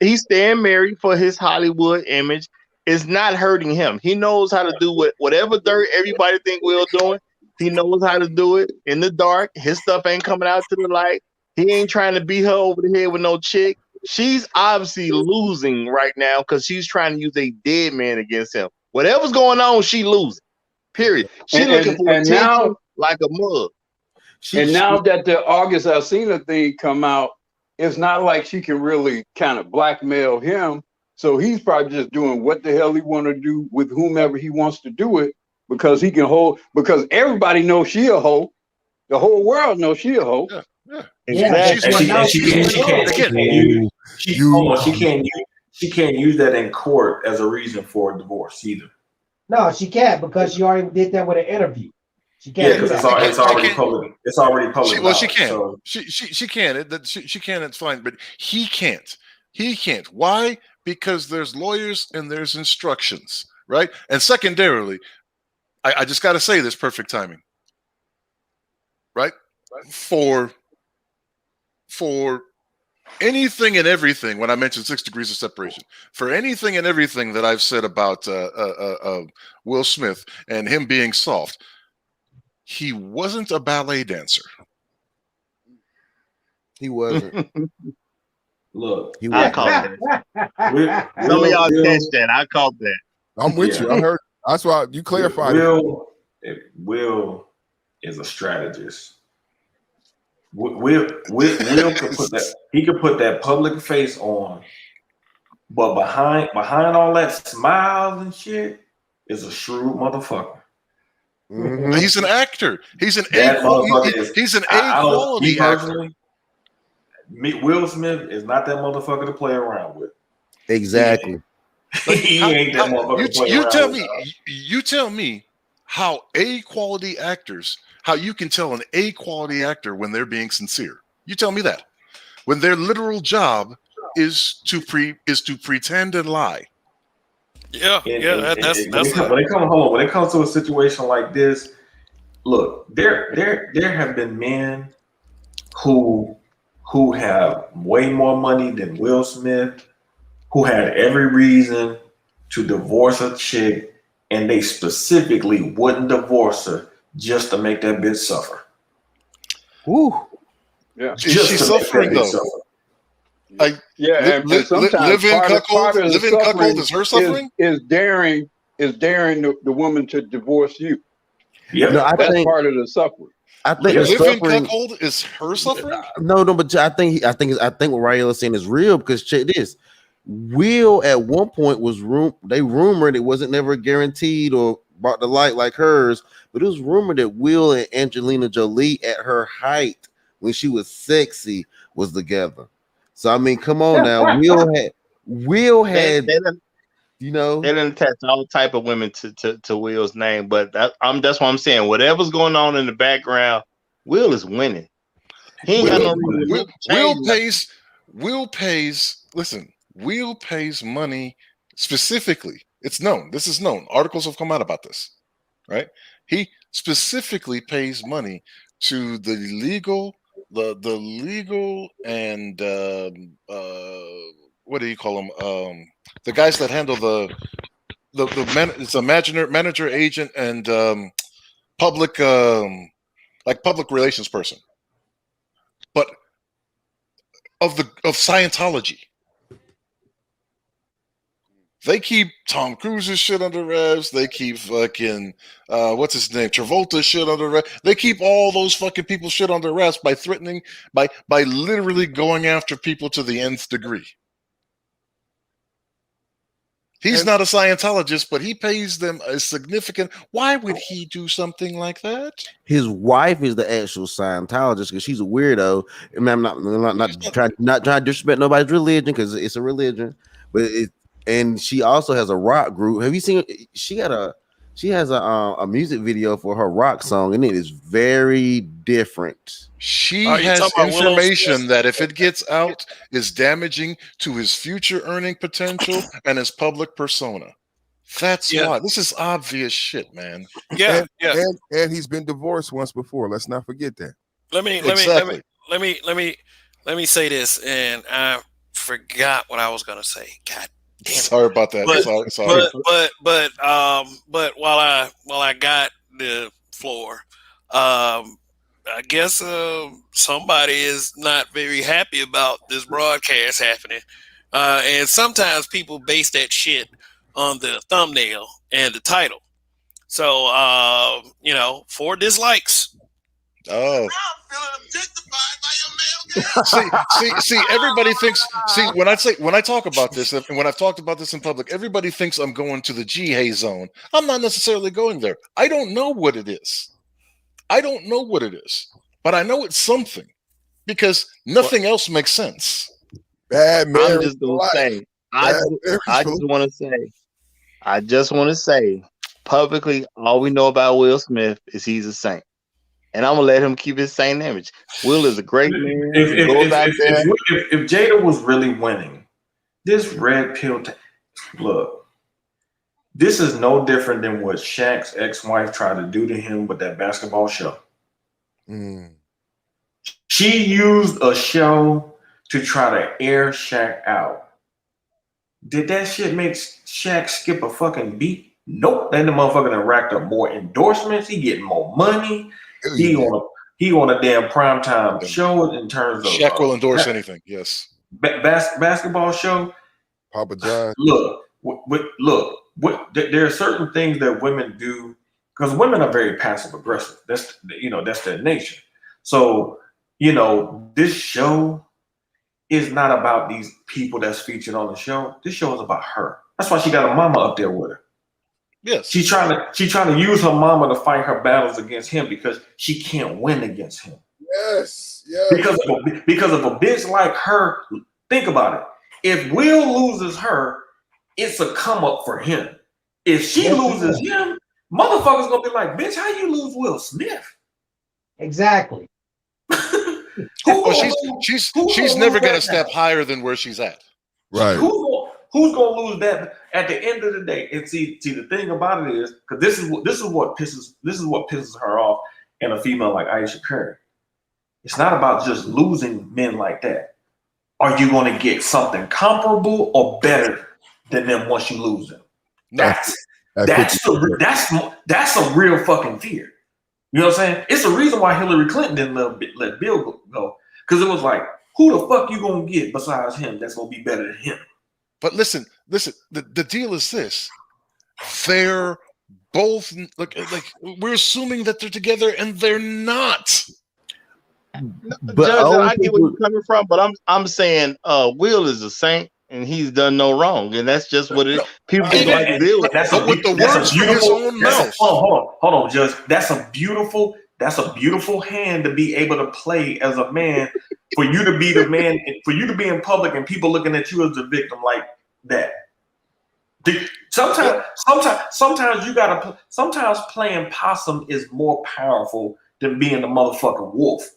He's staying married for his Hollywood image. It's not hurting him. He knows how to do whatever dirt everybody think Will doing. He knows how to do it in the dark. His stuff ain't coming out to the light. He ain't trying to beat her over the head with no chick. She's obviously losing right now because she's trying to use a dead man against him. Whatever's going on, she losing. Period. She looking for attention now, like a mug. Now that the August Alsina thing come out, it's not like she can really kind of blackmail him. So he's probably just doing what the hell he want to do with whomever he wants to do it because he can hold. Because everybody knows she a hoe. The whole world knows she a hoe. Exactly. She can't use that in court as a reason for a divorce either. No, she can't because she already did that with an interview. She can't. Yeah, because it's already public. It's already public. She can. So. She can. She can. It's fine. But he can't. He can't. Why? Because there's lawyers and there's instructions, right? And secondarily, I just got to say this: perfect timing, right? For anything and everything, when I mentioned 6 degrees of separation, for anything and everything that I've said about Will Smith and him being soft, he wasn't a ballet dancer. He wasn't. Look, I caught that. Some of y'all catch that. I caught that. I'm with you. I heard. That's why you clarified. Will is a strategist. Will could put that. He could put that public face on, but behind all that smiles and shit is a shrewd motherfucker. Mm-hmm. He's an actor. He's an A quality actor. Will Smith is not that motherfucker to play around with. Exactly. He ain't that motherfucker to play around with. You tell me how A quality actors, how you can tell an A quality actor when they're being sincere. You tell me that. When their literal job is to pretend and lie. When it comes to a situation like this, look, there have been men who have way more money than Will Smith, who had every reason to divorce a chick and they specifically wouldn't divorce her just to make that bitch suffer. Woo. Yeah. Is she suffering though? And sometimes live in part of the cuckold is her suffering. Is daring the woman to divorce you. Yeah, no, that's part of the suffering. I think live in cuckold is her suffering. No, but I think what Rael is saying is real, because check this. Will at one point was they rumored it wasn't never guaranteed or brought to light like hers, but it was rumored that Will and Angelina Jolie at her height when she was sexy was together. So I mean, come on now. Will had you know, they didn't attach all type of women to Will's name, but that's what I'm saying. Whatever's going on in the background, Will is winning. He ain't got no reason. Will pays money specifically. It's known. This is known. Articles have come out about this, right? He specifically pays money to the legal and what do you call them? The guys that handle it's a manager, agent, and public public relations person, but of Scientology. They keep Tom Cruise's shit under wraps. They keep fucking what's his name, Travolta shit under wraps. They keep all those fucking people shit under wraps by threatening, by literally going after people to the nth degree. He's not a Scientologist, but he pays them a significant. Why would he do something like that? His wife is the actual Scientologist because she's a weirdo. I mean, I'm not trying to disrespect nobody's religion, because it's a religion, but and she also has a rock group. Have you seen? She has a music video for her rock song, and it is very different. She has information that, if it gets out, is damaging to his future earning potential and his public persona. That's why this is obvious shit, man. And he's been divorced once before. Let's not forget that. Let me say this, and I forgot what I was gonna say. God damn it. Sorry about that. Sorry. But while I got the floor, I guess somebody is not very happy about this broadcast happening, and sometimes people base that shit on the thumbnail and the title. So 4 dislikes. Oh. See, everybody thinks. See, when I talk about this, and when I've talked about this in public, everybody thinks I'm going to the G-Hay zone. I'm not necessarily going there. I don't know what it is. But I know it's something, because nothing else makes sense. I'm just gonna say. I just want to say publicly, all we know about Will Smith is he's a saint. And I'm gonna let him keep his same image. Will is a great man. If Jada was really winning, this red pill, look, this is no different than what Shaq's ex-wife tried to do to him with that basketball show. She used a show to try to air Shaq out. Did that shit make Shaq skip a fucking beat? Nope. Then the motherfucker that racked up more endorsements. He getting more money. He on a damn primetime show in terms of Shaq will endorse anything. Yes. Basketball show. Papa John. Look. There are certain things that women do, because women are very passive aggressive. That's their nature. So this show is not about these people that's featured on the show. This show is about her. That's why she got a mama up there with her. Yes. She's trying to use her mama to fight her battles against him, because she can't win against him. Yes. Because of a bitch like her, think about it. If Will loses her, it's a come up for him. If she loses him, motherfuckers gonna be like, bitch, how you lose Will Smith? Exactly. She's never gonna step higher than where she's at. Right. Who's gonna lose that at the end of the day? And see, the thing about it is, because this is what pisses her off in a female like Aisha Curry. It's not about just losing men like that. Are you going to get something comparable or better than them once you lose them? That's a real fucking fear. You know what I'm saying? It's the reason why Hillary Clinton didn't let Bill go, because it was like, who the fuck you gonna get besides him that's gonna be better than him? But listen. The deal is this: they're both like we're assuming that they're together, and they're not. But Judge, I get where you're coming from, but I'm saying Will is a saint and he's done no wrong, and that's just what it is. People just like to deal with. That's with the words from his own mouth. Hold on, Judge. That's a beautiful hand to be able to play as a man. For you to be the man, for you to be in public and people looking at you as the victim like that. Sometimes you gotta. Sometimes playing possum is more powerful than being the motherfucking wolf.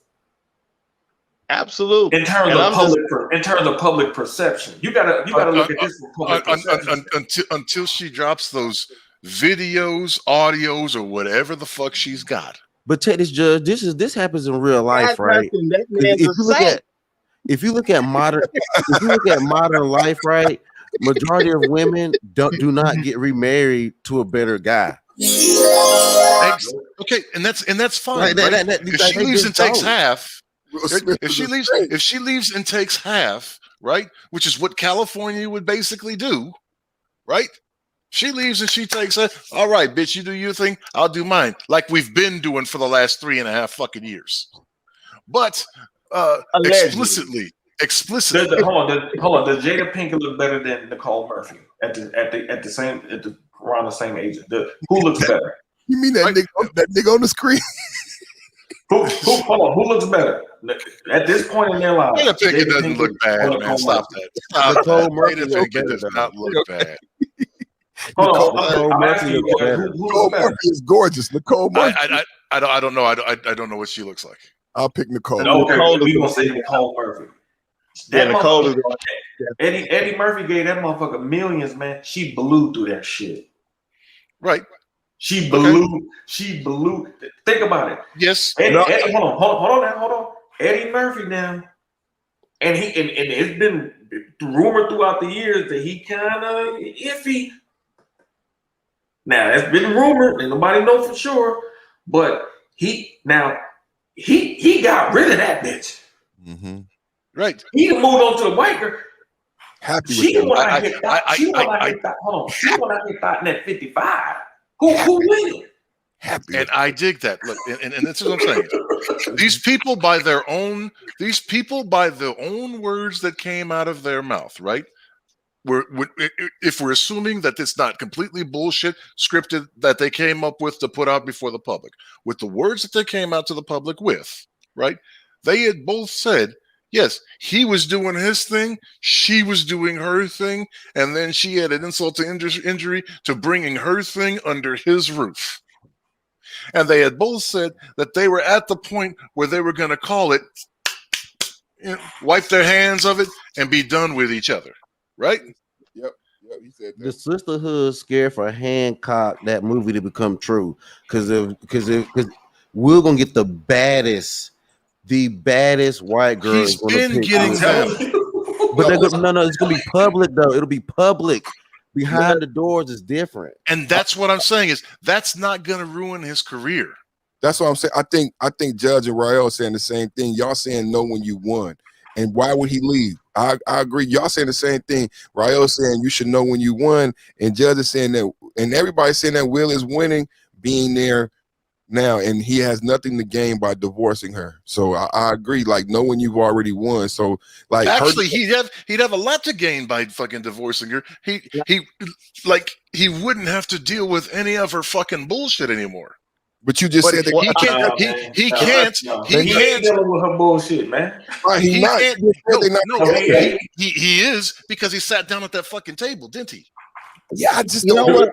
Absolutely. In terms of public perception, you gotta look at this from public perception. Until she drops those videos, audios, or whatever the fuck she's got. But check this, Judge. This happens in real life, right? If you look at modern life, right? Majority of women do not get remarried to a better guy. Okay, and that's fine. Right? If she leaves and takes half. If she leaves and takes half, right, which is what California would basically do, right? She leaves and she takes it. All right, bitch, you do your thing, I'll do mine, like we've been doing for the last 3.5 fucking years. But explicitly. Hold on. Does Jada Pinkett look better than Nicole Murphy around the same age? Who looks better? You mean that nigga on the screen? Who looks better at this point in their lives? Jada Pinkett doesn't look bad, man. Stop that. Nicole Murphy does not look bad. Nicole Murphy is gorgeous. Nicole Murphy. I don't know. I don't know what she looks like. I'll pick Nicole. Okay, we gonna say Nicole Murphy. Nicole is Eddie Murphy gave that motherfucker millions, man. She blew through that shit. Right. She blew. Think about it. Yes. Eddie, hold on. Eddie Murphy now, and it's been rumored throughout the years that he kind of iffy. Now it's been rumored, and nobody knows for sure, but he got rid of that bitch. Mm-hmm. Right. He moved on to the white girl. She want to get thought in that 55. Who win? And I dig that. Look, and this is what I'm saying. These people by the own words that came out of their mouth, right? If we're assuming that it's not completely bullshit scripted that they came up with to put out before the public, with the words that they came out to the public with, right? They had both said, yes, he was doing his thing, she was doing her thing, and then she had an insult to injury to bringing her thing under his roof. And they had both said that they were at the point where they were going to call it, wipe their hands of it, and be done with each other, right? Yep, he said that. The sisterhood scared for Hancock that movie to become true, because we're gonna get the baddest white girl. He's been getting them. But it's gonna be public though. It'll be public. Behind the doors is different. And that's what I'm saying is that's not gonna ruin his career. That's what I'm saying. I think Judge and Rael saying the same thing. Y'all saying no when you won. And why would he leave? I agree. Y'all saying the same thing. Rael saying you should know when you won, and Judge is saying that, and everybody's saying that Will is winning, being there now, and he has nothing to gain by divorcing her. So I agree. Like, know when you've already won. So like, actually, he'd have a lot to gain by fucking divorcing her. He wouldn't have to deal with any of her fucking bullshit anymore. But you just said that he can't dealing with her bullshit, man. Right, he is, because he sat down at that fucking table, didn't he? Yeah, I just don't know.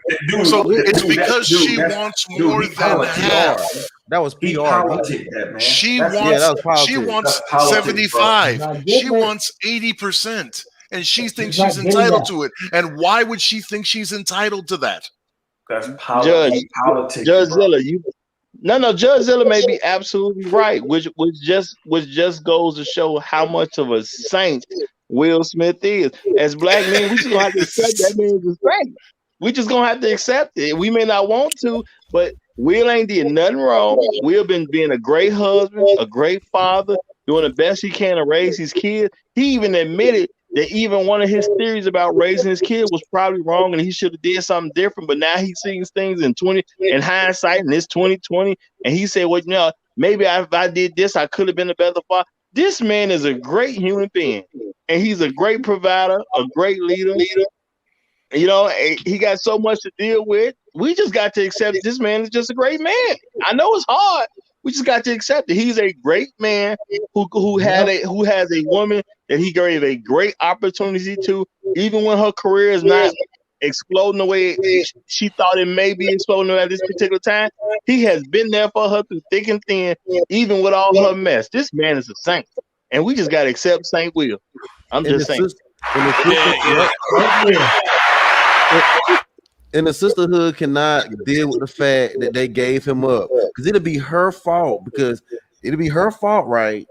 So it's because she wants more than half. That was PR. She wants 75. She wants 80%, and she thinks she's entitled to it. And why would she think she's entitled to that? That's politics. Judge Zilla, Judge Zilla may be absolutely right, which just goes to show how much of a saint Will Smith is. As black men, we just gonna have to accept that man is a saint. We just gonna have to accept it. We may not want to, but Will ain't did nothing wrong. Will been being a great husband, a great father, doing the best he can to raise his kids. He even admitted that even one of his theories about raising his kid was probably wrong, and he should have did something different. But now he sees things in hindsight, and it's 2020, and he said, "Well, you know, maybe if I did this, I could have been a better father." This man is a great human being, and he's a great provider, a great leader. You know, he got so much to deal with. We just got to accept this man is just a great man. I know it's hard. We just got to accept it. He's a great man who has a woman that he gave a great opportunity to, even when her career is not exploding the way she thought it may be exploding at this particular time. He has been there for her through thick and thin, even with all her mess. This man is a saint, and we just got to accept Saint Will. I'm just saying. And the sisterhood cannot deal with the fact that they gave him up, because it'll be her fault. Right?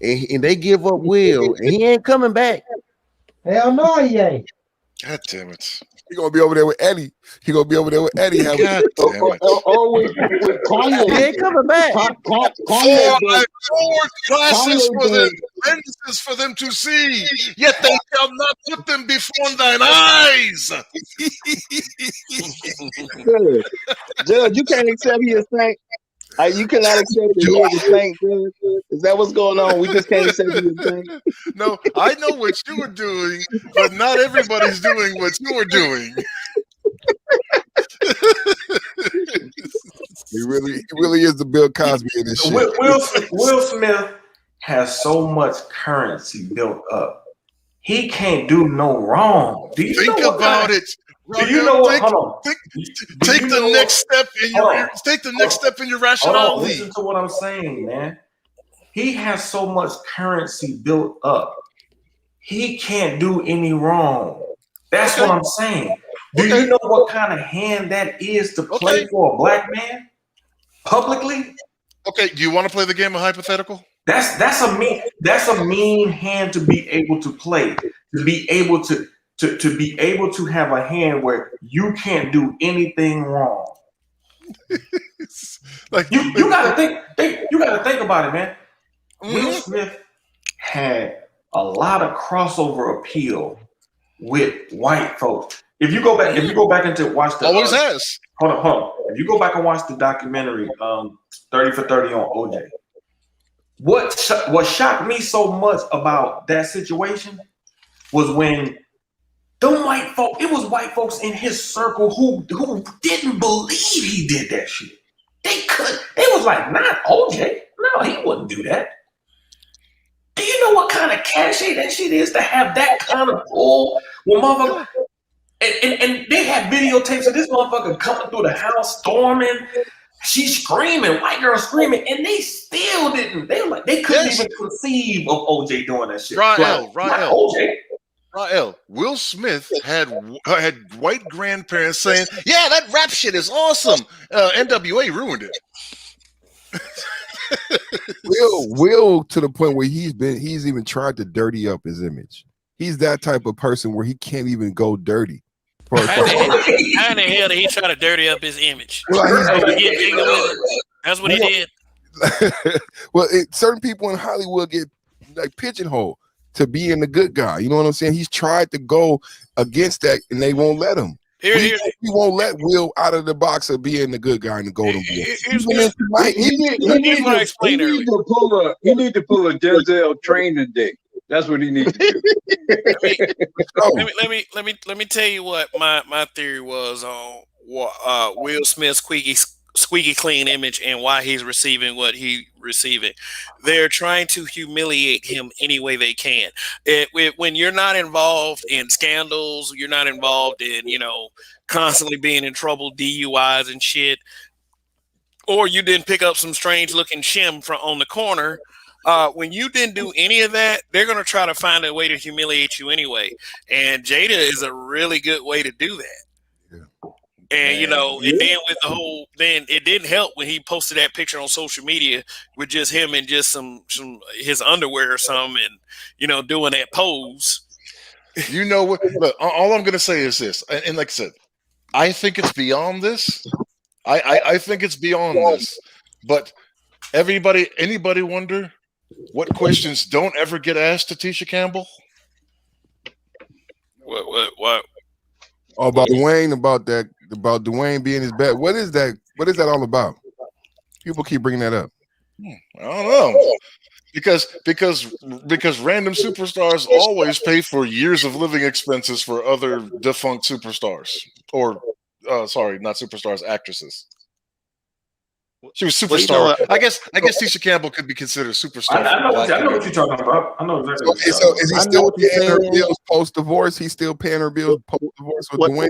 And they give up Will, and he ain't coming back. Hell no, he ain't. God damn it. He gonna be over there with Eddie. He gonna be over there with Eddie. God damn it. With Kanye. He ain't coming back. Four glasses for them, lenses for them to see, yet they shall not put them before thine eyes. Judge, you can't accept he a saint. You cannot accept that he is a saint, Judge. Is that what's going on? We just can't accept he is a saint. No, I know what you were doing, but not everybody's doing what you were doing. He really is the Bill Cosby in this shit. Will Smith has so much currency built up. He can't do no wrong. Do you think know about it? Do you know what? Take the next step in your rationality. Listen to what I'm saying, man. He has so much currency built up. He can't do any wrong. That's what I'm saying. Do you know what kind of hand that is to play for a black man publicly? Okay, do you want to play the game of hypothetical? That's a mean hand to be able to play. To be able to have a hand where you can't do anything wrong. Like you gotta think about it, man. Will Smith had a lot of crossover appeal with white folks. If you go back and to watch the always has. Hold on. If you go back and watch the documentary 30 for 30 on OJ, what shocked me so much about that situation was when it was white folks in his circle who didn't believe he did that shit. They was like, not OJ. No, he wouldn't do that. Do you know what kind of cachet that shit is to have that kind of pull? Well, motherfucker, and they had videotapes of this motherfucker coming through the house, storming. She's screaming, white girl screaming, and they still didn't. They were like, they couldn't even conceive of OJ doing that shit. Rael, Will Smith had white grandparents saying, "Yeah, that rap shit is awesome." NWA ruined it. Will to the point where he's even tried to dirty up his image. He's that type of person where he can't even go dirty. How in the hell did he try to dirty up his image? That's what he did. Well, certain people in Hollywood get like pigeonholed to being the good guy. You know what I'm saying? He's tried to go against that, and they won't let him. He won't let Will out of the box of being the good guy in the Golden Boy. He need to pull a Denzel training day. That's what he needs to do. Let me tell you what my theory was on Will Smith's squeaky clean image and why he's receiving what he's receiving. They're trying to humiliate him any way they can. When you're not involved in scandals, you're not involved in constantly being in trouble, DUIs and shit, or you didn't pick up some strange looking shim on the corner. When you didn't do any of that, they're going to try to find a way to humiliate you anyway. And Jada is a really good way to do that. Yeah. And, and then with the whole, then it didn't help when he posted that picture on social media with just him and just some his underwear or something and, doing that pose. You know what? Look, all I'm going to say is this. And like I said, I think it's beyond this. I think it's beyond this. But anybody wonder what questions don't ever get asked to Tisha Campbell? What? Oh, about Dwayne, about Dwayne being his bad. What is that? What is that all about? People keep bringing that up. I don't know. Because random superstars always pay for years of living expenses for other defunct superstars, or sorry, not superstars, actresses. She was superstar. I guess Tisha Campbell could be considered a superstar. I know what you're talking about. I know exactly. So is he still paying her bills post divorce? He's still paying her bills post divorce with Dwayne.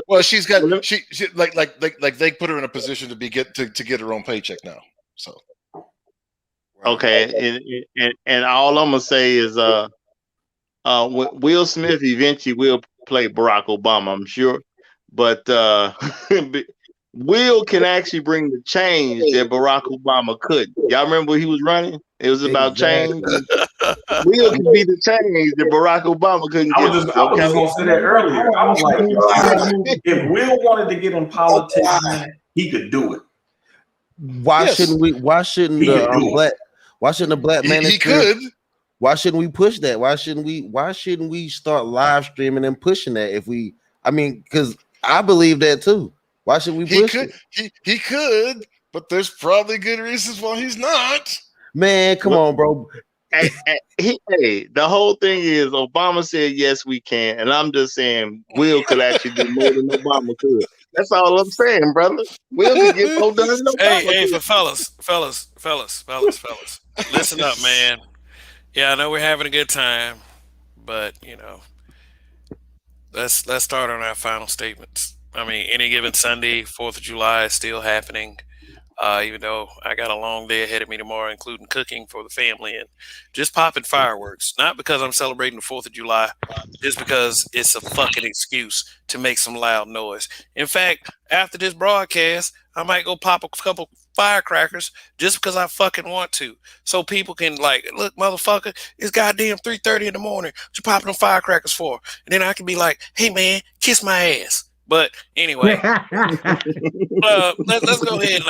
Well, she's got she like they put her in a position to get her own paycheck now. So okay, and all I'm gonna say is Will Smith eventually will play Barack Obama, I'm sure, but Will can actually bring the change that Barack Obama couldn't. Y'all remember when he was running? It was about change. Will can be the change that Barack Obama couldn't get. I was just going to say that earlier. I was like, if Will wanted to get in politics, man, he could do it. Why shouldn't the black man? He could. Why shouldn't we push that? Why shouldn't we start live streaming and pushing that? Because I believe that too. Why should we push it? He could, but there's probably good reasons why he's not. Man, come on, bro. The whole thing is Obama said yes, we can, and I'm just saying Will could actually do more than Obama could. That's all I'm saying, brother. Will could get more done than Obama. Hey, fellas, listen up, man. Yeah, I know we're having a good time, but let's start on our final statements. I mean, any given Sunday, 4th of July is still happening. Even though I got a long day ahead of me tomorrow, including cooking for the family and just popping fireworks. Not because I'm celebrating the 4th of July, just because it's a fucking excuse to make some loud noise. In fact, after this broadcast, I might go pop a couple firecrackers just because I fucking want to. So people can look, motherfucker, it's goddamn 3:30 in the morning. What you popping them firecrackers for? And then I can be like, hey man, kiss my ass. But anyway, let's go ahead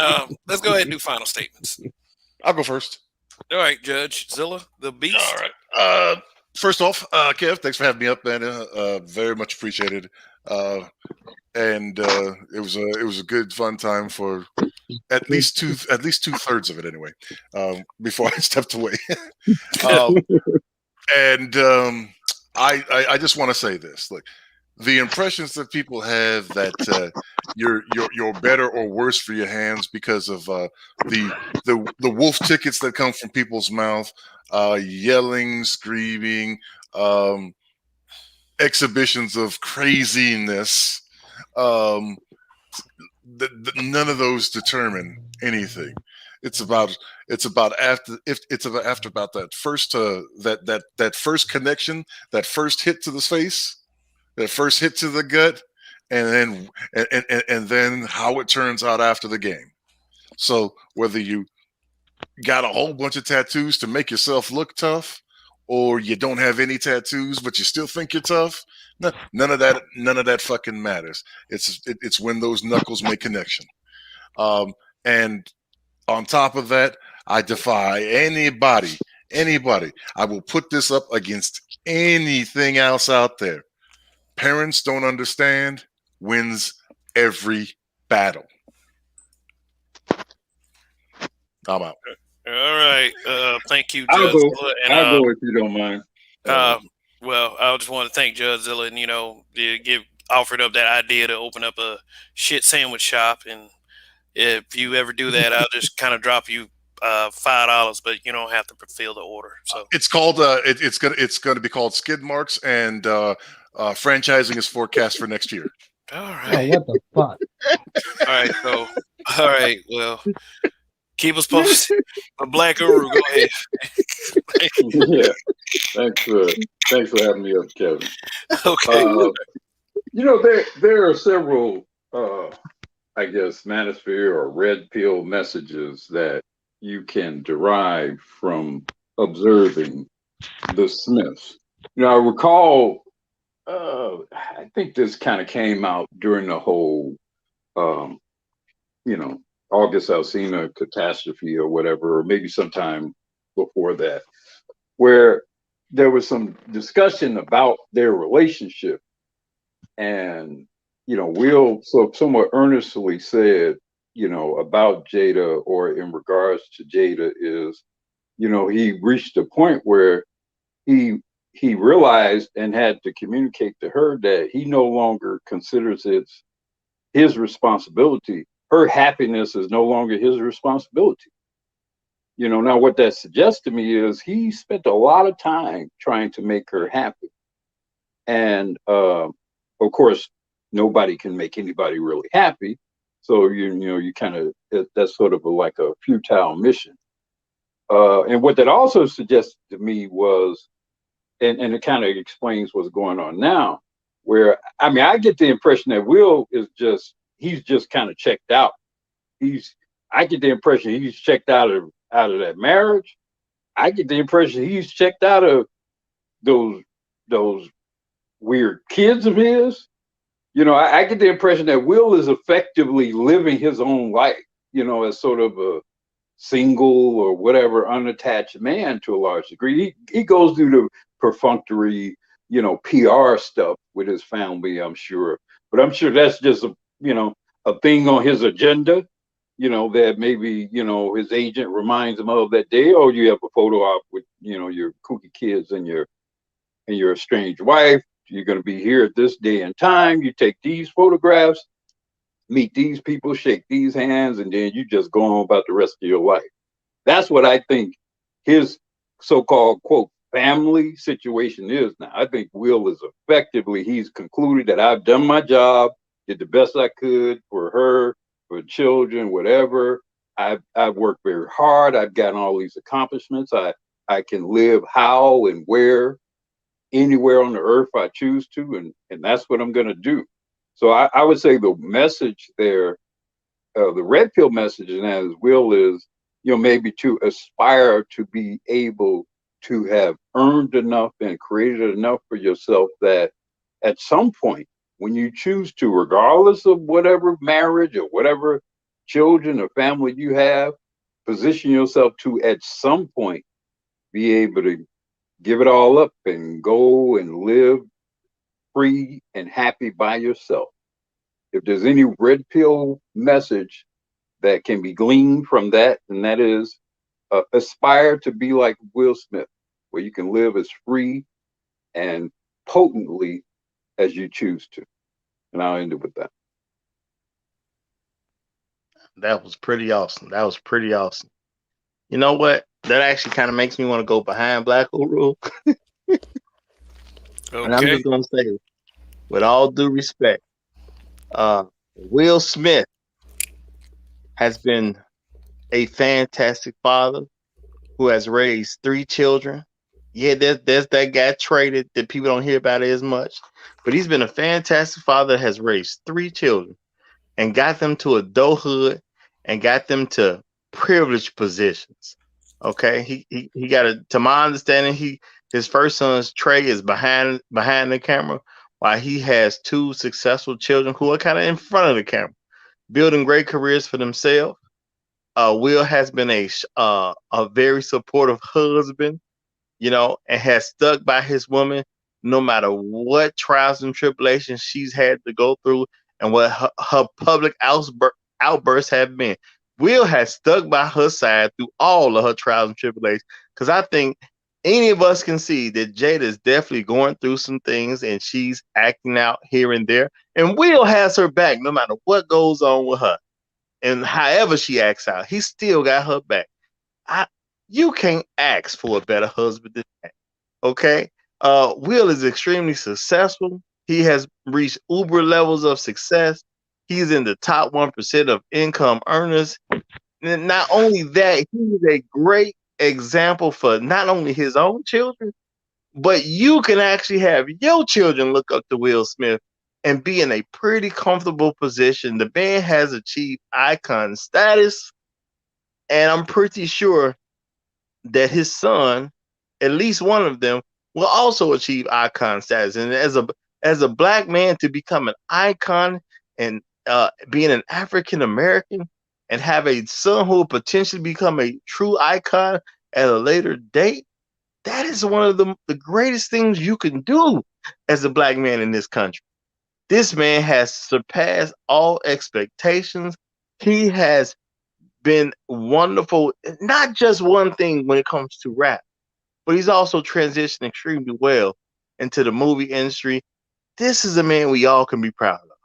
and do final statements. I'll go first. All right, Judge Zilla, the beast. All right. First off, Kev, thanks for having me up, man. Very much appreciated. And it was a good fun time for at least 2/3 of it anyway. Before I stepped away. I just want to say this. Look, the impressions that people have that you're better or worse for your hands because of the wolf tickets that come from people's mouth, yelling, screaming, exhibitions of craziness. None of those determine anything. It's about after that first that first connection, that first hit to the face. That first hit to the gut, and then how it turns out after the game. So whether you got a whole bunch of tattoos to make yourself look tough, or you don't have any tattoos but you still think you're tough, none of that fucking matters. It's when those knuckles make connection. And on top of that, I defy anybody. I will put this up against anything else out there. Parents don't understand wins every battle. I'm out. All right. Thank you, Judge I'll go. Zilla. And, I'll go if you don't mind. Well, I just want to thank Judge Zilla and offered up that idea to open up a shit sandwich shop. And if you ever do that, I'll just kind of drop you $5, but you don't have to fulfill the order. So it's called it's gonna be called Skid Marks, and franchising is forecast for next year. All right. Oh, what the fuck? All right. Well, keep us posted. A Black Guru, go ahead. Yeah. Thanks for having me up, Kevin. Okay. There are several, I guess, manosphere or red pill messages that you can derive from observing the Smiths. I recall I think this kind of came out during the whole, you know, August Alsina catastrophe or whatever, or maybe sometime before that, where there was some discussion about their relationship. And, you know, Will so somewhat earnestly said, you know, about Jada or in regards to Jada is, you know, he reached a point where he realized and had to communicate to her that he no longer considers it his responsibility. Her happiness is no longer his responsibility. You know, now what that suggests to me is he spent a lot of time trying to make her happy. And of course, nobody can make anybody really happy. So you know, you kind of, that's sort of like a futile mission. And what that also suggested to me was, and it kind of explains what's going on now, where I mean, I get the impression that Will is he's just kind of checked out. I get the impression he's checked out of that marriage. I get the impression he's checked out of those weird kids of his. You know, I get the impression that Will is effectively living his own life, you know, as sort of a single or whatever unattached man to a large degree. He goes through the perfunctory, you know, PR stuff with his family, I'm sure. But I'm sure that's just a thing on his agenda, you know, that maybe, you know, his agent reminds him of that day. Oh, you have a photo op with, you know, your kooky kids and your estranged wife. You're going to be here at this day and time. You take these photographs, meet these people, shake these hands, and then you just go on about the rest of your life. That's what I think his so-called, quote, family situation is now. I think Will is effectively, he's concluded that I've done my job, did the best I could for her, for children, whatever. I've worked very hard. I've gotten all these accomplishments. I can live how and where, anywhere on the earth I choose to, and that's what I'm going to do. So I would say the message there, the red pill message in that as Will is, you know, maybe to aspire to be able to have earned enough and created enough for yourself that at some point, when you choose to, regardless of whatever marriage or whatever children or family you have, position yourself to at some point be able to give it all up and go and live free and happy by yourself. If there's any red pill message that can be gleaned from that, and that is aspire to be like Will Smith, where you can live as free and potently as you choose to. And I'll end it with that. That was pretty awesome. That was pretty awesome. You know what? That actually kind of makes me want to go behind Black Hole Rule. Okay. And I'm just going to say, with all due respect, Will Smith has been a fantastic father who has raised 3 children. Yeah, there's that guy traded that people don't hear about it as much. But he's been a fantastic father that has raised 3 children and got them to adulthood and got them to privileged positions. Okay, he got to my understanding, his first son's Trey is behind the camera, while he has 2 successful children who are kind of in front of the camera, building great careers for themselves. Will has been a very supportive husband, you know, and has stuck by his woman no matter what trials and tribulations she's had to go through and what her public outbursts have been. Will has stuck by her side through all of her trials and tribulations, because I think any of us can see that Jada is definitely going through some things and she's acting out here and there. And Will has her back no matter what goes on with her. And however she acts out, he still got her back. You can't ask for a better husband than that. Okay? Will is extremely successful. He has reached uber levels of success. He's in the top 1% of income earners. And not only that, he is a great example for not only his own children, but you can actually have your children look up to Will Smith and be in a pretty comfortable position. The man has achieved icon status, and I'm pretty sure that his son, at least one of them, will also achieve icon status. And as as a black man to become an icon and being an African American and have a son who will potentially become a true icon at a later date, that is one of the greatest things you can do as a black man in this country. This man has surpassed all expectations. He has been wonderful, not just one thing when it comes to rap, but he's also transitioned extremely well into the movie industry. This is a man we all can be proud of.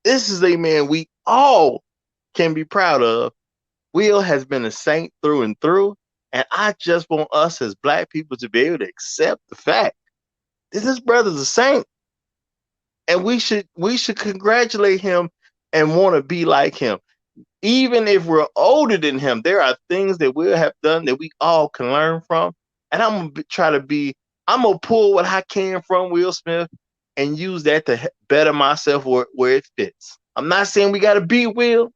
This is a man we all can be proud of. Will has been a saint through and through, and I just want us as black people to be able to accept the fact that this brother's a saint, and we should congratulate him and want to be like him. Even if we're older than him, there are things that Will have done that we all can learn from. And I'm gonna pull what I can from Will Smith and use that to better myself where it fits. I'm not saying we got to be Will,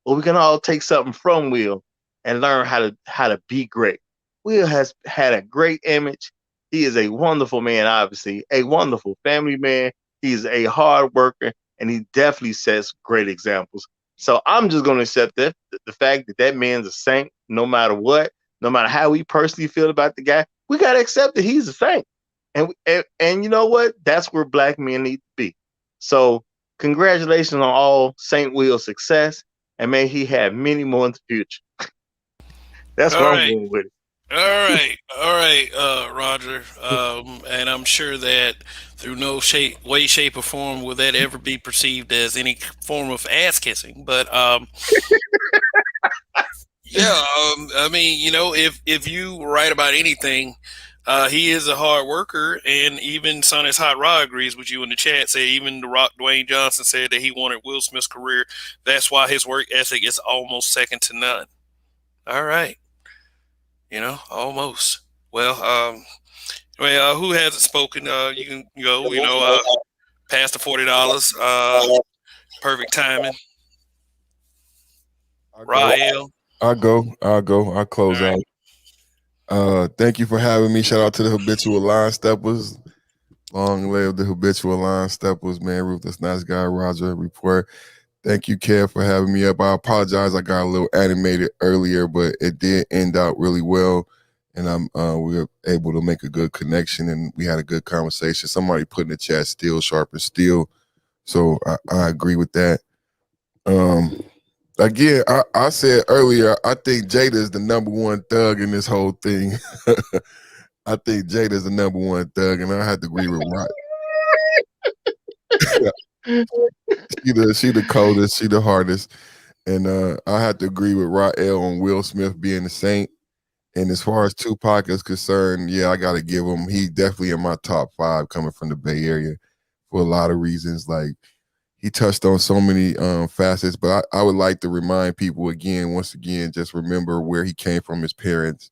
but we can all take something from Will and learn how to be great. Will has had a great image. He is a wonderful man, obviously, a wonderful family man. He's a hard worker, and he definitely sets great examples. So I'm just going to accept the fact that man's a saint, no matter what, no matter how we personally feel about the guy. We got to accept that he's a saint. And you know what? That's where black men need to be. So congratulations on all Saint Will's success, and may he have many more in the future. That's All what right. I'm going with it. All right, Roger. And I'm sure that through no way, shape, or form will that ever be perceived as any form of ass kissing. But yeah, I mean, you know, if you write about anything, he is a hard worker, and even Sonny's Hot Rod agrees with you in the chat. Say even the Rock Dwayne Johnson said that he wanted Will Smith's career. That's why his work ethic is almost second to none. All right. You know, almost. Well, who hasn't spoken? You can go. You know, past the $40. Perfect timing. Rael. I'll go. I'll close out. Thank you for having me. Shout out to the habitual line steppers. Long live the habitual line steppers, man. Ruthless Nice Guy, Roger Report. Thank you, Kev, for having me up. I apologize. I got a little animated earlier, but it did end out really well. And we were able to make a good connection, and we had a good conversation. Somebody put in the chat, "Steel sharpens steel," so I agree with that. Again, I said earlier, I think Jada is the number one thug in this whole thing. I think Jada is the number one thug, and I have to agree with Rod. She the coldest, she the hardest, and I have to agree with Rael on Will Smith being the saint. And as far as Tupac is concerned, yeah, I got to give him. He definitely in my top 5 coming from the Bay Area for a lot of reasons. Like, he touched on so many facets, but I would like to remind people once again, just remember where he came from, his parents,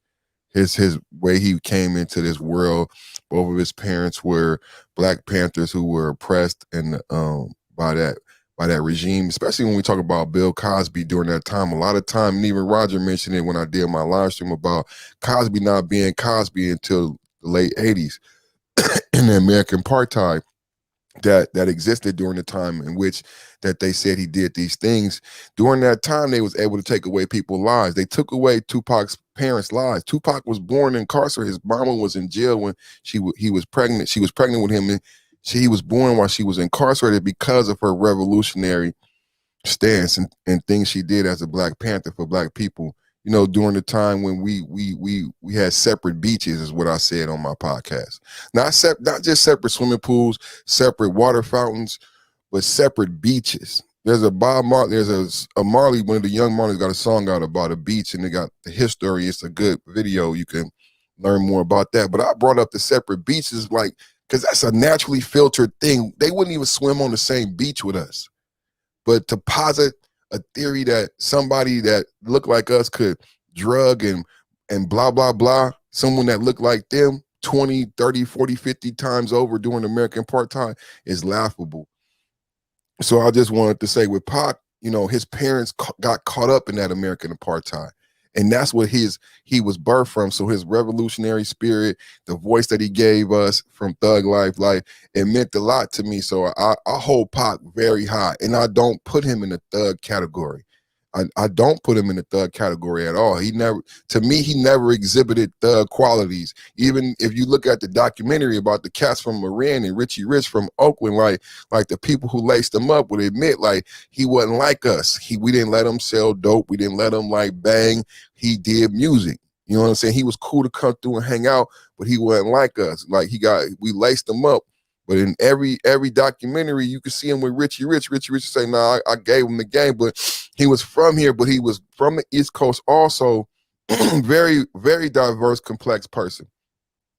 his way he came into this world. Both of his parents were Black Panthers who were oppressed and by that regime, especially when we talk about Bill Cosby during that time. A lot of time, and even Roger mentioned it when I did my live stream about Cosby not being Cosby until the late 80s in the American apartheid that existed during the time in which that they said he did these things. During that time, they was able to take away people's lives. They took away Tupac's parents' lives. Tupac was born incarcerated. His mama was in jail when he was pregnant. She was pregnant with him, and he was born while she was incarcerated because of her revolutionary stance and things she did as a Black Panther for Black people. You know, during the time when we had separate beaches, is what I said on my podcast. Not just separate swimming pools, separate water fountains, but separate beaches. There's a Bob Marley, there's a Marley, one of the young Marleys got a song out about a beach, and they got the history. It's a good video. You can learn more about that. But I brought up the separate beaches, like, because that's a naturally filtered thing. They wouldn't even swim on the same beach with us. But to posit a theory that somebody that looked like us could drug and blah, blah, blah, someone that looked like them 20, 30, 40, 50 times over during American apartheid is laughable. So I just wanted to say with Pac, you know, his parents got caught up in that American apartheid. And that's what he was birthed from. So his revolutionary spirit, the voice that he gave us from Thug Life, like it meant a lot to me. So I hold Pac very high, and I don't put him in the thug category. I don't put him in the thug category at all. He never exhibited thug qualities. Even if you look at the documentary about the cats from Marin and Richie Rich from Oakland, like the people who laced him up would admit, like, he wasn't like us. We didn't let him sell dope. We didn't let him like bang. He did music. You know what I'm saying? He was cool to come through and hang out, but he wasn't like us. Like we laced him up. But in every documentary, you can see him with Richie Rich. Richie Rich say, "Nah, I gave him the game," but he was from here, but he was from the East Coast also. Very, very diverse, complex person.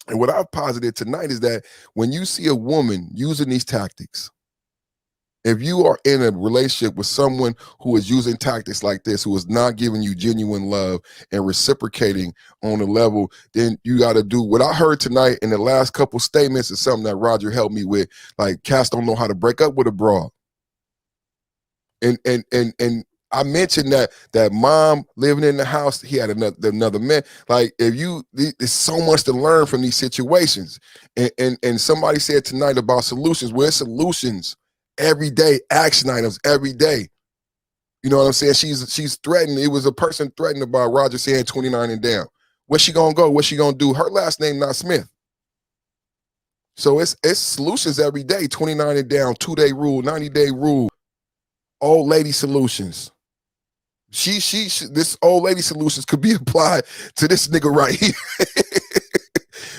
And what I've posited tonight is that when you see a woman using these tactics, if you are in a relationship with someone who is using tactics like this, who is not giving you genuine love and reciprocating on a level, then you got to do what I heard tonight in the last couple statements is something that Roger helped me with. Like, cats don't know how to break up with a broad. And I mentioned that mom living in the house, he had another man. Like, there's so much to learn from these situations. And somebody said tonight about solutions. Well, solutions every day, action items every day. You know what I'm saying? She's threatened. It was a person threatened about Roger saying 29 and down. Where's she gonna go? What's she gonna do? Her last name not Smith. So it's solutions every day. 29 and down, 2-day rule, 90-day rule, old lady solutions. This old lady solutions could be applied to this nigga right here.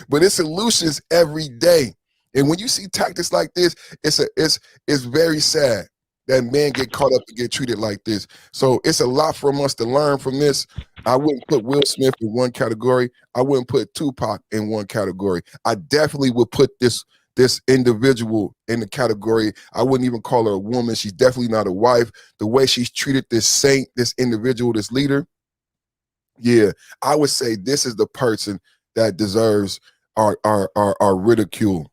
But it's solutions every day. And when you see tactics like this, it's very sad that men get caught up and get treated like this. So it's a lot from us to learn from this. I wouldn't put Will Smith in one category. I wouldn't put Tupac in one category. I definitely would put this individual in the category. I wouldn't even call her a woman. She's definitely not a wife. The way she's treated this saint, this individual, this leader, yeah, I would say this is the person that deserves our ridicule.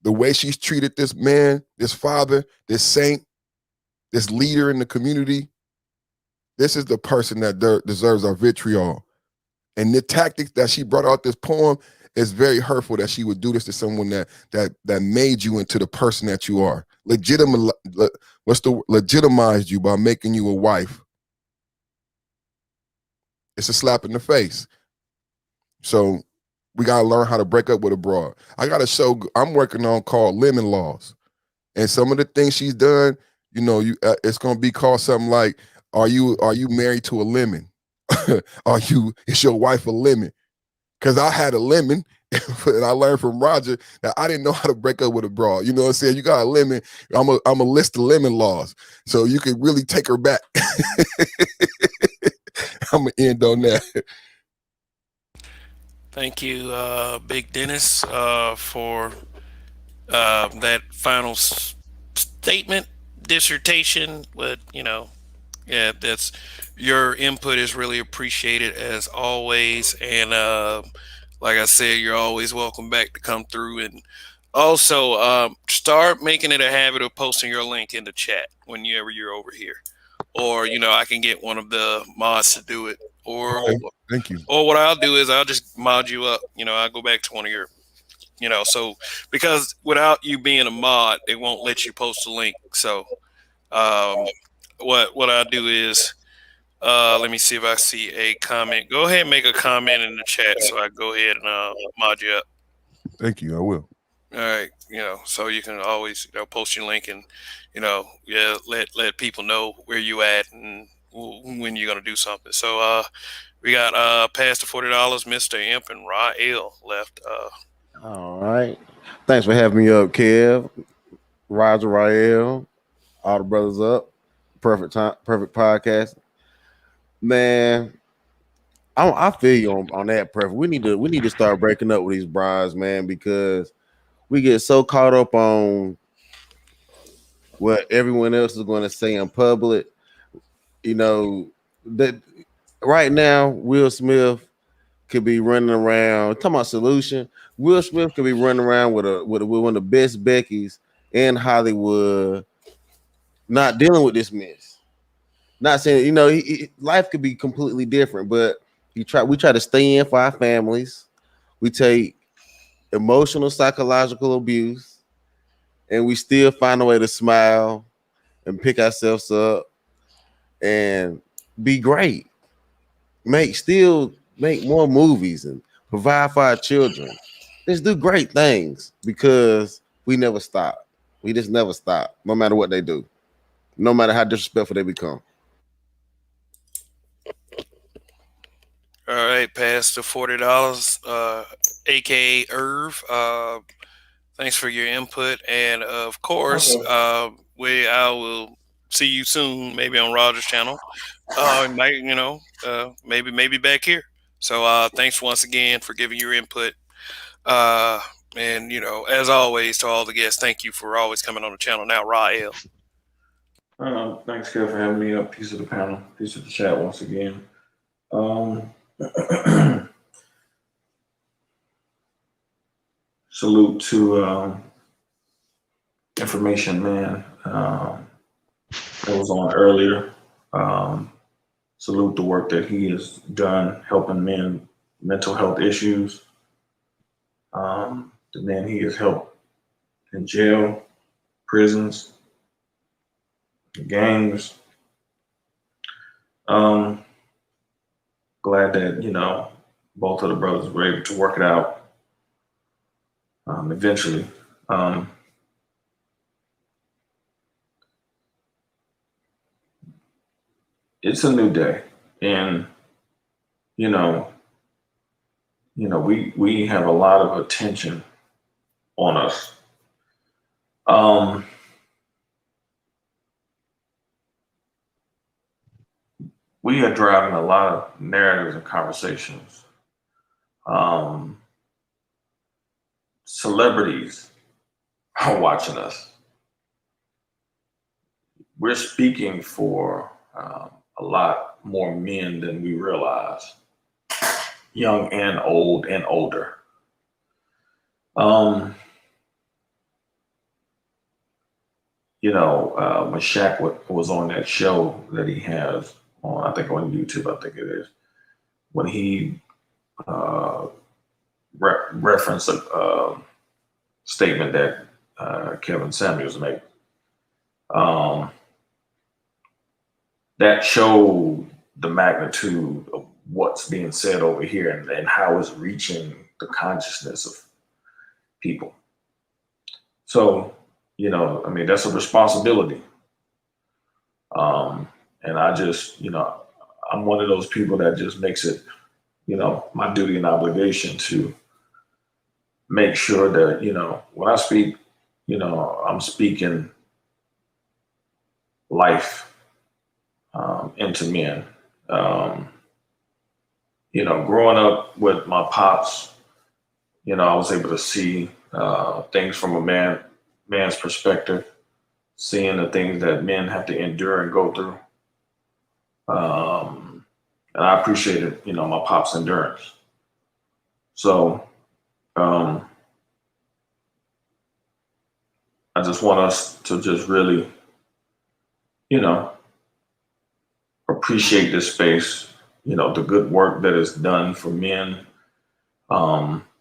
The way she's treated this man, this father, this saint, this leader in the community, this is the person that deserves our vitriol. And the tactics that she brought out this poem is very hurtful, that she would do this to someone that made you into the person that you are. Legitimized you by making you a wife. It's a slap in the face. So we got to learn how to break up with a broad. I got a show I'm working on called Lemon Laws. And some of the things she's done, you know, it's going to be called something like, are you married to a lemon? Is your wife a lemon? Because I had a lemon, and I learned from Roger that I didn't know how to break up with a broad. You know what I'm saying? You got a lemon, I'm a list the lemon laws. So you can really take her back. I'm going to end on that. Thank you, Big Dennis, for that final statement, dissertation. But, you know, yeah, that's your input is really appreciated as always. And like I said, you're always welcome back to come through. And also start making it a habit of posting your link in the chat whenever you're over here. Or, you know, I can get one of the mods to do it. Or okay, thank you. Or what I'll do is I'll just mod you up. You know, I'll go back to one of your, you know, so because without you being a mod, it won't let you post a link. So what I'll do is let me see if I see a comment. Go ahead and make a comment in the chat so I go ahead and mod you up. Thank you. I will. All right, you know, so you can always, you know, post your link and, you know, yeah, let people know where you at and when you're gonna do something. So we got past the $40, Mr. Imp and Rael left. All right, thanks for having me up, Kev, Roger, Rael, all the brothers up. Perfect podcast, man. I feel you on that. Perfect. We need to start breaking up with these brides, man, because we get so caught up on what everyone else is going to say in public. You know, that right now, Will Smith could be running around talking about solution. Will Smith could be running around with one of the best Beckys in Hollywood, not dealing with this mess. Not saying, life could be completely different, but we try to stay in for our families. We take emotional, psychological abuse, and we still find a way to smile and pick ourselves up and be great. Still make more movies and provide for our children. Just do great things because we never stop. We just never stop, no matter what they do, no matter how disrespectful they become. All right, pass the $40, aka Irv. Thanks for your input, and of course, I will see you soon, maybe on Roger's channel. Maybe back here. So thanks once again for giving your input. And as always, to all the guests, thank you for always coming on the channel. Now, Rael. Thanks, Kev, for having me up. Peace of the panel, peace of the chat once again. Salute to Information Man that was on earlier. Salute the work that he has done helping men mental health issues. The men he has helped in jail, prisons, gangs. Glad that both of the brothers were able to work it out eventually. It's a new day, and we have a lot of attention on us. We are driving a lot of narratives and conversations. Celebrities are watching us. We're speaking for a lot more men than we realize, young and old and older. When Shaq was on that show that he has on, I think on YouTube, I think it is, when he referenced a statement that Kevin Samuels made, that showed the magnitude of what's being said over here and how it's reaching the consciousness of people. So, that's a responsibility. And I just, I'm one of those people that just makes it, my duty and obligation to make sure that, when I speak, I'm speaking life into men. Growing up with my pops, I was able to see things from a man's perspective, seeing the things that men have to endure and go through. And I appreciated, my pop's endurance. So I just want us to just really, appreciate this space, the good work that is done for men, the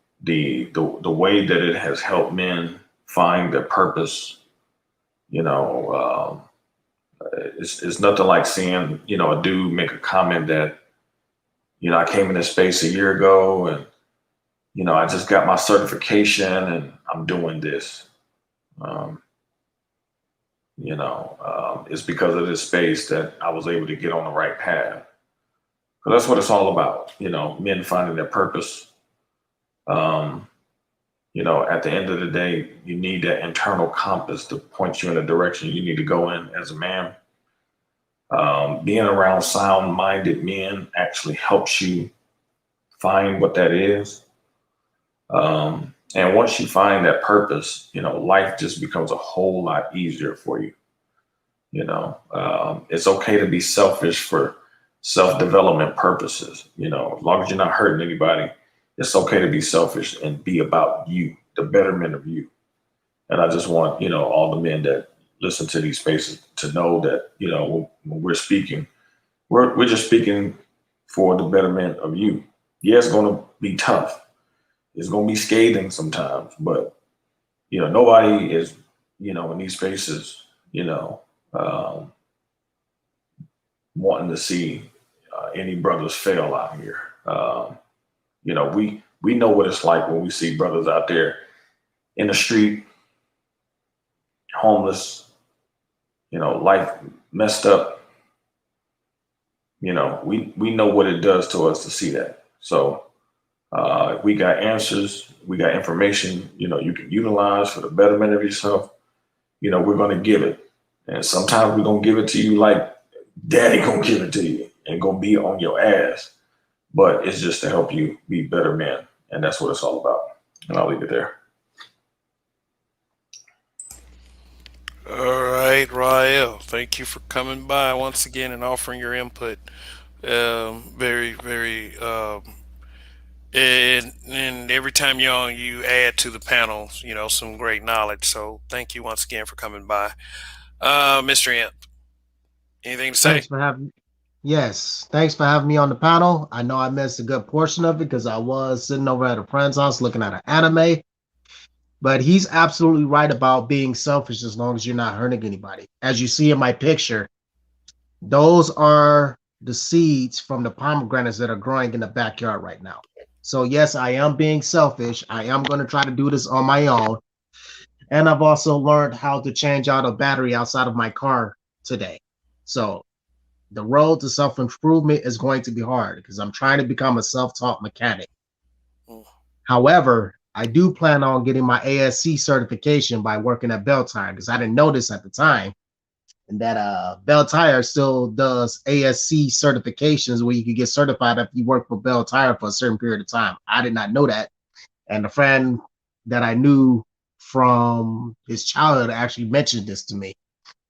way that it has helped men find their purpose. It's nothing like seeing, a dude make a comment that, I came in this space a year ago and, I just got my certification and I'm doing this. It's because of this space that I was able to get on the right path. But that's what it's all about, men finding their purpose. At the end of the day, you need that internal compass to point you in a direction you need to go in as a man. Being around sound-minded men actually helps you find what that is. And once you find that purpose, life just becomes a whole lot easier for you. It's okay to be selfish for self-development purposes. As long as you're not hurting anybody, it's okay to be selfish and be about you, the betterment of you. And I just want, all the men that, listen to these spaces to know that, you know, when we're speaking, we're just speaking for the betterment of you. Yeah, it's going to be tough. It's going to be scathing sometimes, but, you know, nobody is, you know, in these spaces, you know, wanting to see any brothers fail out here. You know, we know what it's like when we see brothers out there in the street, homeless, you know, life messed up. You know, we know what it does to us to see that. So if we got answers, we got information, you know, you can utilize for the betterment of yourself, you know, we're going to give it. And sometimes we're going to give it to you like daddy going to give it to you and going to be on your ass. But it's just to help you be better men. And that's what it's all about. And I'll leave it there. All right, Rael, thank you for coming by once again and offering your input. Very, very, and every time you're on, you add to the panel, you know, some great knowledge. So thank you once again for coming by. Mr. Imp, anything to say? Thanks for having. Yes, thanks for having me on the panel. I know I missed a good portion of it because I was sitting over at a friend's house looking at an anime. But he's absolutely right about being selfish as long as you're not hurting anybody. As you see in my picture, those are the seeds from the pomegranates that are growing in the backyard right now. So yes, I am being selfish. I am going to try to do this on my own. And I've also learned how to change out a battery outside of my car today. So the road to self-improvement is going to be hard because I'm trying to become a self-taught mechanic. However, I do plan on getting my ASC certification by working at Bell Tire because I didn't know this at the time. And that Bell Tire still does ASC certifications where you can get certified if you work for Bell Tire for a certain period of time. I did not know that. And a friend that I knew from his childhood actually mentioned this to me.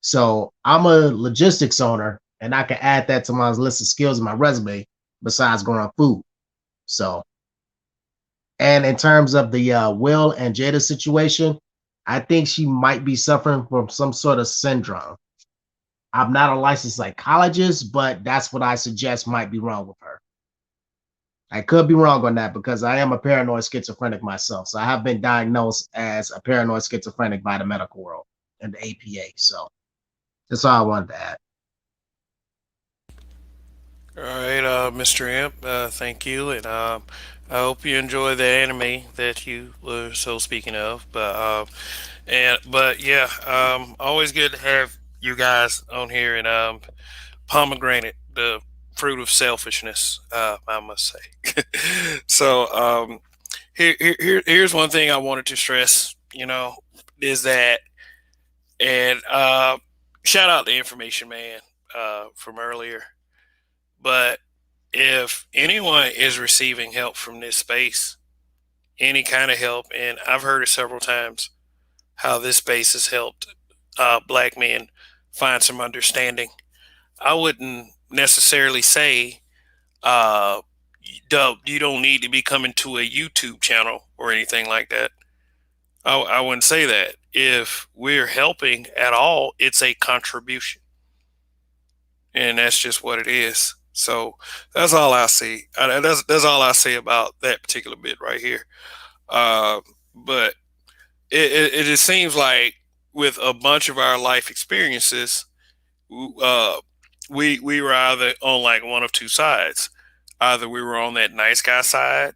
So I'm a logistics owner and I can add that to my list of skills in my resume besides growing food. So, and in terms of the Will and Jada situation, I think she might be suffering from some sort of syndrome. I'm not a licensed psychologist, but that's what I suggest might be wrong with her. I could be wrong on that because I am a paranoid schizophrenic myself. So I have been diagnosed as a paranoid schizophrenic by the medical world and the APA. So that's all I wanted to add. All right, Mr. Imp, thank you, and I hope you enjoy the anime that you were so speaking of. But yeah, always good to have you guys on here, and pomegranate, the fruit of selfishness, I must say. So here's one thing I wanted to stress. You know, is that, and shout out the information man from earlier. But if anyone is receiving help from this space, any kind of help, and I've heard it several times, how this space has helped black men find some understanding. I wouldn't necessarily say you don't need to be coming to a YouTube channel or anything like that. I wouldn't say that. If we're helping at all, it's a contribution. And that's just what it is. So that's all I see. That's all I say about that particular bit right here. But it just seems like with a bunch of our life experiences, we were either on like one of two sides. Either we were on that nice guy side,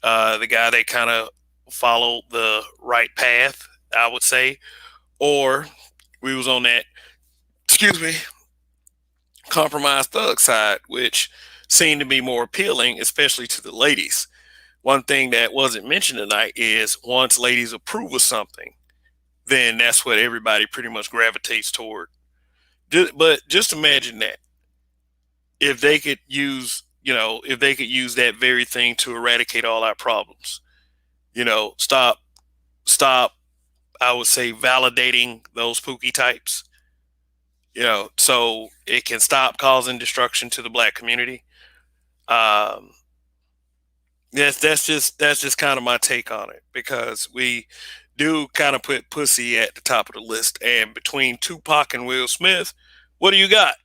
the guy that kind of followed the right path, I would say, or we was on that, excuse me, compromised thug side, which seemed to be more appealing, especially to the ladies. One thing that wasn't mentioned tonight is once ladies approve of something, then that's what everybody pretty much gravitates toward. But just imagine that if they could use, if they could use that very thing to eradicate all our problems, stop, I would say, validating those pookie types, so it can stop causing destruction to the black community. Yes, that's just kind of my take on it, because we dude kind of put pussy at the top of the list. And between Tupac and Will Smith, what do you got?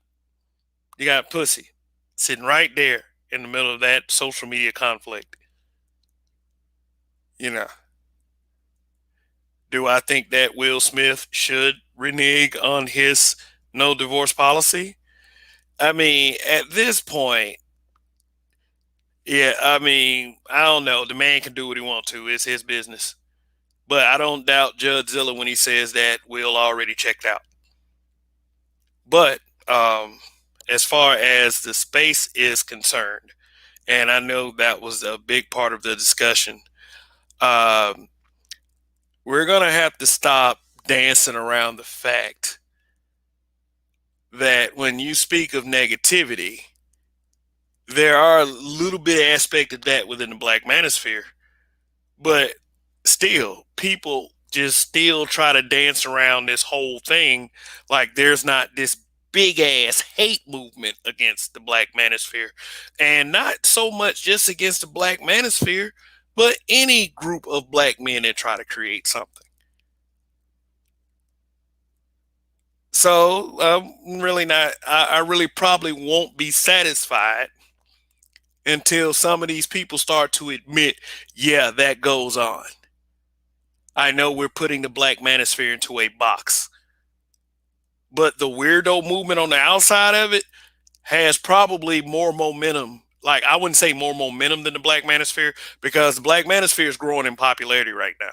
You got pussy sitting right there in the middle of that social media conflict. You know, do I think that Will Smith should renege on his no divorce policy? I mean, at this point, yeah, I mean, I don't know. The man can do what he wants to. It's his business. But I don't doubt Judge Zilla when he says that Will already checked out. But as far as the space is concerned, and I know that was a big part of the discussion, we're going to have to stop dancing around the fact that when you speak of negativity, there are a little bit of aspect of that within the Black manosphere, but still, people just still try to dance around this whole thing like there's not this big ass hate movement against the Black manosphere, and not so much just against the Black manosphere, but any group of Black men that try to create something. So really not. I really probably won't be satisfied until some of these people start to admit, yeah, that goes on. I know we're putting the Black manosphere into a box, but the weirdo movement on the outside of it has probably more momentum. Like, I wouldn't say more momentum than the Black manosphere, because the Black manosphere is growing in popularity right now.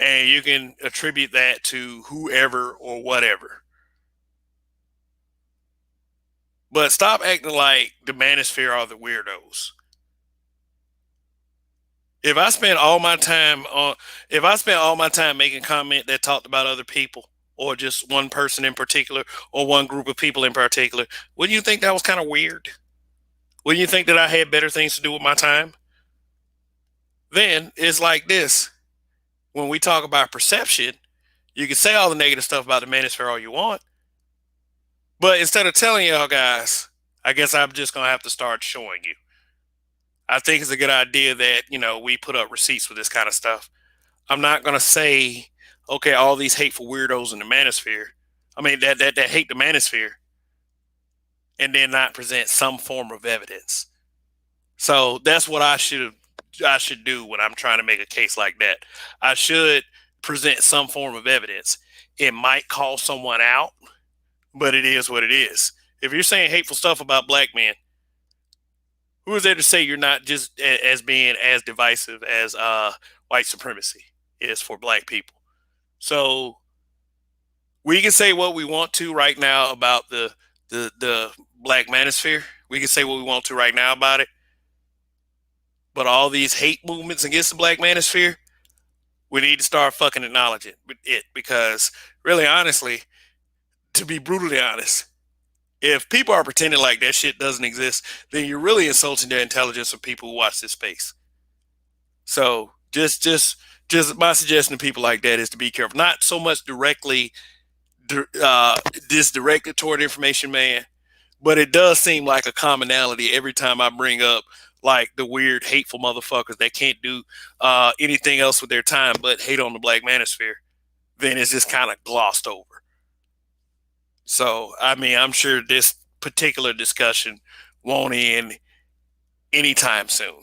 And you can attribute that to whoever or whatever. But stop acting like the manosphere are the weirdos. If I spent all my time making comment that talked about other people, or just one person in particular, or one group of people in particular, wouldn't you think that was kind of weird? Wouldn't you think that I had better things to do with my time? Then it's like this. When we talk about perception, you can say all the negative stuff about the manosphere all you want, but instead of telling y'all guys, I guess I'm just going to have to start showing you. I think it's a good idea that, we put up receipts for this kind of stuff. I'm not going to say, okay, all these hateful weirdos in the manosphere, that hate the manosphere, and then not present some form of evidence. So that's what I should do when I'm trying to make a case like that. I should present some form of evidence. It might call someone out, but it is what it is. If you're saying hateful stuff about Black men, who is there to say you're not just as being as divisive as white supremacy is for Black people? So we can say what we want to right now about the Black manosphere. We can say what we want to right now about it. But all these hate movements against the Black manosphere, we need to start fucking acknowledging it, because really, honestly, to be brutally honest, if people are pretending like that shit doesn't exist, then you're really insulting the intelligence of people who watch this space. So just my suggestion to people like that is to be careful. Not so much directly directed toward Information Man, but it does seem like a commonality every time I bring up like the weird, hateful motherfuckers that can't do anything else with their time but hate on the Black manosphere. Then it's just kind of glossed over. So, I'm sure this particular discussion won't end anytime soon.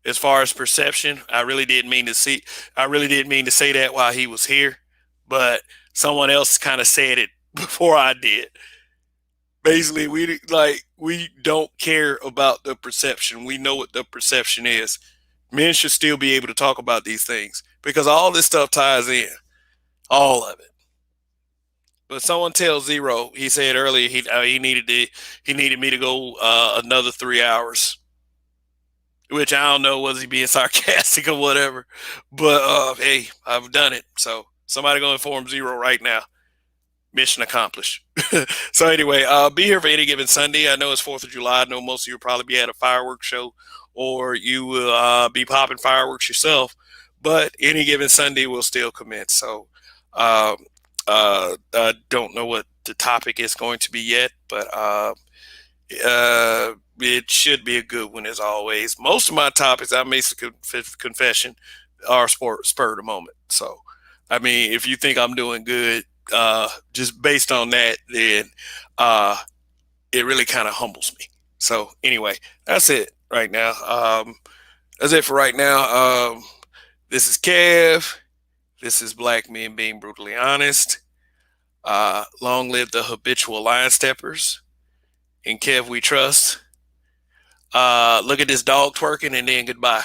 As far as perception, I really didn't mean to say that while he was here, but someone else kind of said it before I did. Basically, we don't care about the perception. We know what the perception is. Men should still be able to talk about these things because all this stuff ties in, all of it. But someone tells Zero, he said earlier he needed me to go another 3 hours, which I don't know, was he being sarcastic or whatever. But hey, I've done it. So somebody go inform Zero right now. Mission accomplished. So anyway, be here for any given Sunday. I know it's 4th of July. I know most of you will probably be at a fireworks show, or you will be popping fireworks yourself. But any given Sunday will still commence. So I don't know what the topic is going to be yet, but It should be a good one as always. Most of my topics, I make a confession, are spur of the moment. So, I mean, if you think I'm doing good, just based on that, then it really kind of humbles me. So, anyway, that's it right now. That's it for right now. This is Kev. This is Black Men Being Brutally Honest. Long live the habitual line steppers. In Kev we trust. Look at this dog twerking and then goodbye.